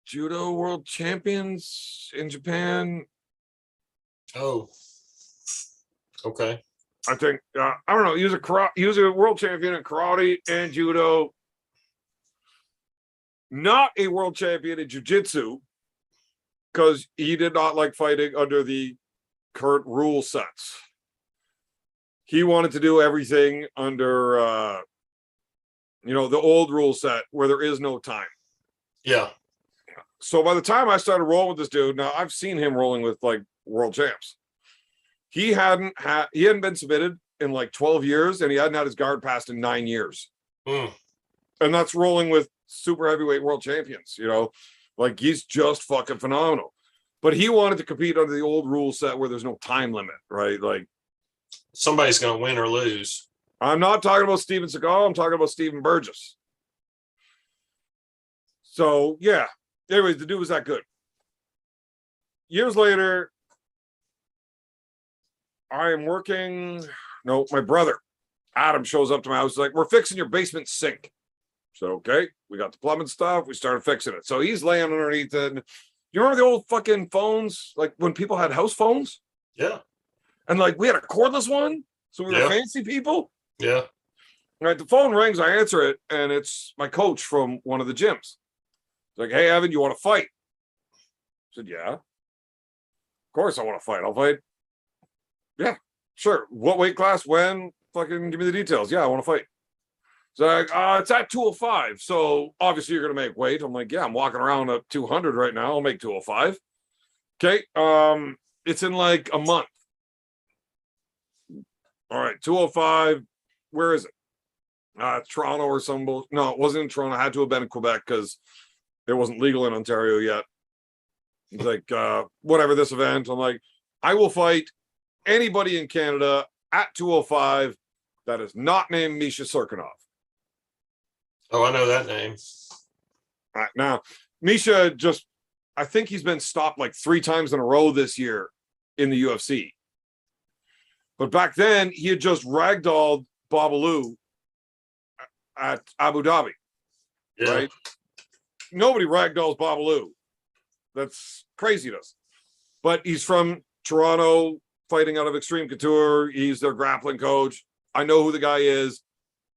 judo world champions in Japan. Oh. Okay. I think I don't know. He was a world champion in karate and judo. Not a world champion in jiu-jitsu because he did not like fighting under the current rule sets. He wanted to do everything under the old rule set where there is no time. Yeah. So by the time I started rolling with this dude, now I've seen him rolling with like world champs. He hadn't been submitted in like 12 years, and he hadn't had his guard passed in 9 years. Mm. And that's rolling with super heavyweight world champions, like he's just fucking phenomenal. But he wanted to compete under the old rule set where there's no time limit, right? Like Somebody's gonna win or lose. I'm not talking about Steven Seagal, I'm talking about Stephen Burgess. So yeah. Anyways, the dude was that good. Years later, I am working. No, my brother, Adam, shows up to my house. He's like, we're fixing your basement sink. So, okay, we got the plumbing stuff. We started fixing it. So he's laying underneath it. You remember the old fucking phones? Like when people had house phones? Yeah. And like we had a cordless one. So we were Yeah. fancy people. Yeah. All right, the phone rings. I answer it. And it's my coach from one of the gyms. He's like, hey, Evan, you want to fight? I said, yeah. Of course I want to fight. I'll fight. Yeah, sure. What weight class? When? Fucking give me the details. Yeah, I want to fight. So like, it's at 205. So obviously you're gonna make weight. I'm like, yeah, I'm walking around at 200 right now. I'll make 205. Okay. It's in like a month. All right, 205. Where is it? Toronto or some bull. No, it wasn't in Toronto. I had to have been in Quebec because it wasn't legal in Ontario yet. It's like whatever this event. I'm like, I will fight anybody in Canada at 205 that is not named Misha Serkinov. Oh, I know that name. All right, now, Misha I think he's been stopped like 3 times in a row this year in the UFC. But back then, he had just ragdolled Babalu at Abu Dhabi, Yeah. right? Nobody ragdolls Babalu. That's craziness. But he's from Toronto, fighting out of Extreme Couture. He's their grappling coach. I know who the guy is.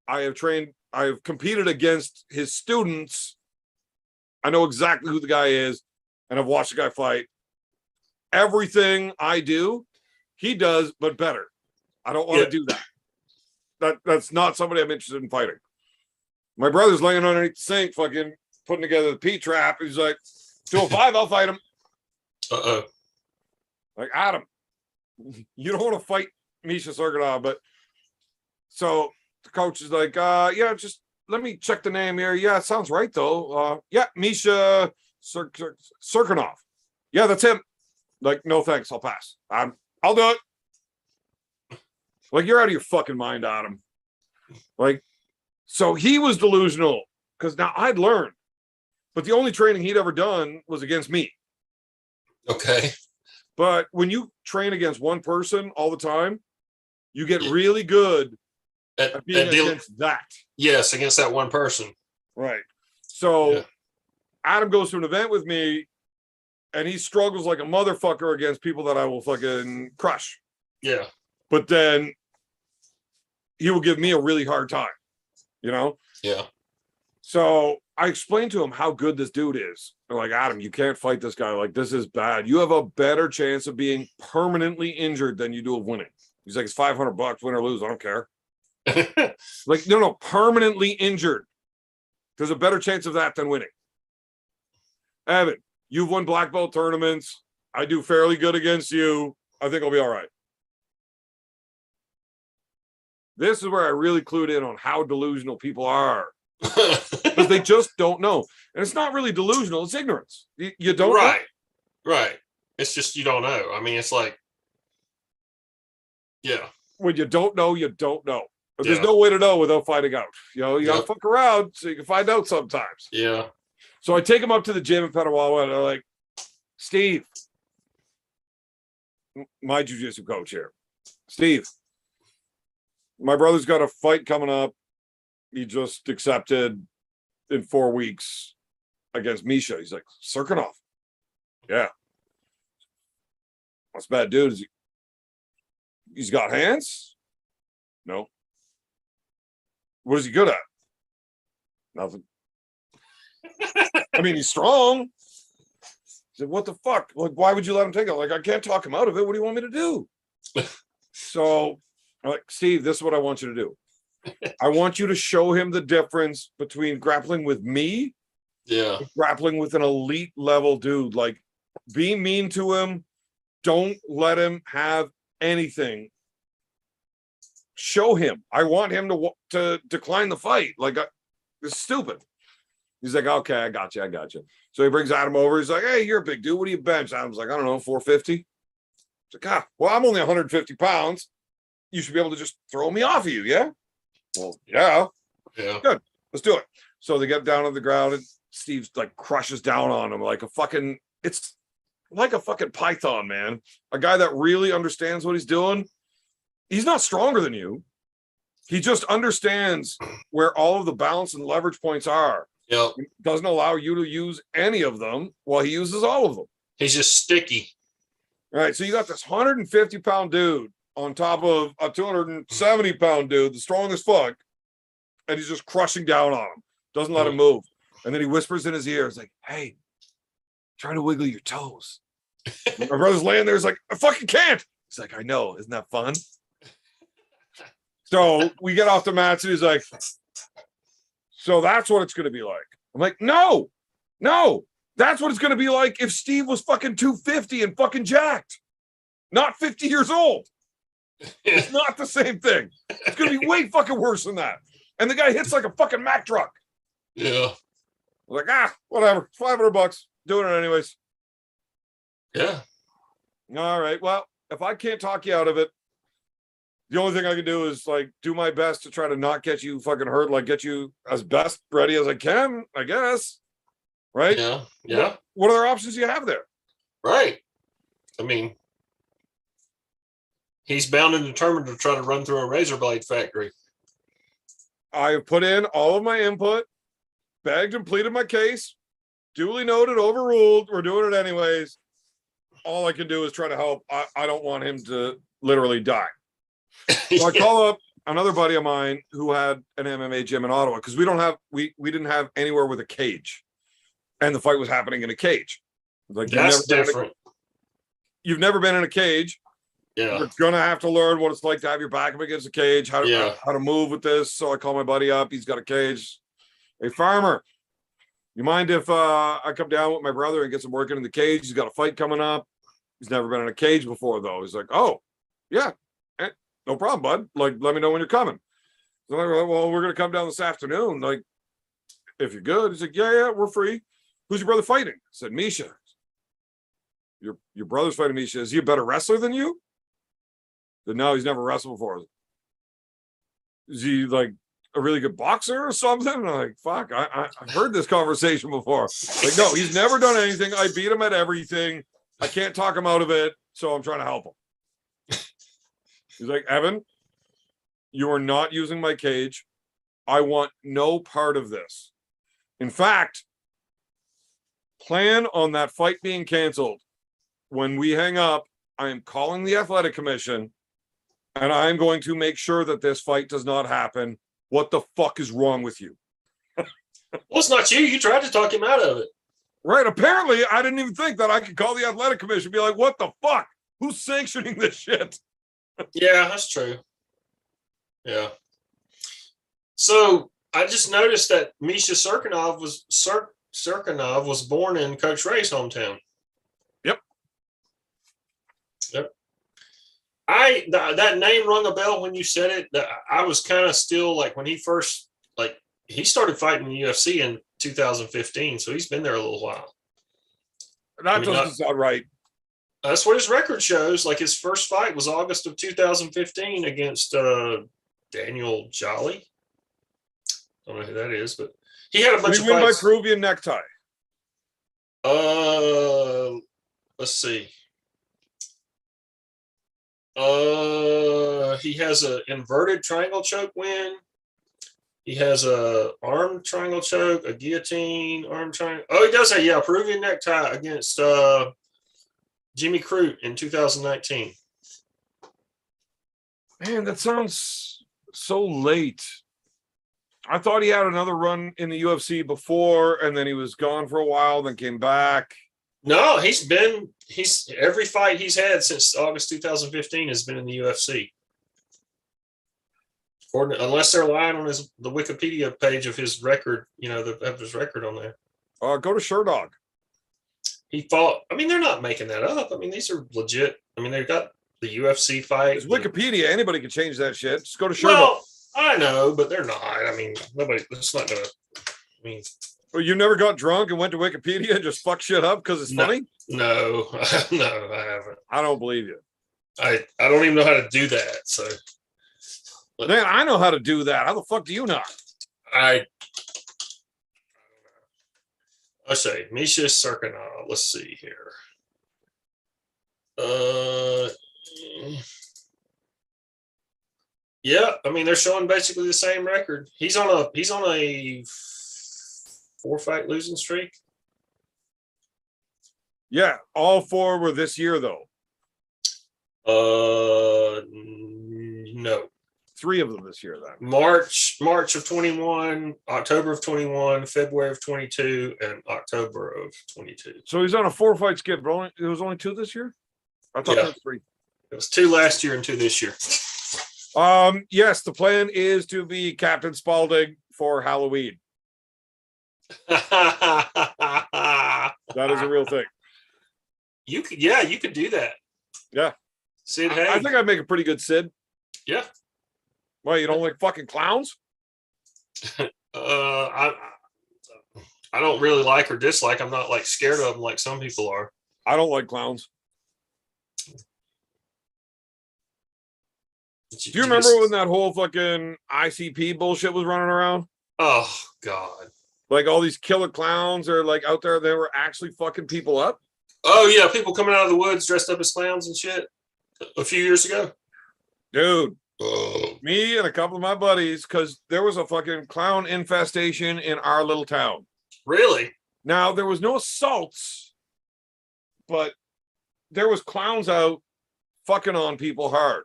I have competed against his students. I know exactly who the guy is, and I've watched the guy fight. Everything I do, he does, but better. I don't want to do that. That's not somebody I'm interested in fighting. My brother's laying underneath the sink, fucking putting together the P trap. He's like, 205, I'll fight him. Uh-oh. Like, Adam, you don't want to fight Misha Sergenov, but so the coach is like, yeah, just let me check the name here. Yeah, it sounds right though. Yeah, Misha Sergenov. Yeah, that's him. Like, no thanks, I'll pass. I'll do it. Like, you're out of your fucking mind, Adam. Like, so he was delusional because now I'd learned, but the only training he'd ever done was against me. Okay. But when you train against one person all the time, you get Yeah. really good at being deal- against that. Yes, against that one person. Right. So Yeah. Adam goes to an event with me and he struggles like a motherfucker against people that I will fucking crush. Yeah. But then he will give me a really hard time, you know? Yeah. So I explained to him how good this dude is. They're like, Adam, you can't fight this guy. Like, this is bad. You have a better chance of being permanently injured than you do of winning. He's like, it's $500, win or lose. I don't care. Like, no, permanently injured. There's a better chance of that than winning. Evan, you've won black belt tournaments. I do fairly good against you. I think I'll be all right. This is where I really clued in on how delusional people are. Because they just don't know. And it's not really delusional, it's ignorance. You don't know. Right. Right. It's just you don't know. I mean, it's like, yeah. When you don't know, you don't know. But there's Yeah. no way to know without finding out. You know, you gotta Yep. fuck around so you can find out sometimes. Yeah. So I take him up to the gym in Petawawa and they're like, Steve, my jujitsu coach here. Steve, my brother's got a fight coming up. He just accepted in 4 weeks against Misha. He's like, Serkinov. Yeah. That's bad, dude. He's got hands? No. What is he good at? Nothing. I mean, he's strong. He said, what the fuck? Like, why would you let him take it? Like, I can't talk him out of it. What do you want me to do? So I'm like, Steve, this is what I want you to do. I want you to show him the difference between grappling with me, Yeah. and grappling with an elite level dude. Like, be mean to him. Don't let him have anything. Show him. I want him to decline the fight. Like, it's stupid. He's like, okay, I got you. So he brings Adam over. He's like, hey, you're a big dude. What do you bench? Adam's like, I don't know, 450. He's like, well, I'm only 150 pounds. You should be able to just throw me off of you, yeah? Well, yeah, Yeah. let's do it. So they get down on the ground and Steve's like crushes down on him like it's like a fucking python, man. A guy that really understands what he's doing. He's not stronger than you. He just understands where all of the balance and leverage points are. Yep. He doesn't allow you to use any of them while he uses all of them. He's just sticky. All right. So you got this 150-pound dude on top of a 270-pound dude, the strongest fuck, and he's just crushing down on him. Doesn't let him move. And then he whispers in his ear, it's like, hey, try to wiggle your toes. My brother's laying there, he's like, I fucking can't. He's like, I know, isn't that fun? So we get off the mats and he's like, so that's what it's gonna be like. I'm like, no, that's what it's gonna be like if Steve was fucking 250 and fucking jacked, not 50 years old. It's not the same thing. It's gonna be way fucking worse than that. And the guy hits like a fucking Mack truck. Yeah. I'm like, whatever. It's $500. Doing it anyways. Yeah. All right. Well, if I can't talk you out of it, the only thing I can do is like do my best to try to not get you fucking hurt, like get you as best ready as I can, I guess. Right? Yeah. Yeah. What other options do you have there? Right. I mean, he's bound and determined to try to run through a razor blade factory. I have put in all of my input, begged and pleaded my case, duly noted, overruled. We're doing it anyways. All I can do is try to help. I don't want him to literally die. So I call up another buddy of mine who had an MMA gym in Ottawa because we didn't have anywhere with a cage, and the fight was happening in a cage. Like, That's different. You've never been in a cage. Yeah. You're gonna have to learn what it's like to have your back up against a cage, how to move with this. So I call my buddy up. He's got a cage. Hey, farmer, You mind if I come down with my brother and get some work in the cage? He's got a fight coming up. He's never been in a cage before, though. He's like, oh, yeah, no problem, bud. Like, let me know when you're coming. So I'm like, well, we're gonna come down this afternoon. Like, if you're good. He's like, yeah, we're free. Who's your brother fighting? I said, Misha. Your brother's fighting Misha. Is he a better wrestler than you? But no, he's never wrestled before. Is he like a really good boxer or something? And I'm like, fuck, I've heard this conversation before. Like, no, he's never done anything. I beat him at everything. I can't talk him out of it, so I'm trying to help him. He's like, Evan, you are not using my cage. I want no part of this. In fact, plan on that fight being canceled. When we hang up, I am calling the athletic commission and I'm going to make sure that this fight does not happen. What the fuck is wrong with you? Well, it's not you. You tried to talk him out of it. Right. Apparently, I didn't even think that I could call the athletic commission and be like, what the fuck? Who's sanctioning this shit? Yeah, that's true. Yeah. So I just noticed that Misha Serkinov was born in Coach Ray's hometown. Yep. That name rung a bell when you said it. That I was kind of still like when he first he started fighting the UFC in 2015, so he's been there a little while. That doesn't sound right. That's what his record shows. Like his first fight was August of 2015 against Daniel Jolly. Don't know who that is, but he had a bunch of fights. By Peruvian necktie. Let's see. He has an inverted triangle choke win. He has a arm triangle choke, a guillotine, arm triangle. Oh, he does have, yeah, Peruvian necktie against Jimmy Crute in 2019. Man, that sounds so late. I thought he had another run in the UFC before, and then he was gone for a while, then came back. No, he's every fight he's had since August 2015 has been in the UFC. Unless they're lying on the Wikipedia page of his record, they have his record on there. Go to Sherdog. He fought. I mean, they're not making that up. I mean, these are legit. I mean, they've got the UFC fight. It's Wikipedia. Anybody can change that shit. Just go to Sherdog. Well, I know, but they're not. I mean, nobody. It's not gonna. I mean, well, you never got drunk and went to Wikipedia and just fuck shit up because it's funny? No, no, I haven't. I don't believe you. I don't even know how to do that. So, man, I know how to do that. How the fuck do you not? I say Misha Serkinov. Let's see here. Yeah, I mean they're showing basically the same record. He's on a 4-fight losing streak. Yeah, all 4 were this year though. No. 3 of them this year then. March of 21, October of 21, February of 22, and October of 22. So he's on a 4-fight skid, but it was only 2 this year? I thought there was 3. It was 2 last year and 2 this year. Yes, the plan is to be Captain Spaulding for Halloween. That is a real thing. You could do that. Yeah. Sid I Haig. think I'd make a pretty good Sid. Yeah. Well, you don't like fucking clowns? I don't really like or dislike. I'm not like scared of them like some people are. I don't like clowns. Do you remember when that whole fucking ICP bullshit was running around? Oh God. Like all these killer clowns are like out there, they were actually fucking people up. Oh yeah, people coming out of the woods dressed up as clowns and shit a few years ago. Dude, me and a couple of my buddies, because there was a fucking clown infestation in our little town. Really? Now there was no assaults, but there was clowns out fucking on people hard.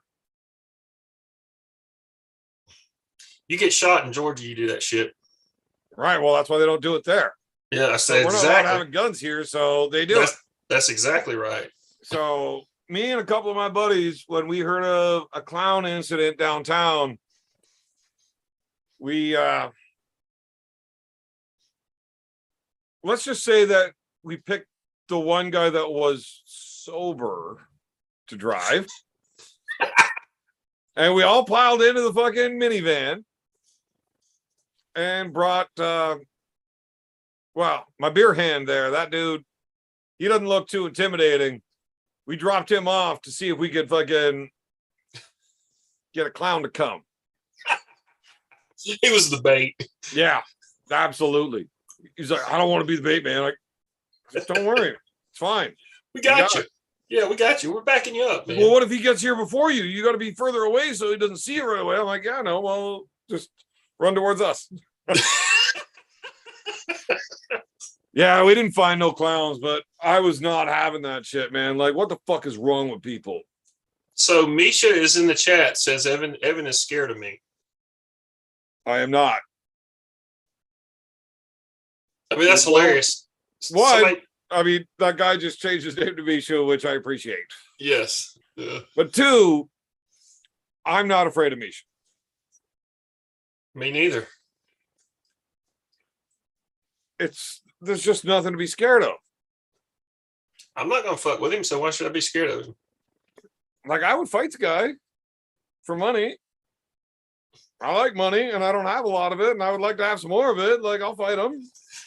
You get shot in Georgia, you do that shit. Right. Well, that's why they don't do it there. Yeah, I say we're exactly. not allowed having guns here, so they do it. That's exactly right. So me and a couple of my buddies, when we heard of a clown incident downtown, we let's just say that we picked the one guy that was sober to drive. And we all piled into the fucking minivan and brought well, my beer hand there, that dude, he doesn't look too intimidating. We dropped him off to see if we could fucking get a clown to come. He was the bait. Yeah, absolutely. He's like, I don't want to be the bait man. Like, just don't worry. It's fine. We got Yeah. you. Yeah, we got you. We're backing you up, man. Well, what if he gets here before you? You got to be further away so he doesn't see you right away. I'm like, yeah, no, well, just run towards us. Yeah, we didn't find no clowns, but I was not having that shit, man. Like, what the fuck is wrong with people? So Misha is in the chat, says Evan is scared of me. I am not. I mean, that's Well, hilarious. One, Somebody- I mean, that guy just changed his name to Misha, which I appreciate. yes. Yeah. But two, I'm not afraid of Misha. Me neither. There's just nothing to be scared of. I'm not gonna fuck with him, so why should I be scared of him? Like, I would fight the guy for money. I like money and I don't have a lot of it, and I would like to have some more of it. Like, I'll fight him.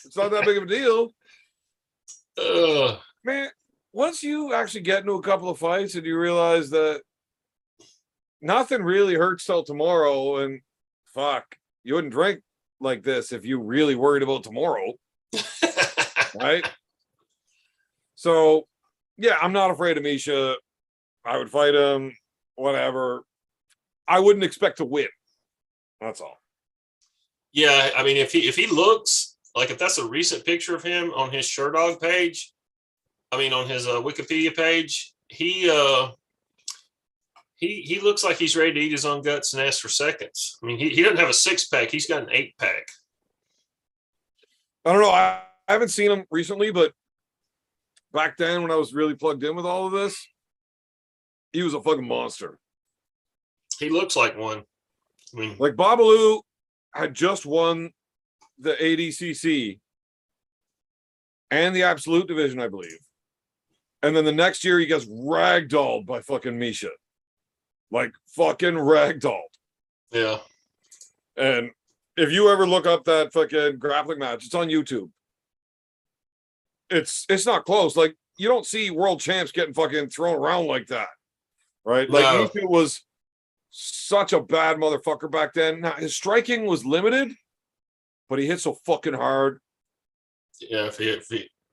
It's not that big of a deal. Man, once you actually get into a couple of fights and you realize that nothing really hurts till tomorrow, and fuck, you wouldn't drink like this if you really worried about tomorrow, right? So, yeah, I'm not afraid of Misha. I would fight him, whatever. I wouldn't expect to win. That's all. Yeah, I mean, if he looks like, if that's a recent picture of him on his Sherdog page, I mean on his Wikipedia page, he looks like he's ready to eat his own guts and ask for seconds. I mean, he doesn't have a 6-pack; he's got an 8-pack. I don't know. I haven't seen him recently, but back then when I was really plugged in with all of this, he was a fucking monster. He looks like one. I mean, Like, Babalu had just won the ADCC and the Absolute Division, I believe. And then the next year he gets ragdolled by fucking Misha. Like, fucking ragdolled. yeah, And if you ever look up that fucking grappling match, it's on YouTube. It's not close. Like, you don't see world champs getting fucking thrown around like that. Right? Like, No. Misha was such a bad motherfucker back then. Now, his striking was limited, but he hit so fucking hard. yeah.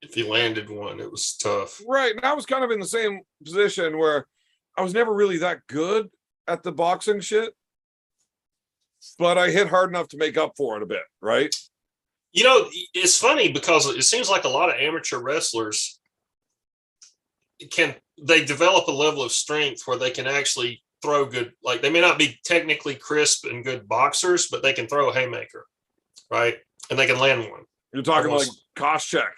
If he landed one, it was tough. Right. And I was kind of in the same position where I was never really that good at the boxing shit, but I hit hard enough to make up for it a bit. Right. You know, it's funny because it seems like a lot of amateur wrestlers they develop a level of strength where they can actually throw good. Like, they may not be technically crisp and good boxers, but they can throw a haymaker, right? And they can land one. You're talking Almost. like Koscheck.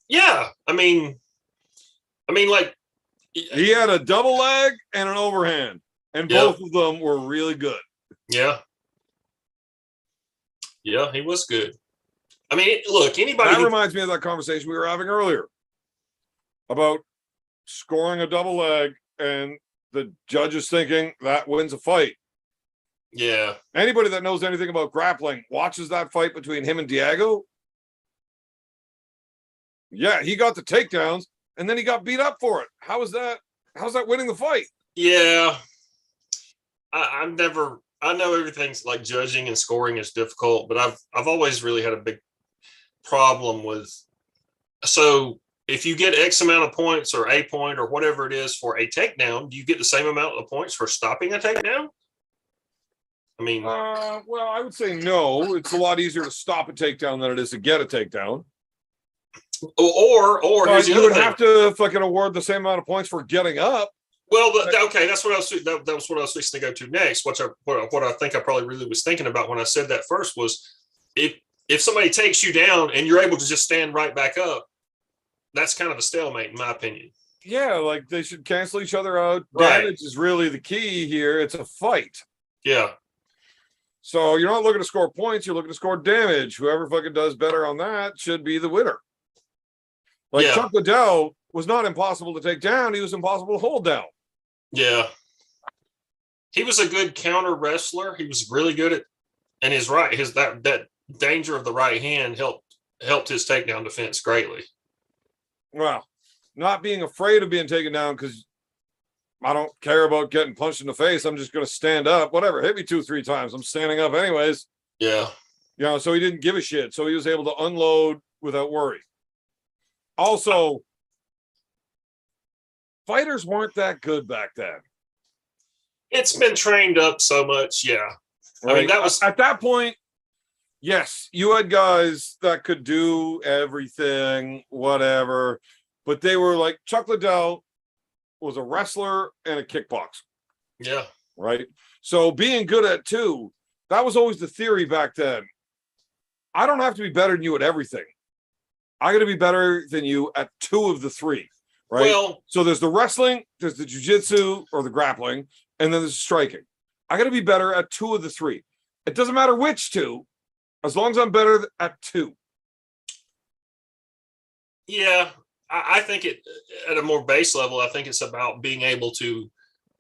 Yeah, I mean, like, He had a double leg and an overhand, and Yeah. both of them were really good. yeah, he was good. I mean, look, anybody. That reminds me of that conversation we were having earlier about scoring a double leg and the judges thinking that wins a fight. Yeah, Anybody that knows anything about grappling watches that fight between him and Diego. Yeah, he got the takedowns and then he got beat up for it. How's that winning the fight? yeah. I know everything's like judging and scoring is difficult, but I've always really had a big problem with. So if you get X amount of points or a point or whatever it is for a takedown, do you get the same amount of points for stopping a takedown? I mean, Well, I would say no. It's a lot easier to stop a takedown than it is to get a takedown. or But here's the you other would thing. have to fucking award the same amount of points for getting up. Well, okay, that's what I was. That was what I was fixing to go to next. What I think I probably really was thinking about when I said that first was, if somebody takes you down and you're able to just stand right back up, that's kind of a stalemate, in my opinion. Yeah, like they should cancel each other out. Right. Damage is really the key here. It's a fight. Yeah, So you're not looking to score points, you're looking to score damage. Whoever fucking does better on that should be the winner. Like Yeah. Chuck Liddell was not impossible to take down, he was impossible to hold down. Yeah. He was a good counter wrestler. He was really good at, and his right, that danger of the right hand helped his takedown defense greatly. Well, not being afraid of being taken down because I don't care about getting punched in the face. I'm just going to stand up. Whatever. Hit me 2-3 times. I'm standing up anyways. Yeah. You know, so he didn't give a shit. So he was able to unload without worry. Also, fighters weren't that good back then. It's been trained up so much. Yeah. Right? I mean, that was at that point. Yes, you had guys that could do everything, whatever, but they were like Chuck Liddell was a wrestler and a kickboxer. yeah. Right. So being good at two, that was always the theory back then. I don't have to be better than you at everything. I got to be better than you at 2 of the 3. Right. Well, So there's the wrestling, there's the jiu-jitsu or the grappling, and then there's the striking. I got to be better at 2 of the 3. It doesn't matter which 2, as long as I'm better at 2. yeah. I think it at a more base level, I think it's about being able to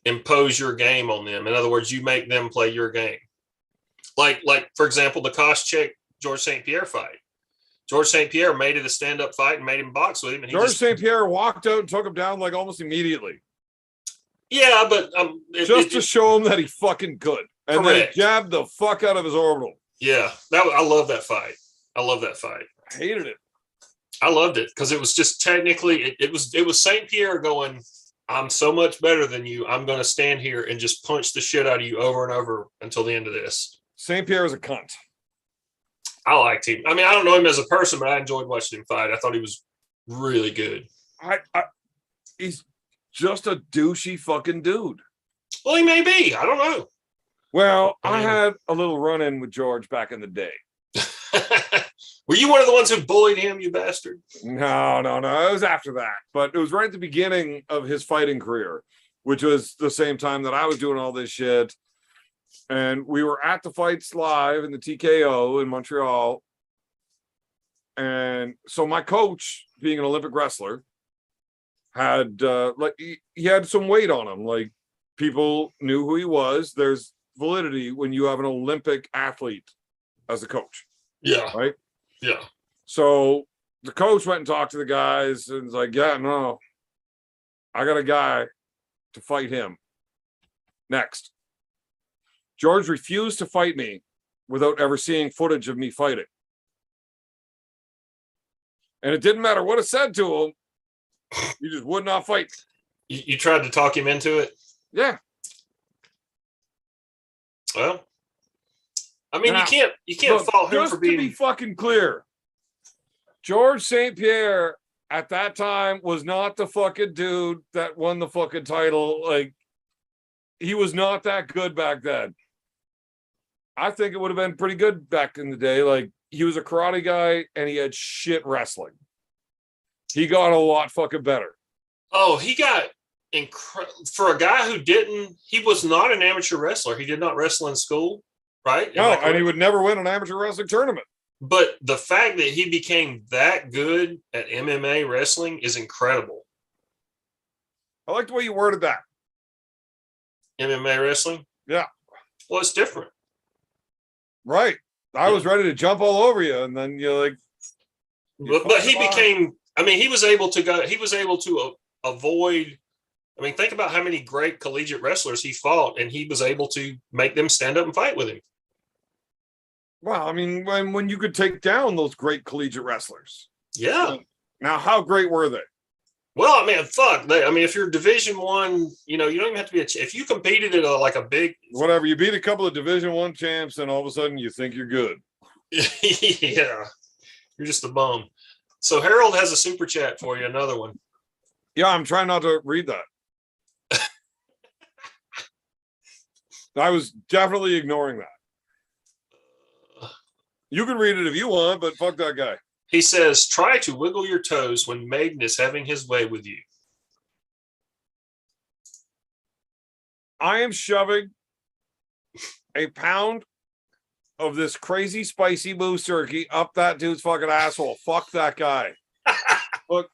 impose your game on them. In other words, you make them play your game. Like for example, the Koscheck George St. Pierre fight. George St. Pierre made it a stand-up fight and made him box with him. And George St. Pierre walked out and took him down like almost immediately. Yeah, but Just to show him that he fucking could. And Correct. then jabbed the fuck out of his orbital. yeah, I love that fight. I love that fight. I hated it. I loved it because it was just technically it was St. Pierre going, I'm so much better than you. I'm going to stand here and just punch the shit out of you over and over until the end of this. St. Pierre is a cunt. I liked him. I mean, I don't know him as a person, but I enjoyed watching him fight. I thought he was really good. He's just a douchey fucking dude. Well, he may be. I don't know. Well, I I mean- had a little run-in with George back in the day. Were you one of the ones who bullied him, you bastard? No. It was after that. But it was right at the beginning of his fighting career, which was the same time that I was doing all this shit. And we were at the fights live in the TKO in Montreal. And so my coach, being an Olympic wrestler, had he had some weight on him. Like people knew who he was. There's validity when you have an Olympic athlete as a coach. Yeah. Right. Yeah. So the coach went and talked to the guys and was like, yeah, no, I got a guy to fight him next. George refused to fight me without ever seeing footage of me fighting. And it didn't matter what it said to him. He just would not fight. You tried to talk him into it? Yeah. Well, I mean, Now, you can't Look, fault him just for to being. be fucking clear, George St. Pierre at that time was not the fucking dude that won the fucking title. Like, he was not that good back then. I think it would have been pretty good back in the day. Like, he was a karate guy and he had shit wrestling. He got a lot fucking better. Oh, he got for a guy who he was not an amateur wrestler. He did not wrestle in school, right? No, and he would never win an amateur wrestling tournament. But the fact that he became that good at MMA wrestling is incredible. I like the way you worded that. MMA wrestling? Yeah. Well, it's different. Right. I was ready to jump all over you, and then you're like, But he became, I mean, he was able to avoid, I mean, think about how many great collegiate wrestlers he fought, and he was able to make them stand up and fight with him. well, I mean, when you could take down those great collegiate wrestlers. Yeah. Now, how great were they? Well, I mean, if you're Division I, you don't even have to be if you competed at a big, Whatever, you beat a couple of Division I champs, and all of a sudden you think you're good. yeah, you're just a bum. So Harold has a super chat for you, another one. Yeah, I'm trying not to read that. I was definitely ignoring that. You can read it if you want, but fuck that guy. He says, try to wiggle your toes when Maiden is having his way with you. I am shoving a pound of this crazy spicy moose turkey up that dude's fucking asshole. Fuck that guy. Look,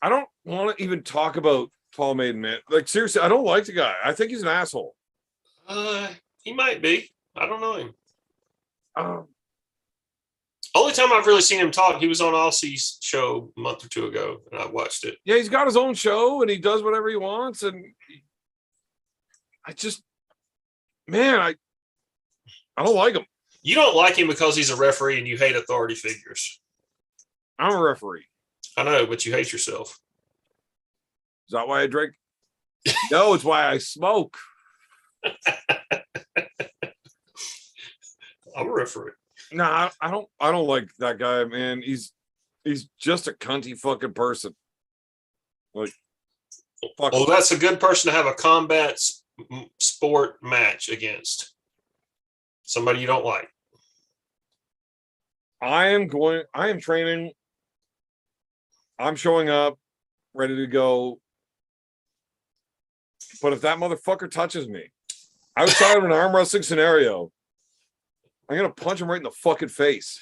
I don't want to even talk about Paul Maiden, man. Like, seriously, I don't like the guy. I think he's an asshole. He might be. I don't know him. Um, Only time I've really seen him talk, he was on Aussie's show a month or two ago, and I watched it. yeah, he's got his own show and he does whatever he wants. And I just, man, I don't like him. You don't like him because he's a referee and you hate authority figures. I'm a referee. I know, but you hate yourself. Is that why I drink? No, it's why I smoke. I'm a referee. Nah, I don't like that guy, man. He's just a cunty fucking person. Like, fuck. Oh, that's a good person to have a combat sport match against. Somebody you don't like. I am training. I'm showing up, ready to go. But if that motherfucker touches me outside of an arm wrestling scenario, I'm gonna punch him right in the fucking face.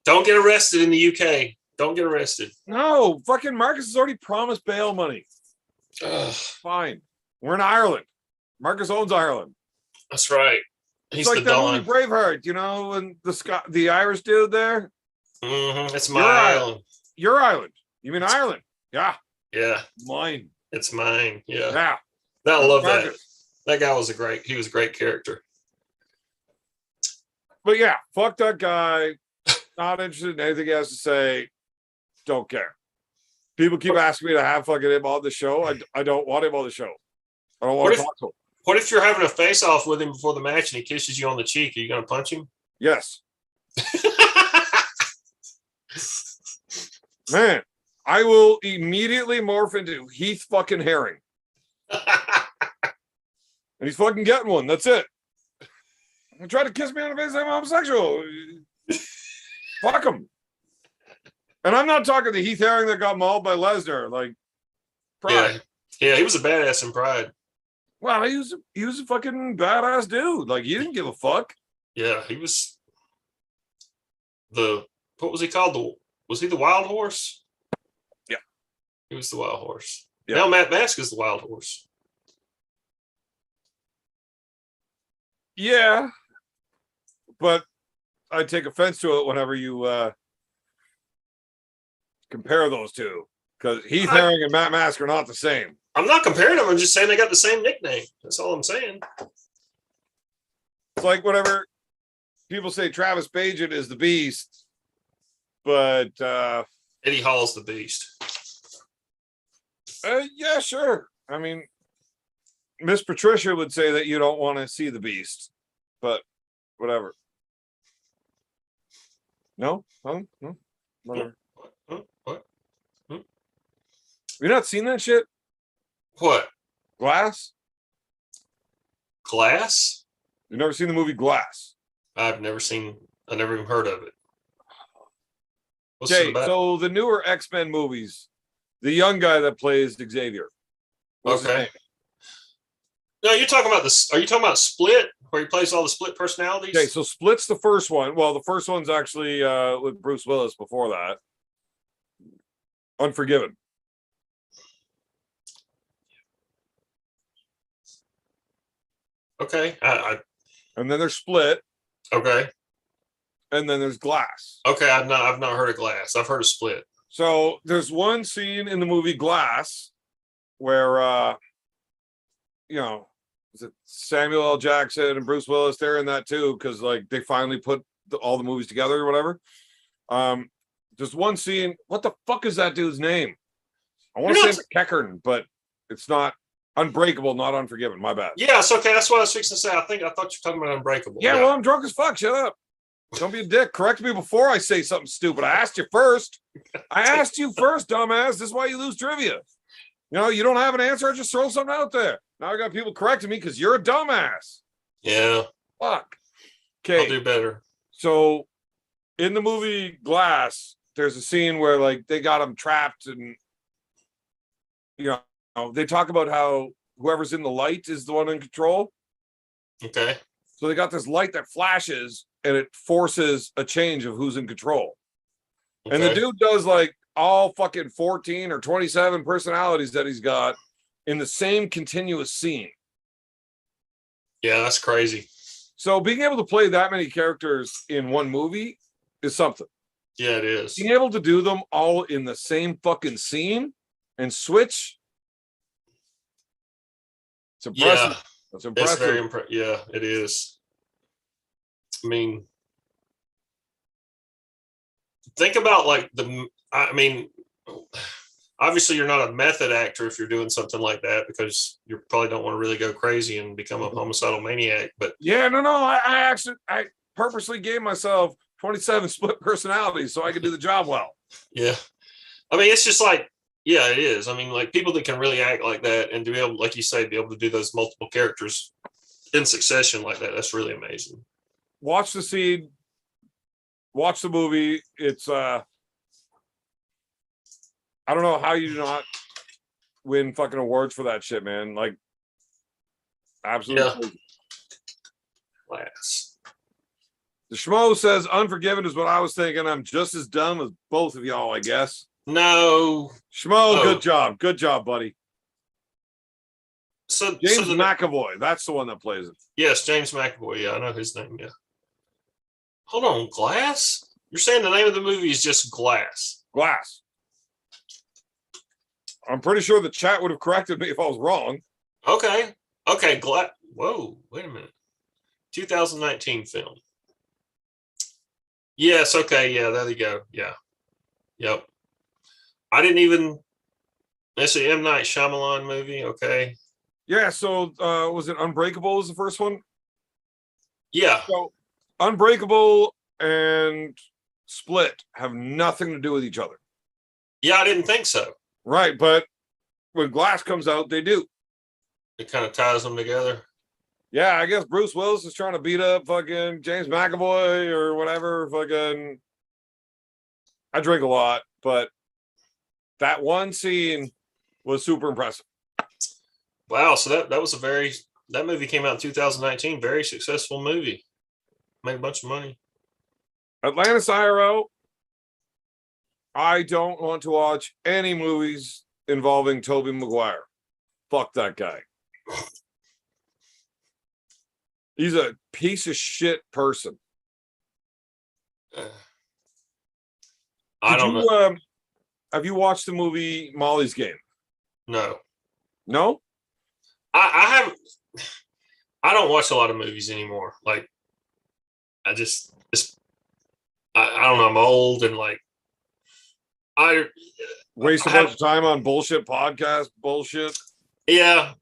Don't get arrested in the UK. Don't get arrested. No, fucking Marcus has already promised bail money. Ugh, Fine. We're in Ireland. Marcus owns Ireland. that's right. It's He's like the that Don. movie Braveheart, you know, and the Irish dude there. It's my Your island. Your island. You mean Ireland? Yeah, Yeah, mine. it's mine. Yeah. Yeah. I love that. Marcus. That guy was he was a great character. But yeah, fuck that guy. Not interested in anything he has to say. Don't care. People keep asking me to have fucking him on the show. I don't want him on the show. I don't want What to if- talk to him. What if you're having a face off with him before the match and he kisses you on the cheek? Are you going to punch him? Yes. Man, I will immediately morph into Heath fucking Herring. And he's fucking getting one. That's it. He tried to kiss me on the face. I'm homosexual. Fuck him. And I'm not talking the Heath Herring that got mauled by Lesnar. Like, Pride. Yeah, he was a badass in Pride. Well, he was a fucking badass dude. Like, he didn't give a fuck. Yeah, he was what was he called? Was he the Wild Horse? Yeah. He was the Wild Horse. Yeah. Now Matt Mask is the Wild Horse. Yeah. But I take offense to it whenever you compare those two. Because Heath Herring and Matt Mask are not the same. I'm not comparing them. I'm just saying they got the same nickname. That's all I'm saying. It's like whenever people say Travis Paget is the beast, but Eddie Hall's the beast. yeah, sure. I mean, Miss Patricia would say that you don't want to see the beast, but whatever. No, huh? No, whatever. What? Have you not seen that shit? What? Glass? Glass? You've never seen the movie Glass? I've never even heard of it. What's it Okay, about? so the newer X-Men movies, the young guy that plays Xavier. What's his Okay. name? No, you're talking about this. Are you talking about Split, where he plays all the split personalities? Okay, so Split's the first one. Well, the first one's actually with Bruce Willis before that. Unforgiven. Okay. And then there's Split, Okay. and then there's Glass. Okay. I've not heard of Glass. I've heard of Split. So there's one scene in the movie Glass where is it Samuel L. Jackson and Bruce Willis? They're in that too, because like they finally put all the movies together or whatever. There's one scene. What the fuck is that dude's name? I want to You're say McEachern, but it's not. Unbreakable, not Unforgiven. My bad. Yeah, it's okay. That's what I was fixing to say. I thought you were talking about Unbreakable. Yeah, well, I'm drunk as fuck. Shut up. Don't be a dick. Correct me before I say something stupid. I asked you first. I asked you first, dumbass. This is why you lose trivia. You know, you don't have an answer. I just throw something out there. Now I got people correcting me because you're a dumbass. Yeah, Fuck. I'll Okay. do better. So in the movie Glass, there's a scene where like they got him trapped and they talk about how whoever's in the light is the one in control. Okay. So they got this light that flashes and it forces a change of who's in control. And the Okay. dude does like all fucking 14 or 27 personalities that he's got in the same continuous scene. Yeah, that's crazy. So being able to play that many characters in one movie is something. Yeah, it is. Being able to do them all in the same fucking scene and switch. It's impressive. Yeah, That's it's impressive. very impressive. Yeah, it is. I mean, think about like I mean, obviously you're not a method actor if you're doing something like that because you probably don't want to really go crazy and become a homicidal maniac. But Yeah, no. I purposely gave myself 27 split personalities so I could do the job well. yeah, I mean, it's just like, yeah, it is. I mean, like people that can really act like that and to be able, like you say, be able to do those multiple characters in succession like that, that's really amazing. Watch the scene, watch the movie. It's I don't know how you do not win fucking awards for that shit, man. Like absolutely. Class. The Schmo says Unforgiven is what I was thinking. I'm just as dumb as both of y'all, I guess. No. Schmo, Oh. good job. Good job, buddy. So James so McAvoy. That's the one that plays it. yes, James McAvoy. Yeah, I know his name. Yeah. Hold on, Glass? You're saying the name of the movie is just Glass? Glass. I'm pretty sure the chat would have corrected me if I was wrong. Okay. Okay. Whoa. Wait a minute. 2019 film. Yes. Okay. Yeah. There you go. Yeah. Yep. I didn't even. That's an M. Night Shyamalan movie. Okay. Yeah, so was it Unbreakable was the first one? Yeah. So Unbreakable and Split have nothing to do with each other. Yeah. I didn't think so. Right, but when Glass comes out, they do. It kind of ties them together. Yeah, I guess Bruce Willis is trying to beat up fucking James McAvoy or whatever. Fucking, I drink a lot, but that one scene was super impressive. Wow. So that was that movie came out in 2019. Very successful movie. Made a bunch of money. Atlantis IRO. I don't want to watch any movies involving Tobey Maguire. Fuck that guy. He's a piece of shit person. I Did don't you, know. have you watched the movie Molly's Game? No. No? I haven't. I don't watch a lot of movies anymore. Like, I don't know. I'm old and like, Waste a bunch of time on bullshit podcast bullshit. yeah.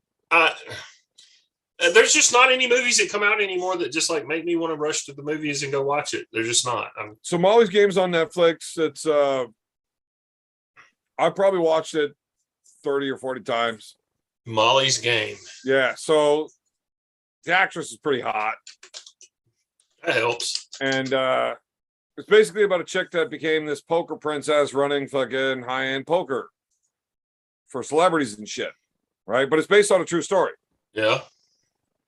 There's just not any movies that come out anymore that just like make me want to rush to the movies and go watch it. They're just not. So Molly's Game's on Netflix. It's I probably watched it 30 or 40 times. Molly's Game. Yeah, so the actress is pretty hot. That helps. And it's basically about a chick that became this poker princess running fucking high-end poker for celebrities and shit. Right? But it's based on a true story. Yeah.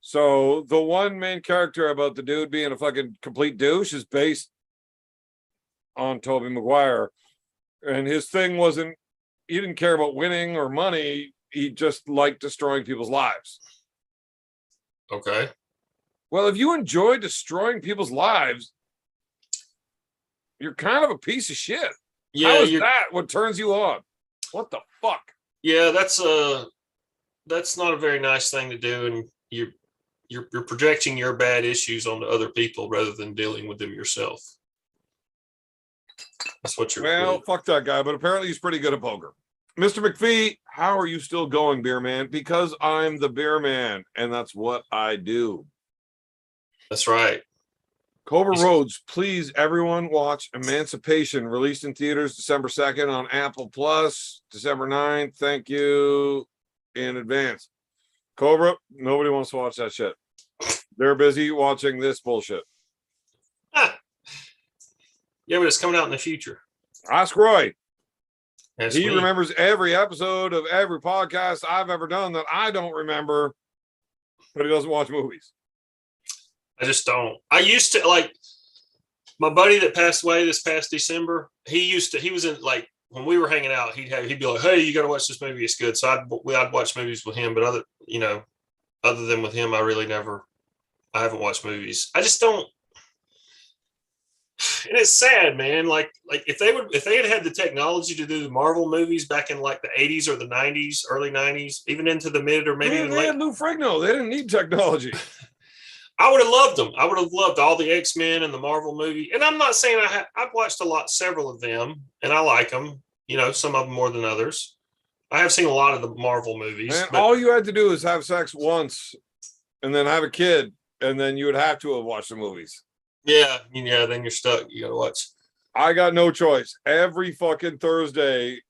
So the one main character about the dude being a fucking complete douche is based on Tobey Maguire. And his thing wasn't, he didn't care about winning or money. He just liked destroying people's lives. Okay. Well, if you enjoy destroying people's lives, you're kind of a piece of shit. Yeah. How is that what turns you on? What the fuck? Yeah. That's not a very nice thing to do. And you're projecting your bad issues onto other people rather than dealing with them yourself. That's what you're Well, fuck that guy, but apparently he's pretty good at poker. Mr. McPhee, how are you still going, beer man? Because I'm the beer man, and that's what I do. That's right. Cobra Roads, please, everyone watch Emancipation, released in theaters December 2nd on Apple Plus, December 9th. Thank you in advance. Cobra, nobody wants to watch that shit. They're busy watching this bullshit. Ah. Yeah, but it's coming out in the future. Ask Roy. That's He me. remembers every episode of every podcast I've ever done that I don't remember, but he doesn't watch movies. I just don't. I used to like My buddy that passed away this past December, he was in like when we were hanging out, he'd be like, "Hey, you got to watch this movie. It's good." So I'd watch movies with him, but other than with him, I haven't watched movies. I just don't. And it's sad, man. Like if they had had the technology to do the Marvel movies back in like the 80s or the 90s, early 90s, even into the mid or maybe Man, even they late, had Lou Ferrigno. They didn't need technology. I would have loved them. I would have loved all the X-Men and the Marvel movie. And I'm not saying I've watched several of them, and I like them. Some of them more than others. I have seen a lot of the Marvel movies. And But all you had to do is have sex once, and then have a kid, and then you would have to have watched the movies. yeah, then you're stuck. You got to watch. I got no choice. Every fucking Thursday,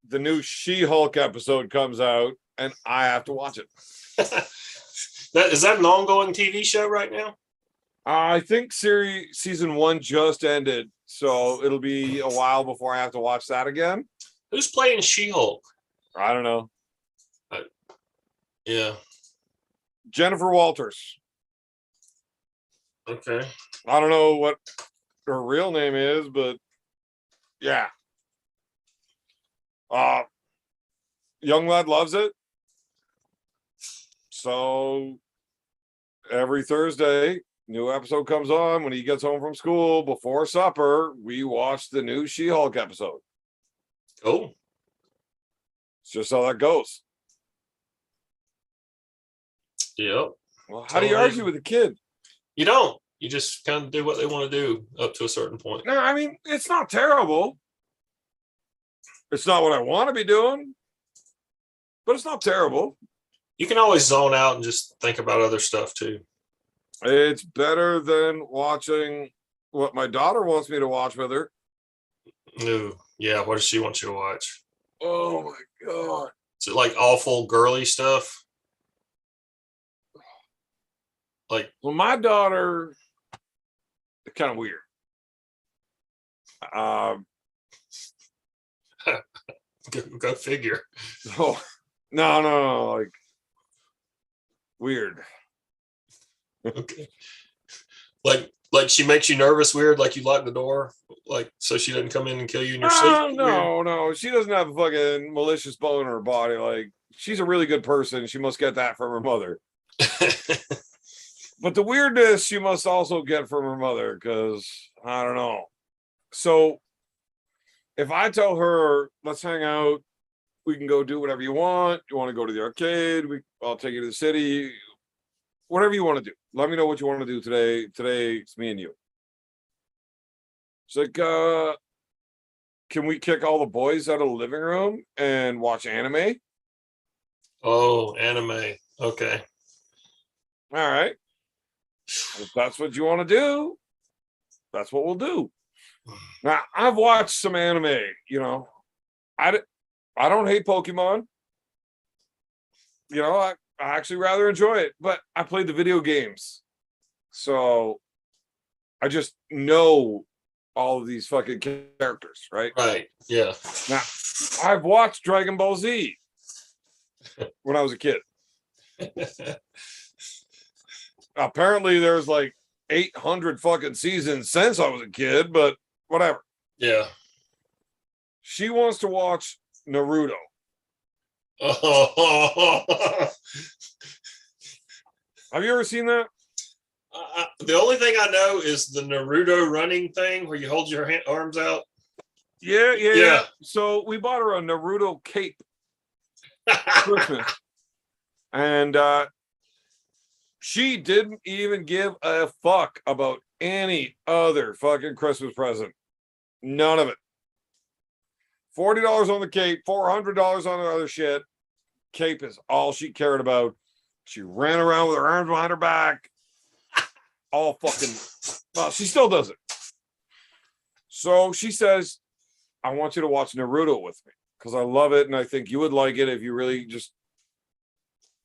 the new She-Hulk episode comes out, and I have to watch it. Is that an ongoing TV show right now? I think season 1 just ended, so it'll be a while before I have to watch that again. Who's playing She-Hulk? I don't know. Yeah. Jennifer Walters. Okay. I don't know what her real name is, but yeah. Young lad loves it. So every Thursday, new episode comes on when he gets home from school. Before supper, we watch the new She-Hulk episode. Cool. It's just how that goes. Yep. Well, how do you argue with a kid? You don't. You just kind of do what they want to do up to a certain point. No, I mean, it's not terrible. It's not what I want to be doing, but it's not terrible. You can always zone out and just think about other stuff too. It's better than watching what my daughter wants me to watch with her. Ooh, yeah. What does she want you to watch? Oh my God. Is it like awful girly stuff? Like, Well, my daughter is kind of weird. go figure. So, no, like weird. Okay. Like she makes you nervous, weird. Like you lock the door, like so she doesn't come in and kill you in your sleep. No. She doesn't have a fucking malicious bone in her body. Like she's a really good person. She must get that from her mother. But the weirdness she must also get from her mother, because I don't know. So if I tell her, let's hang out, we can go do whatever you want. You want to go to the arcade? I'll take you to the city. Whatever you want to do. Let me know what you want to do today. Today it's me and you. It's like, can we kick all the boys out of the living room and watch anime? Oh, anime. Okay. All right. If that's what you want to do, that's what we'll do. Now, I've watched some anime, I don't hate Pokemon. I actually rather enjoy it, but I played the video games. So I just know all of these fucking characters, right? Right. Yeah. Now, I've watched Dragon Ball Z when I was a kid. Apparently there's like 800 fucking seasons since I was a kid, but whatever. Yeah. She wants to watch Naruto. Have you ever seen that? The only thing I know is the Naruto running thing where you hold your arms out. Yeah. So we bought her a Naruto cape for Christmas. And she didn't even give a fuck about any other fucking Christmas present. None of it. $40 on the cape, $400 on the other shit. Cape is all she cared about. She ran around with her arms behind her back. All fucking, well, she still does it. So she says, I want you to watch Naruto with me because I love it and I think you would like it if you really just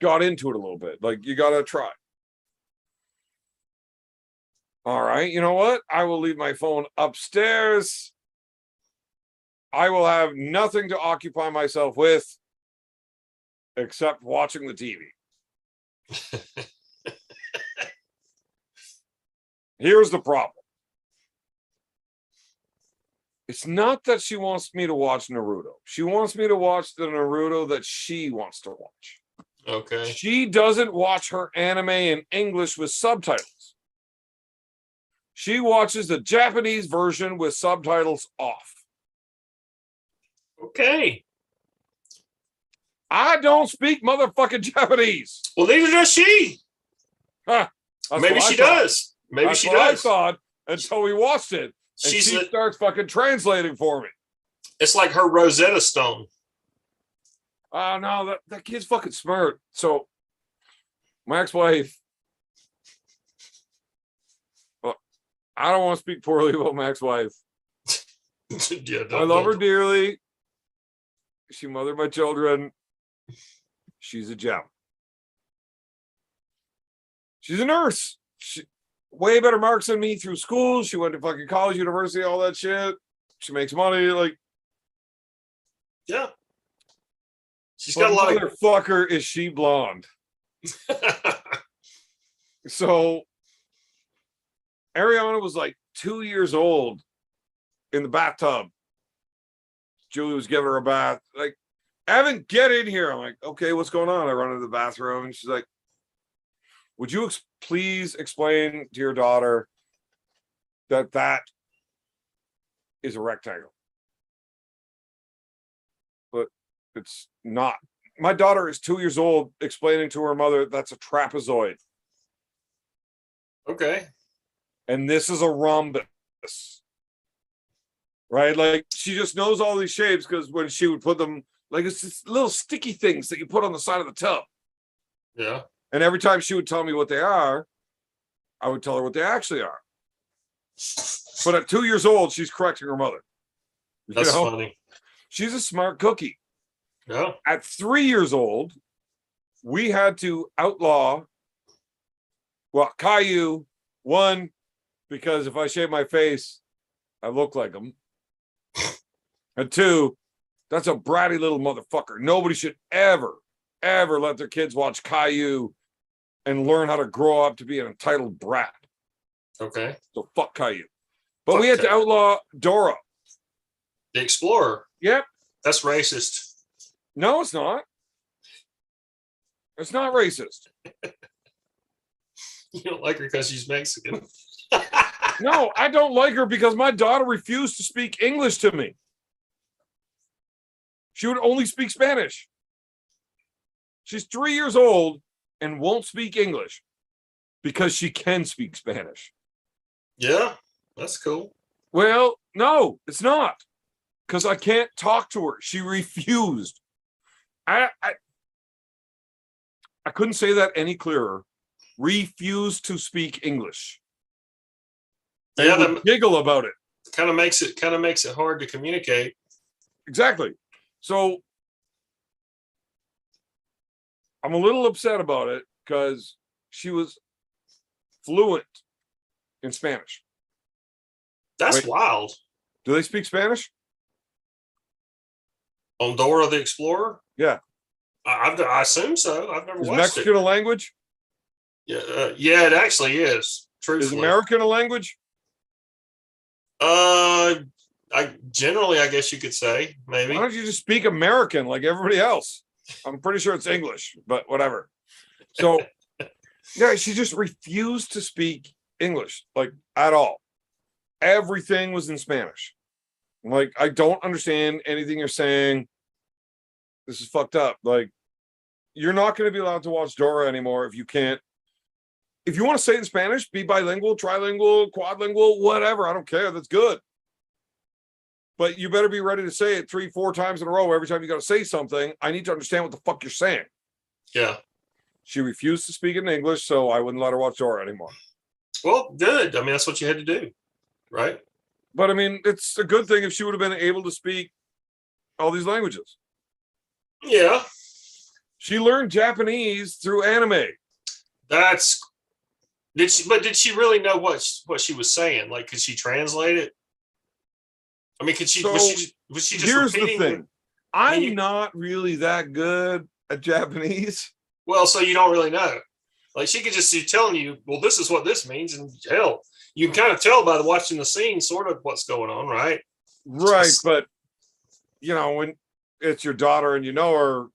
got into it a little bit. Like, you got to try. All right, you know what? I will leave my phone upstairs. I will have nothing to occupy myself with except watching the TV. Here's the problem. It's not that she wants me to watch Naruto. She wants me to watch the Naruto that she wants to watch. Okay. She doesn't watch her anime in English with subtitles. She watches the Japanese version with subtitles off. Okay. I don't speak motherfucking Japanese. Well, neither does she. Huh. That's Maybe what I she thought. does. Maybe That's she what I does. thought until we watched it. And She's she a, starts fucking translating for me. it's like her Rosetta Stone. Oh no, that kid's fucking smart. So my ex-wife, well, I don't want to speak poorly about my ex-wife. Yeah, I love her dearly. She mothered my children. She's a gem. She's a nurse. She way better marks than me through school. She went to fucking college, university, all that shit. She makes money. Like, Yeah. She's got a lot of. motherfucker. Is she blonde? So Ariana was like 2 years old in the bathtub. Julie was giving her a bath. Like, Evan, get in here. I'm like, okay, what's going on? I run into the bathroom and she's like, would you please explain to your daughter that is a rectangle? But it's not. My daughter is 2 years old explaining to her mother that's a trapezoid. Okay. And this is a rhombus. Right? Like, she just knows all these shapes because when she would put them, like, it's just little sticky things that you put on the side of the tub. Yeah. And every time she would tell me what they are, I would tell her what they actually are. But at 2 years old, she's correcting her mother. That's funny. She's a smart cookie. Yeah. At 3 years old, we had to outlaw, well, Caillou, one, because if I shave my face, I look like him. And two, that's a bratty little motherfucker. Nobody should ever let their kids watch Caillou and learn how to grow up to be an entitled brat. Okay. So fuck Caillou. But we had to outlaw Dora. The Explorer. Yep. That's racist. No, it's not. It's not racist. You don't like her because she's Mexican. No, I don't like her because my daughter refused to speak English to me. She would only speak Spanish. She's 3 years old and won't speak English because she can speak Spanish. Yeah, that's cool. Well, no, it's not. Because I can't talk to her. She refused. I couldn't say that any clearer. Refused to speak English. They Yeah, would that giggle about it. kind of makes it hard to communicate. Exactly. So I'm a little upset about it because she was fluent in Spanish. That's Wait. wild. Do they speak Spanish? On Dora the Explorer? Yeah. I assume so. I've never Is watched Mexican it. a language? Yeah, it actually is. Is Truthfully. American a language? I guess you could say maybe. Why don't you just speak American like everybody else? I'm pretty sure it's English, but whatever. So, yeah, she just refused to speak English, like, at all. Everything was in Spanish. I'm like, I don't understand anything you're saying. This is fucked up. Like, you're not going to be allowed to watch Dora anymore if you can't. If you want to say it in Spanish, be bilingual, trilingual, quadlingual, whatever. I don't care. That's good. But you better be ready to say it 3-4 times in a row. Every time you got to say something, I need to understand what the fuck you're saying. Yeah. She refused to speak in English, so I wouldn't let her watch Dora anymore. Well, good. I mean, that's what you had to do, right? But I mean, it's a good thing if she would have been able to speak all these languages. Yeah. She learned Japanese through anime. Did she really know what she was saying? Like, could she translate it? I mean, was she just here's the repeating? thing. I'm not really that good at Japanese. Well, so you don't really know. Like, she could just be telling you, well, this is what this means, and hell, you can kind of tell by watching the scene sort of what's going on, right? Right, but when it's your daughter and you know her,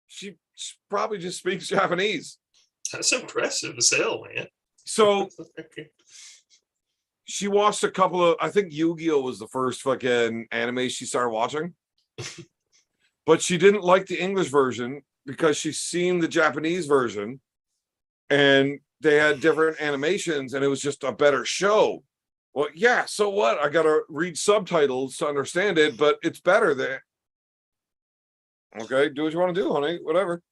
she probably just speaks Japanese. That's impressive as hell, man. So she watched a couple of, I think Yu-Gi-Oh was the first fucking anime she started watching. But she didn't like the English version because she's seen the Japanese version and they had different animations and it was just a better show. Well, yeah, so what? I gotta read subtitles to understand it, but it's better there. Okay, do what you want to do, honey, whatever.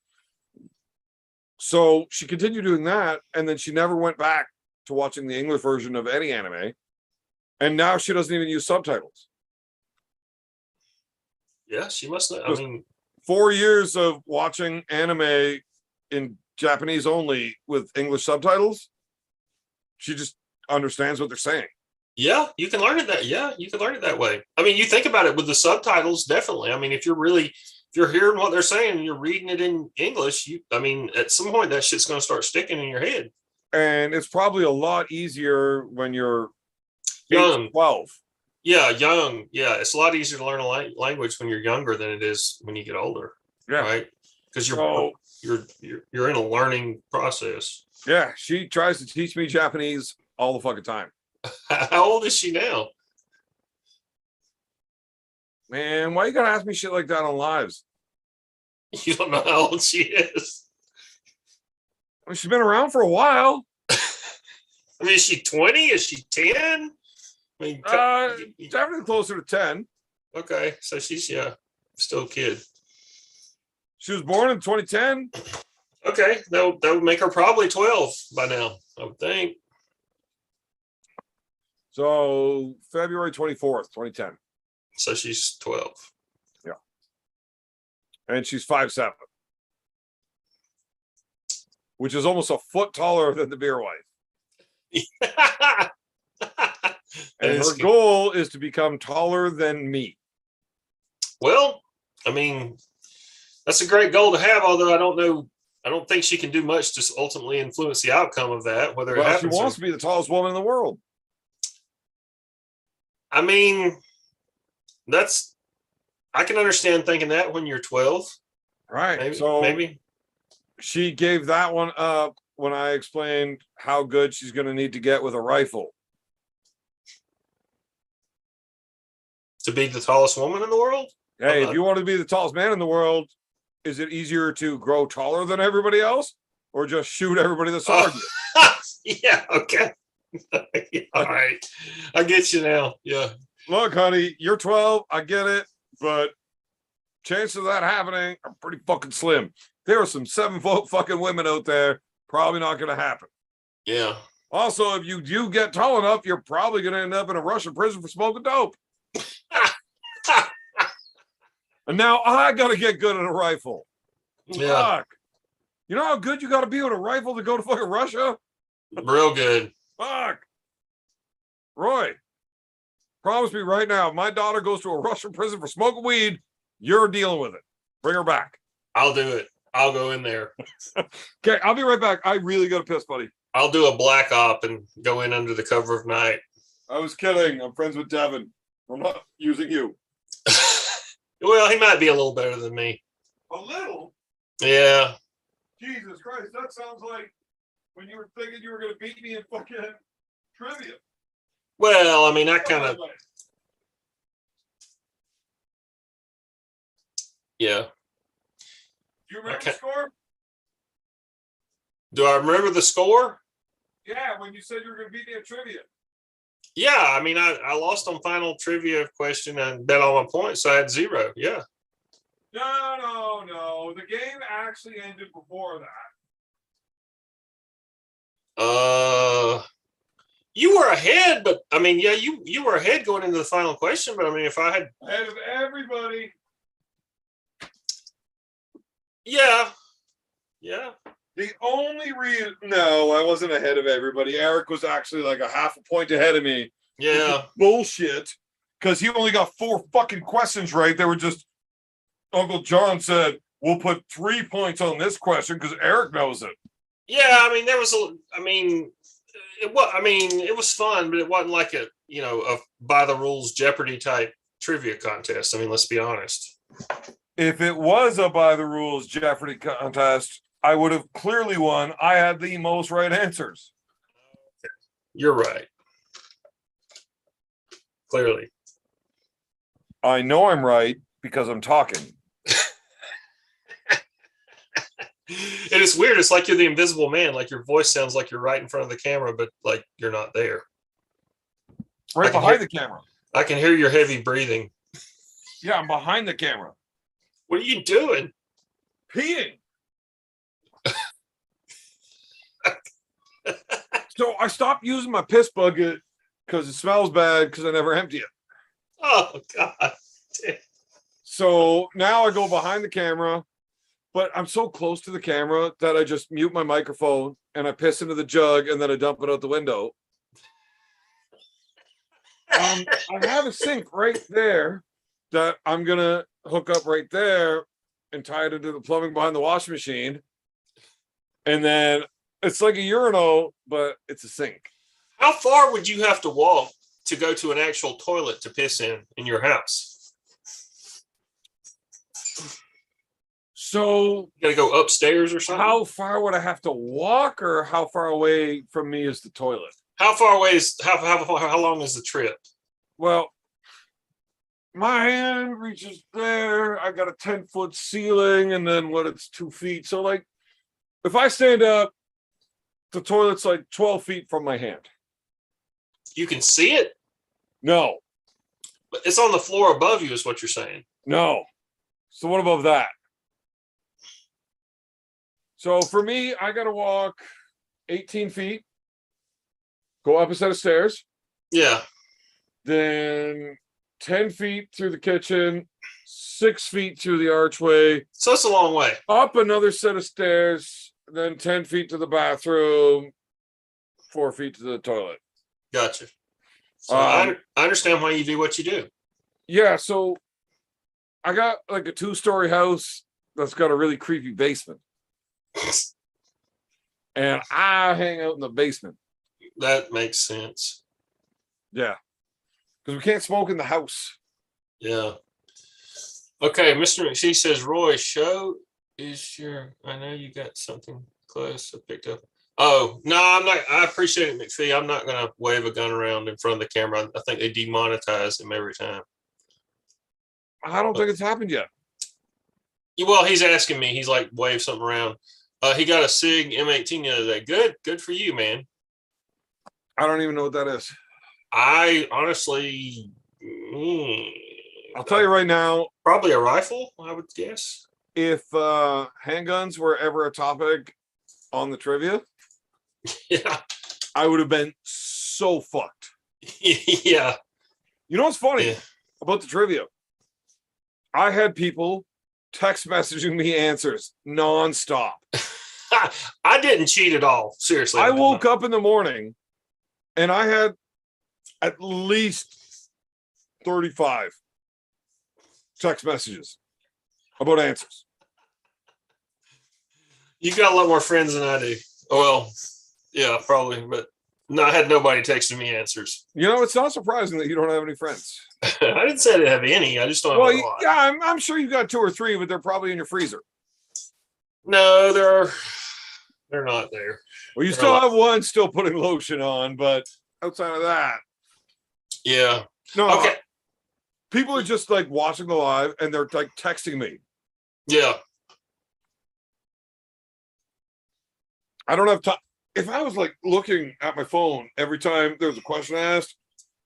So she continued doing that, and then she never went back to watching the English version of any anime. And now she doesn't even use subtitles. Yeah, she must know. I Just- mean, 4 years of watching anime in Japanese only with English subtitles, she just understands what they're saying. yeah, you can learn it that. Yeah, you can learn it that way. I mean, you think about it with the subtitles, definitely. I mean, if you're hearing what they're saying and you're reading it in English, at some point that shit's going to start sticking in your head. And it's probably a lot easier when you're Young. 8, 12. Yeah, young. Yeah, it's a lot easier to learn a language when you're younger than it is when you get older. Yeah. Right. Because So, you're in a learning process. yeah, she tries to teach me Japanese all the fucking time. How old is she now? Man, why you gotta ask me shit like that on lives? You don't know how old she is. I mean, she's been around for a while. I mean, is she 20? Is she 10? I mean, Definitely closer to 10. okay, so she's still a kid. She was born in 2010. Okay, that would make her probably 12 by now, I would think. So February 24th, 2010. So she's 12. And she's 5'7", which is almost a foot taller than the beer wife. And her goal is to become taller than me. Well, I mean, that's a great goal to have, although I don't think she can do much to ultimately influence the outcome of that, whether it Well, she happens. wants to be the tallest woman in the world. I mean, I can understand thinking that when you're 12. Right. Maybe, So maybe. she gave that one up when I explained how good she's going to need to get with a rifle. To be the tallest woman in the world? Hey, if you want to be the tallest man in the world, is it easier to grow taller than everybody else or just shoot everybody that's taller? Yeah, okay. Yeah, all right. I get you now. Yeah. Look, honey, you're 12. I get it, but chances of that happening are pretty fucking slim. There are some 7-foot fucking women out there. Probably not going to happen. Yeah. Also, if you do get tall enough, you're probably going to end up in a Russian prison for smoking dope. And now I got to get good at a rifle. Yeah. Fuck. You know how good you got to be with a rifle to go to fucking Russia? Real good. Fuck. Roy, promise me right now, if my daughter goes to a Russian prison for smoking weed, you're dealing with it. Bring her back. I'll do it. I'll go in there. Okay, I'll be right back. I really got to piss, buddy. I'll do a black op and go in under the cover of night. I was kidding. I'm friends with Devin. I'm not using you. Well, he might be a little better than me. A little? Yeah. Jesus Christ, that sounds like when you were thinking you were going to beat me in fucking trivia. Well, I mean, that kind of, yeah. Do you remember Okay. the score? Do I remember the score? Yeah, when you said you were going to beat me in trivia. Yeah, I mean, I lost on final trivia question and bet all my points, so I had 0. Yeah. No. The game actually ended before that. You were ahead, but I mean, yeah, you were ahead going into the final question, but I mean, if I had, Ahead of everybody. yeah. The only reason, no, I wasn't ahead of everybody. Eric was actually like a half a point ahead of me. Yeah. Bullshit. Because he only got 4 fucking questions right. They were just, Uncle John said, we'll put 3 points on this question because Eric knows it. Yeah, I mean, it was fun, but it wasn't like a by the rules Jeopardy type trivia contest. I mean, let's be honest. If it was a by the rules Jeopardy contest, I would have clearly won. I had the most right answers. You're right. Clearly. I know I'm right because I'm talking. And it's weird. It's like you're the invisible man. Like your voice sounds like you're right in front of the camera, but like you're not there. Right I can behind hear- the camera. I can hear your heavy breathing. Yeah, I'm behind the camera. What are you doing? Peeing. So I stopped using my piss bucket because it smells bad because I never empty it. Oh God. So now I go behind the camera, but I'm so close to the camera that I just mute my microphone and I piss into the jug and then I dump it out the window. I have a sink right there that I'm gonna hook up right there and tie it into the plumbing behind the washing machine. And then it's like a urinal, but it's a sink. How far would you have to walk to go to an actual toilet to piss in your house? So You gotta go upstairs or something? how far would I have to walk, or how far away from me is the toilet? How far away is how long is the trip? Well, my hand reaches there. I got a 10-foot ceiling, and then it's 2 feet. So, like, if I stand up, the toilet's like 12 feet from my hand. You can see it? No, But it's on the floor above you, is what you're saying. no. So, what above that? So, for me, I got to walk 18 feet, go up a set of stairs, Yeah. then 10 feet through the kitchen, 6 feet through the archway, So it's a long way. up another set of stairs, then 10 feet to the bathroom, 4 feet to the toilet. Gotcha. So Um, I understand why you do what you do. Yeah, so I got like a 2-story house that's got a really creepy basement. And I hang out in the basement. That makes sense. Yeah. Because we can't smoke in the house. Yeah. Okay, Mr. McShee says, Roy, show is your. I know you got something close I picked up. Oh, no, I'm not. I appreciate it, McPhee. I'm not going to wave a gun around in front of the camera. I think they demonetize him every time. I don't think it's happened yet. Well, he's asking me. He's like, wave something around. He got a SIG M18 the other day. Good for you, man. I don't even know what that is. I honestly, I'll tell you right now, probably a rifle, I would guess. if handguns were ever a topic on the trivia, Yeah. I would have been so fucked. Yeah. You know what's funny Yeah. about the trivia? I had people text messaging me answers nonstop. I didn't cheat at all. Seriously. I woke up in the morning and I had at least 35 text messages about answers. You got a lot more friends than I do. Well, yeah, probably, but no, I had nobody texting me answers. You know, it's not surprising that you don't have any friends. I didn't say I didn't have any. I just don't have Well, a lot. yeah, I'm sure you got 2 or 3, but they're probably in your freezer. No, they're not there. Well, you They're still not. have one still putting lotion on, but outside of that, Yeah. no. Okay. People are just like watching the live and they're like texting me. Yeah. I don't have time. If I was like looking at my phone every time there's a question asked,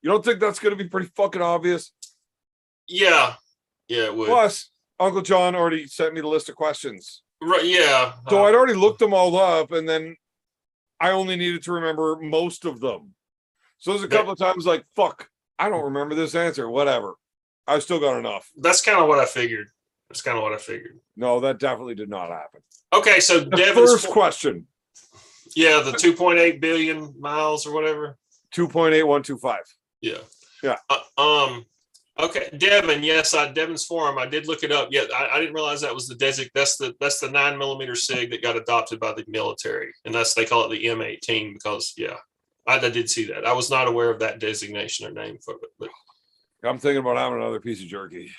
you don't think that's going to be pretty fucking obvious? Yeah. Yeah, it would. Plus, Uncle John already sent me the list of questions. Right. Yeah. So I'd already looked them all up, and then I only needed to remember most of them. So there's a couple of times like, fuck, I don't remember this answer. Whatever. I still got enough. That's kind of what I figured. No, that definitely did not happen. Okay, so The Devin's first question, yeah, the 2.8 billion miles or whatever. 2.8125. Yeah. Yeah. Okay, Devin. Yes, Devin's forum. I did look it up. Yeah, I didn't realize that was the that's the 9mm SIG that got adopted by the military, and they call it the M18 because I did see that. I was not aware of that designation or name for it, but I'm thinking about having another piece of jerky.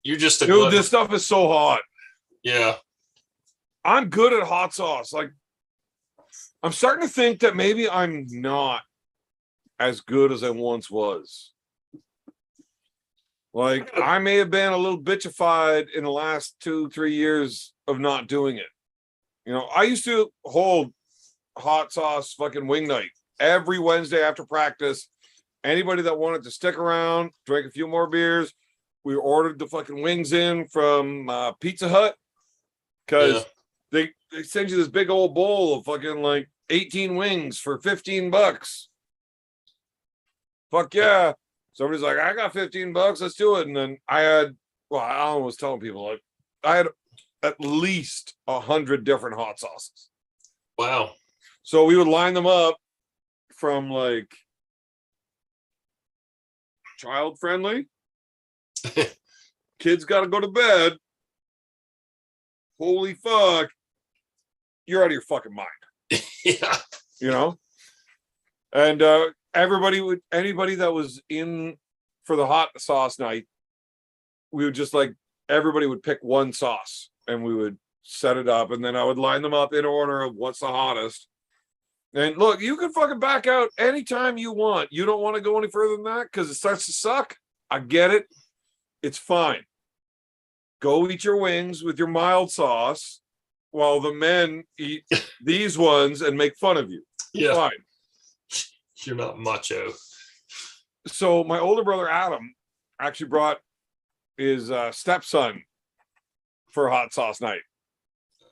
you're just a Dude, glutton. this stuff is so hot. Yeah. I'm good at hot sauce. Like, I'm starting to think that maybe I'm not as good as I once was. Like, I may have been a little bitchified in the last 2-3 years of not doing it. You know, I used to hold hot sauce fucking wing night every Wednesday after practice. Anybody that wanted to stick around, drink a few more beers, we ordered the fucking wings in from Pizza Hut because they send you this big old bowl of fucking like 18 wings for $15. Fuck yeah. Somebody's like, I got $15, let's do it. And then I was telling people, like, I had at least 100 different hot sauces. Wow. So we would line them up from like child friendly, kids got to go to bed, holy fuck, you're out of your fucking mind. Yeah. You know? And anybody that was in for the hot sauce night, we would just like, everybody would pick one sauce and we would set it up, and then I would line them up in order of what's the hottest. And look, you can fucking back out anytime you want. You don't want to go any further than that because it starts to suck. I get it. It's fine. Go eat your wings with your mild sauce while the men eat these ones and make fun of you. Yeah. Fine. You're not macho. So my older brother Adam actually brought his stepson for hot sauce night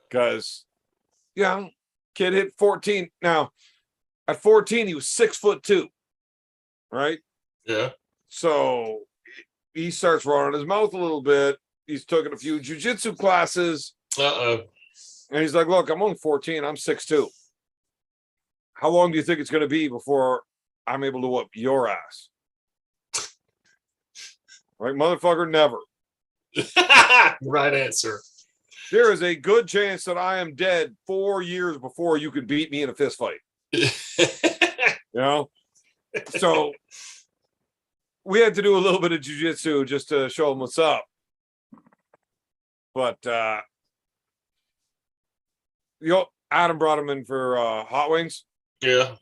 because, kid hit 14. Now, at 14, he was 6'2", right? Yeah. So he starts running his mouth a little bit. He's taking a few jujitsu classes. Uh-oh. And he's like, look, I'm only 14. I'm 6'2". How long do you think it's going to be before I'm able to whoop your ass? Right, motherfucker, never. Right answer. There is a good chance that I am dead 4 years before you could beat me in a fist fight. You know? So we had to do a little bit of jujitsu just to show him what's up. But Adam brought him in for hot wings. Yeah.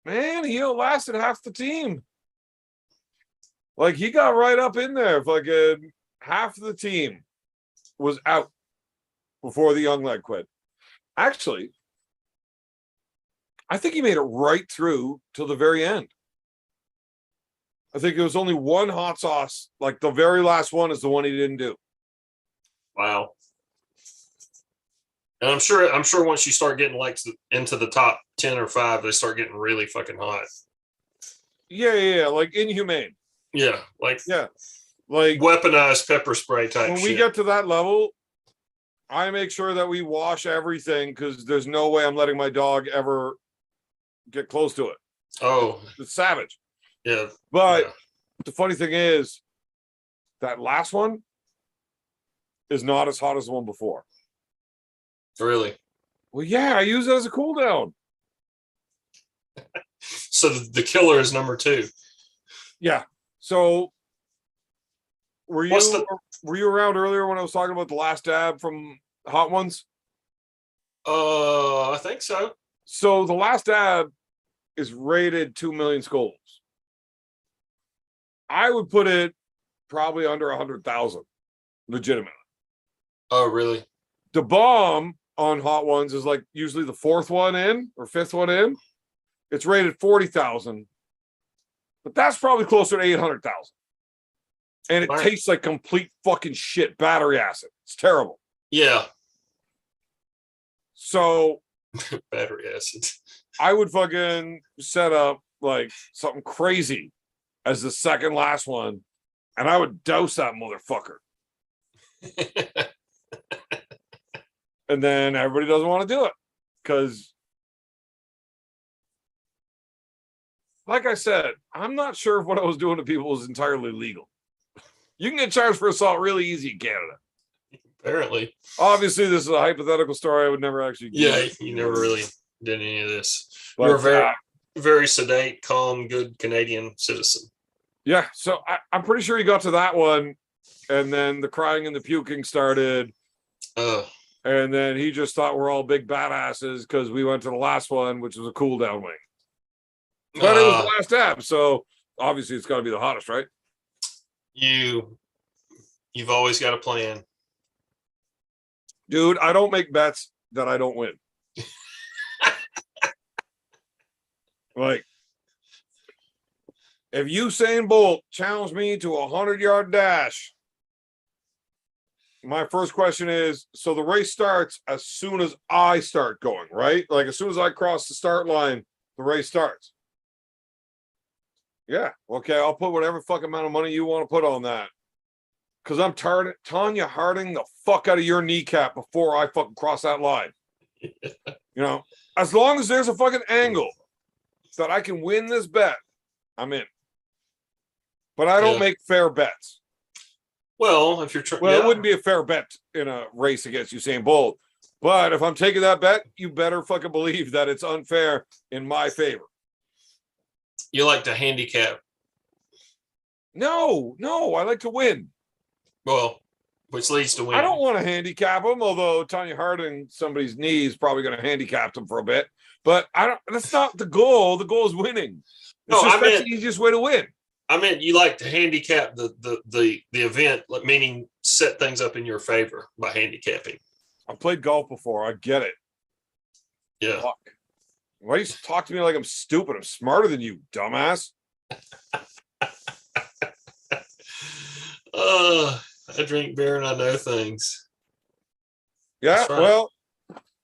Man, he outlasted half the team. Like, he got right up in there. Fucking half the team was out before the young leg quit. Actually, I think he made it right through till the very end. I think it was only one hot sauce. Like, the very last one is the one he didn't do. Wow. And I'm sure once you start getting like into the top 10 or 5, they start getting really fucking hot. Yeah. Like inhumane. Yeah. Like weaponized pepper spray type when shit. we get to that level, I make sure that we wash everything because there's no way I'm letting my dog ever get close to it. Oh. It's savage. Yeah. But the funny thing is, that last one is not as hot as the one before. Really? Well, yeah, I use it as a cool down. So the killer is number 2. Yeah. So were you around earlier when I was talking about the last dab from Hot Ones? I think so. So the last dab is rated 2 million scolds. I would put it probably under 100,000, legitimately. Oh, really? The bomb on Hot Ones is like usually the 4th one in or 5th one in. It's rated 40,000, but that's probably closer to 800,000. And it tastes like complete fucking shit, battery acid. It's terrible. Yeah. So battery acid. I would fucking set up like something crazy as the second last one, and I would dose that motherfucker. And then everybody doesn't want to do it because, like I said, I'm not sure if what I was doing to people was entirely legal. You can get charged for assault really easy in Canada. Apparently. Obviously, this is a hypothetical story. I would never actually. Yeah, you never really did any of this. But, You're a very, very sedate, calm, good Canadian citizen. yeah. So I'm pretty sure he got to that one, and then the crying and the puking started, and then he just thought we're all big badasses because we went to the last one, which was a cool down wing. But it was the last tab, so obviously it's got to be the hottest, right? You've always got a plan. Dude, I don't make bets that I don't win. Like, if Usain Bolt challenged me to a 100-yard dash, my first question is, so the race starts as soon as I start going, right? Like, as soon as I cross the start line, the race starts. Yeah, okay, I'll put whatever fucking amount of money you want to put on that. Because I'm Tanya Harding the fuck out of your kneecap before I fucking cross that line. As long as there's a fucking angle that I can win this bet, I'm in. But I don't make fair bets. Well, if you're trying, it wouldn't be a fair bet in a race against Usain Bolt. But if I'm taking that bet, you better fucking believe that it's unfair in my favor. You like to handicap. No, I like to win. Well, which leads to winning. I don't want to handicap him, although Tanya Harding, somebody's knee is probably going to handicap him for a bit. But that's not the goal. The goal is winning. That's the easiest way to win. I meant you like to handicap the event, meaning set things up in your favor by handicapping. I've played golf before. I get it. Yeah. Fuck. Why do you talk to me like I'm stupid? I'm smarter than you, dumbass. I drink beer and I know things. Yeah, right. Well,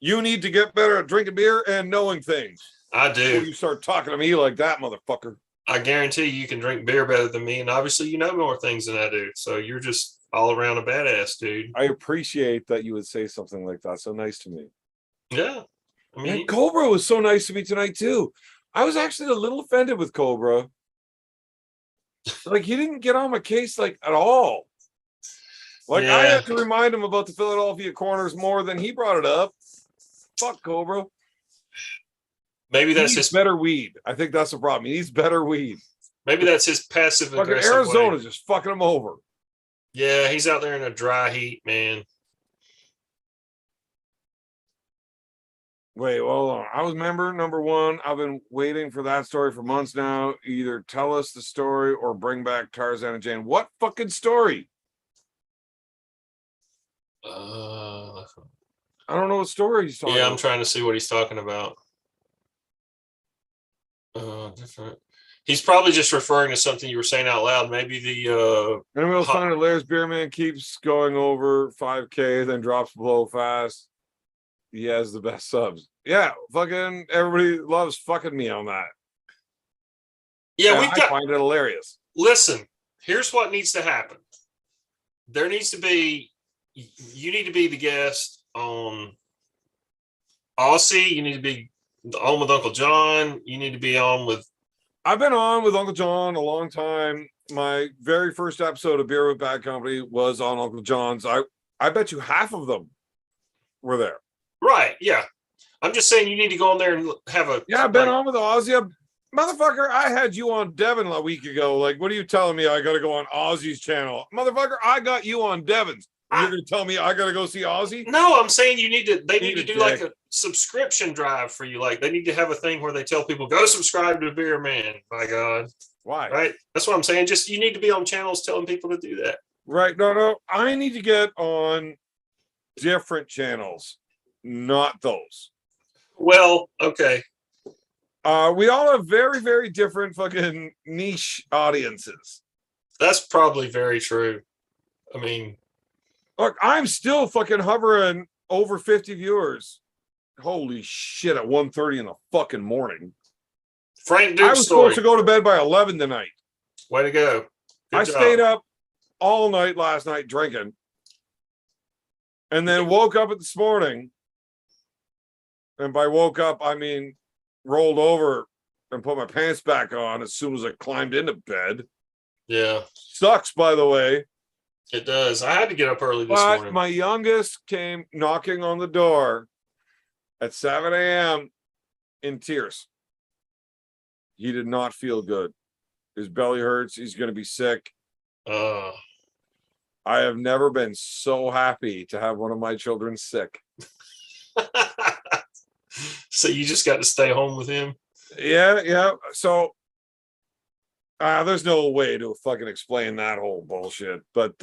you need to get better at drinking beer and knowing things. I do. Before you start talking to me like that, motherfucker. I guarantee you can drink beer better than me, and obviously you know more things than I do. So you're just all around a badass, dude. I appreciate that you would say something like that. So nice to me. Yeah. I mean, and Cobra was so nice to me tonight, too. I was actually a little offended with Cobra. Like, he didn't get on my case, like, at all. Like, I had to remind him about the Philadelphia corners more than he brought it up. Fuck Cobra. Maybe that's his better weed. I think that's the problem. He needs better weed. Maybe that's his passive aggressive. Fucking Arizona's just fucking him over. Yeah, he's out there in a dry heat, man. Wait, hold on. I was member number one. I've been waiting for that story for months now. Either tell us the story or bring back Tarzan and Jane. What fucking story? I don't know what story he's talking about. I'm trying to see what he's talking about. Different. He's probably just referring to something you were saying out loud. Maybe the Anyway, we'll find that Laird's Beerman keeps going over 5K, then drops below fast. He has the best subs. Yeah, fucking everybody loves fucking me on that. Yeah, I find it hilarious. Listen, here's what needs to happen. There needs to be, you need to be the guest on Aussie. You need to be on with Uncle John. You need to be on with. I've been on with Uncle John a long time. My very first episode of Beer with Bad Company was on Uncle John's. I bet you half of them were there. Right. Yeah. I'm just saying you need to go on there and have a. Yeah, I've been on with Aussie. Motherfucker, I had you on Devin a week ago. Like, what are you telling me? I got to go on Aussie's channel. Motherfucker, I got you on Devin's. You're going to tell me I got to go see Aussie? No, I'm saying you need to, they need to do like a subscription drive for you. Like, they need to have a thing where they tell people, go subscribe to Beer Man. My God. Why? Right. That's what I'm saying. Just, you need to be on channels telling people to do that. Right. No. I need to get on different channels, not those. Well, okay. We all have very, very different fucking niche audiences. That's probably very true. I mean, look, I'm still fucking hovering over 50 viewers. Holy shit, at 1:30 in the fucking morning. Frank Duke's I was supposed to go to bed by 11 tonight. Way to go. I stayed up all night last night drinking. And then woke up this morning. And by woke up, I mean rolled over and put my pants back on as soon as I climbed into bed. Yeah. Sucks, by the way. It does. I had to get up early this But morning. my youngest came knocking on the door at 7 a.m. in tears. He did not feel good. His belly hurts. He's going to be sick. Uh, I have never been so happy to have one of my children sick. so you just got to stay home with him. Yeah. So there's no way to fucking explain that whole bullshit. But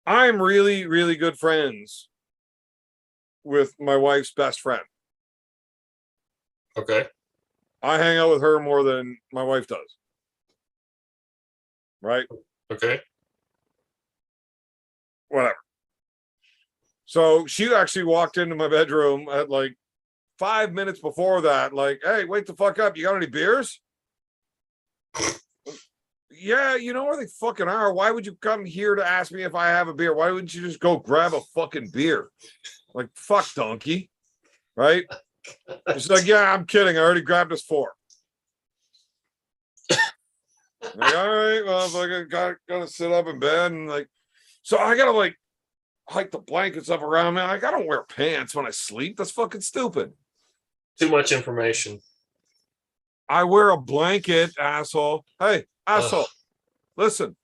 I'm really, really good friends with my wife's best friend. Okay. I hang out with her more than my wife does. Right? Okay. Whatever. So she actually walked into my bedroom at like 5 minutes before that, like, hey, wake the fuck up. You got any beers? Yeah, you know where they fucking are. Why would you come here to ask me if I have a beer? Why wouldn't you just go grab a fucking beer? Like, fuck, donkey. Right? She's like, yeah, I'm kidding. I already grabbed us 4. Like, all right, well, if I gotta sit up in bed and like, so I gotta like hike the blankets up around me. Like, I don't wear pants when I sleep. That's fucking stupid. Too much information. I wear a blanket, asshole. Hey, asshole, Ugh. listen.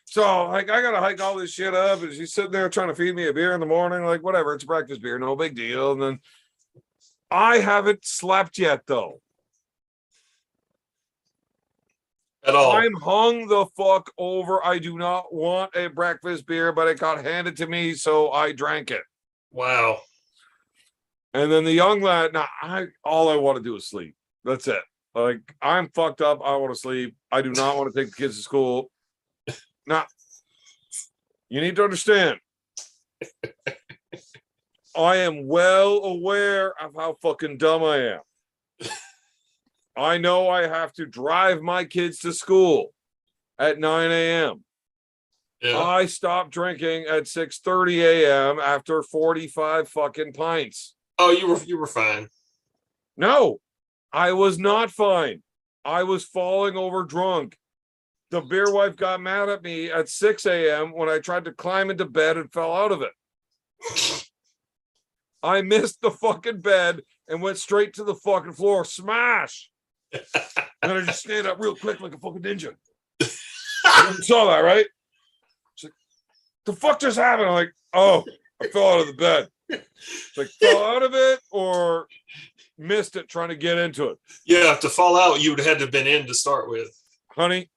So like I gotta hike all this shit up, and she's sitting there trying to feed me a beer in the morning. Like, whatever, it's breakfast beer, no big deal. And then I haven't slept yet though. At all. I'm hung the fuck over. I do not want a breakfast beer, but it got handed to me, so I drank it. Wow. And then the young lad, now all I want to do is sleep. That's it. Like, I'm fucked up. I want to sleep. I do not want to take the kids to school. Now, you need to understand. I am well aware of how fucking dumb I am. I know I have to drive my kids to school at 9 a.m. Yeah. I stopped drinking at 6:30 a.m. after 45 fucking pints. Oh, you were fine. No, I was not fine. I was falling over drunk. The beer wife got mad at me at 6 a.m. when I tried to climb into bed and fell out of it. I missed the fucking bed and went straight to the fucking floor. Smash! And I just stand up real quick like a fucking ninja. You saw that, right? It's like, the fuck just happened? I'm like, oh, I fell out of the bed. It's like, fell out of it or missed it trying to get into it. Yeah, to fall out, you would have had to have been in to start with. Honey,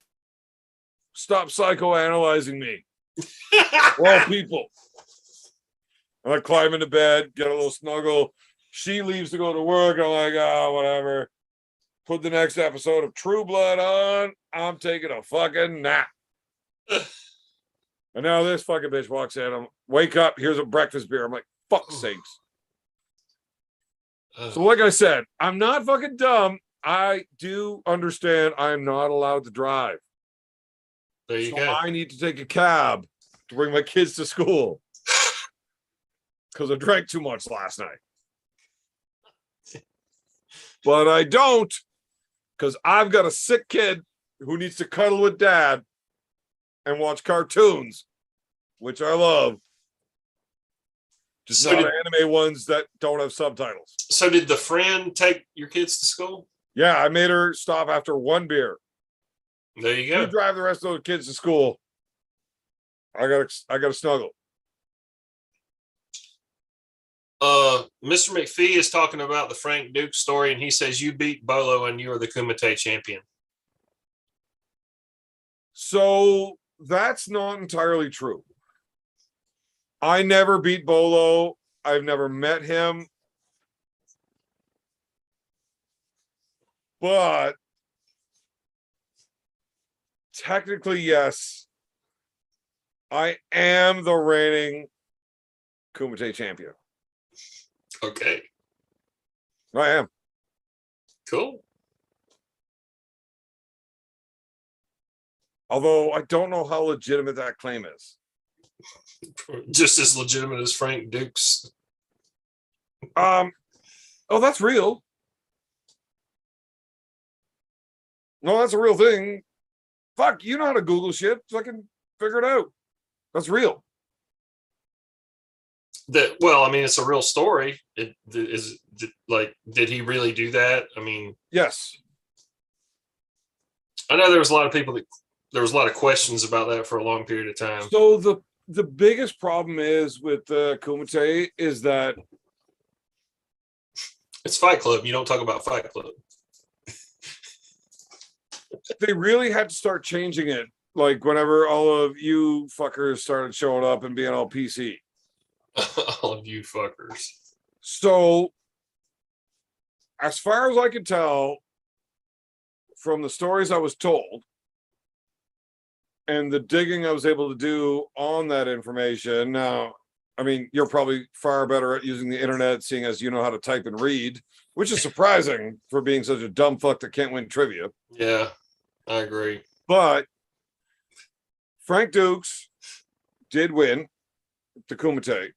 stop psychoanalyzing me. We're all people. And I climb into bed, get a little snuggle. She leaves to go to work. I'm like, oh, whatever. Put the next episode of True Blood on. I'm taking a fucking nap. And now this fucking bitch walks in. I'm wake up. Here's a breakfast beer. I'm like, fuck sakes. So, like I said, I'm not fucking dumb. I do understand I'm not allowed to drive. There you So go. I need to take a cab to bring my kids to school because I drank too much last night. But I don't, because I've got a sick kid who needs to cuddle with dad and watch cartoons, which I love. Just So not did- anime ones that don't have subtitles. So did the friend take your kids to school? Yeah, I made her stop after 1 beer. There you You go. drive the rest of the kids to school. I gotta snuggle. Mr. McPhee is talking about the Frank Duke story, and he says you beat Bolo and you are the Kumite champion. So that's not entirely true. I never beat Bolo. I've never met him. But technically, yes, I am the reigning Kumite champion. Okay, I am. cool. Although I don't know how legitimate that claim is. Just as legitimate as Frank Duke's. Oh, that's real. No, that's a real thing. fuck, you know how to Google shit. Fucking figure it out. That's real. Well, I mean, it's a real story. Did he really do that? I mean, Yes. I know there was a lot of questions about that for a long period of time. So the biggest problem is with Kumite is that It's Fight Club. You don't talk about Fight Club. they really had to start changing it. Like whenever all of you fuckers started showing up and being all PC. All of you fuckers. So, as far as I can tell from the stories I was told and the digging I was able to do on that information, now, I mean, you're probably far better at using the internet, seeing as you know how to type and read, which is surprising for being such a dumb fuck that can't win trivia. Yeah, I agree. But Frank Dukes did win the Kumite.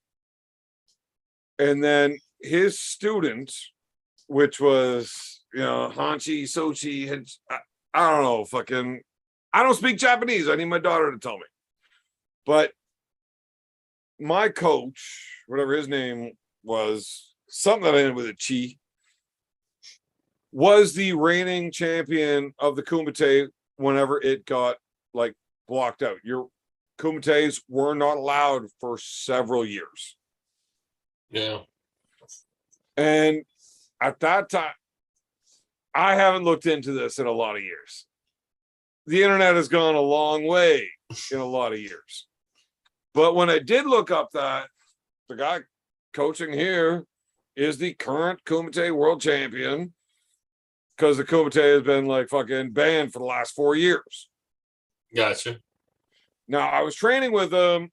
And then his student, which was, Hanchi, Sochi, I don't know, I don't speak Japanese. I need my daughter to tell me. But my coach, whatever his name was, something that ended with a chi, was the reigning champion of the Kumite whenever it got blocked out. Your Kumites were not allowed for several years. Yeah. And at that time, I haven't looked into this in a lot of years. The internet has gone a long way in a lot of years. But when I did look up that, the guy coaching here is the current Kumite world champion because the Kumite has been fucking banned for the last 4 years. Gotcha. Now, I was training with him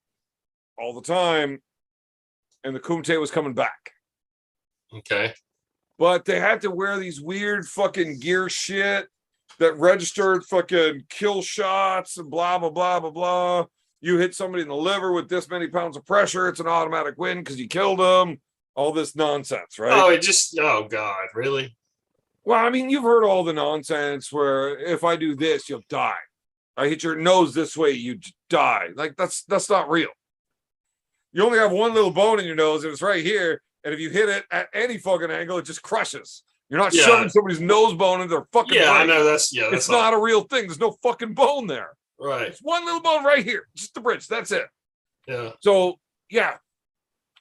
all the time, and the Kumite was coming back. Okay. But they had to wear these weird fucking gear shit that registered fucking kill shots and blah, blah, blah, blah, blah. You hit somebody in the liver with this many pounds of pressure, it's an automatic win because you killed them. All this nonsense, right? Oh, God, really? Well, I mean, you've heard all the nonsense where if I do this, you'll die. I hit your nose this way, you die. That's not real. You only have one little bone in your nose, and it's right here. And if you hit it at any fucking angle, it just crushes. You're not shoving somebody's nose bone into their fucking brain. I know it's not a real thing. There's no fucking bone there. Right. It's one little bone right here, just the bridge. That's it. Yeah. So yeah,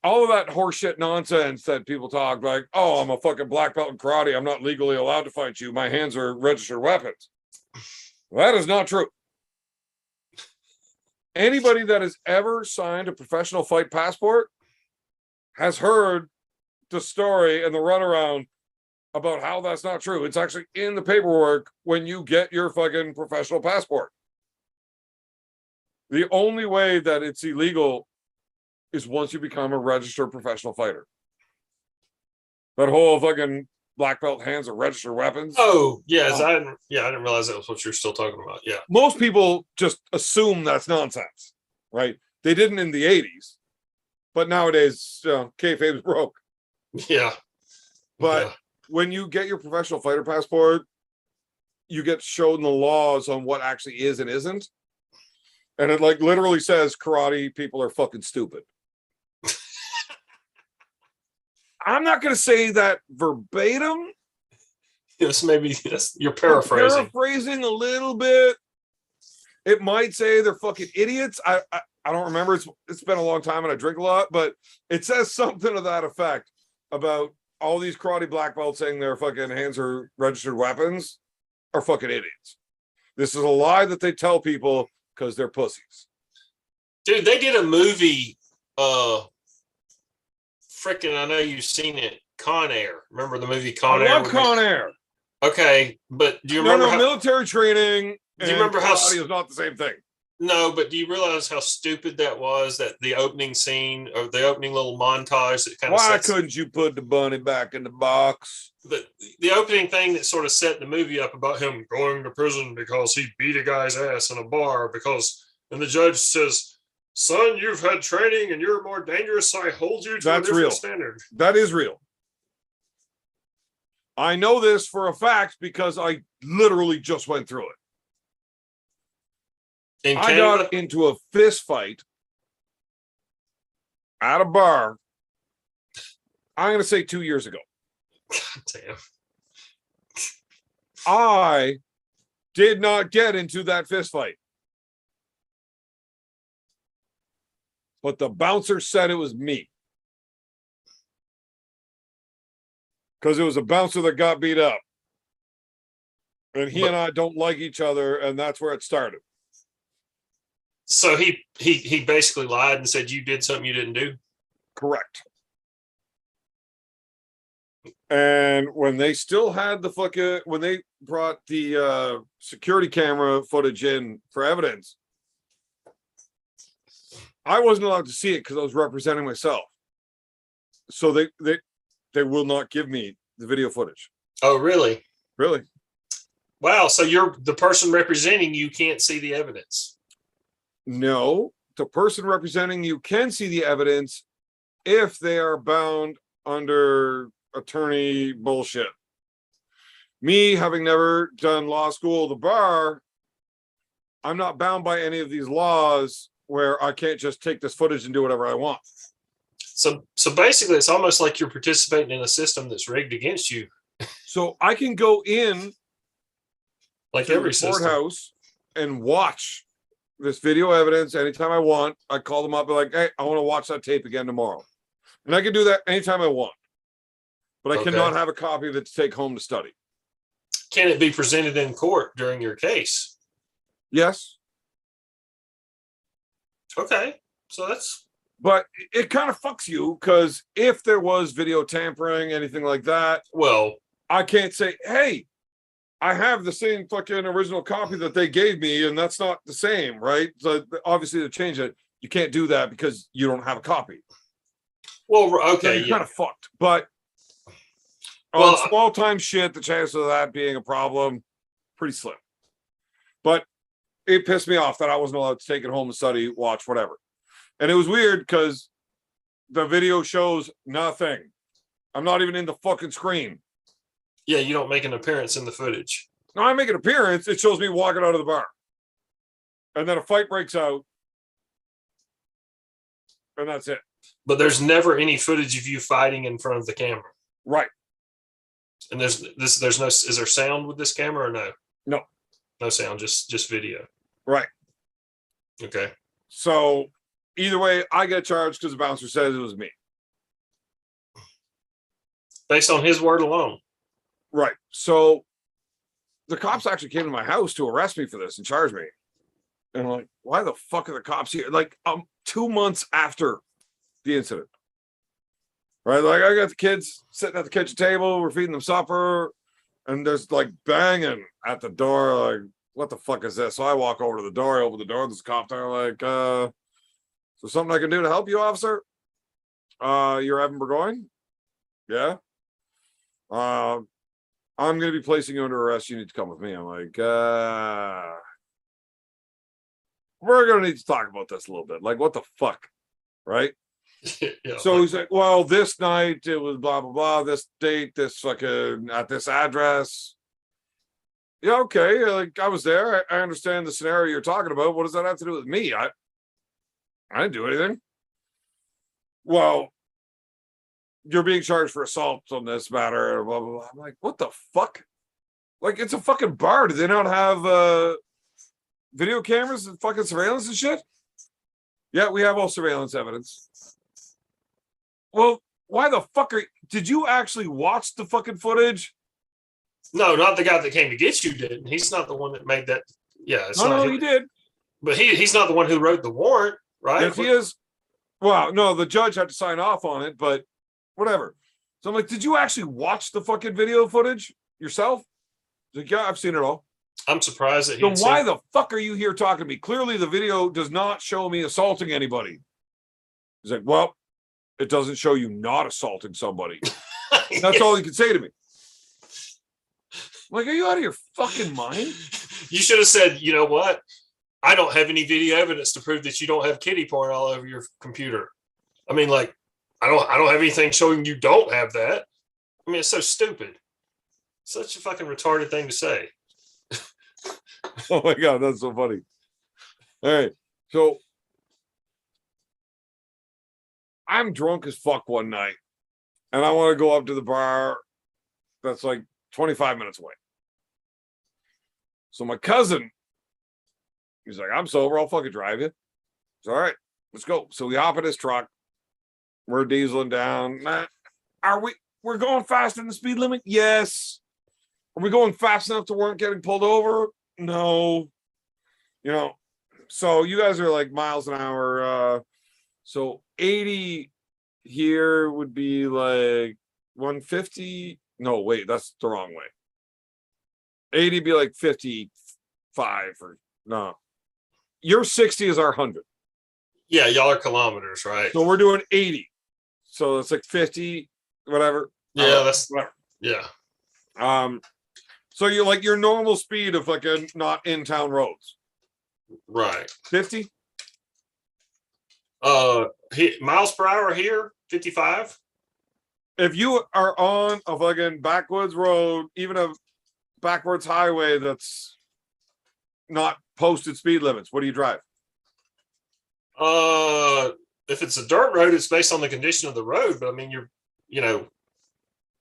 all of that horseshit nonsense that people talk oh, I'm a fucking black belt in karate. I'm not legally allowed to fight you. My hands are registered weapons. That is not true. Anybody that has ever signed a professional fight passport has heard the story and the runaround about how that's not true. It's actually in the paperwork when you get your fucking professional passport. The only way that it's illegal is once you become a registered professional fighter. That whole fucking black belt hands are registered weapons. Oh, yes. I didn't realize that was what you're still talking about. Yeah. Most people just assume that's nonsense, right? They didn't in the 80s, but nowadays, kayfabe's broke. Yeah. But when you get your professional fighter passport, you get shown the laws on what actually is and isn't. And it literally says karate people are fucking stupid. I'm not going to say that verbatim. Yes, maybe you're paraphrasing. I'm paraphrasing a little bit. It might say they're fucking idiots. I don't remember. It's been a long time and I drink a lot, but it says something to that effect about all these karate black belts saying their fucking hands are registered weapons are fucking idiots. This is a lie that they tell people because they're pussies. Dude, they did a movie, I know you've seen it, Con Air. Remember the movie Con Air? I love Con Air. Okay, but do you remember military training do you remember how karate is not the same thing? No, but do you realize how stupid that was? That the opening scene or the opening little montage that kind of Why couldn't you put the bunny back in the box? The opening thing that sort of set the movie up about him going to prison because he beat a guy's ass in a bar and the judge says, "Son, you've had training and you're more dangerous, so I hold you to a different standard." That is real. I know this for a fact because I literally just went through it. In I Canada? got into a fist fight at a bar. I'm going to say 2 years ago. Damn. I did not get into that fist fight. But the bouncer said it was me. Because it was a bouncer that got beat up. And he and I don't like each other, and that's where it started. So he basically lied and said you did something you didn't do. Correct. And when they still had the fucking, when they brought the security camera footage in for evidence, I wasn't allowed to see it because I was representing myself. So they will not give me the video footage. Oh, really? Really? Wow. So you're the person representing you can't see the evidence. No, the person representing you can see the evidence if they are bound under attorney bullshit. Me having never done law school or the bar, I'm not bound by any of these laws where I can't just take this footage and do whatever I want. So basically it's almost like you're participating in a system that's rigged against you. So I can go in Like to every the system. courthouse and watch this video evidence anytime I want. I call them up and like, hey, I want to watch that tape again tomorrow. And I can do that anytime I want. But I Okay. cannot have a copy of it to take home to study. Can it be presented in court during your case? Yes. Okay. So that's But it kind of fucks you because if there was video tampering, anything like that, well, I can't say, hey, I have the same fucking original copy that they gave me, and that's not the same, right? So obviously to change it, you can't do that because you don't have a copy. well, So okay, you're yeah. kind of fucked. But Well, on small time shit, the chance of that being a problem, pretty slim. But it pissed me off that I wasn't allowed to take it home and study, watch, whatever. And it was weird because the video shows nothing. I'm not even in the fucking screen. Yeah, you don't make an appearance in the footage. Now I make an appearance, it shows me walking out of the bar. And then a fight breaks out. And that's it. But there's never any footage of you fighting in front of the camera. Right. And there's no, is there sound with this camera or no? No. No sound, just video. Right. Okay. So either way, I get charged because the bouncer says it was me. Based on his word alone. Right. So the cops actually came to my house to arrest me for this and charge me. And I'm like, why the fuck are the cops here? Like 2 months after the incident. Right. Like I got the kids sitting at the kitchen table, we're feeding them supper, and there's like banging at the door, like, what the fuck is this? So I walk over to the door, I open the door, there's a cop there, like, so something I can do to help you, officer? You're Evan Burgoyne? Yeah. I'm going to be placing you under arrest. You need to come with me. I'm like, we're going to need to talk about this a little bit. Like, what the fuck? Right? Yeah, So he's like, well, this night it was blah, blah, blah. This date, this fucking at this address. Yeah, okay. Like, I was there. I understand the scenario you're talking about. What does that have to do with me? I didn't do anything. Well, you're being charged for assault on this matter, blah, blah, blah. I'm like, what the fuck? Like, it's a fucking bar. Do they not have video cameras and fucking surveillance and shit? Yeah, we have all surveillance evidence. Well, why the fuck did you actually watch the fucking footage? no, not the guy that came to get you did. He's not the one that made that. Yeah, it's No, not he did. But he's not the one who wrote the warrant, right? Yes, he is. Well, no, the judge had to sign off on it, but whatever. So I'm like, did you actually watch the fucking video footage yourself? He's like, yeah, I've seen it all. I'm surprised that Then he. why the fuck are you here talking to me? Clearly, the video does not show me assaulting anybody. He's like, well, it doesn't show you not assaulting somebody. That's all he could say to me. I'm like, are you out of your fucking mind? You should have said, you know what? I don't have any video evidence to prove that you don't have kitty porn all over your computer. I mean, like, I don't have anything showing you don't have that. I mean, it's so stupid. Such a fucking retarded thing to say. Oh my god, that's so funny. All right. So I'm drunk as fuck one night and I want to go up to the bar that's like 25 minutes away. So my cousin, he's like, I'm sober. I'll fucking drive you. It's all right. Let's go. So we hop in his truck. We're dieseling down. We're going faster than the speed limit? Yes. Are we going fast enough to weren't getting pulled over? No. You know, so you guys are like miles an hour. So 80 here would be like 150. No, wait, that's the wrong way. 80 be like 55 or no. Your 60 is our 100. Yeah, y'all are kilometers, right? So we're doing 80. So it's like 50, whatever. Yeah, that's whatever. yeah. So you're like your normal speed of like a not in town roads. Right. 50? Miles per hour here, 55. If you are on a fucking backwoods road, even a backwards highway that's not posted speed limits, what do you drive? If it's a dirt road, it's based on the condition of the road, but I mean, you know,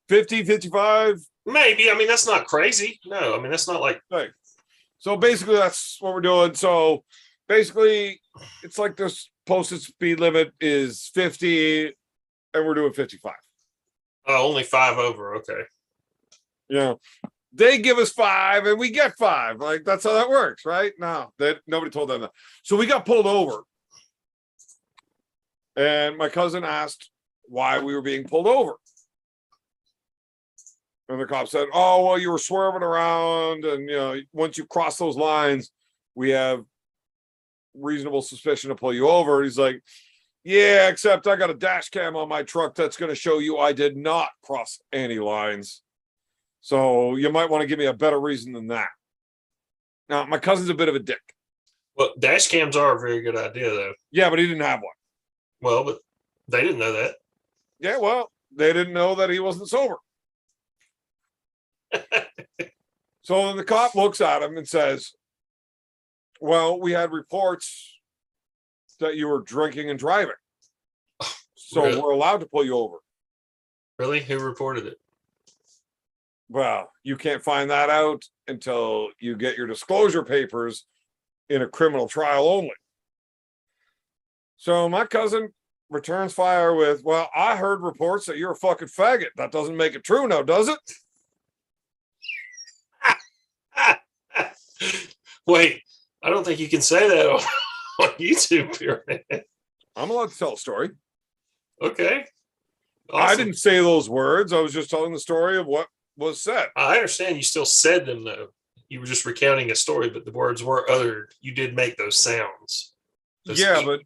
50, 55? maybe. I mean, that's not crazy. No, I mean, that's not like, Right. So basically that's what we're doing. So basically it's like this posted speed limit is 50 and we're doing 55. only 5 over. Okay. Yeah. They give us 5 and we get 5. Like that's how that works, right? No, nobody told them that. So we got pulled over. And my cousin asked why we were being pulled over. And the cop said, oh, well, you were swerving around. And, you know, once you cross those lines, we have reasonable suspicion to pull you over. He's like, yeah, except I got a dash cam on my truck that's going to show you I did not cross any lines. So you might want to give me a better reason than that. Now, my cousin's a bit of a dick. Well, dash cams are a very good idea, though. Yeah, but he didn't have one. Well, but they didn't know that. Yeah, well, they didn't know that he wasn't sober. So then the cop looks at him and says, well, we had reports that you were drinking and driving. So Really? we're allowed to pull you over. Really? Who reported it? Well, you can't find that out until you get your disclosure papers in a criminal trial only. So my cousin returns fire with, well, I heard reports that you're a fucking faggot. That doesn't make it true now, does it? Wait, I don't think you can say that on YouTube, Pyramid. I'm allowed to tell a story. Okay. I Awesome. didn't say those words. I was just telling the story of what was said. I understand you still said them, though. You were just recounting a story, but the words were uttered. You did make those sounds. Yeah, but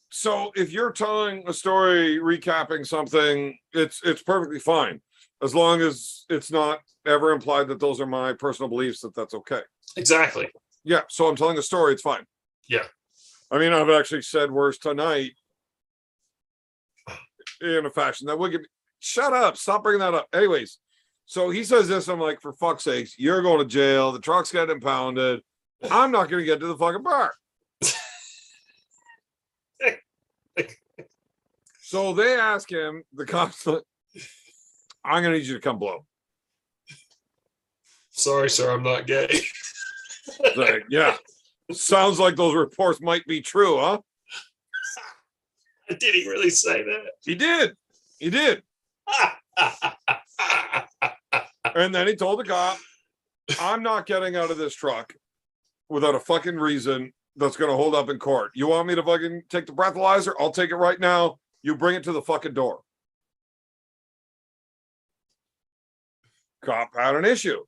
so if you're telling a story, recapping something, it's perfectly fine. As long as it's not ever implied that those are my personal beliefs, that's okay. Exactly. Yeah, so I'm telling a story, it's fine. Yeah. I mean, I've actually said worse tonight in a fashion that would give me, shut up, stop bringing that up. Anyways, so he says this, I'm like, for fuck's sakes, you're going to jail, the truck's getting impounded. I'm not going to get to the fucking bar. So they ask him, the cops, I'm going to need you to come blow. Sorry, sir, I'm not gay. Like, yeah, sounds like those reports might be true, huh? Did he really say that? He did. He did. And then he told the cop, I'm not getting out of this truck without a fucking reason that's going to hold up in court. You want me to fucking take the breathalyzer? I'll take it right now. You bring it to the fucking door. Cop had an issue.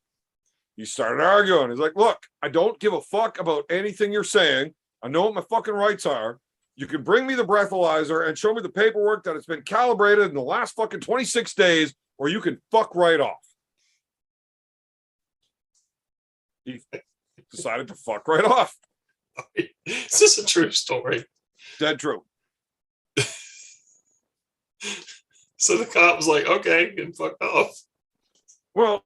He started arguing. He's like, look, I don't give a fuck about anything you're saying. I know what my fucking rights are. You can bring me the breathalyzer and show me the paperwork that it's been calibrated in the last fucking 26 days, or you can fuck right off. He decided to fuck right off. Is this a true story? Dead true. So the cop was like, okay, and fucked off. Well,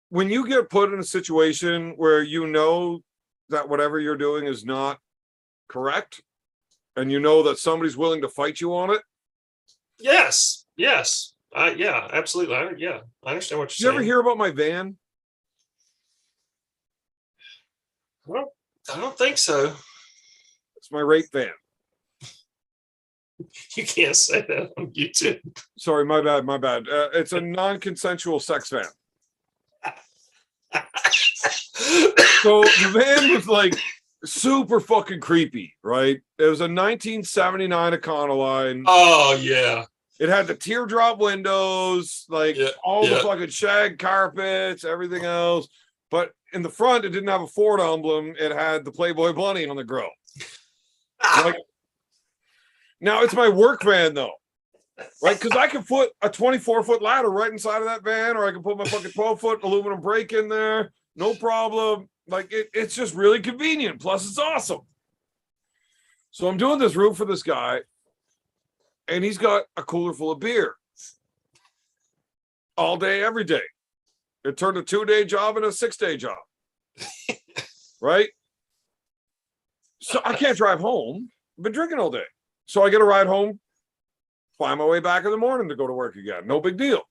when you get put in a situation where you know that whatever you're doing is not correct, and you know that somebody's willing to fight you on it? Yes. Yeah, absolutely. I understand what Did you you're ever saying. hear about my van? Well, I don't think so. It's my rape van. You can't say that on YouTube. Sorry, my bad. It's a non-consensual sex van. So the van was like super fucking creepy, right? It was a 1979 Econoline. Oh yeah. It had the teardrop windows, like Yeah, all the yeah. fucking shag carpets, everything else. But in the front, it didn't have a Ford emblem. It had the Playboy bunny on the grill. Like, now it's my work van though, right? Because I can put a 24-foot ladder right inside of that van, or I can put my fucking 12-foot aluminum brake in there, no problem. Like it's just really convenient. Plus, it's awesome. So I'm doing this route for this guy, and he's got a cooler full of beer all day, every day. It turned a 2-day job into a 6-day job, right? So I can't drive home. I've been drinking all day. So I get a ride home, find my way back in the morning to go to work again. No big deal.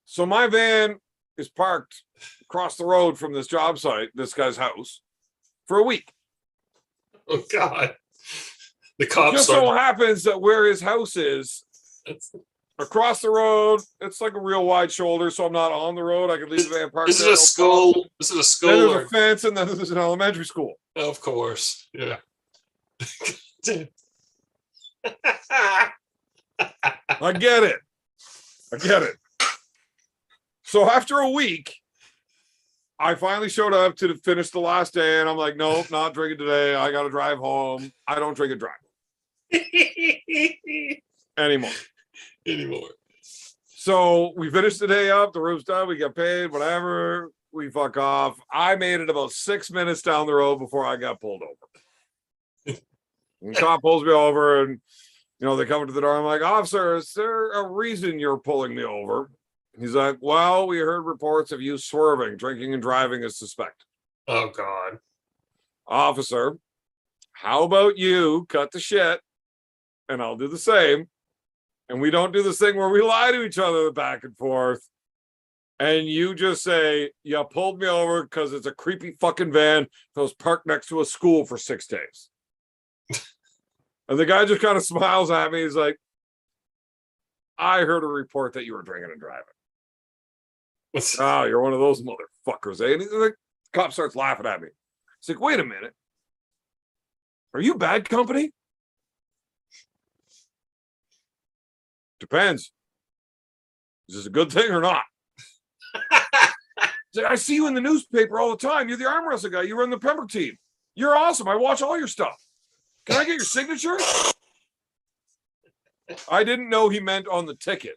So my van is parked across the road from this job site, this guy's house, for a week. Oh God. The cops Just so happens that where his house is, across the road, it's like a real wide shoulder, so I'm not on the road. I can leave the van parked. Is it there, a no school? problem. Is it a Then school? there's Or, a fence, and then there's an elementary school. of course. Yeah. I get it. So after a week, I finally showed up to finish the last day, and I'm like, nope, not drinking today. I got to drive home. I don't drink and drive anymore. So we finished the day up. The room's done. We get paid, whatever. We fuck off. I made it about 6 minutes down the road before I got pulled over. And the cop pulls me over, and they come to the door. I'm like, officer, is there a reason you're pulling me over? He's like, well, we heard reports of you swerving, drinking and driving is suspected. Oh God. Officer, how about you cut the shit and I'll do the same. And we don't do this thing where we lie to each other back and forth. And you just say, you pulled me over because it's a creepy fucking van that was parked next to a school for 6 days. And the guy just kind of smiles at me. He's like, I heard a report that you were drinking and driving. Oh, you're one of those motherfuckers, eh? And the cop starts laughing at me. He's like, wait a minute. Are you bad company? Depends. Is this a good thing or not? He's like, I see you in the newspaper all the time. You're the arm wrestling guy. You run the Pembroke team. You're awesome. I watch all your stuff. Can I get your signature? I didn't know he meant on the ticket.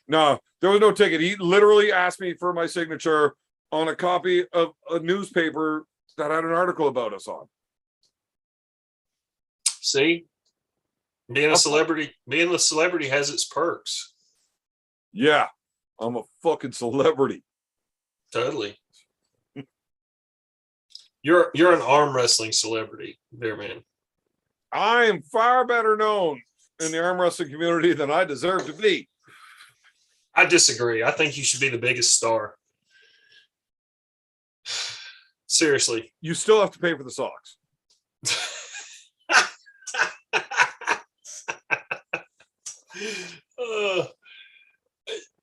No, there was no ticket. He literally asked me for my signature on a copy of a newspaper that had an article about us on. See, being a celebrity has its perks. Yeah, I'm a fucking celebrity. Totally. You're an arm wrestling celebrity, there, man. I am far better known in the arm wrestling community than I deserve to be. I disagree. I think you should be the biggest star. Seriously. You still have to pay for the socks.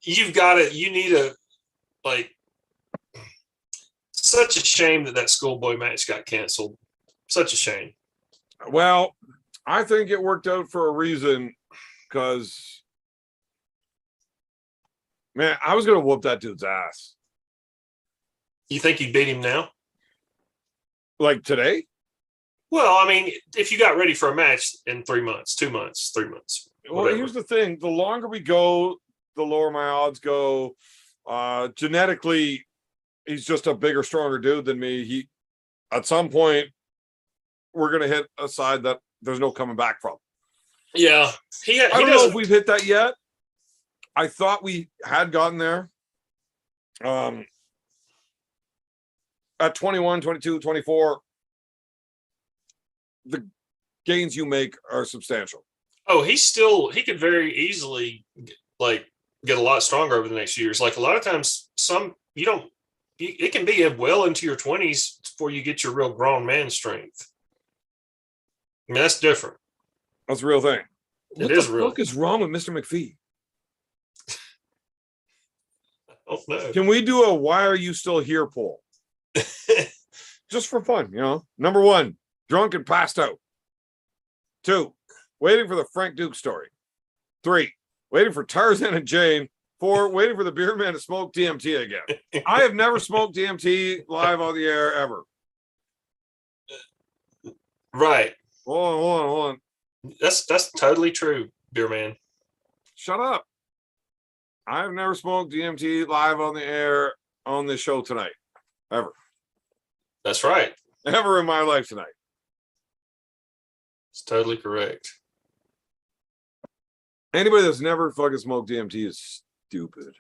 You've got it. You need a, like, such a shame that schoolboy match got canceled. Such a shame. Well, I think it worked out for a reason, because, man, I was going to whoop that dude's ass. You think you'd beat him now? Like today? Well, I mean, if you got ready for a match in 3 months, 2 months, 3 months. Well, whatever. here's the thing. The longer we go, the lower my odds go. Genetically, he's just a bigger, stronger dude than me. At some point, we're going to hit a side that there's no coming back from. Yeah. I don't know if we've hit that yet. I thought we had gotten there. And at 21, 22, 24, the gains you make are substantial. Oh, he could very easily like get a lot stronger over the next years. Like a lot of times, it can be well into your 20s before you get your real grown man strength. I mean, that's different. That's a real thing. It What is the real. fuck is wrong with Mr. McPhee? Oh no. Can we do a "Why are you still here" poll? Just for fun, Number 1, drunk and passed out. 2, waiting for the Frank Duke story. 3, waiting for Tarzan and Jane. 4, waiting for the beer man to smoke DMT again. I have never smoked DMT live on the air ever. Right. Hold on. That's totally true, beer man. Shut up. I've never smoked DMT live on the air on this show tonight. Ever. That's right. Ever in my life tonight. It's totally correct. Anybody that's never fucking smoked DMT is stupid.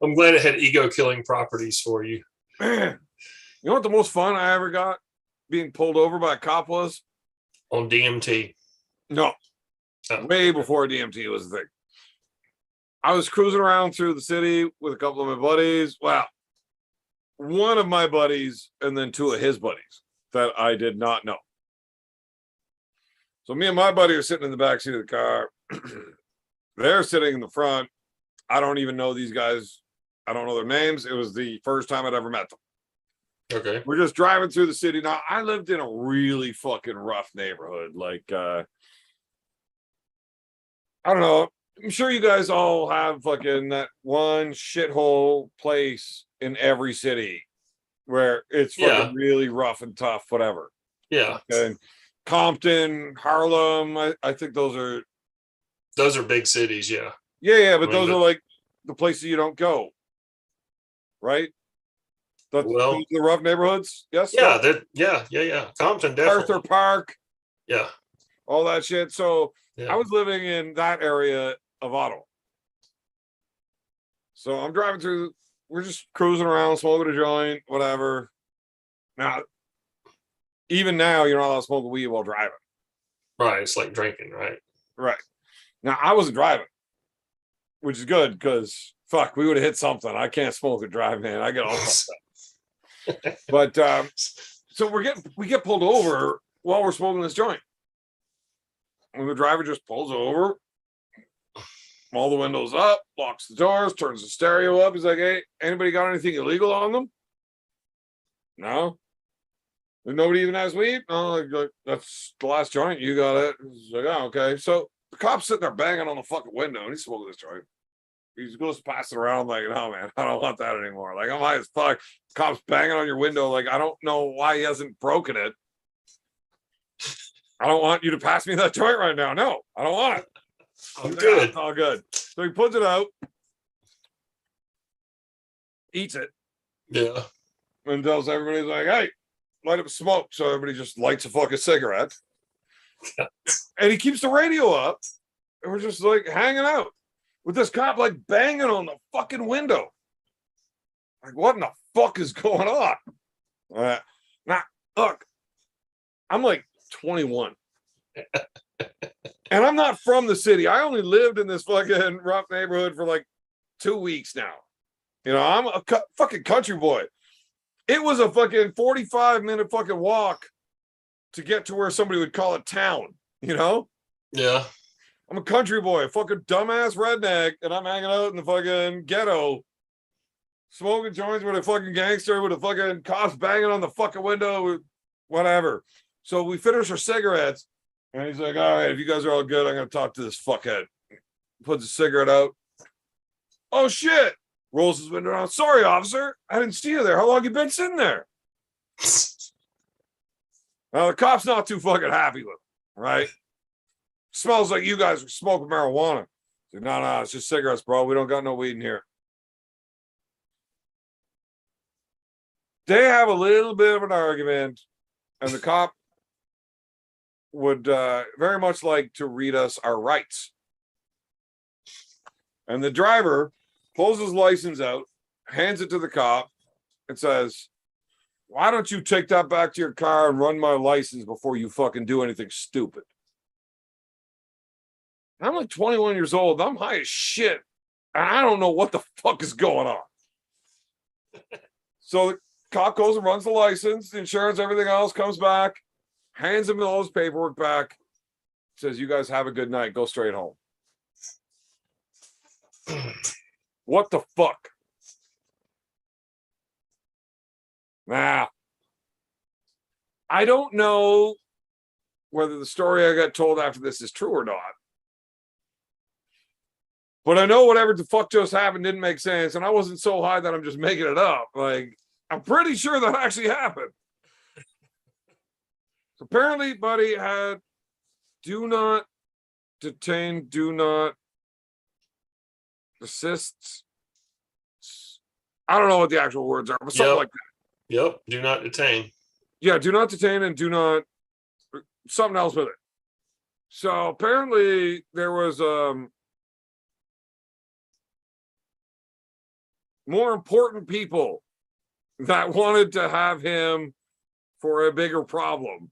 I'm glad it had ego killing properties for you. Man, you know what the most fun I ever got being pulled over by a cop was? On DMT. No. Oh. Way before DMT was a thing. I was cruising around through the city with a couple of my buddies. Well, one of my buddies and then 2 of his buddies that I did not know. So me and my buddy are sitting in the back seat of the car. They're sitting in the front. I don't even know these guys. I don't know their names. It was the first time I'd ever met them. Okay. We're just driving through the city. Now, I lived in a really fucking rough neighborhood. Like, I don't know. I'm sure you guys all have fucking that one shithole place in every city where it's fucking really rough and tough, whatever. Yeah. And Compton, Harlem, I think those are big cities. Yeah. Yeah, but those are like the places you don't go, right? Those are the rough neighborhoods. Yes. Yeah. Yeah. Compton, definitely. Arthur Park. Yeah. All that shit. So Yeah. I was living in that area of Ottawa. So I'm driving through. We're just cruising around, smoking a joint, whatever. Now, even now, you're not allowed to smoke weed while driving. Right. It's like drinking, right? Right. Now, I wasn't driving, which is good because fuck, we would have hit something. I can't smoke and drive, man. I get all that. But so we get pulled over while we're smoking this joint. And the driver just pulls over, all the windows up, locks the doors, turns the stereo up. He's like, "Hey, anybody got anything illegal on them?" No. And nobody even has weed? No, like, that's the last joint. You got it. He's like, "Oh, okay." So the cop's sitting there banging on the fucking window and he's smoking this joint. He goes to pass it around like, "No, man, I don't want that anymore." Like, I'm high as fuck. Cop's banging on your window. Like, I don't know why he hasn't broken it. I don't want you to pass me that joint right now. No, I don't want it. I'm good. It's all good. So he puts it out, eats it, Yeah. and tells everybody, like, "Hey, light up a smoke." So everybody just lights a fucking cigarette. And he keeps the radio up. And we're just like hanging out with this cop like banging on the fucking window. Like, what in the fuck is going on? Now, look, I'm like 21. And I'm not from the city. I only lived in this fucking rough neighborhood for like 2 weeks now. I'm a fucking country boy. It was a fucking 45-minute fucking walk to get to where somebody would call it town, Yeah. I'm a country boy, a fucking dumbass redneck, and I'm hanging out in the fucking ghetto, smoking joints with a fucking gangster with a fucking cops banging on the fucking window, whatever. So we finish our cigarettes, and he's like, "All right, if you guys are all good, I'm going to talk to this fuckhead." Puts a cigarette out. "Oh, shit." Rolls his window down. "Sorry, officer. I didn't see you there. How long you been sitting there?" Now, the cop's not too fucking happy with him, right? "Smells like you guys are smoking marijuana." He's like, No, it's just cigarettes, bro. We don't got no weed in here. They have a little bit of an argument, and the cop would very much like to read us our rights. And the driver pulls his license out, hands it to the cop, and says, "Why don't you take that back to your car and run my license before you fucking do anything stupid?" I'm like 21 years old. I'm high as shit. And I don't know what the fuck is going on. So the cop goes and runs the license, the insurance, everything else, comes back, hands him all his paperwork back, says, "You guys have a good night. Go straight home." What the fuck? Nah. I don't know whether the story I got told after this is true or not. But I know whatever the fuck just happened didn't make sense, and I wasn't so high that I'm just making it up. Like, I'm pretty sure that actually happened. So apparently, buddy had do not detain, do not assist. I don't know what the actual words are, but something Yep. like that. Yep. Do not detain. Yeah, do not detain and do not something else with it. So apparently there was more important people that wanted to have him for a bigger problem.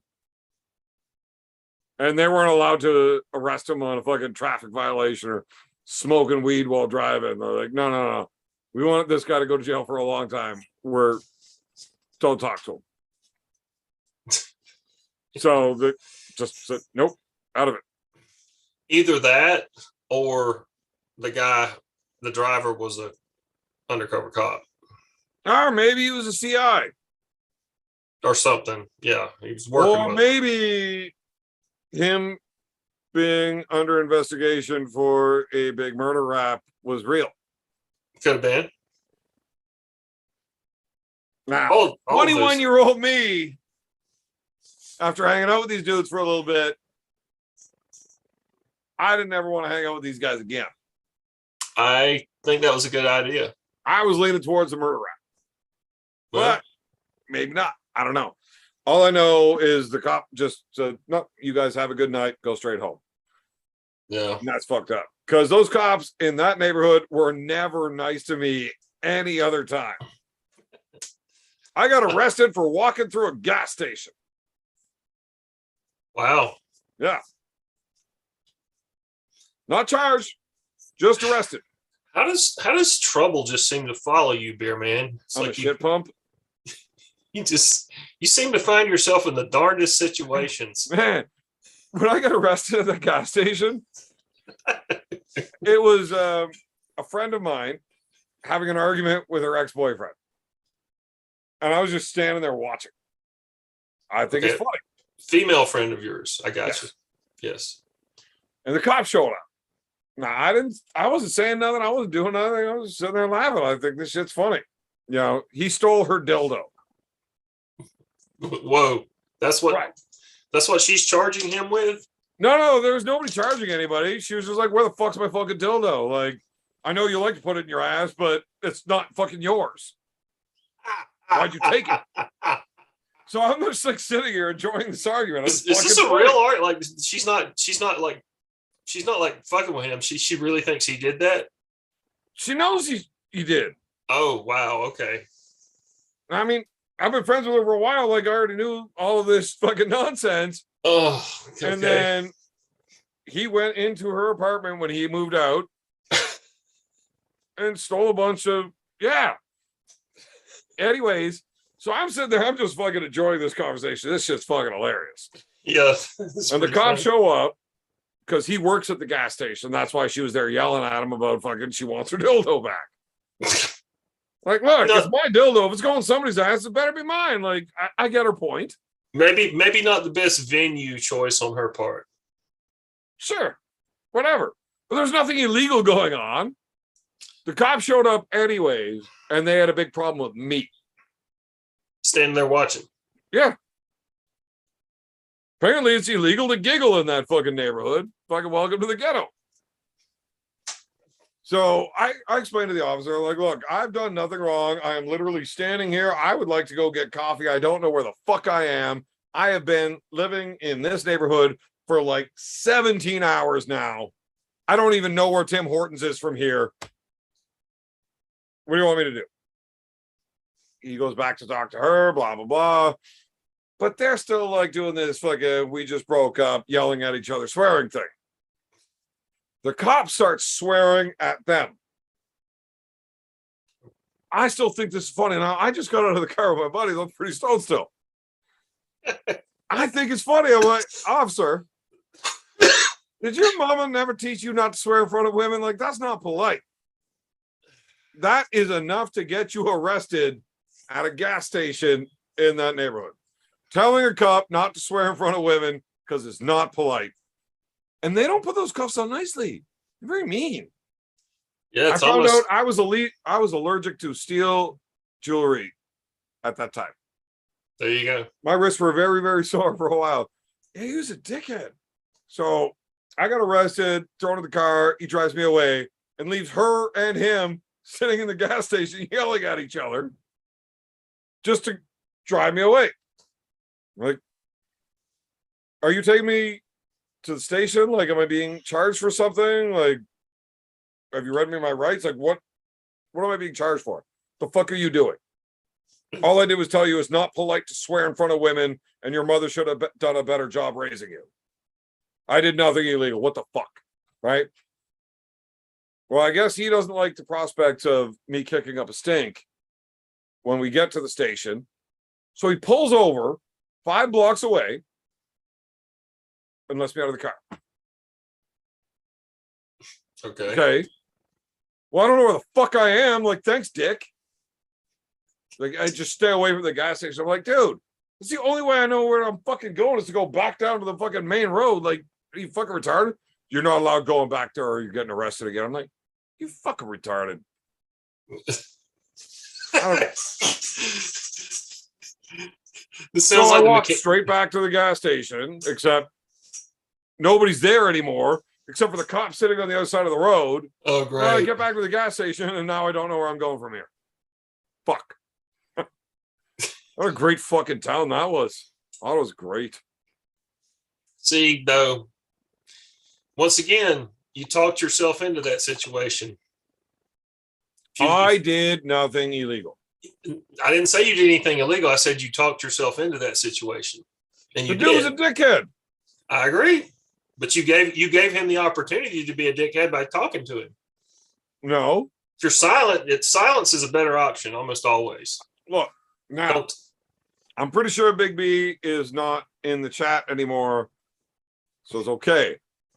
And they weren't allowed to arrest him on a fucking traffic violation or smoking weed while driving. They're like, no. We want this guy to go to jail for a long time. Don't talk to him. So the just said, nope, out of it. Either that or the driver was a undercover cop Or maybe he was a CI. or something. Yeah, he was working Or with. maybe him being under investigation for a big murder rap was real. Could have been. Now, All of those- 21-year-old me, after hanging out with these dudes for a little bit, I didn't ever want to hang out with these guys again. I think that was a good idea. I was leaning towards the murder rap, Well, but maybe not. I don't know. All I know is the cop just said, "No, you guys have a good night. Go straight home." yeah. And that's fucked up. Because those cops in that neighborhood were never nice to me any other time. I got arrested for walking through a gas station. Wow. Yeah. Not charged, just arrested. How does trouble just seem to follow you, beer man? It's On a like shit pump. you seem to find yourself in the darndest situations. Man, when I got arrested at the gas station, it was a friend of mine having an argument with her ex-boyfriend. And I was just standing there watching. I think it's Okay. funny. Female friend of yours. I got Yes. you. Yes. And the cop showed up. Now, I wasn't saying nothing. I wasn't doing nothing. I was sitting there laughing. I think this shit's funny. You know, he stole her dildo. Whoa. That's what Right. that's what she's charging him with? No, there was nobody charging anybody. She was just like, "Where the fuck's my fucking dildo?" Like, I know you like to put it in your ass, but it's not fucking yours. Why'd you take it? So I'm just like sitting here enjoying this argument. Is this a real art? Like she's not like fucking with him. She really thinks he did that. She knows he did. Oh wow, okay. I mean, I've been friends with her for a while. Like, I already knew all of this fucking nonsense. Oh, okay. And then he went into her apartment when he moved out and stole a bunch of, yeah. Anyways, so I'm sitting there, I'm just fucking enjoying this conversation. This shit's fucking hilarious. Yeah. And the cops show up because he works at the gas station. That's why she was there yelling at him about fucking she wants her dildo back. Like, look, No. it's my dildo. If it's going somebody's ass, it better be mine. Like, I get her point. Maybe not the best venue choice on her part. Sure, whatever. But there's nothing illegal going on. The cops showed up anyways, and they had a big problem with me. Standing there watching. Yeah. Apparently, it's illegal to giggle in that fucking neighborhood. Fucking welcome to the ghetto. So I explained to the officer, like, look, I've done nothing wrong. I am literally standing here. I would like to go get coffee. I don't know where the fuck I am. I have been living in this neighborhood for like 17 hours now. I don't even know where Tim Hortons is from here. What do you want me to do? He goes back to talk to her, blah, blah, blah. But they're still like doing this fucking we just broke up, yelling at each other, swearing thing. The cops start swearing at them. I still think this is funny. Now, I just got out of the car with my buddy, looked pretty stoned still. I think it's funny. I'm like, officer, did your mama never teach you not to swear in front of women? Like, that's not polite. That is enough to get you arrested at a gas station in that neighborhood. Telling a cop not to swear in front of women because it's not polite. And they don't put those cuffs on nicely. They're very mean. Yeah, I it's found almost out I was allergic to steel jewelry at that time. there. You go. My wrists were very, very sore for a while. Yeah, he was a dickhead. So I got arrested, thrown in the car. He drives me away and leaves her and him sitting in the gas station yelling at each other just to drive me away. Like, are you taking me to the station? Like, am I being charged for something? Like, have you read me my rights? Like, what am I being charged for? The fuck are you doing? All I did was tell you it's not polite to swear in front of women, and your mother should have done a better job raising you. I did nothing illegal. What the fuck? Right? Well, I guess he doesn't like the prospect of me kicking up a stink when we get to the station. So he pulls over 5 blocks away and lets me out of the car. Okay. Okay. Well, I don't know where the fuck I am. Like, thanks, dick. Like, I just stay away from the gas station. I'm like, dude, it's the only way I know where I'm fucking going is to go back down to the fucking main road. Like, are you fucking retarded? You're not allowed going back there or you're getting arrested again. I'm like, you fucking retarded. This So sounds I like walked straight back to the gas station, except nobody's there anymore, except for the cop sitting on the other side of the road. Oh, Well, I great. get back to the gas station, and now I don't know where I'm going from here. Fuck. What a great fucking town that was. That was great. See, though, once again, you talked yourself into that situation. I did nothing illegal. I didn't say you did anything illegal. I said you talked yourself into that situation, and you The dude was did. a dickhead. I agree, but you gave him the opportunity to be a dickhead by talking to him. No. If you're silent, silence is a better option almost always. Look, now, Don't. I'm pretty sure Big B is not in the chat anymore, so it's okay.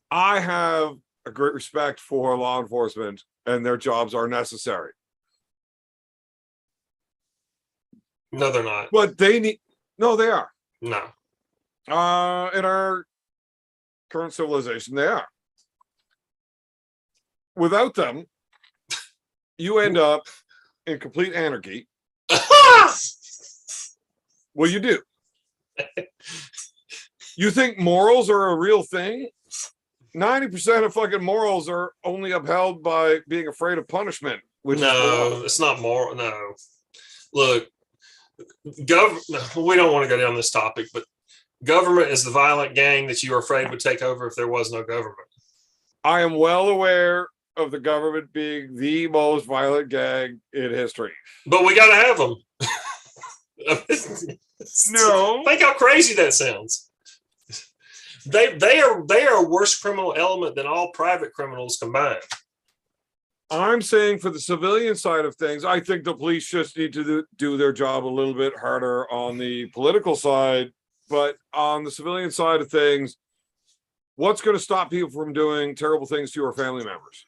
I have a great respect for law enforcement, and their jobs are necessary. No, they're not. But they need, no, they are. No. In our current civilization, they are. Without them, you end up in complete anarchy. Well, you do. You think morals are a real thing? 90% of fucking morals are only upheld by being afraid of punishment. Which No, it's not moral. No. Look, we don't want to go down this topic, but government is the violent gang that you are afraid would take over if there was no government. I am well aware of the government being the most violent gang in history. But we got to have them. No. Think how crazy that sounds. They are a worse criminal element than all private criminals combined. I'm saying for the civilian side of things, I think the police just need to do their job a little bit harder on the political side. But on the civilian side of things, what's going to stop people from doing terrible things to your family members?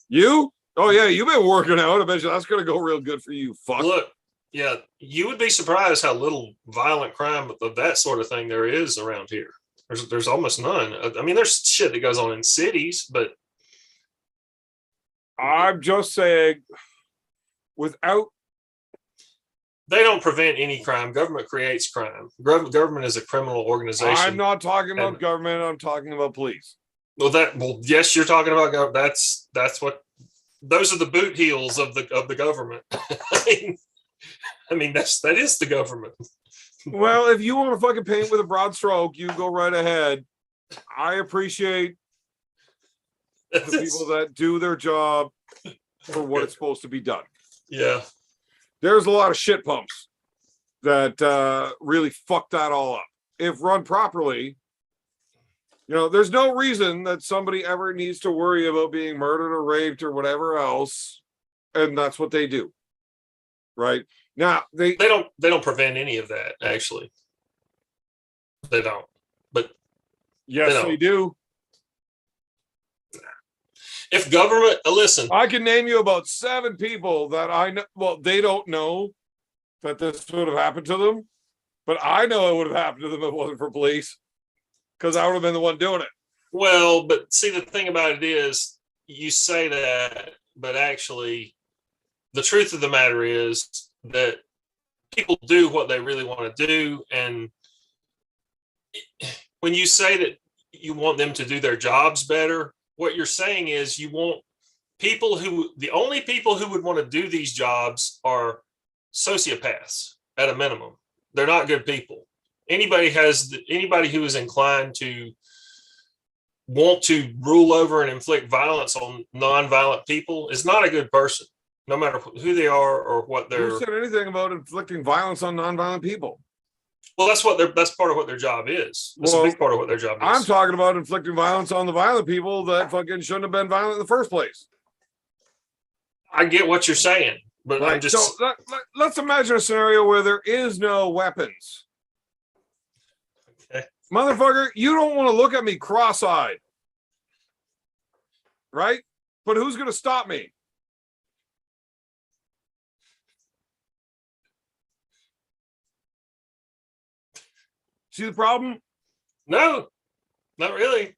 You? Oh, yeah, you've been working out. I bet you that's going to go real good for you. Fuck. Look, yeah, you would be surprised how little violent crime of that sort of thing there is around here. There's almost none. I mean, there's shit that goes on in cities, but I'm just saying, without they don't prevent any crime. Government creates crime. Government is a criminal organization. I'm not talking about government. I'm talking about police. Well, yes, you're talking about government. That's what those are the boot heels of the government. I mean that is the government. Well, if you want to fucking paint with a broad stroke, you go right ahead. I appreciate the people that do their job for what it's supposed to be done. Yeah. There's a lot of shit pumps that really fuck that all up. If run properly, there's no reason that somebody ever needs to worry about being murdered or raped or whatever else, and that's what they do. Right now, they don't prevent any of that. Actually, they don't. But yes, they do. If government, listen, I can name you about 7 people that I know. Well, they don't know that this would have happened to them, but I know it would have happened to them if it wasn't for police, because I would have been the one doing it. Well, but see, the thing about it is, you say that, but actually, the truth of the matter is that people do what they really want to do. And when you say that you want them to do their jobs better, what you're saying is you want the only people who would want to do these jobs are sociopaths at a minimum. They're not good people. Anybody who is inclined to want to rule over and inflict violence on non-violent people is not a good person, no matter who they are or what they're. Who said anything about inflicting violence on non-violent people? Well, that's part of what their job is. That's a big part of what their job is. I'm talking about inflicting violence on the violent people that fucking shouldn't have been violent in the first place. I get what you're saying, but Right. I'm just. So let's imagine a scenario where there is no weapons. Okay. Motherfucker, you don't want to look at me cross-eyed. Right? But who's going to stop me? See the problem? No, not really.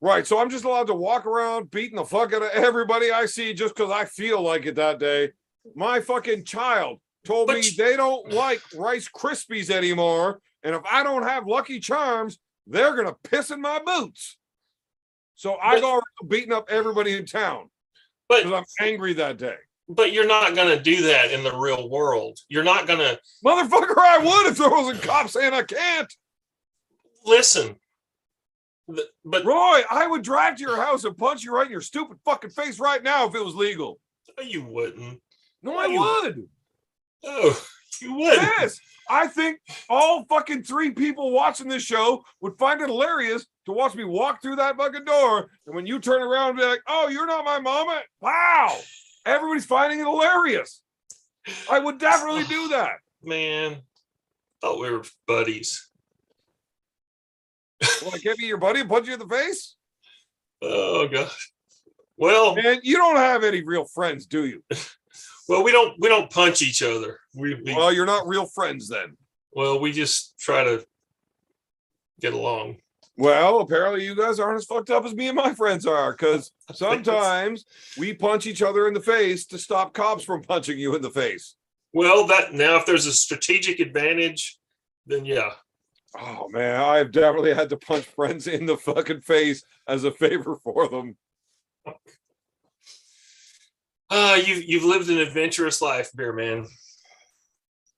Right. So I'm just allowed to walk around beating the fuck out of everybody I see just because I feel like it that day. My fucking child told me they don't like Rice Krispies anymore. And if I don't have Lucky Charms, they're going to piss in my boots. So I go around beating up everybody in town because I'm angry that day. But you're not going to do that in the real world. You're not going to. Motherfucker, I would if there wasn't cops saying I can't. Listen. But Roy, I would drive to your house and punch you right in your stupid fucking face right now if it was legal. No, you wouldn't. No, I would. Oh, you wouldn't. Yes. I think all fucking 3 people watching this show would find it hilarious to watch me walk through that fucking door. And when you turn around and be like, oh, you're not my mama. Wow. Everybody's finding it hilarious. I would definitely do that. Man, thought we were buddies. Well, I can't be your buddy and punch you in the face? Oh gosh. Well, man, you don't have any real friends, do you? Well, we don't punch each other. Well, you're not real friends then. Well, we just try to get along. Well, apparently you guys aren't as fucked up as me and my friends are, because sometimes we punch each other in the face to stop cops from punching you in the face. Well, now if there's a strategic advantage, then yeah. Oh man, I've definitely had to punch friends in the fucking face as a favor for them. You've lived an adventurous life, Beer Man.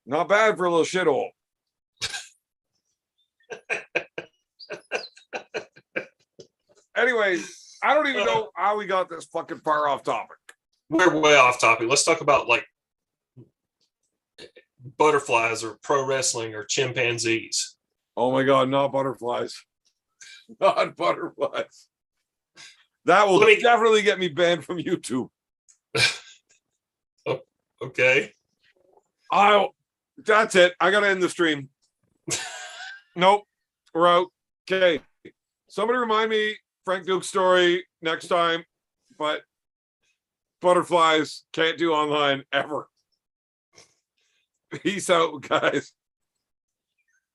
Not bad for a little shithole. Anyway, I don't even know how we got this fucking far off topic. We're way off topic. Let's talk about like butterflies or pro wrestling or chimpanzees. Oh my God, not butterflies. Not butterflies. That will definitely get me banned from YouTube. Okay. That's it. I gotta end the stream. Nope. We're out. Okay. Somebody remind me Frank Duke's story next time, but butterflies can't do online ever. Peace out, guys.